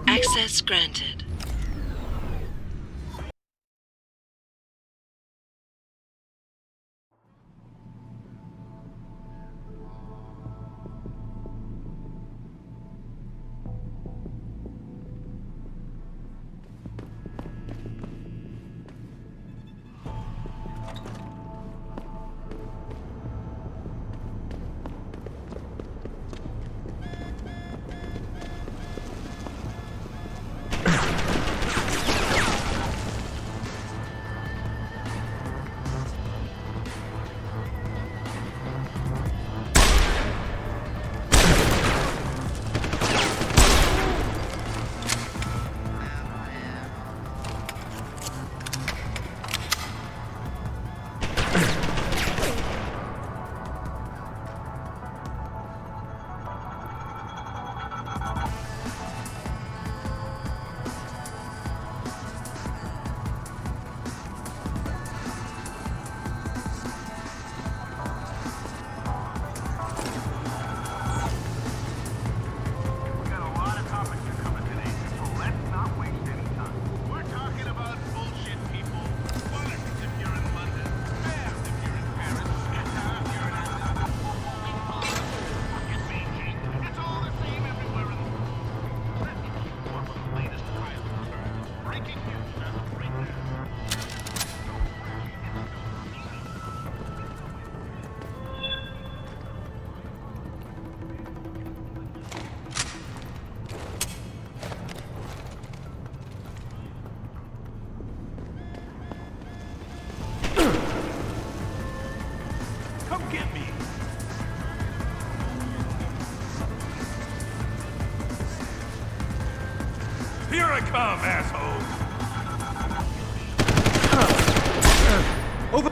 Access granted. Here I come, asshole! Over.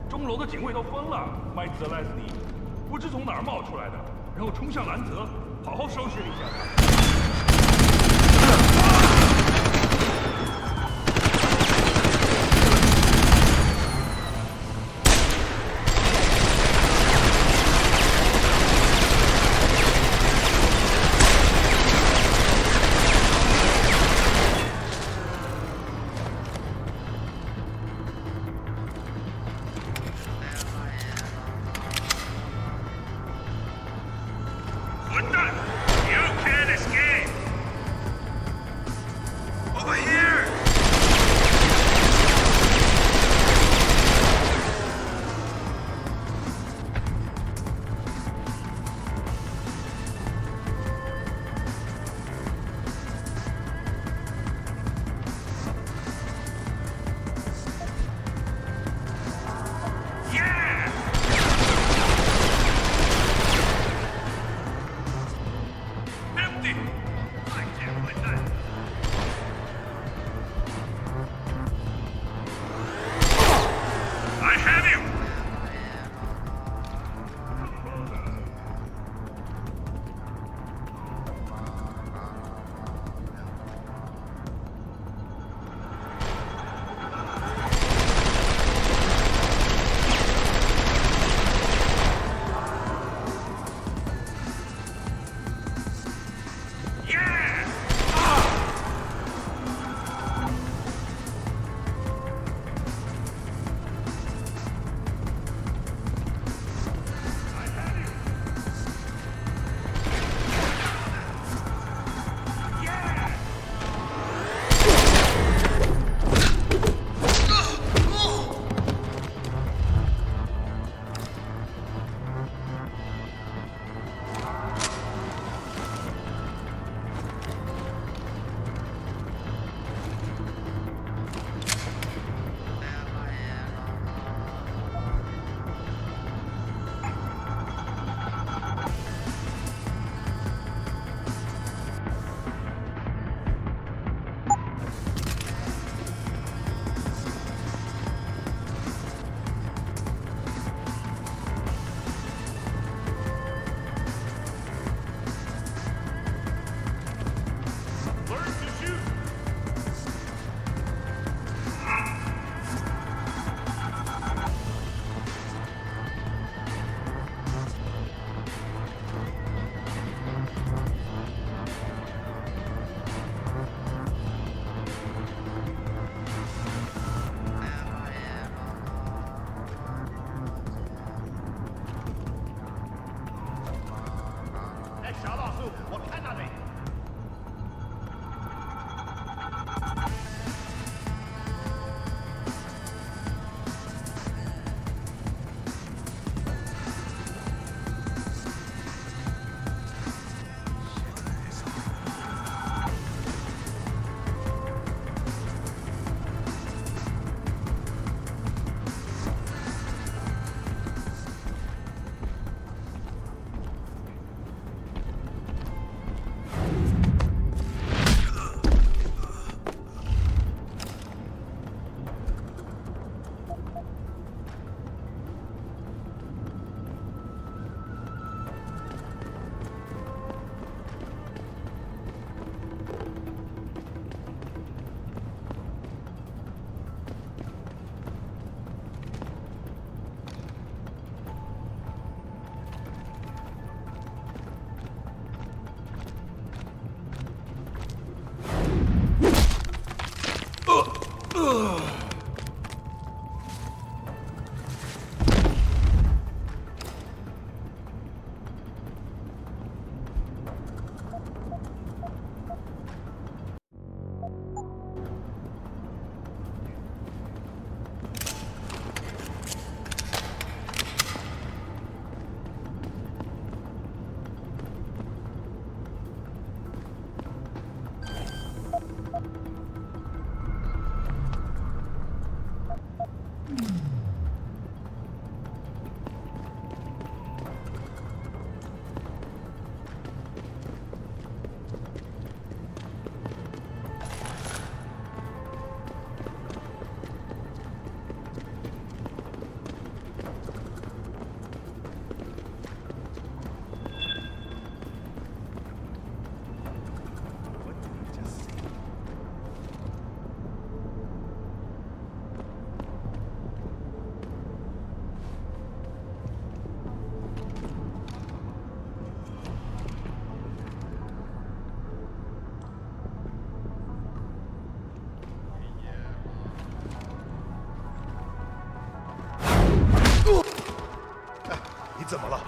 钟楼的警卫都疯了，麦兹莱斯尼，不知从哪儿冒出来的，然后冲向兰泽，好好收拾了一下他。 混蛋！You can't escape! 怎么了？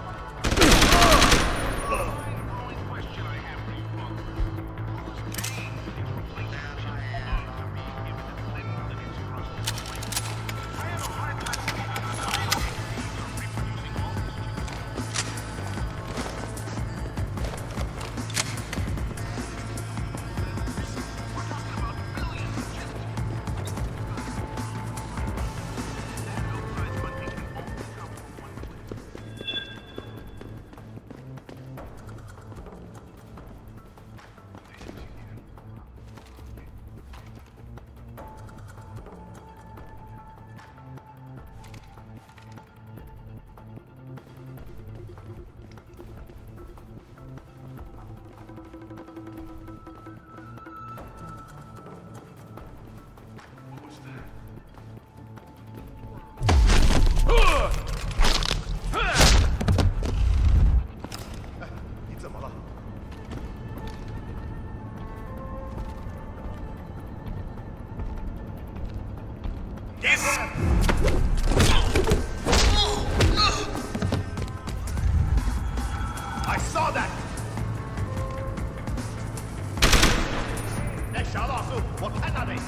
I saw that. 那小老鼠，我看到你。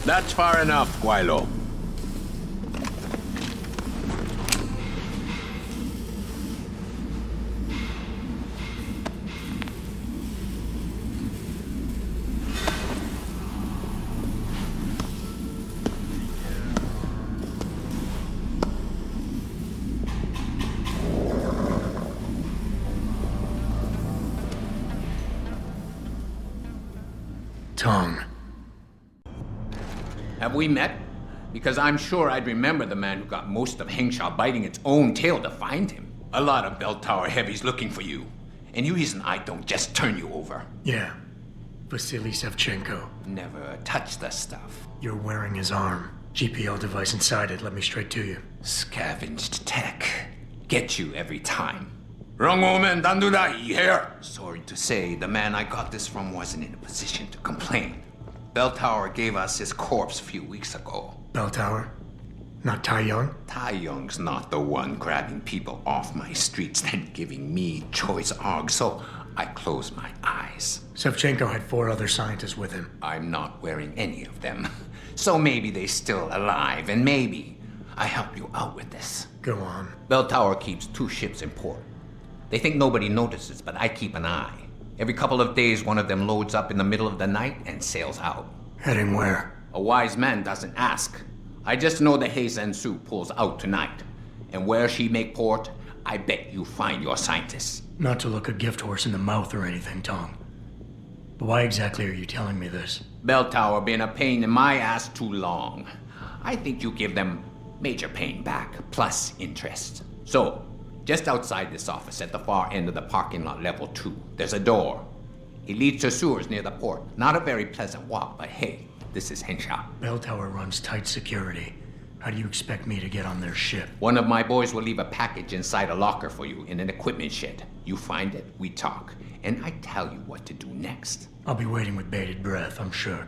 That's far enough, Guaylo. Tong. Have we met? Because I'm sure I'd remember the man who got most of Hengsha biting its own tail to find him. A lot of bell tower heavies looking for you. Any reason I don't just turn you over? Yeah. Vasily Sevchenko. Never touch the stuff. You're wearing his arm. GPL device inside it led me straight to you. Scavenged tech. Get you every time. Wrong woman, don't do that here. Sorry to say, the man I got this from wasn't in a position to complain. Bell Tower gave us his corpse a few weeks ago. Bell Tower? Not Tai Young? Tai Young's not the one grabbing people off my streets then giving me choice arg, so I close my eyes. Sevchenko had 4 other scientists with him. I'm not wearing any of them. So maybe they're still alive, and maybe I help you out with this. Go on. Bell Tower keeps 2 ships in port. They think nobody notices, but I keep an eye. Every couple of days, one of them loads up in the middle of the night and sails out. Heading where? A wise man doesn't ask. I just know the Heizen Su pulls out tonight. And where she make port, I bet you find your scientists. Not to look a gift horse in the mouth or anything, Tong. But why exactly are you telling me this? Bell Tower been a pain in my ass too long. I think you give them major pain back, plus interest. So, just outside this office at the far end of the parking lot, level 2, there's a door. It leads to sewers near the port. Not a very pleasant walk, but hey, this is Henshaw. Bell Tower runs tight security. How do you expect me to get on their ship? One of my boys will leave a package inside a locker for you in an equipment shed. You find it, we talk, and I tell you what to do next. I'll be waiting with bated breath, I'm sure.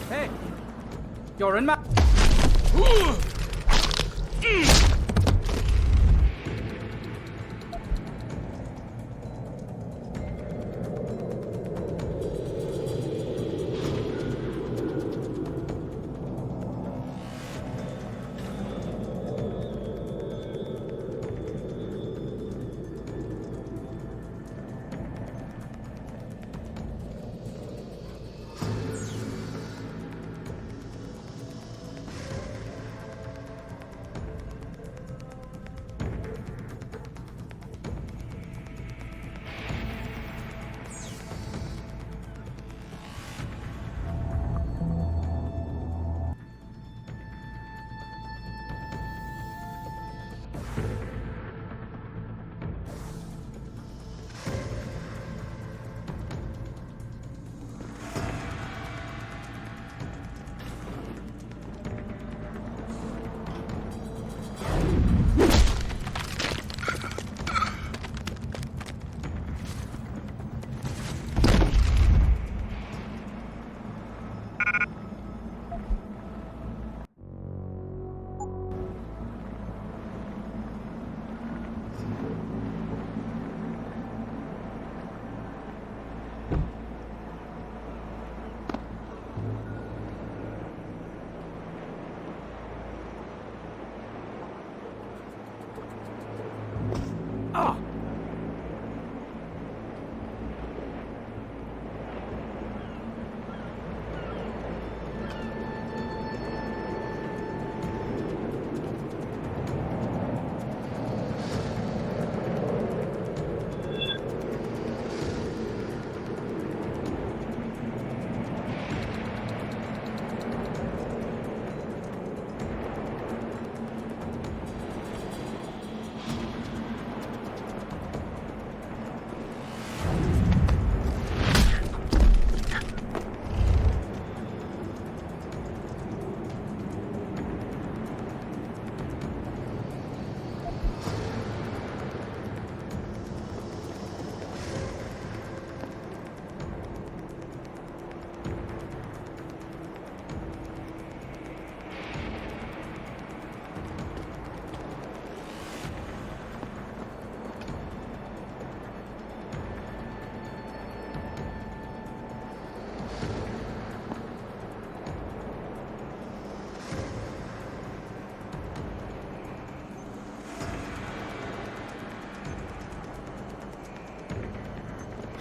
Hey, 有人吗？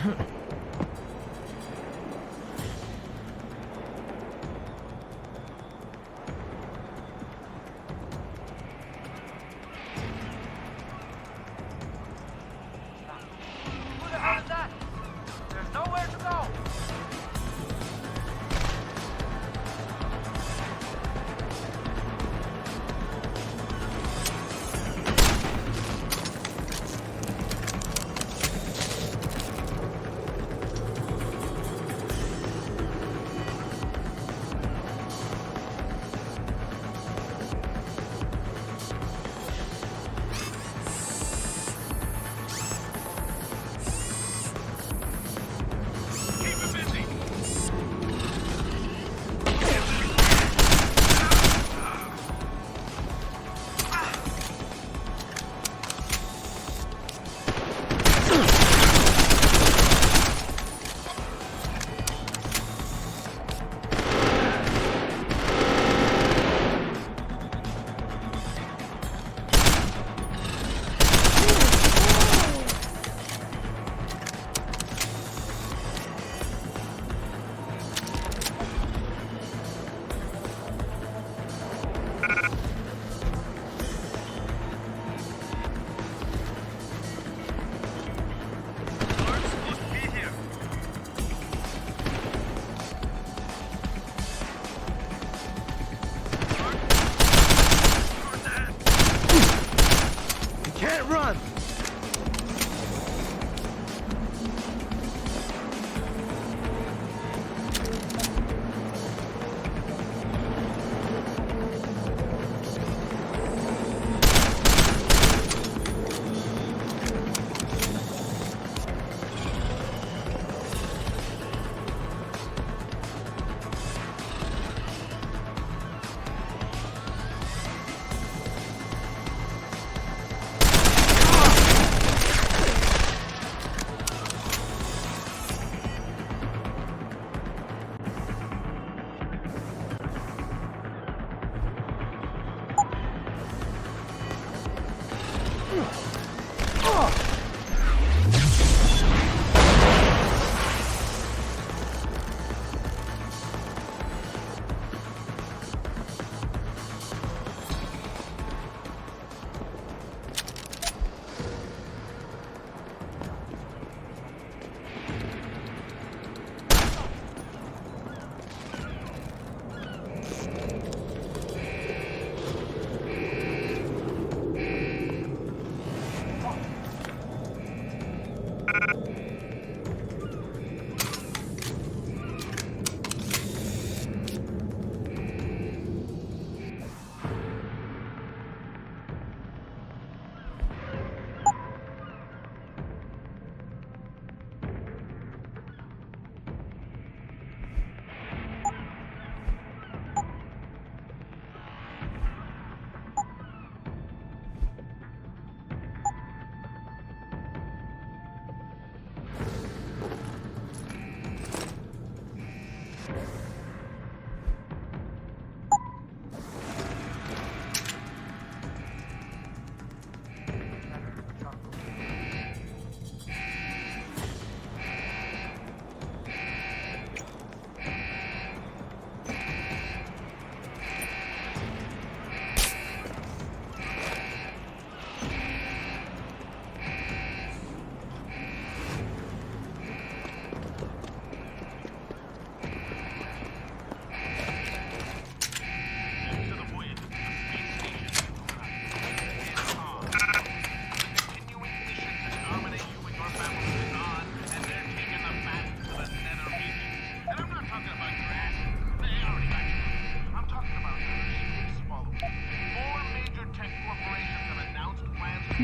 the hell is that? There's nowhere to go.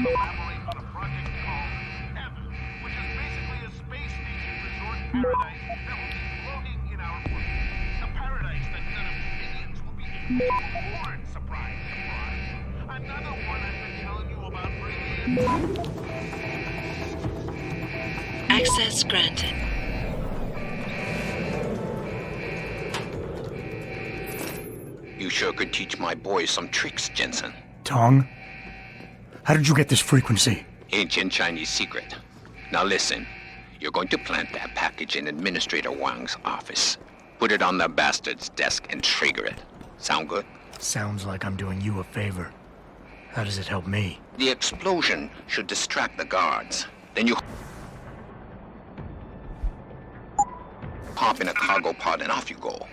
collaborate on a project called Heaven, which is basically a space station resort paradise that will be floating in our orbit. A paradise that none of the minions will be able to afford. Surprise, surprise. Another one I've been telling you about for years. Access granted. You sure could teach my boys some tricks, Jensen. Tong? How did you get this frequency? Ancient Chinese secret. Now listen. You're going to plant that package in Administrator Wang's office. Put it on the bastard's desk and trigger it. Sound good? Sounds like I'm doing you a favor. How does it help me? The explosion should distract the guards. Then you hop in a cargo pod and off you go.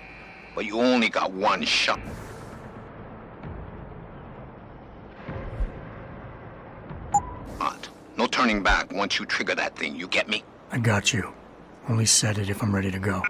But you only got one shot. No turning back once you trigger that thing, you get me? I got you. Only set it if I'm ready to go.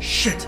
Shit!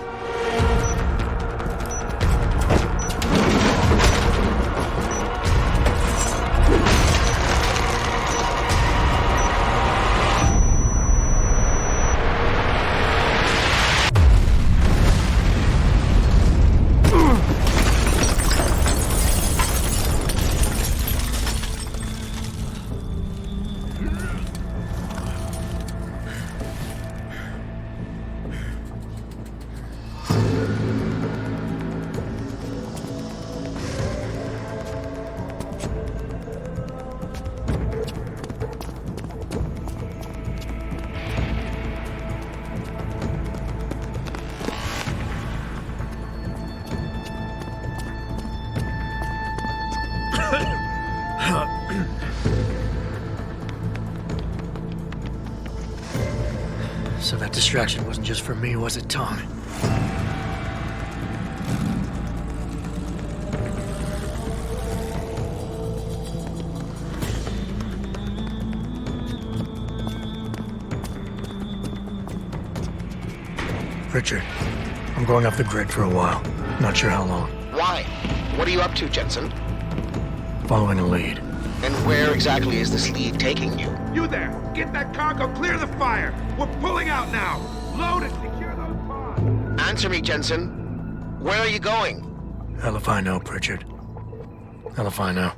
So that distraction wasn't just for me, was it, Tom? Richard, I'm going off the grid for a while. Not sure how long. Why? What are you up to, Jensen? Following a lead. And where exactly is this lead taking you? You there! Get that cargo, clear the fire! We're pulling out now! Load and secure those pods! Answer me, Jensen. Where are you going? Hell if I know, Pritchard. Hell if I know.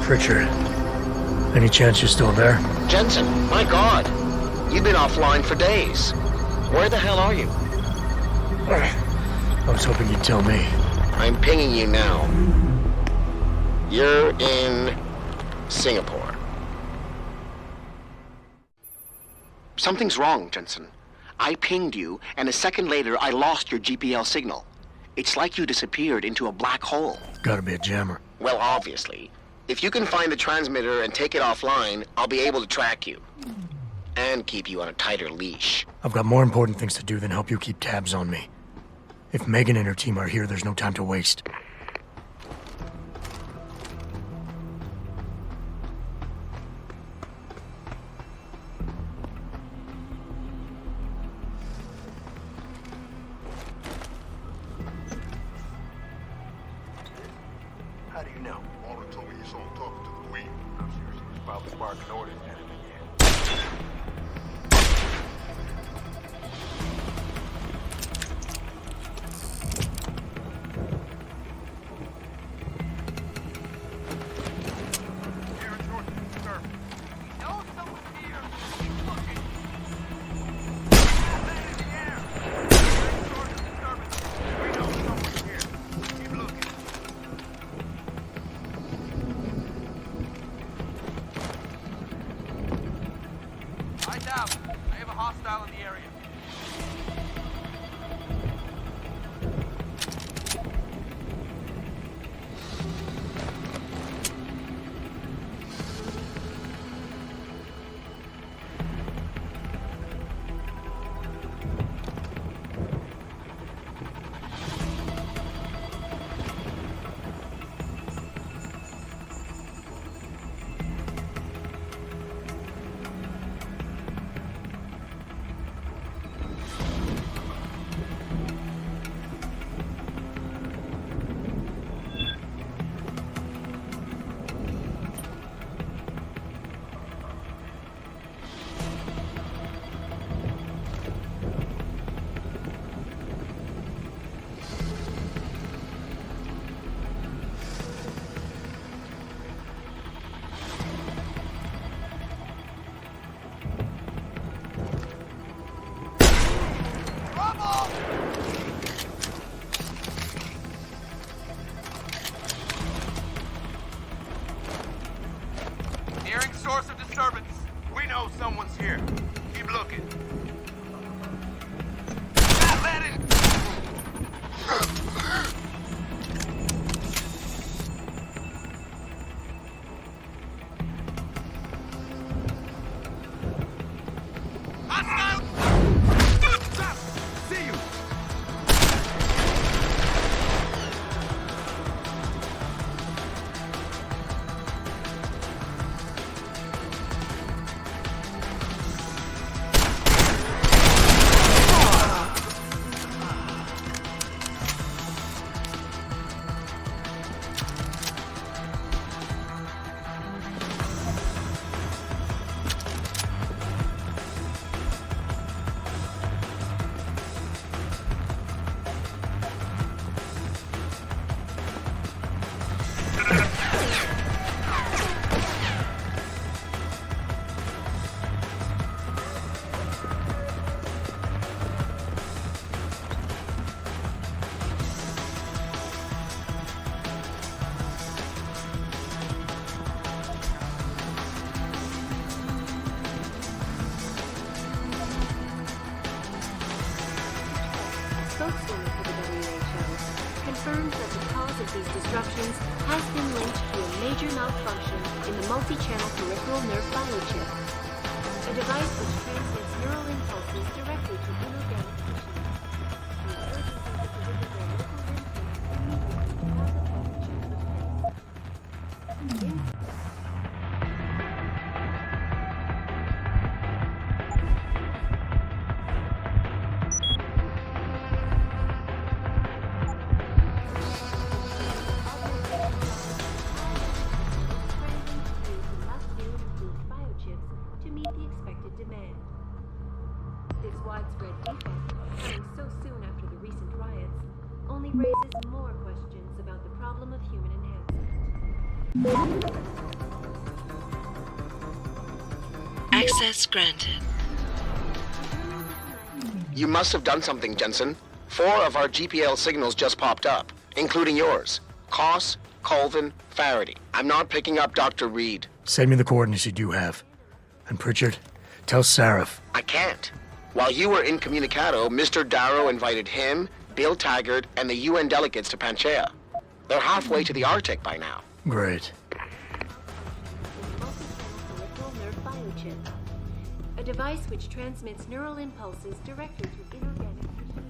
Pritchard, any chance you're still there? Jensen, my God. You've been offline for days. Where the hell are you? I was hoping you'd tell me. I'm pinging you now. You're in Singapore. Something's wrong, Jensen. I pinged you, and a second later I lost your GPL signal. It's like you disappeared into a black hole. Gotta be a jammer. Well, obviously. If you can find the transmitter and take it offline, I'll be able to track you. And keep you on a tighter leash. I've got more important things to do than help you keep tabs on me. If Megan and her team are here, there's no time to waste. How do you know? Walter told me you saw him talking to the Queen. I'm sure she was probably barking orders at him again. hostile in the area. Nearing source of disturbance. We know someone's here. Keep looking. Not letting. Hostile! See you! Spokeswoman for the WHO confirms that the cause of these disruptions has been linked to a major malfunction in the multi-channel peripheral nerve biochip, a device which transmits neural impulses directly to inorganic tissue. The urgency to deliver their local impact immediately has to meet the expected demand. This widespread defect, coming so soon after the recent riots, only raises more questions about the problem of human enhancement. Access granted. You must have done something, Jensen. 4 of our GPL signals just popped up, including yours. Koss, Colvin, Faraday. I'm not picking up Dr. Reed. Send me the coordinates you do have. And Pritchard, tell Sarif. I can't. While you were incommunicado, Mr. Darrow invited him, Bill Taggart, and the UN delegates to Panchea. They're halfway to the Arctic by now. Great. Peripheral nerve biochip, a device which transmits neural impulses directly to inorganic tissue.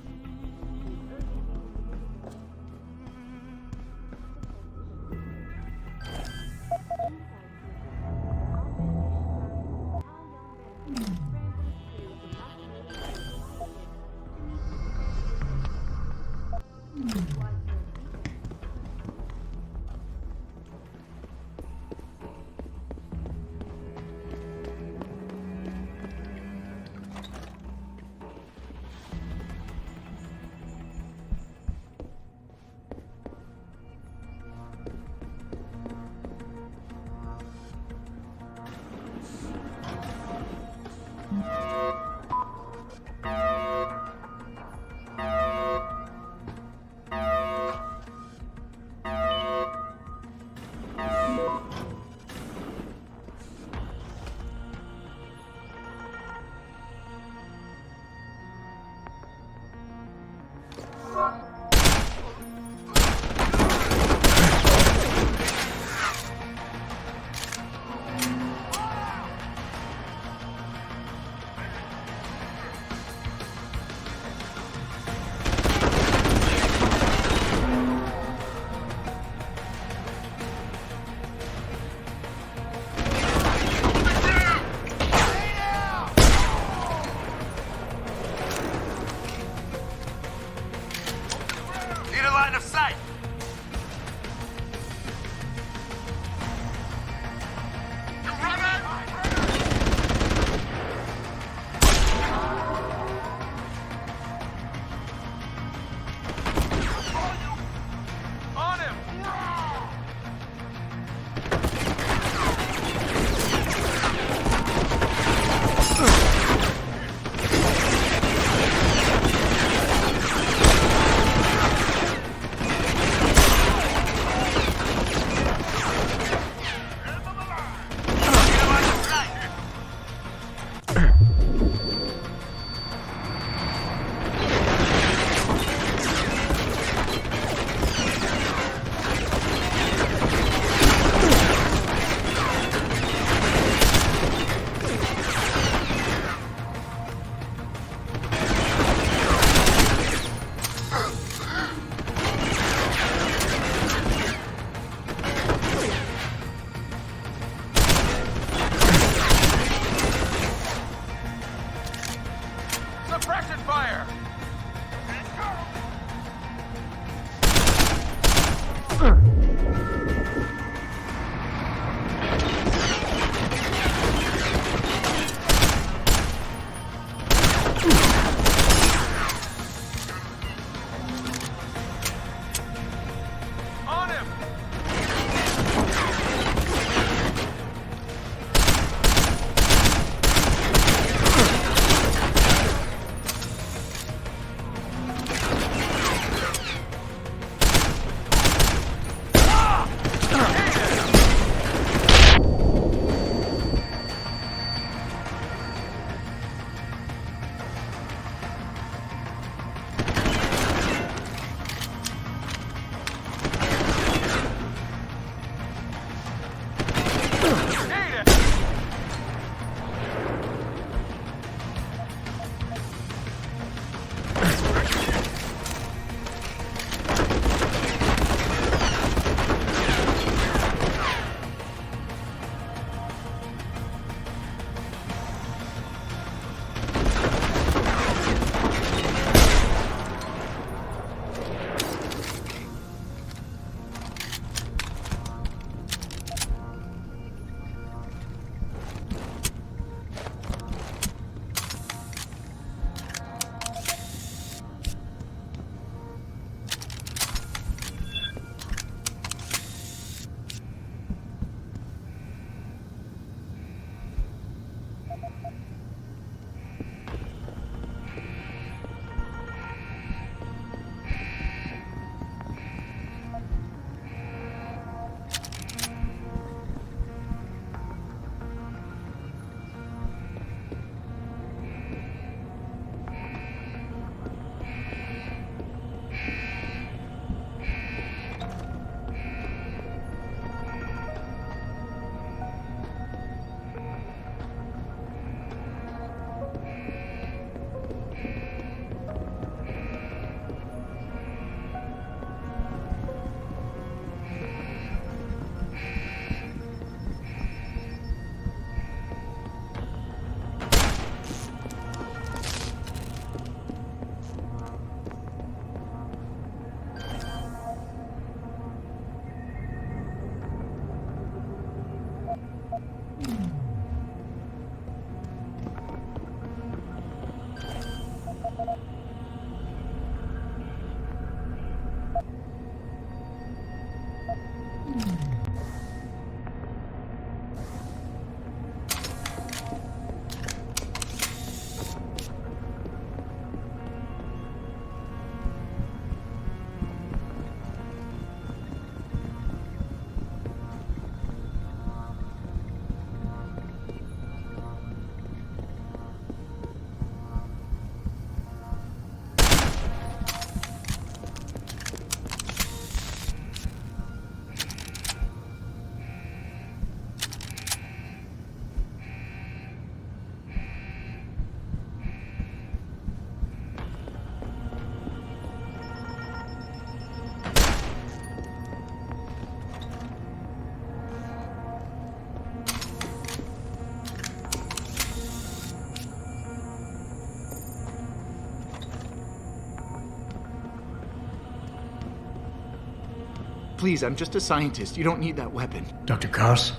Please, I'm just a scientist. You don't need that weapon. Dr. Koss,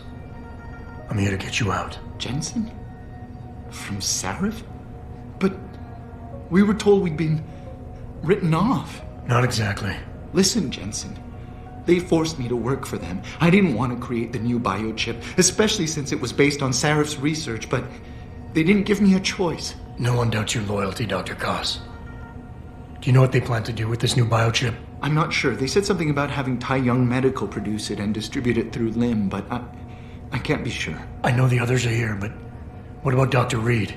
I'm here to get you out. Jensen? From Sarif? But we were told we'd been written off. Not exactly. Listen, Jensen. They forced me to work for them. I didn't want to create the new biochip, especially since it was based on Sarif's research, but they didn't give me a choice. No one doubts your loyalty, Dr. Koss. Do you know what they plan to do with this new biochip? I'm not sure. They said something about having Tai Young Medical produce it and distribute it through LIM, but I can't be sure. I know the others are here, but what about Dr. Reed?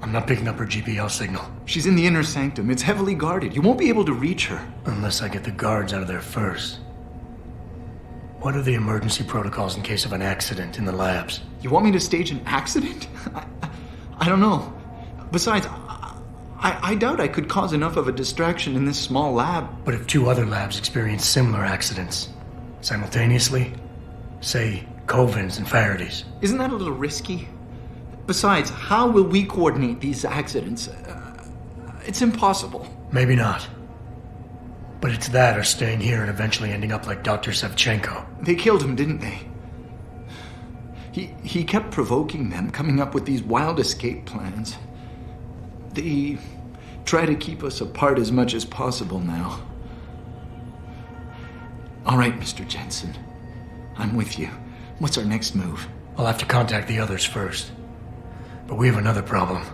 I'm not picking up her GPL signal. She's in the inner sanctum. It's heavily guarded. You won't be able to reach her. Unless I get the guards out of there first. What are the emergency protocols in case of an accident in the labs? You want me to stage an accident? I don't know. Besides, I doubt I could cause enough of a distraction in this small lab. But if two other labs experience similar accidents simultaneously, say Covens and Faraday's. Isn't that a little risky? Besides, how will we coordinate these accidents? It's impossible. Maybe not. But it's that or staying here and eventually ending up like Dr. Sevchenko. They killed him, didn't they? He kept provoking them, coming up with these wild escape plans. They try to keep us apart as much as possible now. All right, Mr. Jensen. I'm with you. What's our next move? I'll have to contact the others first. But we have another problem.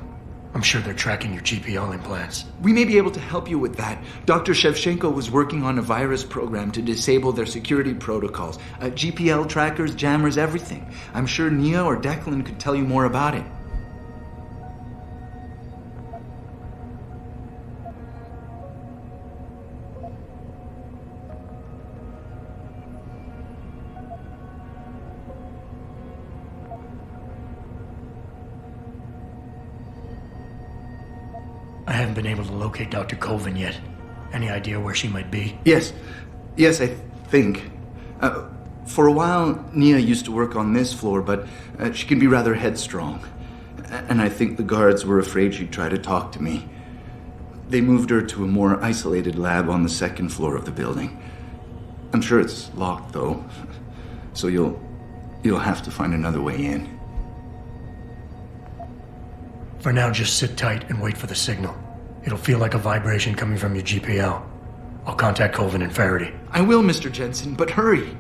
I'm sure they're tracking your GPL implants. We may be able to help you with that. Dr. Shevchenko was working on a virus program to disable their security protocols. GPL trackers, jammers, everything. I'm sure Nia or Declan could tell you more about it. I haven't been able to locate Dr. Colvin yet. Any idea where she might be? Yes, I think. For a while, Nia used to work on this floor, but she can be rather headstrong. And I think the guards were afraid she'd try to talk to me. They moved her to a more isolated lab on the second floor of the building. I'm sure it's locked, though, so you'll have to find another way in. For now, just sit tight and wait for the signal. It'll feel like a vibration coming from your GPL. I'll contact Colvin and Faraday. I will, Mr. Jensen, but hurry.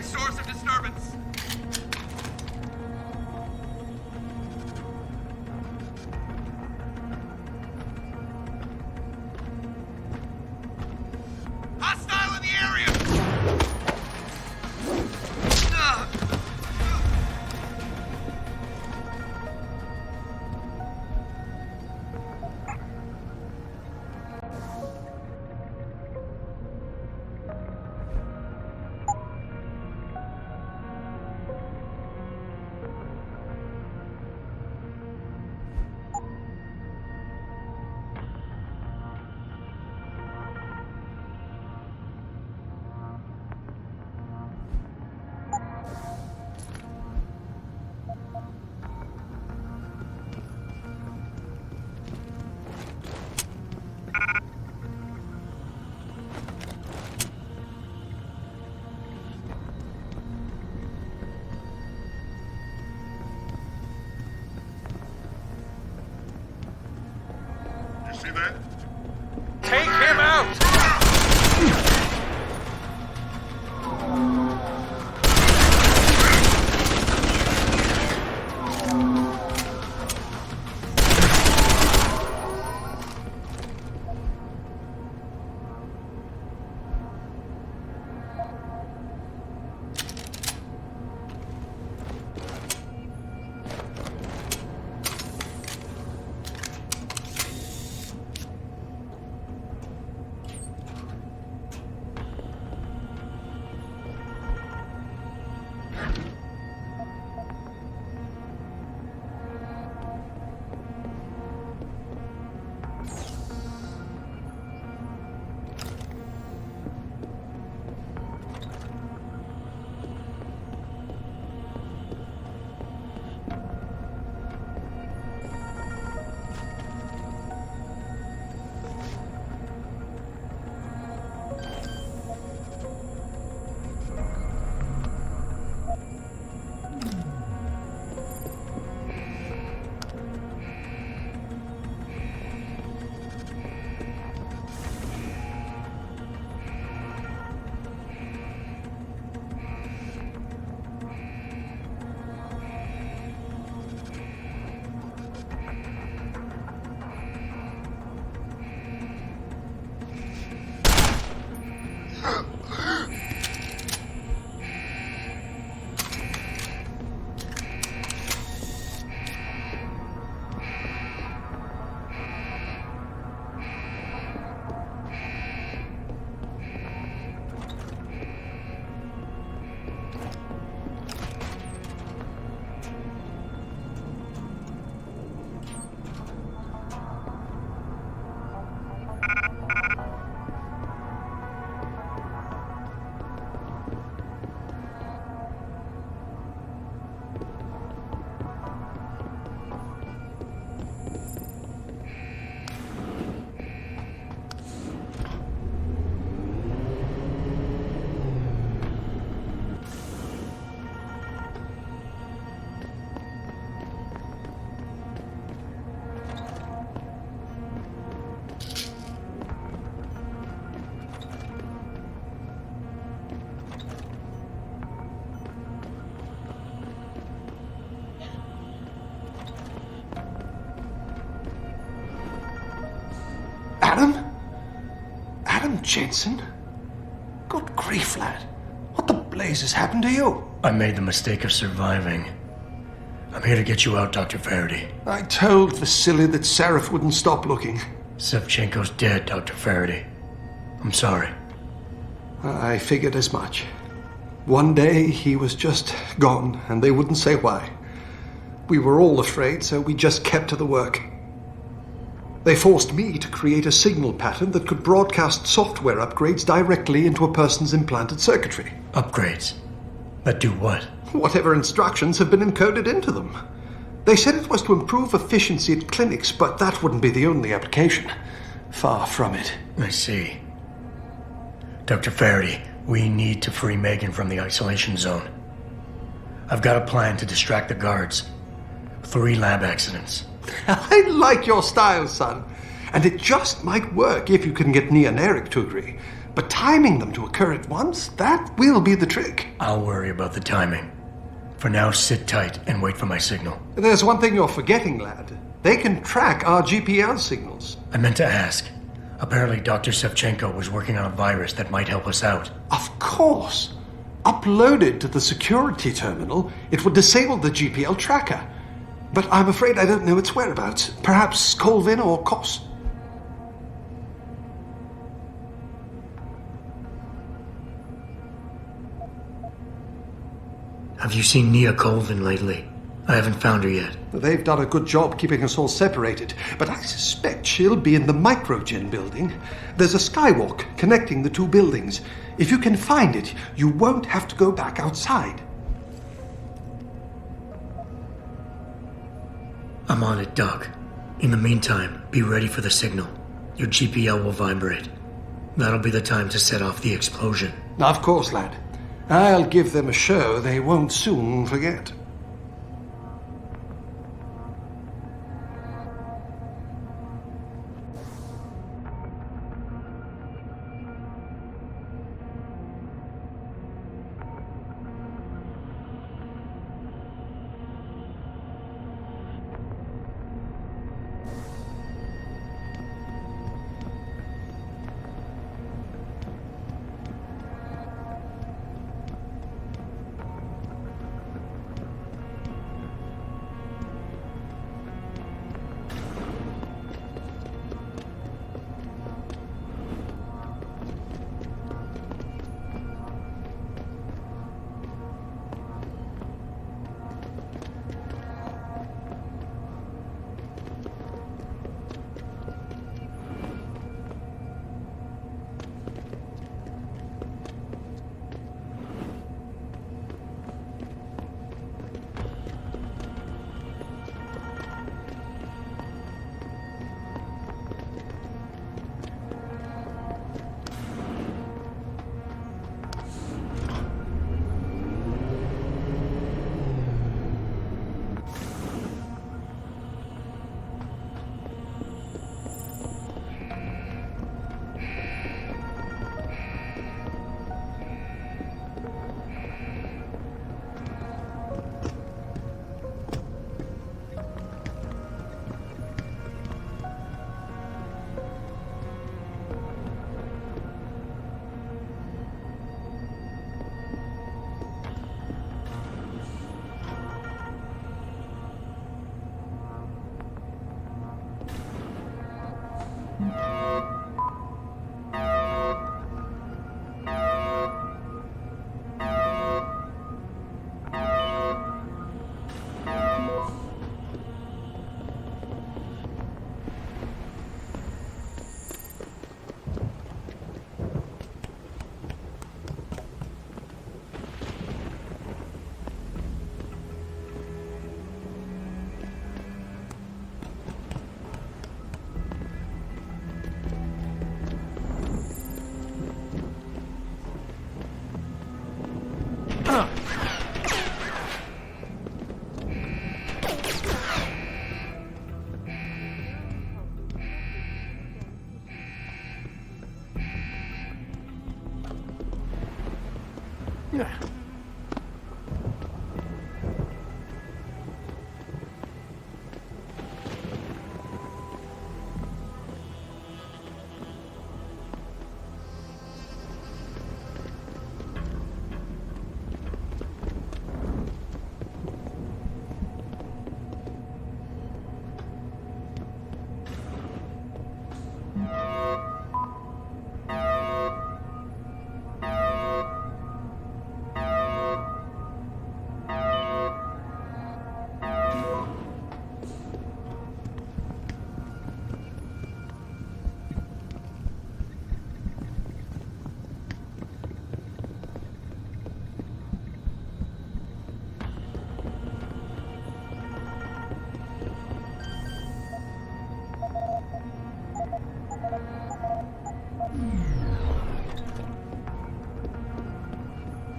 Source of disturbance. Hostile in the area. See that? Take him out! Jensen? Good grief, lad. What the blazes happened to you? I made the mistake of surviving. I'm here to get you out, Dr. Faraday. I told Vasily that Seraph wouldn't stop looking. Sevchenko's dead, Dr. Faraday. I'm sorry. I figured as much. One day he was just gone, and they wouldn't say why. We were all afraid, so we just kept to the work. They forced me to create a signal pattern that could broadcast software upgrades directly into a person's implanted circuitry. Upgrades? That do what? Whatever instructions have been encoded into them. They said it was to improve efficiency at clinics, but that wouldn't be the only application. Far from it. I see. Dr. Faraday, we need to free Megan from the isolation zone. I've got a plan to distract the guards. 3 lab accidents. I like your style, son. And it just might work if you can get Nia and Eric to agree. But timing them to occur at once, that will be the trick. I'll worry about the timing. For now, sit tight and wait for my signal. There's one thing you're forgetting, lad. They can track our GPL signals. I meant to ask. Apparently, Dr. Sevchenko was working on a virus that might help us out. Of course. Uploaded to the security terminal, it would disable the GPL tracker. But I'm afraid I don't know its whereabouts. Perhaps Colvin or Kos. Have you seen Nia Colvin lately? I haven't found her yet. They've done a good job keeping us all separated, but I suspect she'll be in the Microgen building. There's a skywalk connecting the 2 buildings. If you can find it, you won't have to go back outside. I'm on it, Doc. In the meantime, be ready for the signal. Your GPL will vibrate. That'll be the time to set off the explosion. Of course, lad. I'll give them a show they won't soon forget.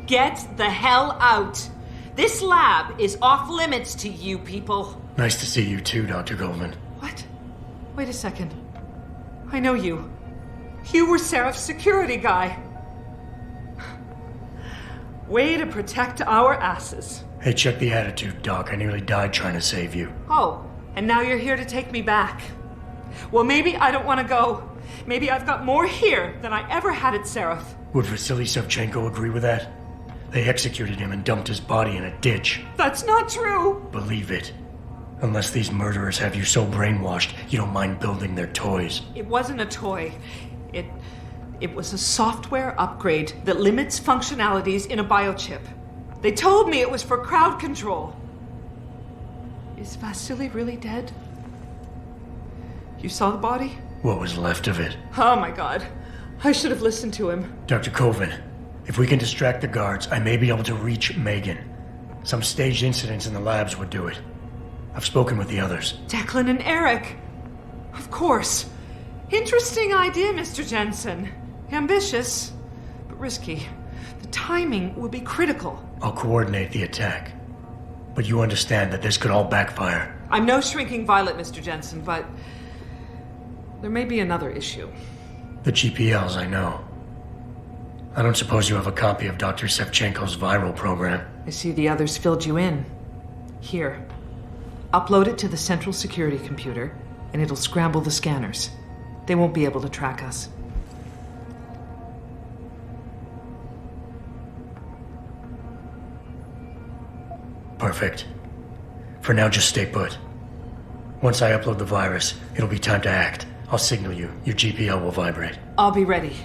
Get the hell out. This lab is off limits to you people. Nice to see you too, Dr. Goldman. What? Wait a second. I know you. You were Seraph's security guy. Way to protect our asses. Hey, check the attitude, Doc. I nearly died trying to save you. Oh, and now you're here to take me back. Well, maybe I don't want to go. Maybe I've got more here than I ever had at Seraph. Would Vasily Savchenko agree with that? They executed him and dumped his body in a ditch. That's not true. Believe it. Unless these murderers have you so brainwashed, you don't mind building their toys. It wasn't a toy. It was a software upgrade that limits functionalities in a biochip. They told me it was for crowd control. Is Vasily really dead? You saw the body? What was left of it? Oh my god. I should have listened to him. Dr. Colvin, if we can distract the guards, I may be able to reach Megan. Some staged incidents in the labs would do it. I've spoken with the others. Declan and Eric. Of course. Interesting idea, Mr. Jensen. Ambitious, but risky. The timing will be critical. I'll coordinate the attack. But you understand that this could all backfire. I'm no shrinking violet, Mr. Jensen, but there may be another issue. The GPLs, I know. I don't suppose you have a copy of Dr. Savchenko's viral program. I see the others filled you in. Here. Upload it to the central security computer, and it'll scramble the scanners. They won't be able to track us. Perfect. For now, just stay put. Once I upload the virus, it'll be time to act. I'll signal you. Your GPL will vibrate. I'll be ready.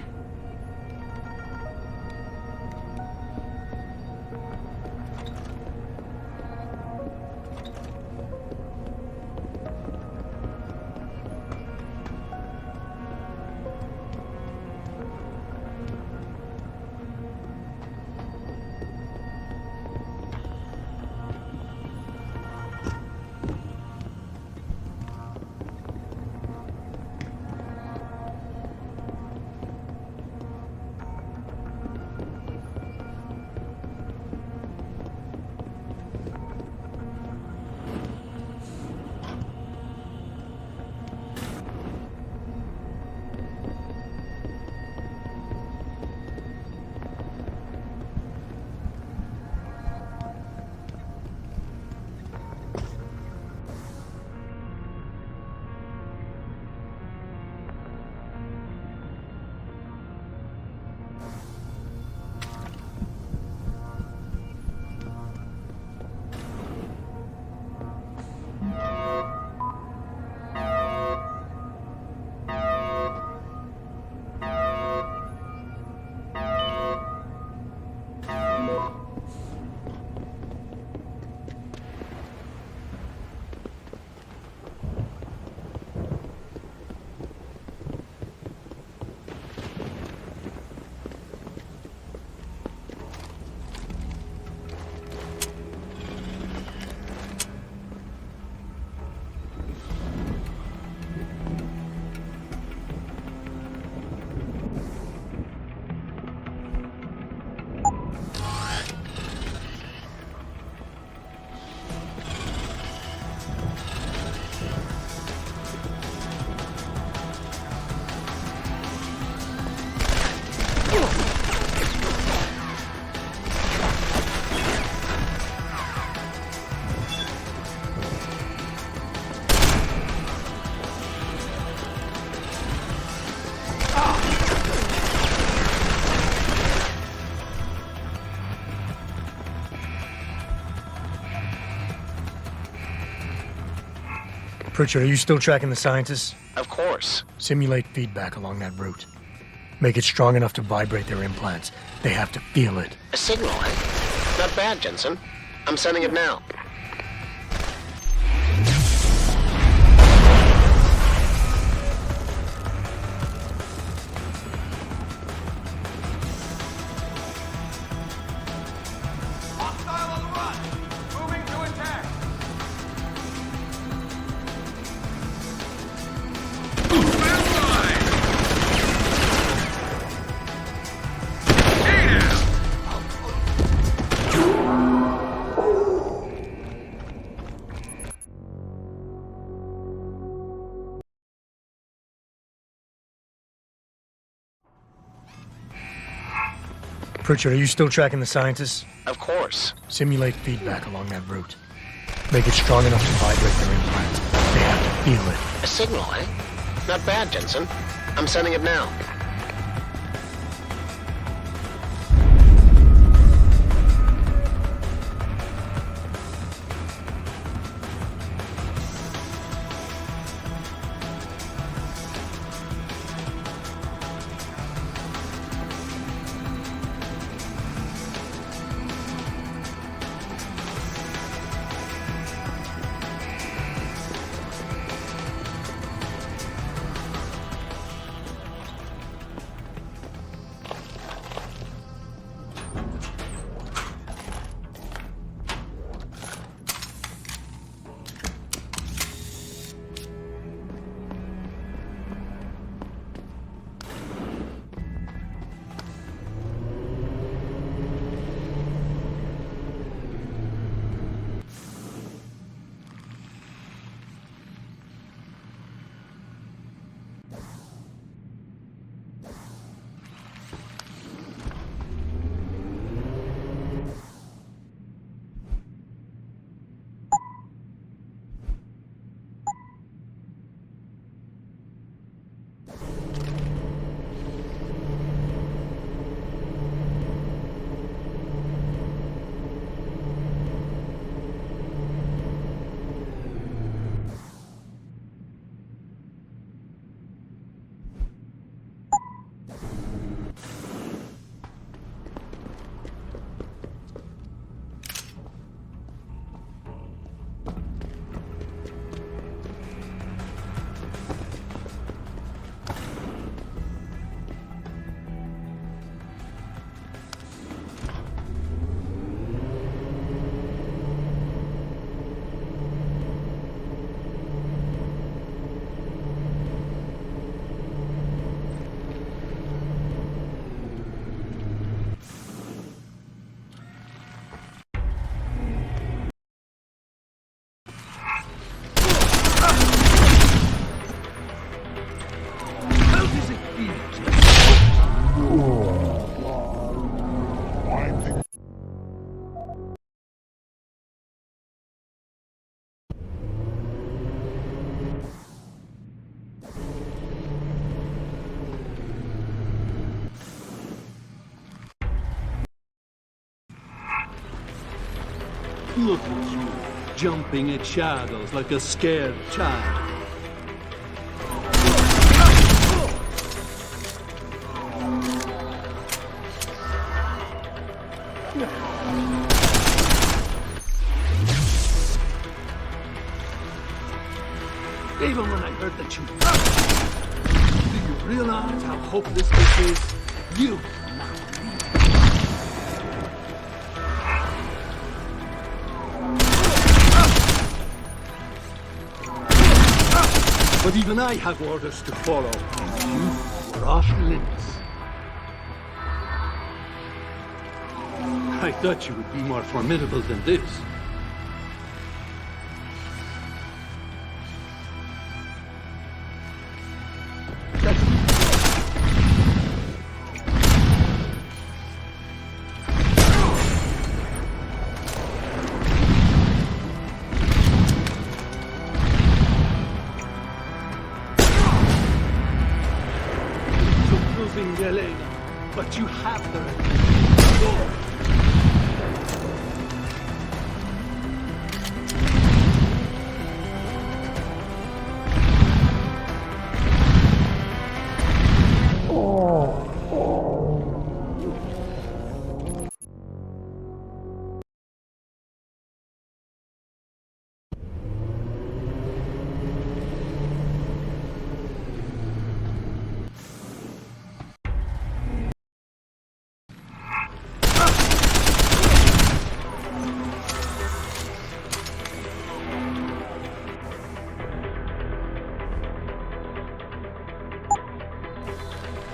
Pritchard, are you still tracking the scientists? Of course. Simulate feedback along that route. Make it strong enough to vibrate their implants. They have to feel it. A signal, eh? Not bad, Jensen. I'm sending it now. Pritchard, are you still tracking the scientists? Of course. Simulate feedback along that route. Make it strong enough to vibrate their implant. They have to feel it. A signal, eh? Not bad, Jensen. I'm sending it now. Look at you, jumping at shadows like a scared child. Even when I heard that you... Do you realize how hopeless this is? You are not me. But even I have orders to follow, and you were off limits. I thought you would be more formidable than this. But you have the right.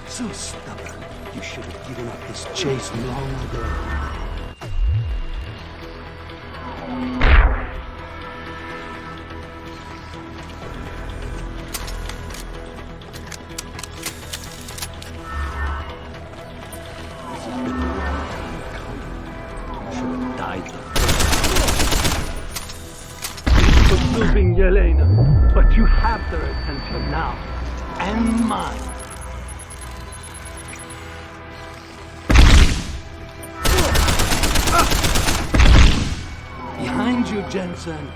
So stubborn. You should have given up this chase long ago. This has been a long vital. For moving Yelena, but you have their attention now, and mine. Behind you, Jensen.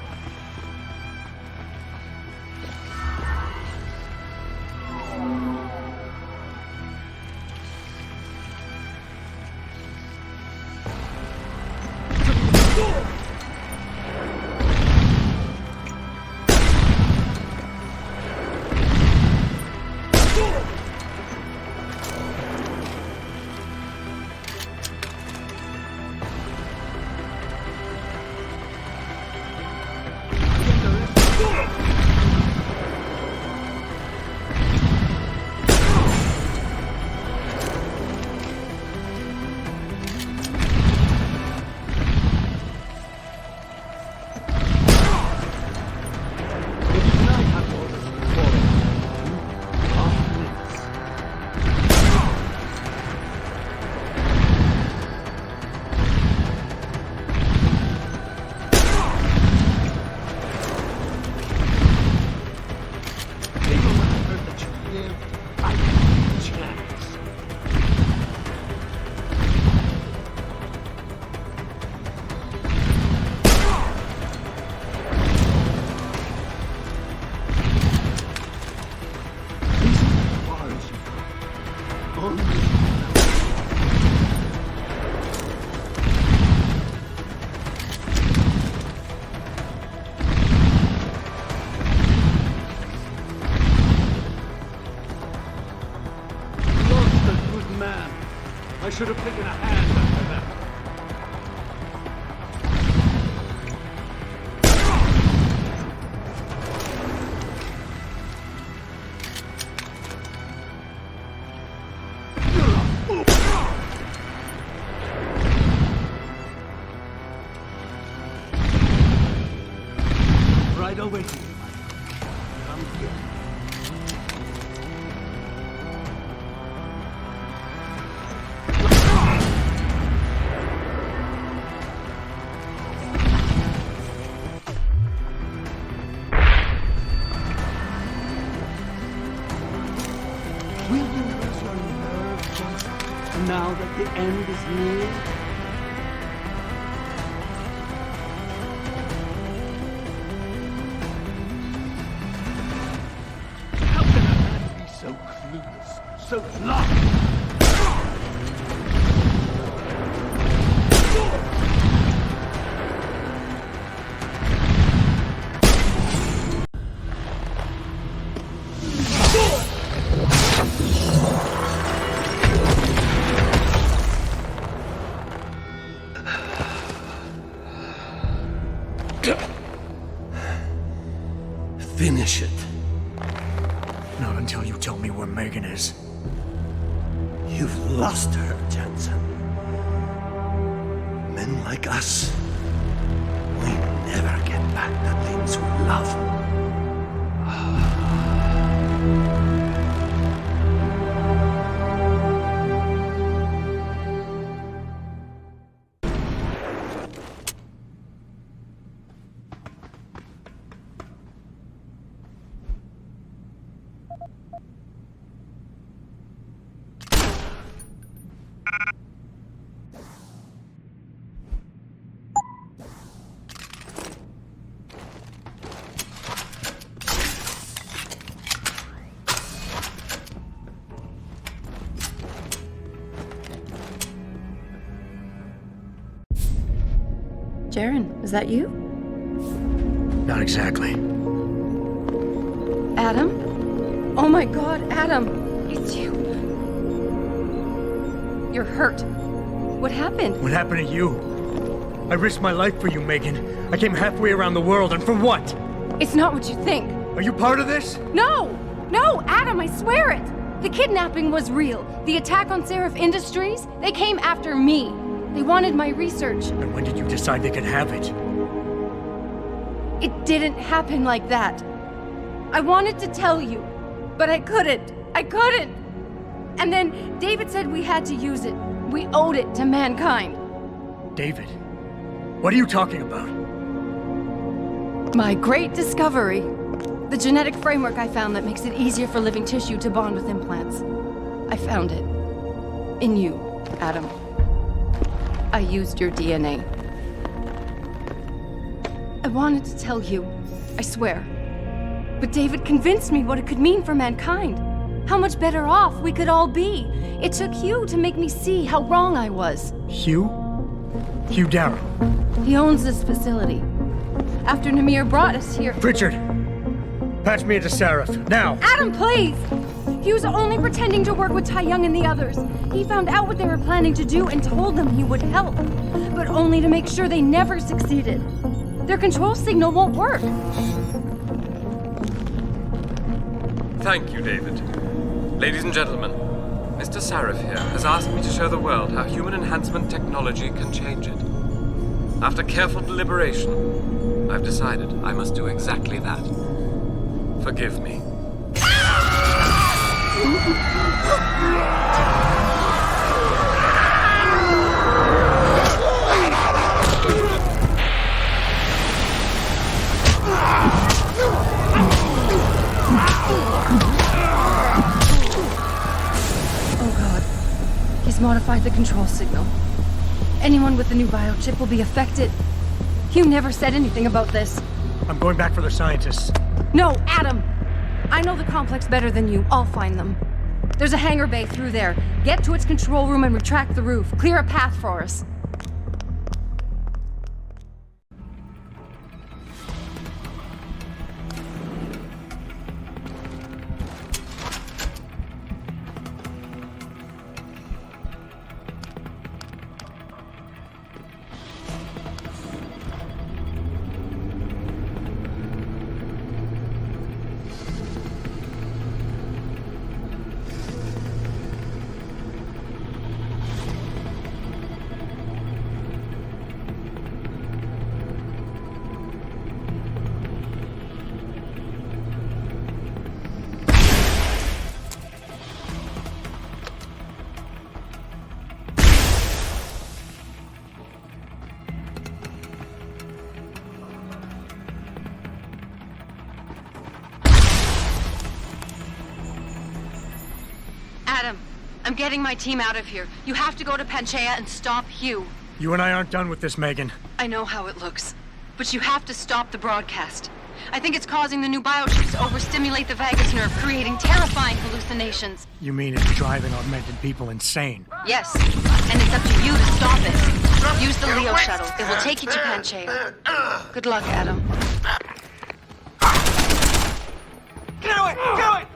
I should have taken a hand after that. Right over here. Come here. Now that the end is near? How can a man be so clueless, so lost? Finish it. Not until you tell me where Megan is. You've lost her, Jensen. Men like us, we never get back the things we love. Jaren, is that you? Not exactly. Adam? Oh my god, Adam! It's you! You're hurt. What happened? What happened to you? I risked my life for you, Megan. I came halfway around the world, and for what? It's not what you think. Are you part of this? No! No, Adam, I swear it! The kidnapping was real. The attack on Seraph Industries, they came after me. They wanted my research. And when did you decide they could have it? It didn't happen like that. I wanted to tell you, but I couldn't. I couldn't! And then David said we had to use it. We owed it to mankind. David? What are you talking about? My great discovery. The genetic framework I found that makes it easier for living tissue to bond with implants. I found it. In you, Adam. I used your DNA. I wanted to tell you, I swear. But David convinced me what it could mean for mankind. How much better off we could all be. It took Hugh to make me see how wrong I was. Hugh? Hugh Darrow. He owns this facility. After Namir brought us here... Richard! Patch me into Sarif, now! Adam, please! He was only pretending to work with Tai Young and the others. He found out what they were planning to do and told them he would help. But only to make sure they never succeeded. Their control signal won't work. Thank you, David. Ladies and gentlemen, Mr. Sarif here has asked me to show the world how human enhancement technology can change it. After careful deliberation, I've decided I must do exactly that. Forgive me. Oh God. He's modified the control signal. Anyone with the new biochip will be affected. Hugh never said anything about this. I'm going back for the scientists. No, Adam! I know the complex better than you. I'll find them. There's a hangar bay through there. Get to its control room and retract the roof. Clear a path for us. Adam, I'm getting my team out of here. You have to go to Panchaea and stop Hugh. You and I aren't done with this, Megan. I know how it looks, but you have to stop the broadcast. I think it's causing the new biochips to overstimulate the vagus nerve, creating terrifying hallucinations. You mean it's driving augmented people insane? Yes, and it's up to you to stop it. Use the Leo shuttle. It will take you to Panchaea. Good luck, Adam. Get away! Get away!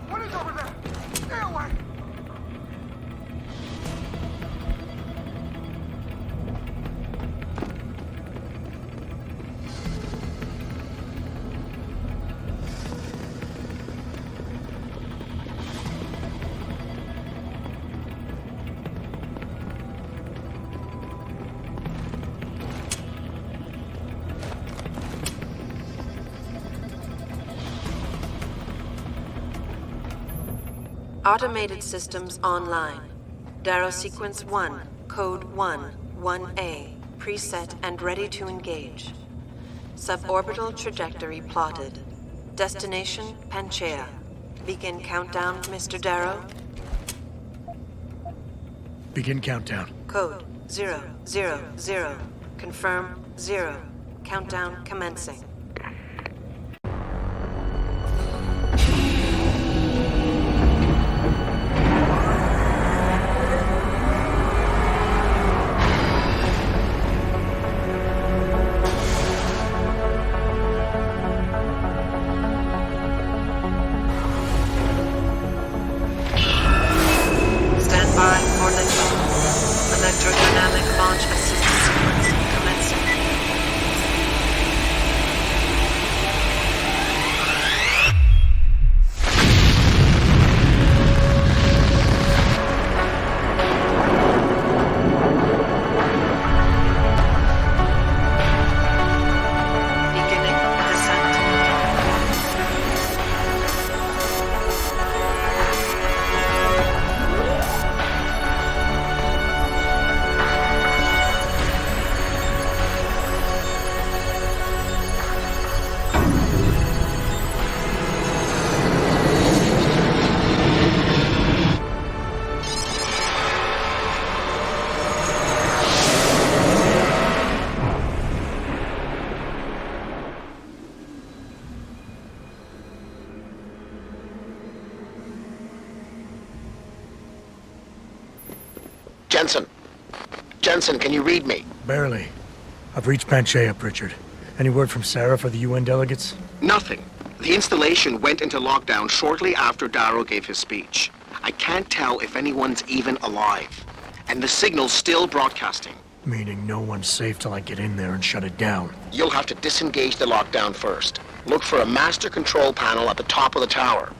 What is over there? Stay away! Automated systems online. Darrow sequence 1, code 1, 1A, preset and ready to engage. Suborbital trajectory plotted. Destination Panchaea. Begin countdown, Mr. Darrow. Begin countdown. Code 0, 0, 0. Confirm 0. Countdown commencing. Jensen. Jensen, can you read me? Barely. I've reached Panchea, Pritchard. Any word from Sarah for the UN delegates? Nothing. The installation went into lockdown shortly after Darrow gave his speech. I can't tell if anyone's even alive. And the signal's still broadcasting. Meaning no one's safe till I get in there and shut it down. You'll have to disengage the lockdown first. Look for a master control panel at the top of the tower.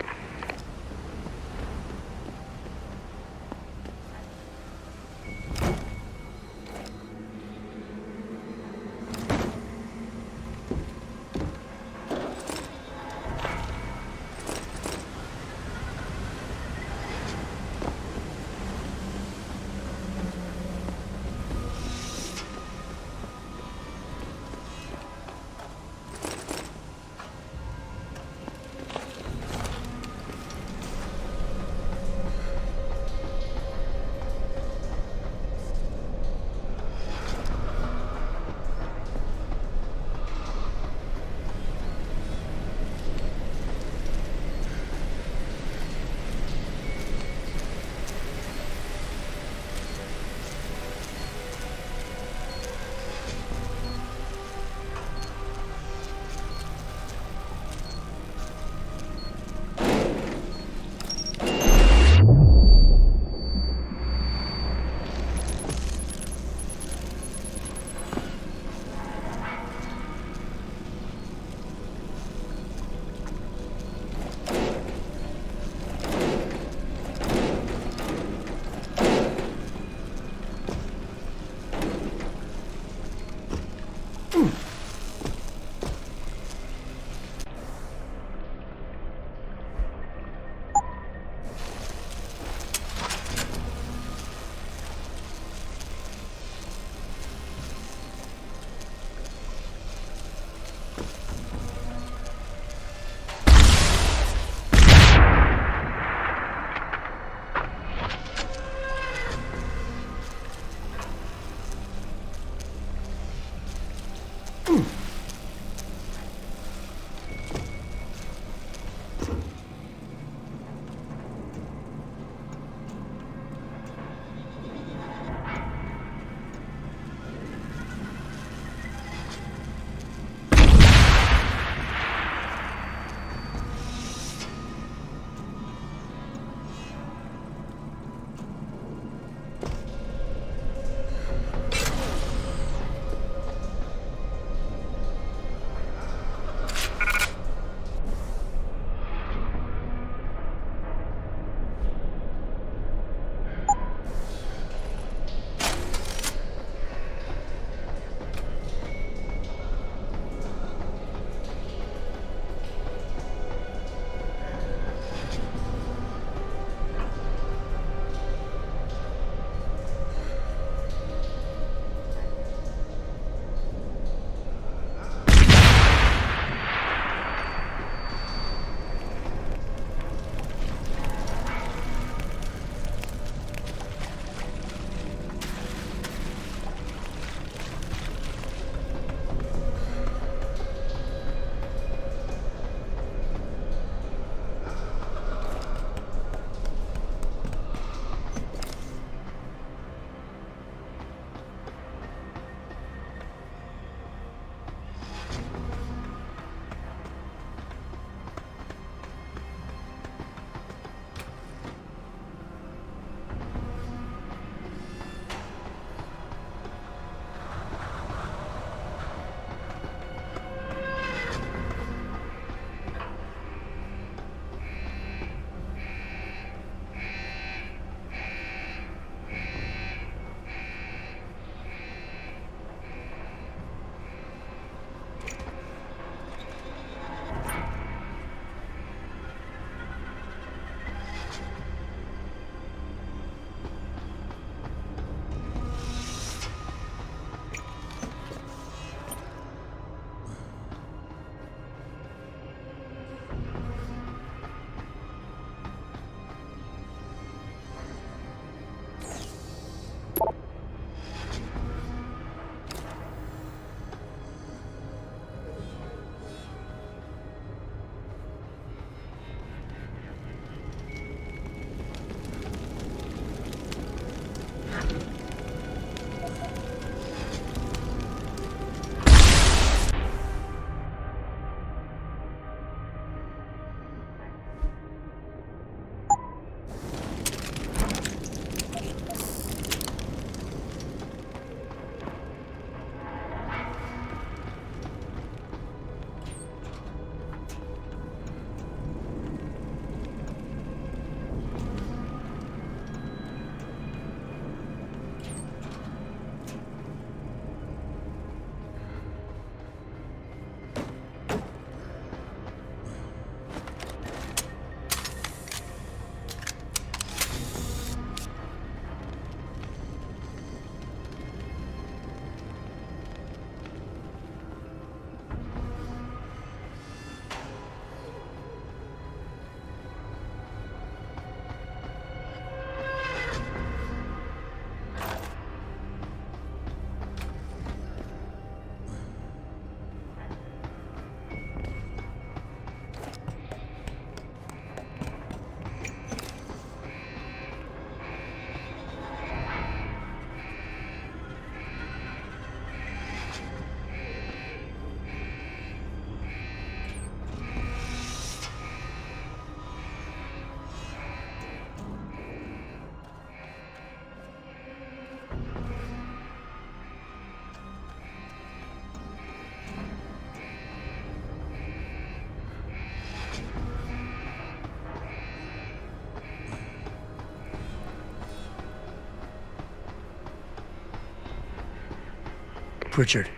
Pritchard,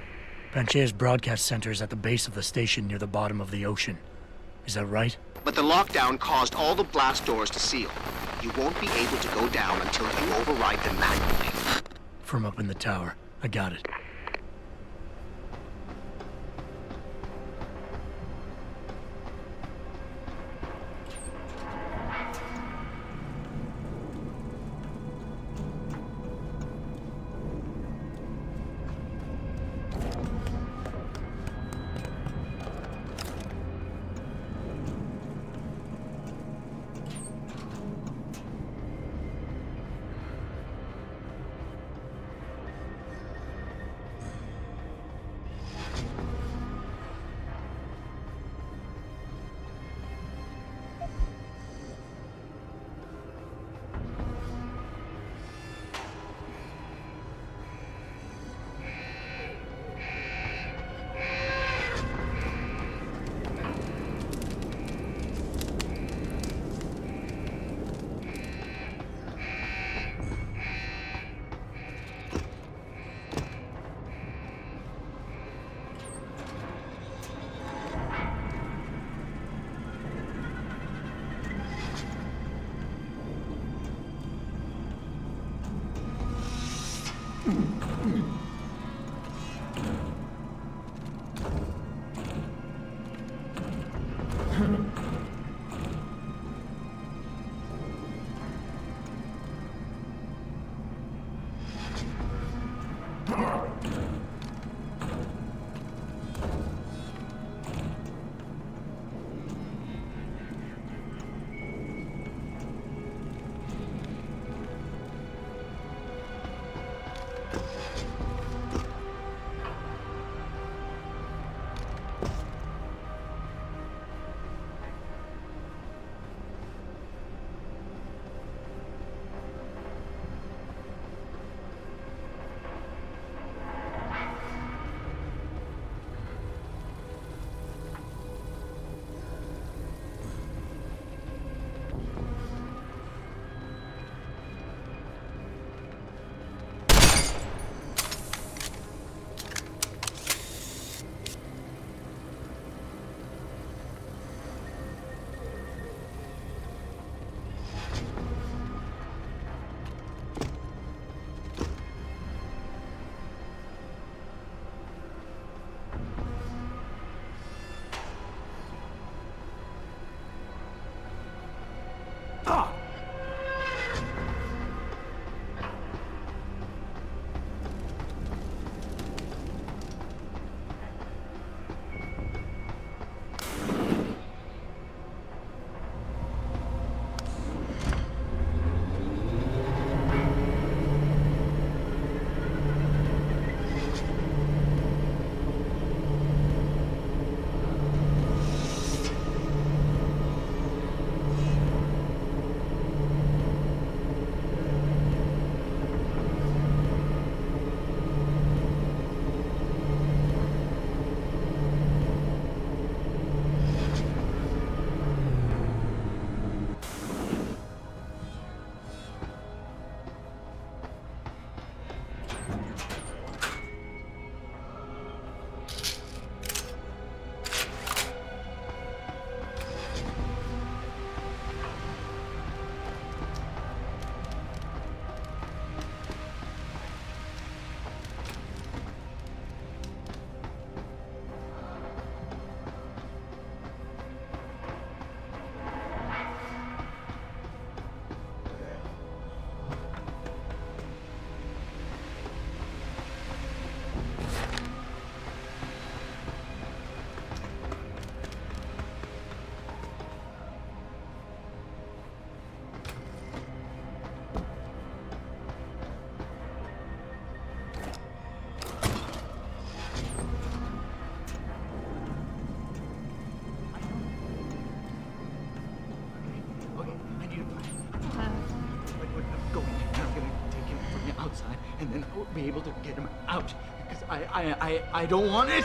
Panchea's broadcast center is at the base of the station near the bottom of the ocean. Is that right? But the lockdown caused all the blast doors to seal. You won't be able to go down until you override them manually. From up in the tower. I got it. And then I will be able to get him out. Because I don't want it.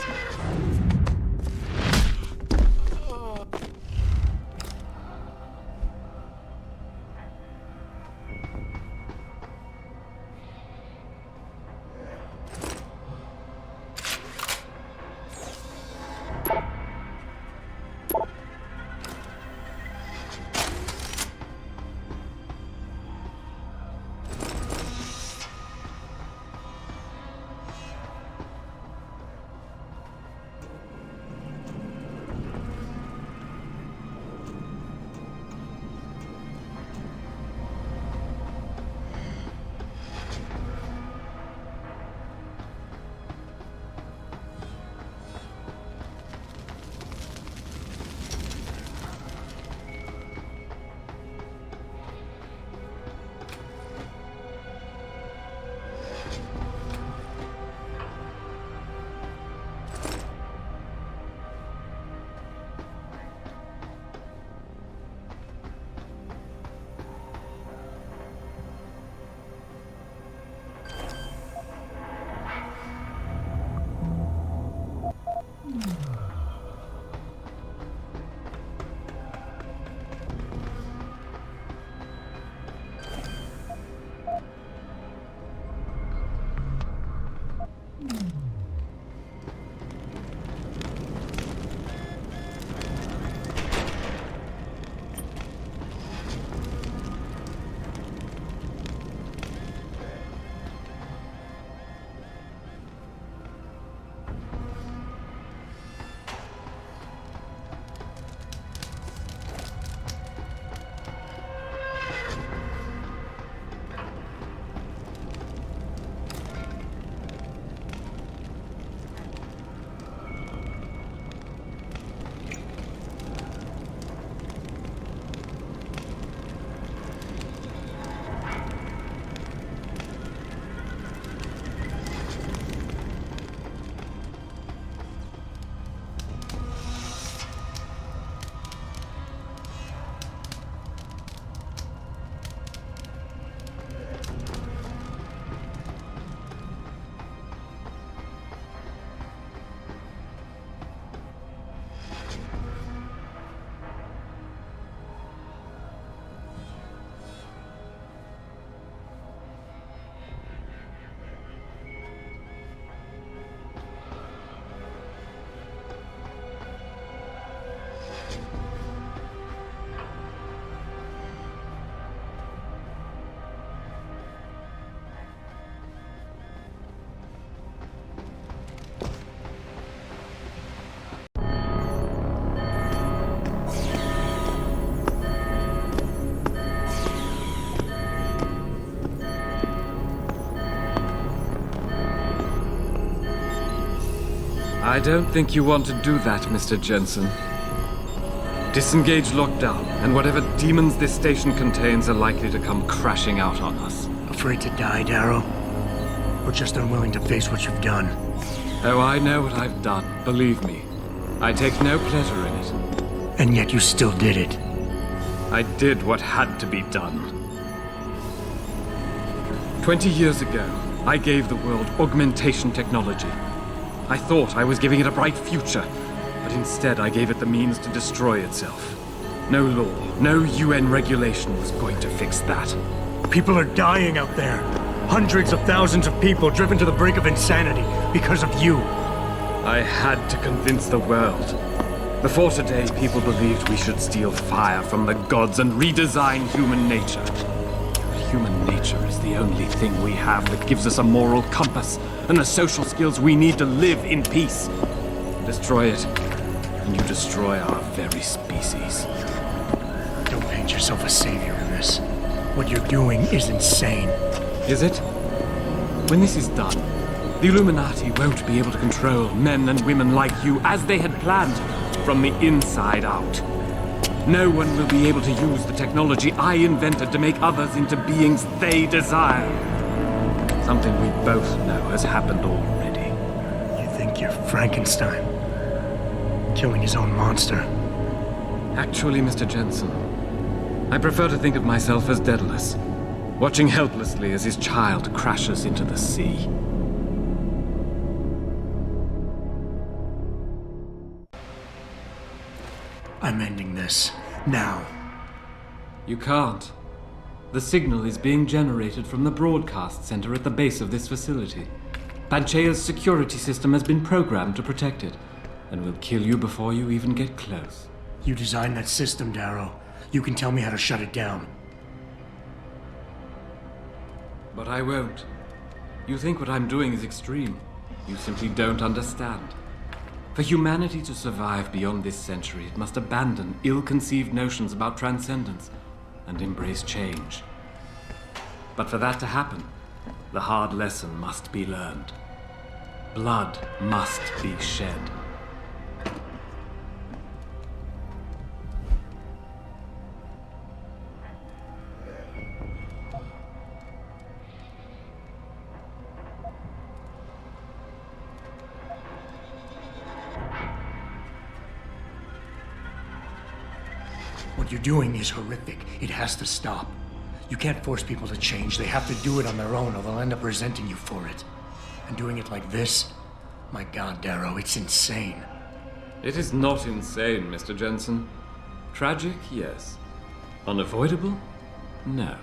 I don't think you want to do that, Mr. Jensen. Disengage lockdown, and whatever demons this station contains are likely to come crashing out on us. Afraid to die, Darrow? Or just unwilling to face what you've done? Oh, I know what I've done, believe me. I take no pleasure in it. And yet you still did it. I did what had to be done. 20 years ago, I gave the world augmentation technology. I thought I was giving it a bright future, but instead I gave it the means to destroy itself. No law, no UN regulation was going to fix that. People are dying out there. Hundreds of thousands of people driven to the brink of insanity because of you. I had to convince the world. Before today, people believed we should steal fire from the gods and redesign human nature. Human nature is the only thing we have that gives us a moral compass and the social skills we need to live in peace. Destroy it, and you destroy our very species. Don't paint yourself a savior in this. What you're doing is insane. Is it? When this is done, the Illuminati won't be able to control men and women like you as they had planned, from the inside out. No one will be able to use the technology I invented to make others into beings they desire. Something we both know has happened already. You think you're Frankenstein? Killing his own monster? Actually, Mr. Jensen, I prefer to think of myself as Daedalus, watching helplessly as his child crashes into the sea. I'm ending this. Now. You can't. The signal is being generated from the broadcast center at the base of this facility. Panchea's security system has been programmed to protect it, and will kill you before you even get close. You designed that system, Darrow. You can tell me how to shut it down. But I won't. You think what I'm doing is extreme. You simply don't understand. For humanity to survive beyond this century, it must abandon ill-conceived notions about transcendence and embrace change. But for that to happen, the hard lesson must be learned. Blood must be shed. What you're doing is horrific. It has to stop. You can't force people to change. They have to do it on their own, or they'll end up resenting you for it. And doing it like this? My God, Darrow, it's insane. It is not insane, Mr. Jensen. Tragic, yes. Unavoidable? No.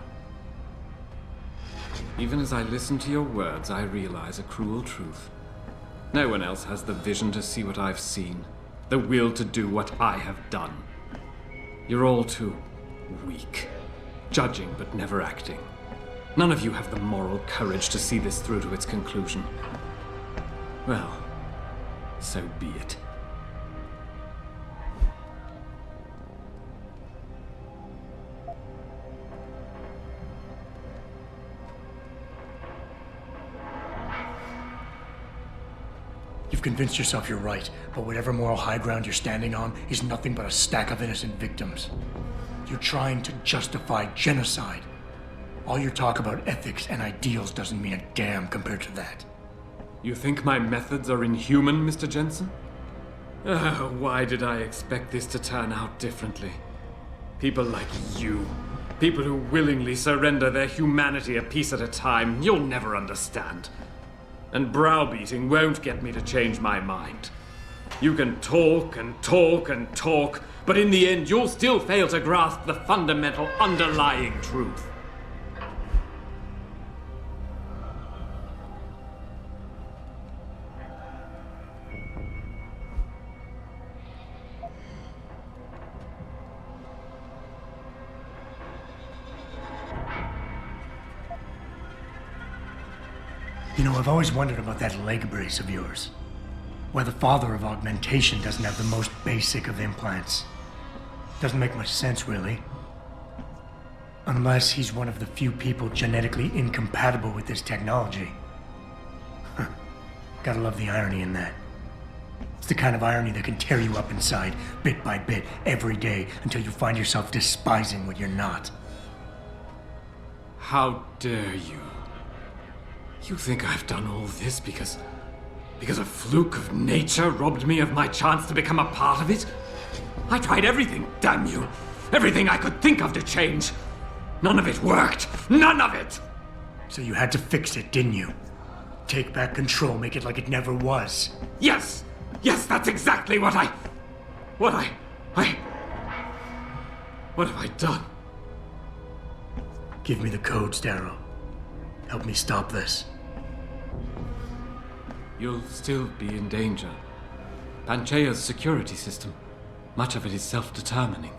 Even as I listen to your words, I realize a cruel truth. No one else has the vision to see what I've seen, the will to do what I have done. You're all too weak, judging but never acting. None of you have the moral courage to see this through to its conclusion. Well, so be it. You've convinced yourself you're right, but whatever moral high ground you're standing on is nothing but a stack of innocent victims. You're trying to justify genocide. All your talk about ethics and ideals doesn't mean a damn compared to that. You think my methods are inhuman, Mr. Jensen? Why did I expect this to turn out differently? People like you, people who willingly surrender their humanity a piece at a time, you'll never understand. And browbeating won't get me to change my mind. You can talk and talk and talk, but in the end you'll still fail to grasp the fundamental underlying truth. You know, I've always wondered about that leg brace of yours. Why the father of augmentation doesn't have the most basic of implants. Doesn't make much sense, really. Unless he's one of the few people genetically incompatible with this technology. Gotta love the irony in that. It's the kind of irony that can tear you up inside, bit by bit, every day, until you find yourself despising what you're not. How dare you? You think I've done all this because a fluke of nature robbed me of my chance to become a part of it? I tried everything, damn you. Everything I could think of to change. None of it worked. None of it! So you had to fix it, didn't you? Take back control, make it like it never was. Yes! Yes, that's exactly what have I done? Give me the codes, Darrow. Help me stop this. You'll still be in danger. Panchea's security system, much of it is self-determining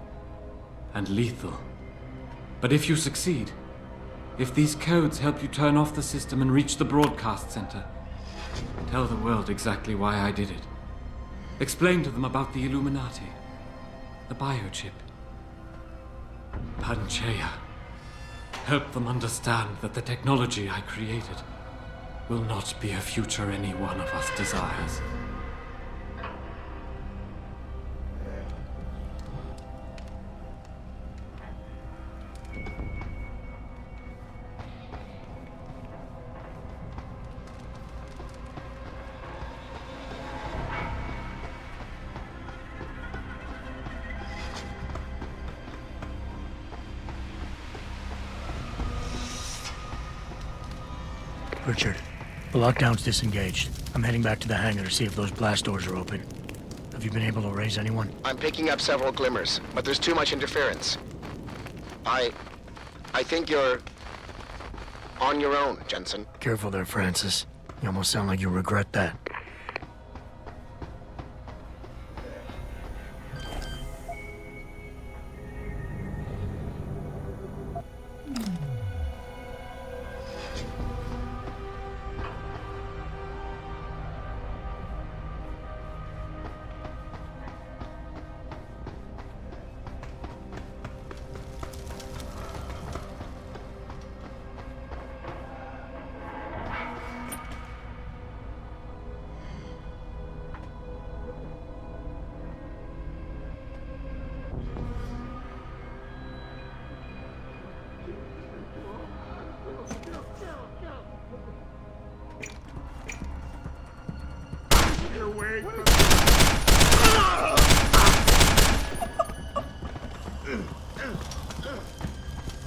and lethal. But if you succeed, if these codes help you turn off the system and reach the broadcast center, tell the world exactly why I did it. Explain to them about the Illuminati, the biochip, Panchea. Help them understand that the technology I created will not be a future any one of us desires. Richard, the lockdown's disengaged. I'm heading back to the hangar to see if those blast doors are open. Have you been able to raise anyone? I'm picking up several glimmers, but there's too much interference. I think you're on your own, Jensen. Careful there, Francis. You almost sound like you regret that.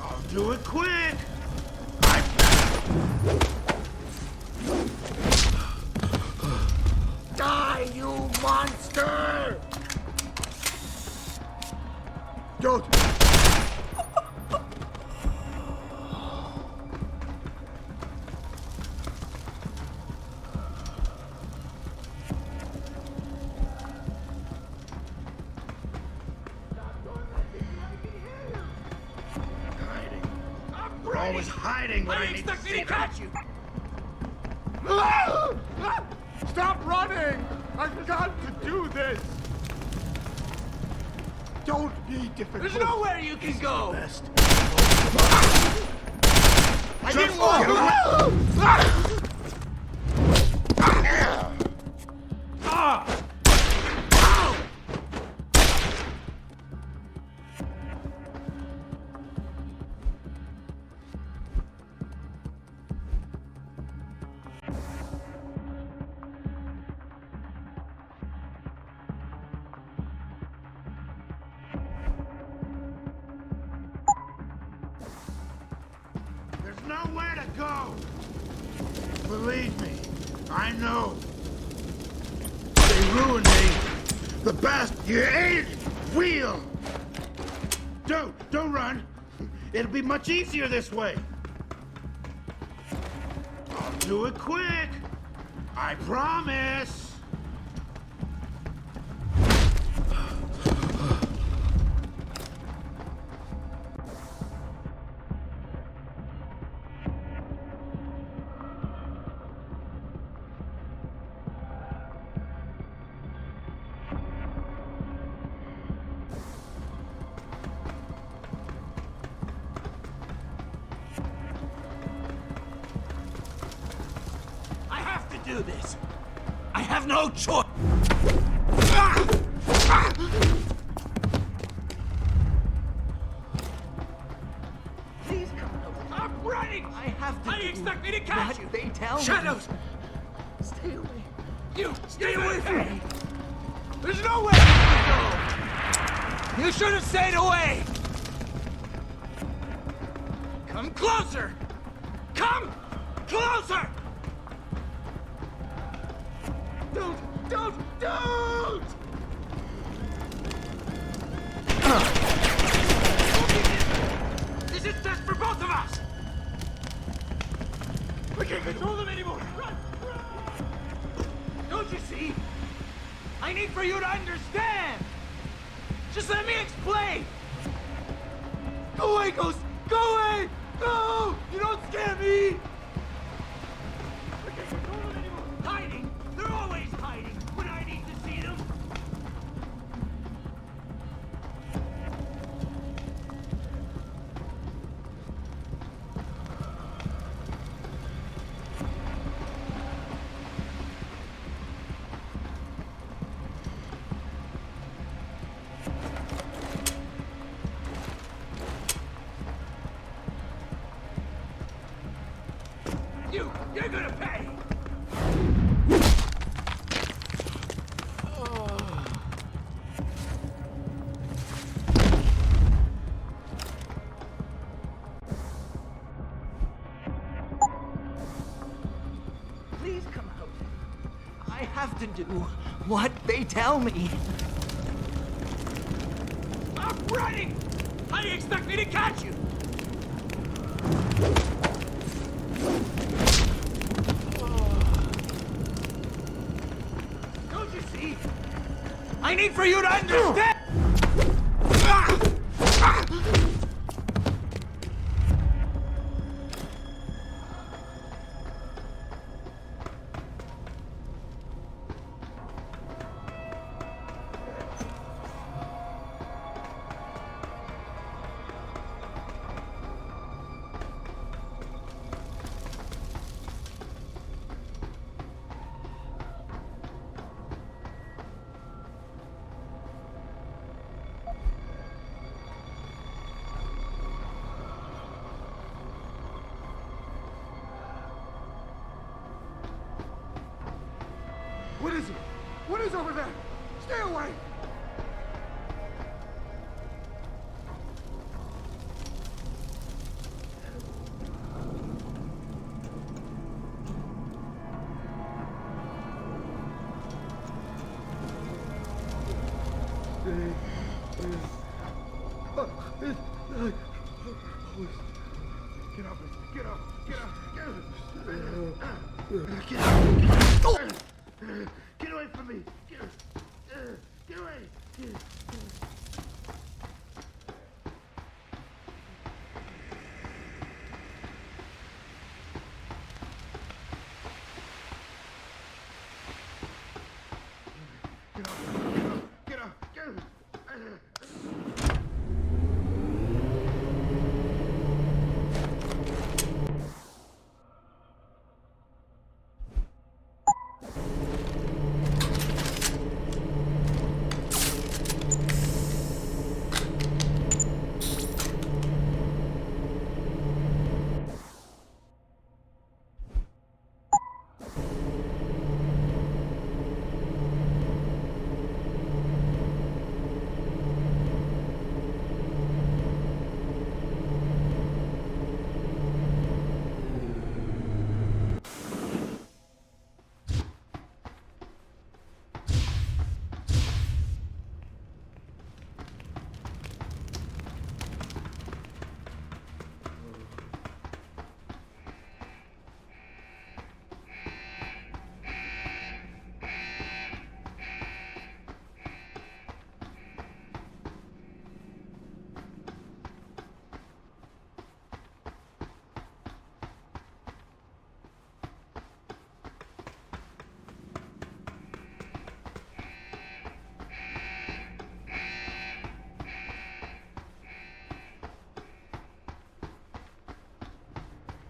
I'll do it quick. Die, you monster! Don't. You're always hiding when I need to see catch you. Stop running! I've got to do this! Don't be difficult. There's nowhere you can go! Best. I didn't want to! Nowhere to go! Believe me, I know. They ruined me. The best you ate wheel! Don't run. It'll be much easier this way. I'll do it quick. I promise. Do this. I have no choice. Please come over. I'm running. I have to. How do you expect me to catch you? They tell me. Shadows. Stay away. You stay away from me. There's nowhere to go. You should have stayed away. Come closer. Come closer. Don't! This is best for both of us! We can't control them anymore! Run! Don't you see? I need for you to understand! Just let me explain! Go away, Ghost! Go away! Go! You don't scare me! We can't control them anymore! Hiding! They're always hiding! When I need to see them! You're gonna pay! Please come out. I have to do what they tell me. I'm running! How do you expect me to catch you? Don't you see? I need for you to understand! What is it? What is over there? Stay away! Get up, get up, get up, get up. Get away from me. Get away.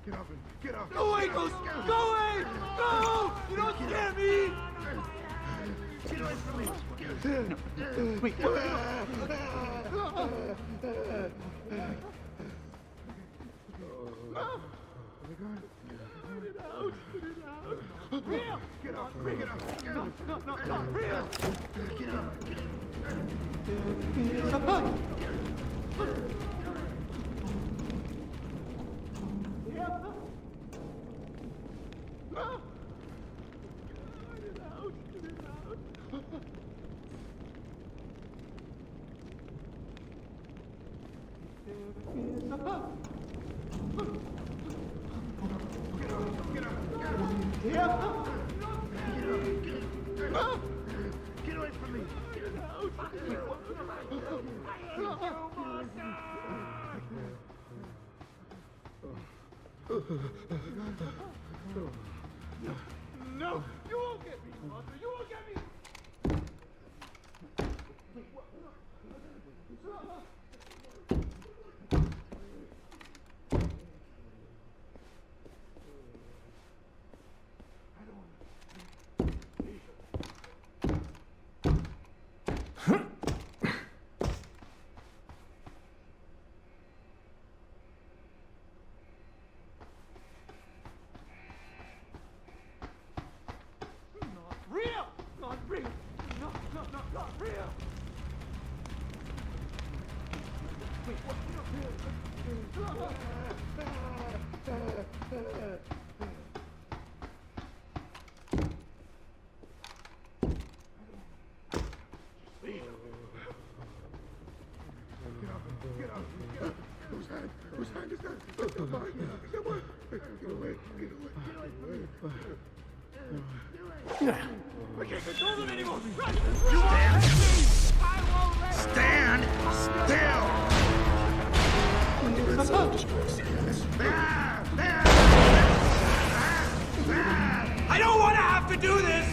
Get up. Get off. Go away, Ghost! Go away! Go! You don't scare me! Get away from me. Wait. Real! Get off. Bring it up. No, real! Get up. Get away from me. No! You won't get me, Mother! You won't get me! Real! Not real! Not real! Wait, what? Get up. Whose hand is that? Get away. I can't control them anymore! Run! Stand still! I don't want to have to do this!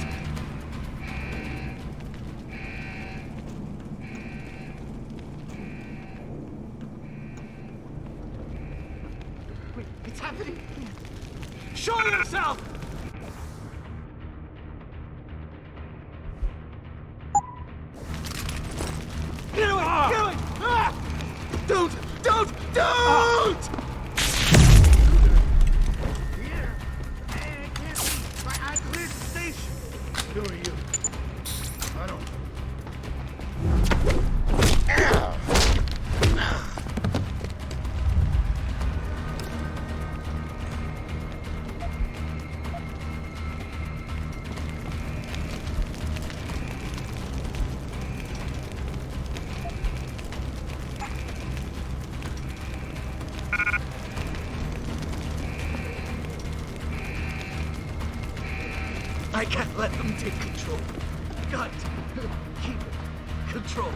Wait, it's happening! Show yourself! Get away! Get away! Ah! Don't! Here! Hey, I can't see. I cleared the station. Who are you? I don't. I can't let them take control. Got to keep control.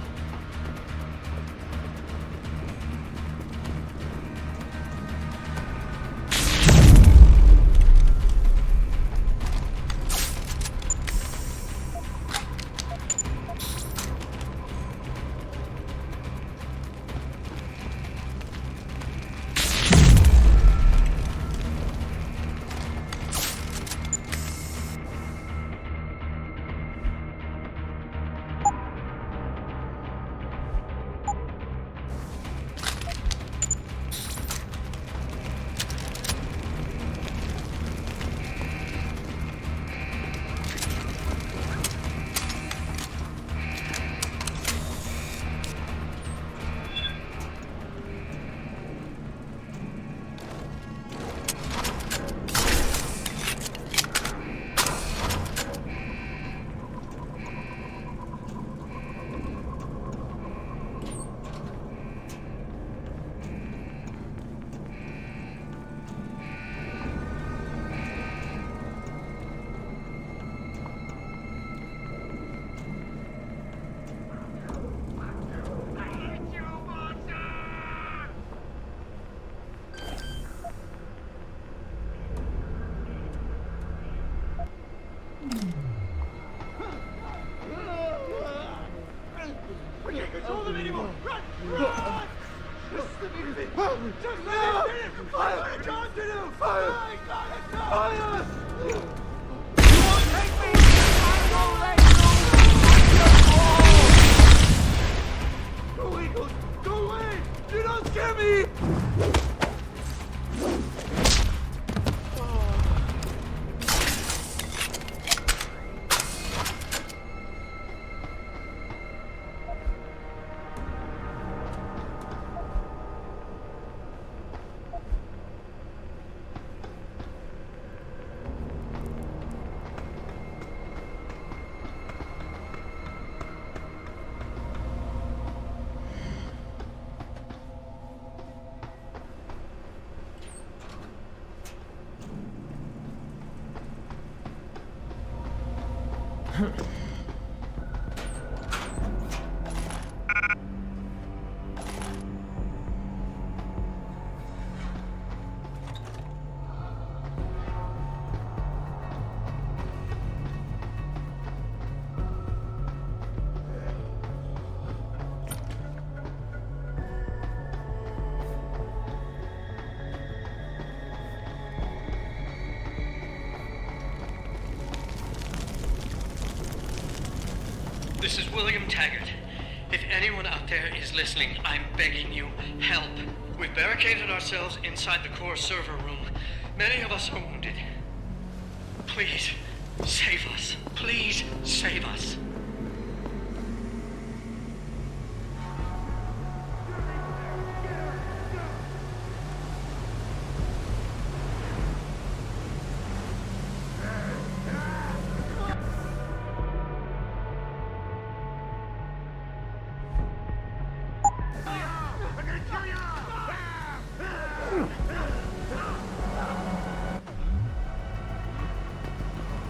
This is William Taggart. If anyone out there is listening, I'm begging you, help. We've barricaded ourselves inside the core server room. Many of us are wounded. Please, save us. Please, save us.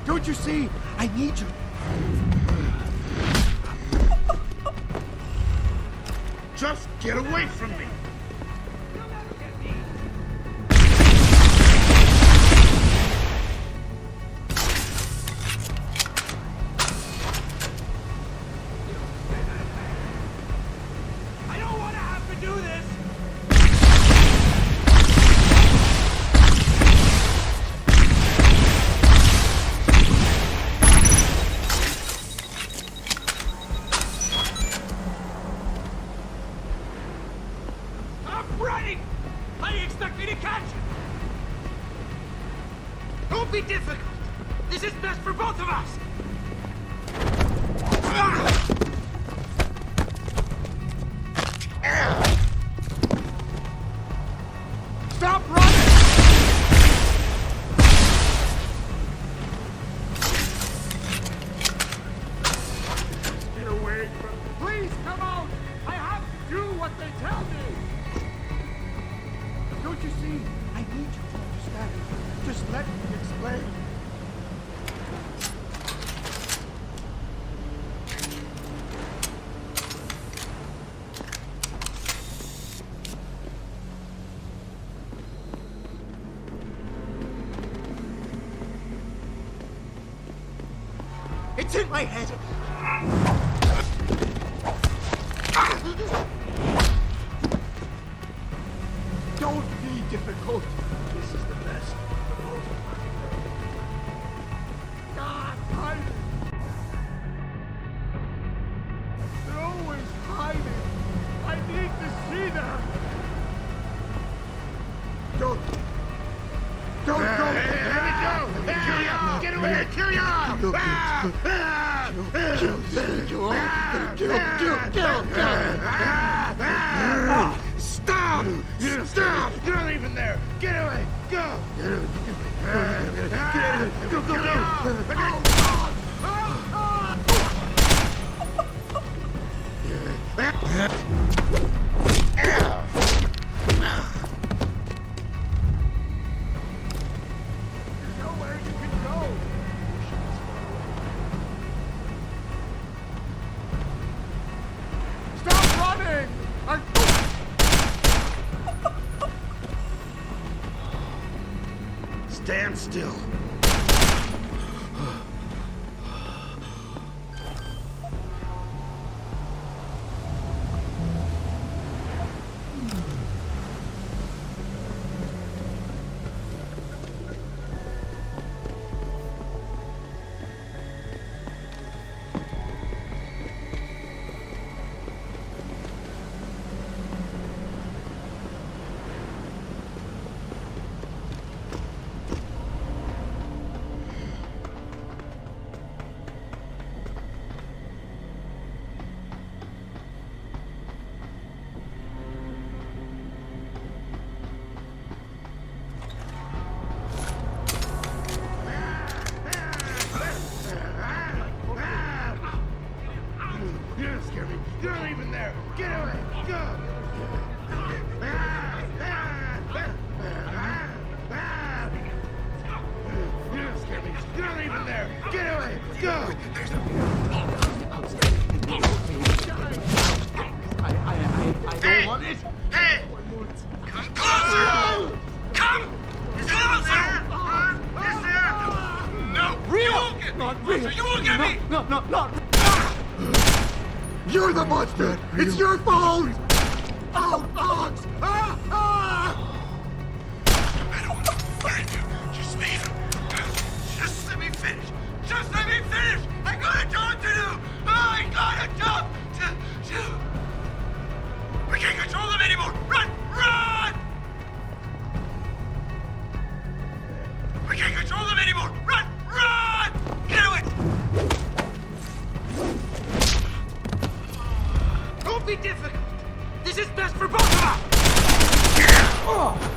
Don't you see? I need you. Just get away from me! I don't want to have to do this! Be difficult. This is best for both of us. Stop running! Get away from me. Please come out. I have to do what they tell me. Don't you see? I need you to understand. Just let me explain. It's in my head. Don't be difficult. This is the best. God, hide. They're always hiding. I need to see them. Don't go. Let me go. Kill you. Get away. Kill you. Stop. Stop. You're not even there. Get away. Go. Stand still. You're not even there. Get away. Go. You don't scare me. You're not even there. Get away. Go. I don't want it. Hey! Come closer! Come! Is closer! Is there? No! Real! You won't get me! Not real! You won't get me! No, not You're the monster! It's your fault! Oh, Alex! I don't want to fight you. Just leave. Just let me finish. Just let me finish! I got a job to do! I got a job to do! We can't control them anymore! Run! Run! We can't control them anymore! Run! Run! Get away! Don't be difficult! This is best for both of us! Oh.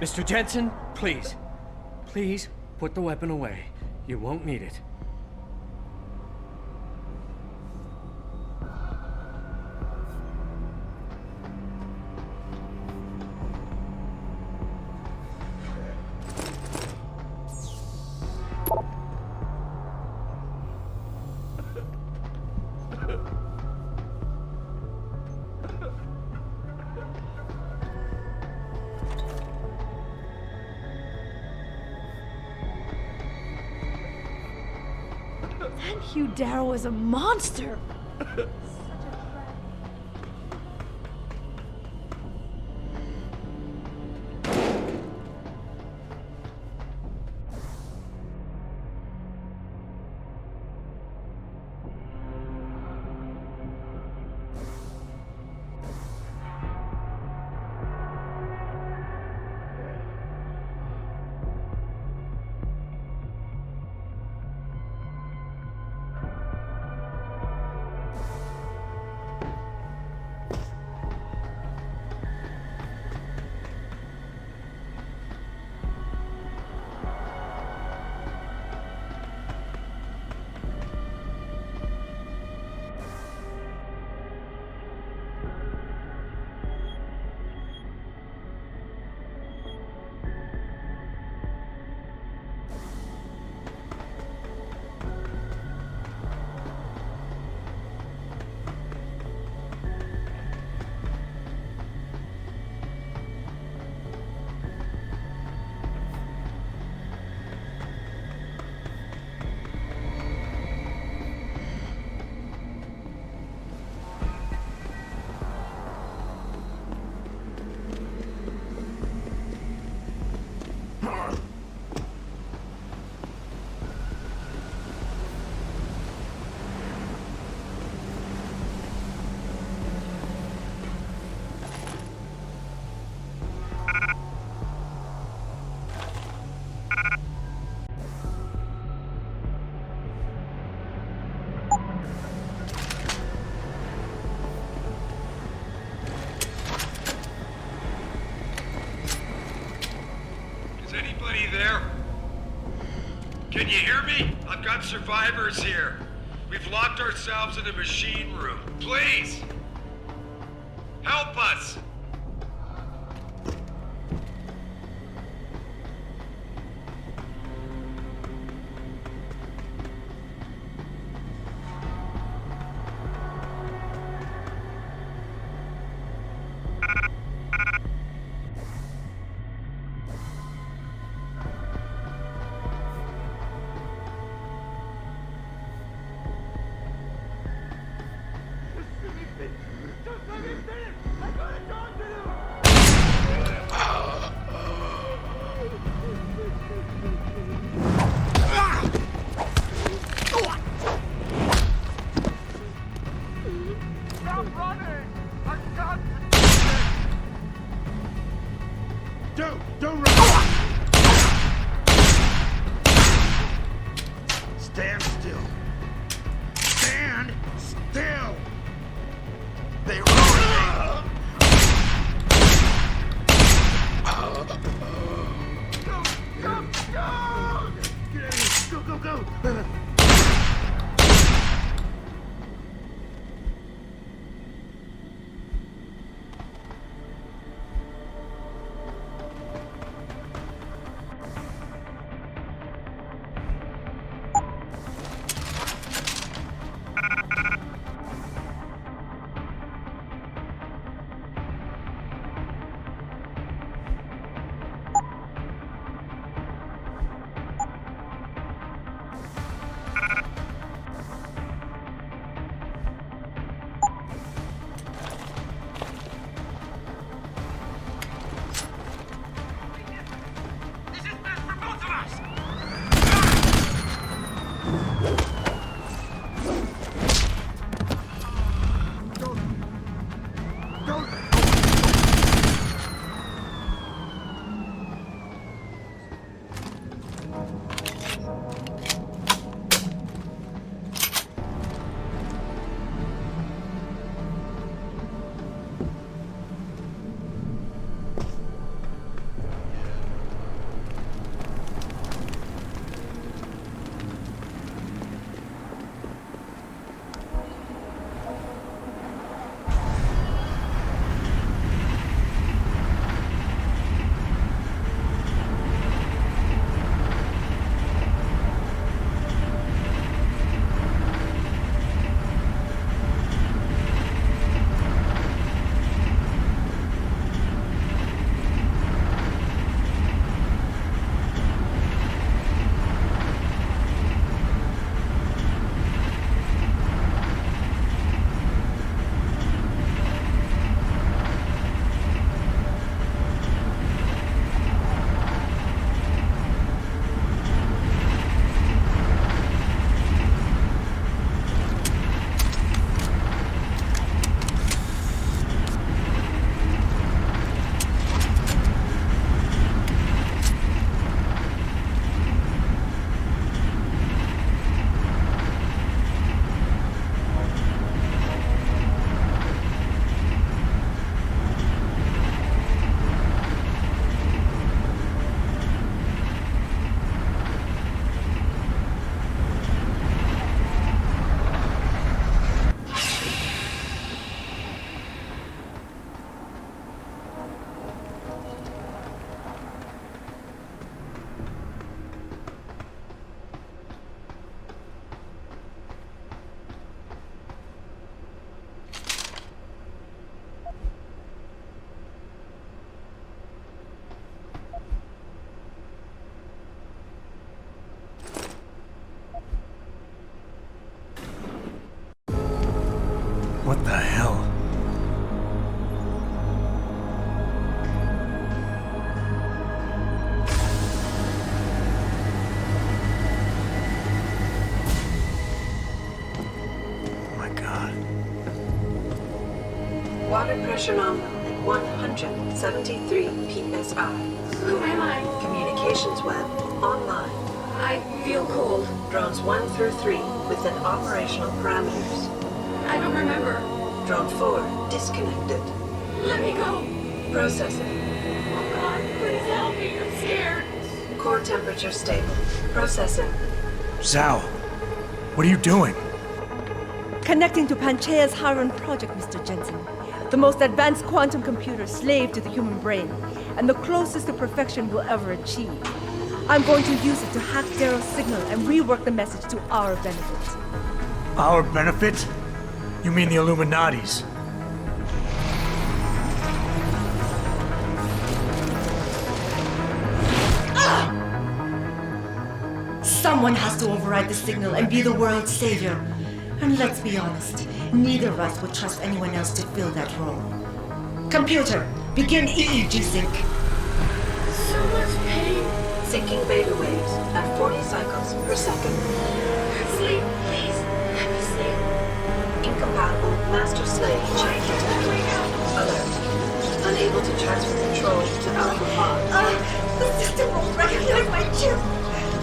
Mr. Jensen, please. Please put the weapon away. You won't need it. That Hugh Darrow is a monster! There? Can you hear me? I've got survivors here. We've locked ourselves in a machine room. Please! Help us! Don't run! Stand still. Stand still! They ruined me! What the hell? Water pressure nominal at 173 psi. Who am I? Communications web online. I feel cold. Drones 1 through 3 within operational parameters. I don't remember. Drone 4 disconnected. Let me go. Processing. Oh God, please help me. I'm scared. Core temperature stable. Processing. Zhao, what are you doing? Connecting to Panchaea's Haron project, Mr. Jensen. The most advanced quantum computer slave to the human brain, and the closest to perfection we'll ever achieve. I'm going to use it to hack Darrow's signal and rework the message to our benefit. Our benefit? You mean the Illuminati's? Someone has to override the signal and be the world's savior. And let's be honest, neither of us would trust anyone else to fill that role. Computer, begin EEG sync. So much pain. Syncing beta waves at 40 cycles per second. Sleep, please. Let me sleep. Incompatible master-slave chain detected. Alert. Unable to transfer control to Alpha Pod. The system won't recognize my chip.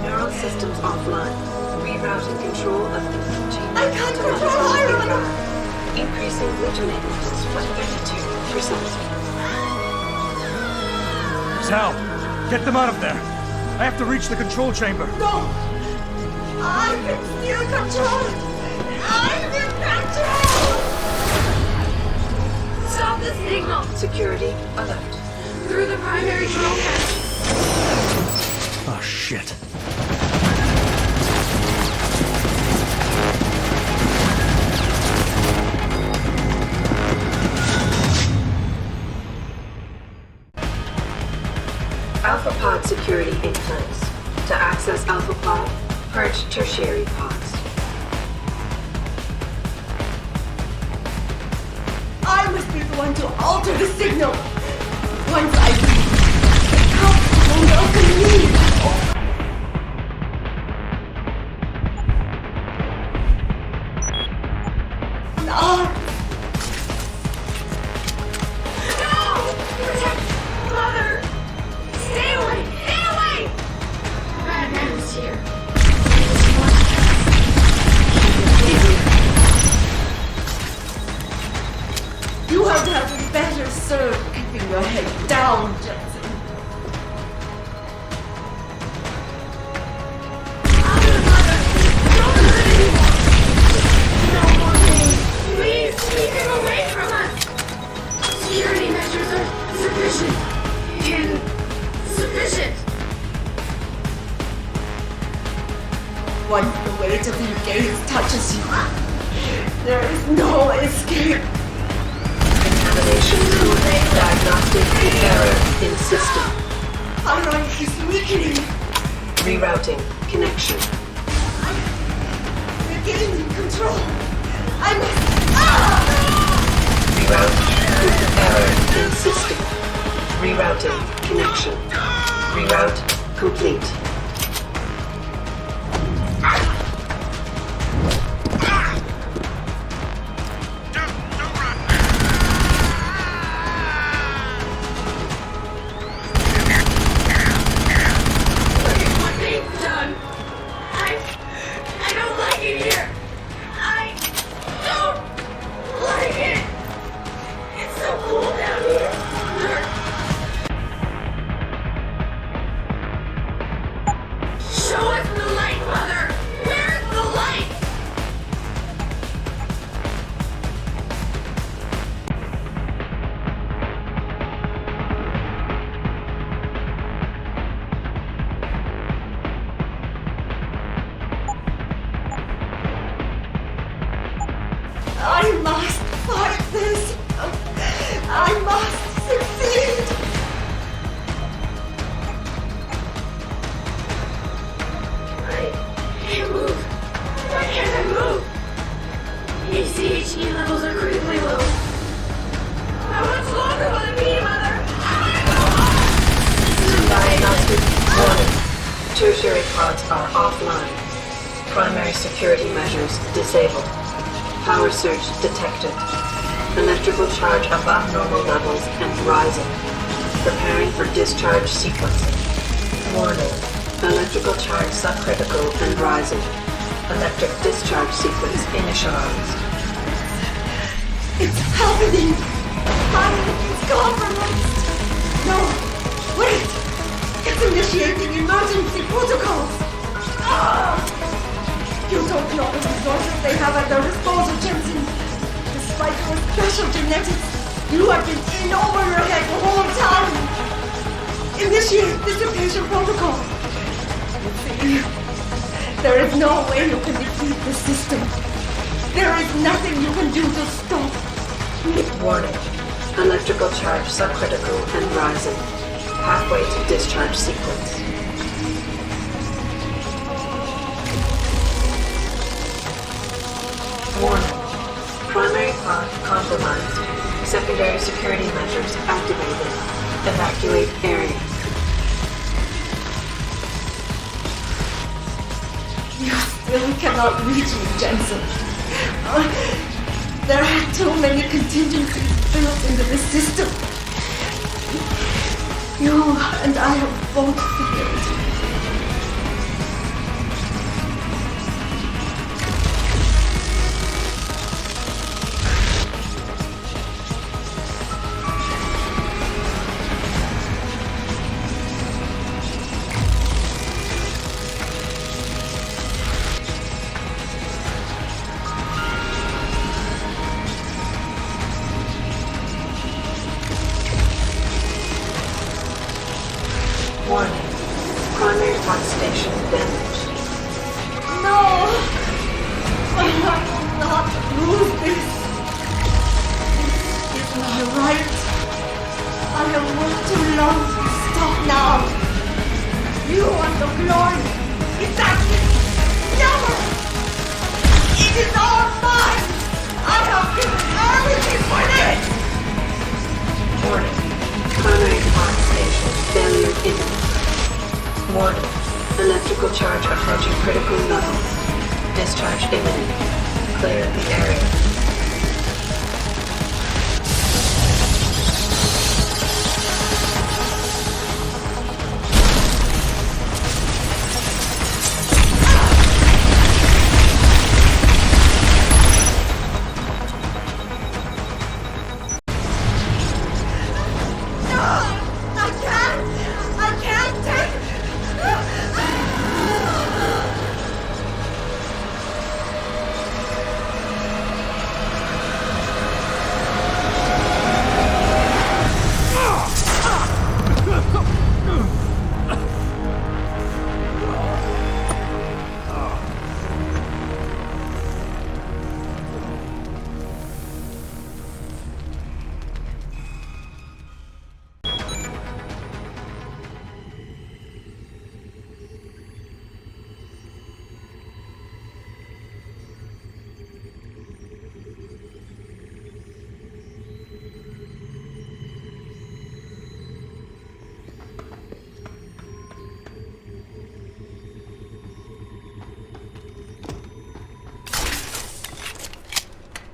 Neural systems offline. Rerouting control of the chain. I can't control Iron! Increasing automaticness by 32%. Zhao, get them out of there. I have to reach the control chamber. No! I can still control it! I'm in control! Stop the signal! Security alert. Through the primary control panel. Oh, shit. Alpha Pod security in place. To access Alpha Pod, purge tertiary pods. I must be the one to alter the signal! Once I leave, the Council will welcome me! Once the weight of their gaze touches you, there is no escape. Contamination through diagnostic error in system. Iron is weakening. Rerouting connection. I'm regaining control. I must. Reroute error in system. Rerouting connection. Reroute complete. I must fight this. I must succeed. I can't move. Why can't I move? ACHE levels are critical. Tertiary pods are offline. Primary security measures disabled. Power surge detected. Electrical charge above normal levels and rising. Preparing for discharge sequencing. Warning. Electrical charge subcritical and rising. Electric discharge sequence initialized. It's happening! Finally, it's compromised! No! Wait! It's initiating emergency protocols! Ah! You don't know the resources they have at their disposal, Jensen! Despite your special genetics, you have been in over your head the whole time! Initiate dissipation protocol! You see, there is no way you can defeat the system. There is nothing you can do to stop. Warning. Electrical charge subcritical and rising. Halfway to discharge sequence. Warning. Primary pod compromised. Secondary security measures activated. Evacuate area. You still cannot reach me, Jensen. There are too many contingencies built into the system. You and I have both failed. Warning. Primary pod station damaged. No! I will not lose this. This is my right. I have worked too long to stop now. You want the glory. Exactly. Never. It is all mine. I have given everything for this. Warning. Primary pod station failure imminent. Warning. Electrical charge approaching critical level. Discharge imminent. Clear the area.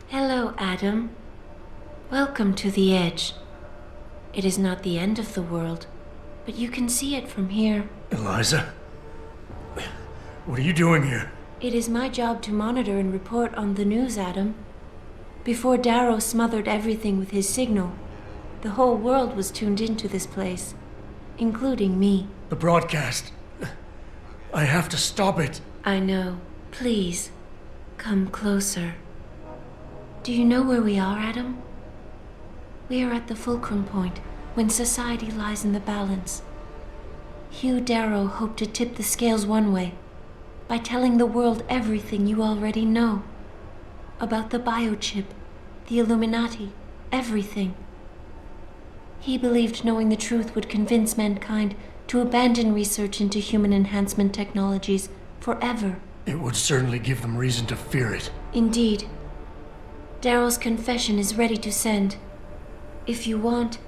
Hello, Adam. Welcome to the Edge. It is not the end of the world, but you can see it from here. Eliza? What are you doing here? It is my job to monitor and report on the news, Adam. Before Darrow smothered everything with his signal, the whole world was tuned into this place, including me. The broadcast. I have to stop it. I know. Please, come closer. Do you know where we are, Adam? We are at the fulcrum point, when society lies in the balance. Hugh Darrow hoped to tip the scales one way, by telling the world everything you already know. About the biochip, the Illuminati, everything. He believed knowing the truth would convince mankind to abandon research into human enhancement technologies forever. It would certainly give them reason to fear it. Indeed. Darrow's confession is ready to send. If you want,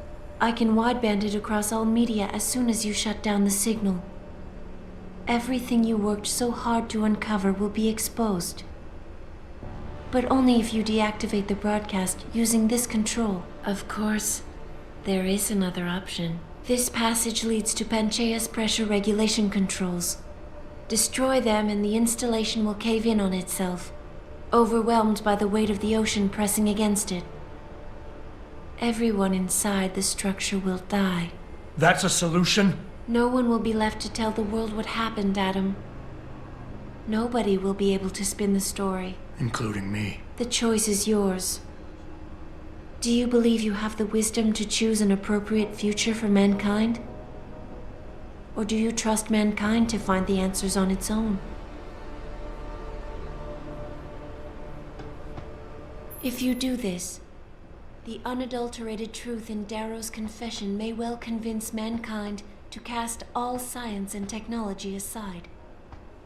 I can wideband it across all media as soon as you shut down the signal. Everything you worked so hard to uncover will be exposed. But only if you deactivate the broadcast using this control. Of course, there is another option. This passage leads to Panchaea's pressure regulation controls. Destroy them and the installation will cave in on itself, overwhelmed by the weight of the ocean pressing against it. Everyone inside the structure will die. That's a solution? No one will be left to tell the world what happened, Adam. Nobody will be able to spin the story. Including me. The choice is yours. Do you believe you have the wisdom to choose an appropriate future for mankind? Or do you trust mankind to find the answers on its own? If you do this, the unadulterated truth in Darrow's confession may well convince mankind to cast all science and technology aside,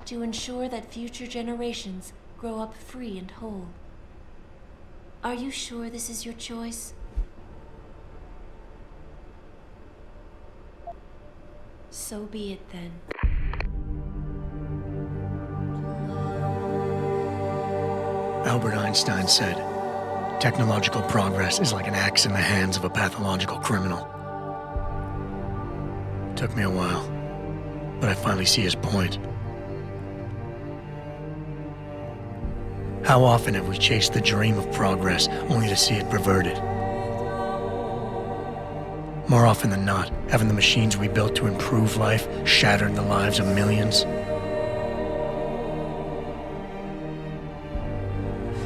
to ensure that future generations grow up free and whole. Are you sure this is your choice? So be it then. Albert Einstein said, technological progress is like an axe in the hands of a pathological criminal. It took me a while, but I finally see his point. How often have we chased the dream of progress only to see it perverted? More often than not, haven't the machines we built to improve life shattered the lives of millions?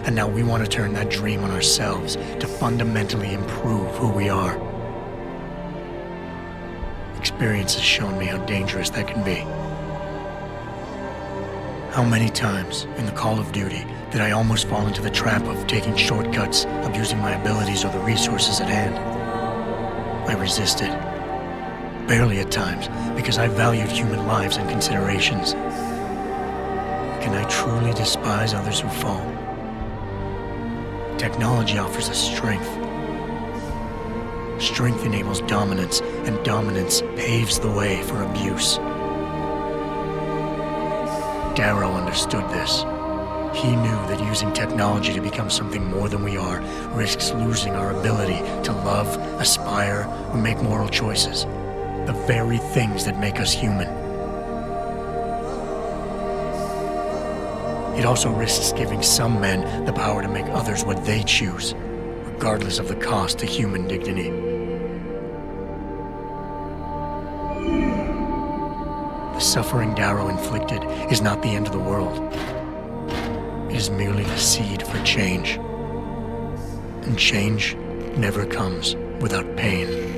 And now we want to turn that dream on ourselves to fundamentally improve who we are. Experience has shown me how dangerous that can be. How many times in the Call of Duty did I almost fall into the trap of taking shortcuts, abusing my abilities or the resources at hand? I resisted. Barely at times, because I valued human lives and considerations. Can I truly despise others who fall? Technology offers us strength. Strength enables dominance, and dominance paves the way for abuse. Darrow understood this. He knew that using technology to become something more than we are risks losing our ability to love, aspire, or make moral choices. The very things that make us human. It also risks giving some men the power to make others what they choose, regardless of the cost to human dignity. The suffering Darrow inflicted is not the end of the world. It is merely the seed for change. And change never comes without pain.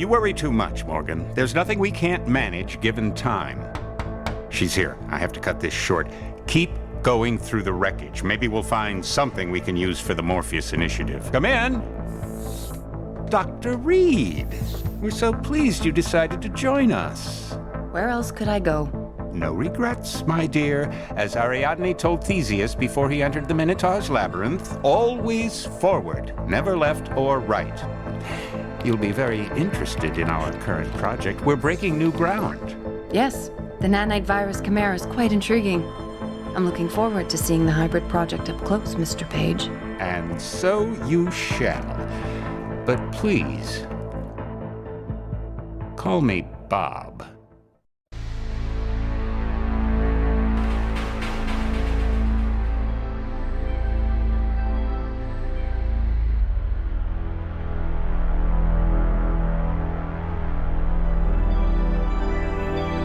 You worry too much, Morgan. There's nothing we can't manage given time. She's here. I have to cut this short. Keep going through the wreckage. Maybe we'll find something we can use for the Morpheus initiative. Come in! Dr. Reed. We're so pleased you decided to join us. Where else could I go? No regrets, my dear. As Ariadne told Theseus before he entered the Minotaur's labyrinth, always forward, never left or right. You'll be very interested in our current project. We're breaking new ground. Yes, the nanite virus chimera is quite intriguing. I'm looking forward to seeing the hybrid project up close, Mr. Page. And so you shall. But please, call me Bob.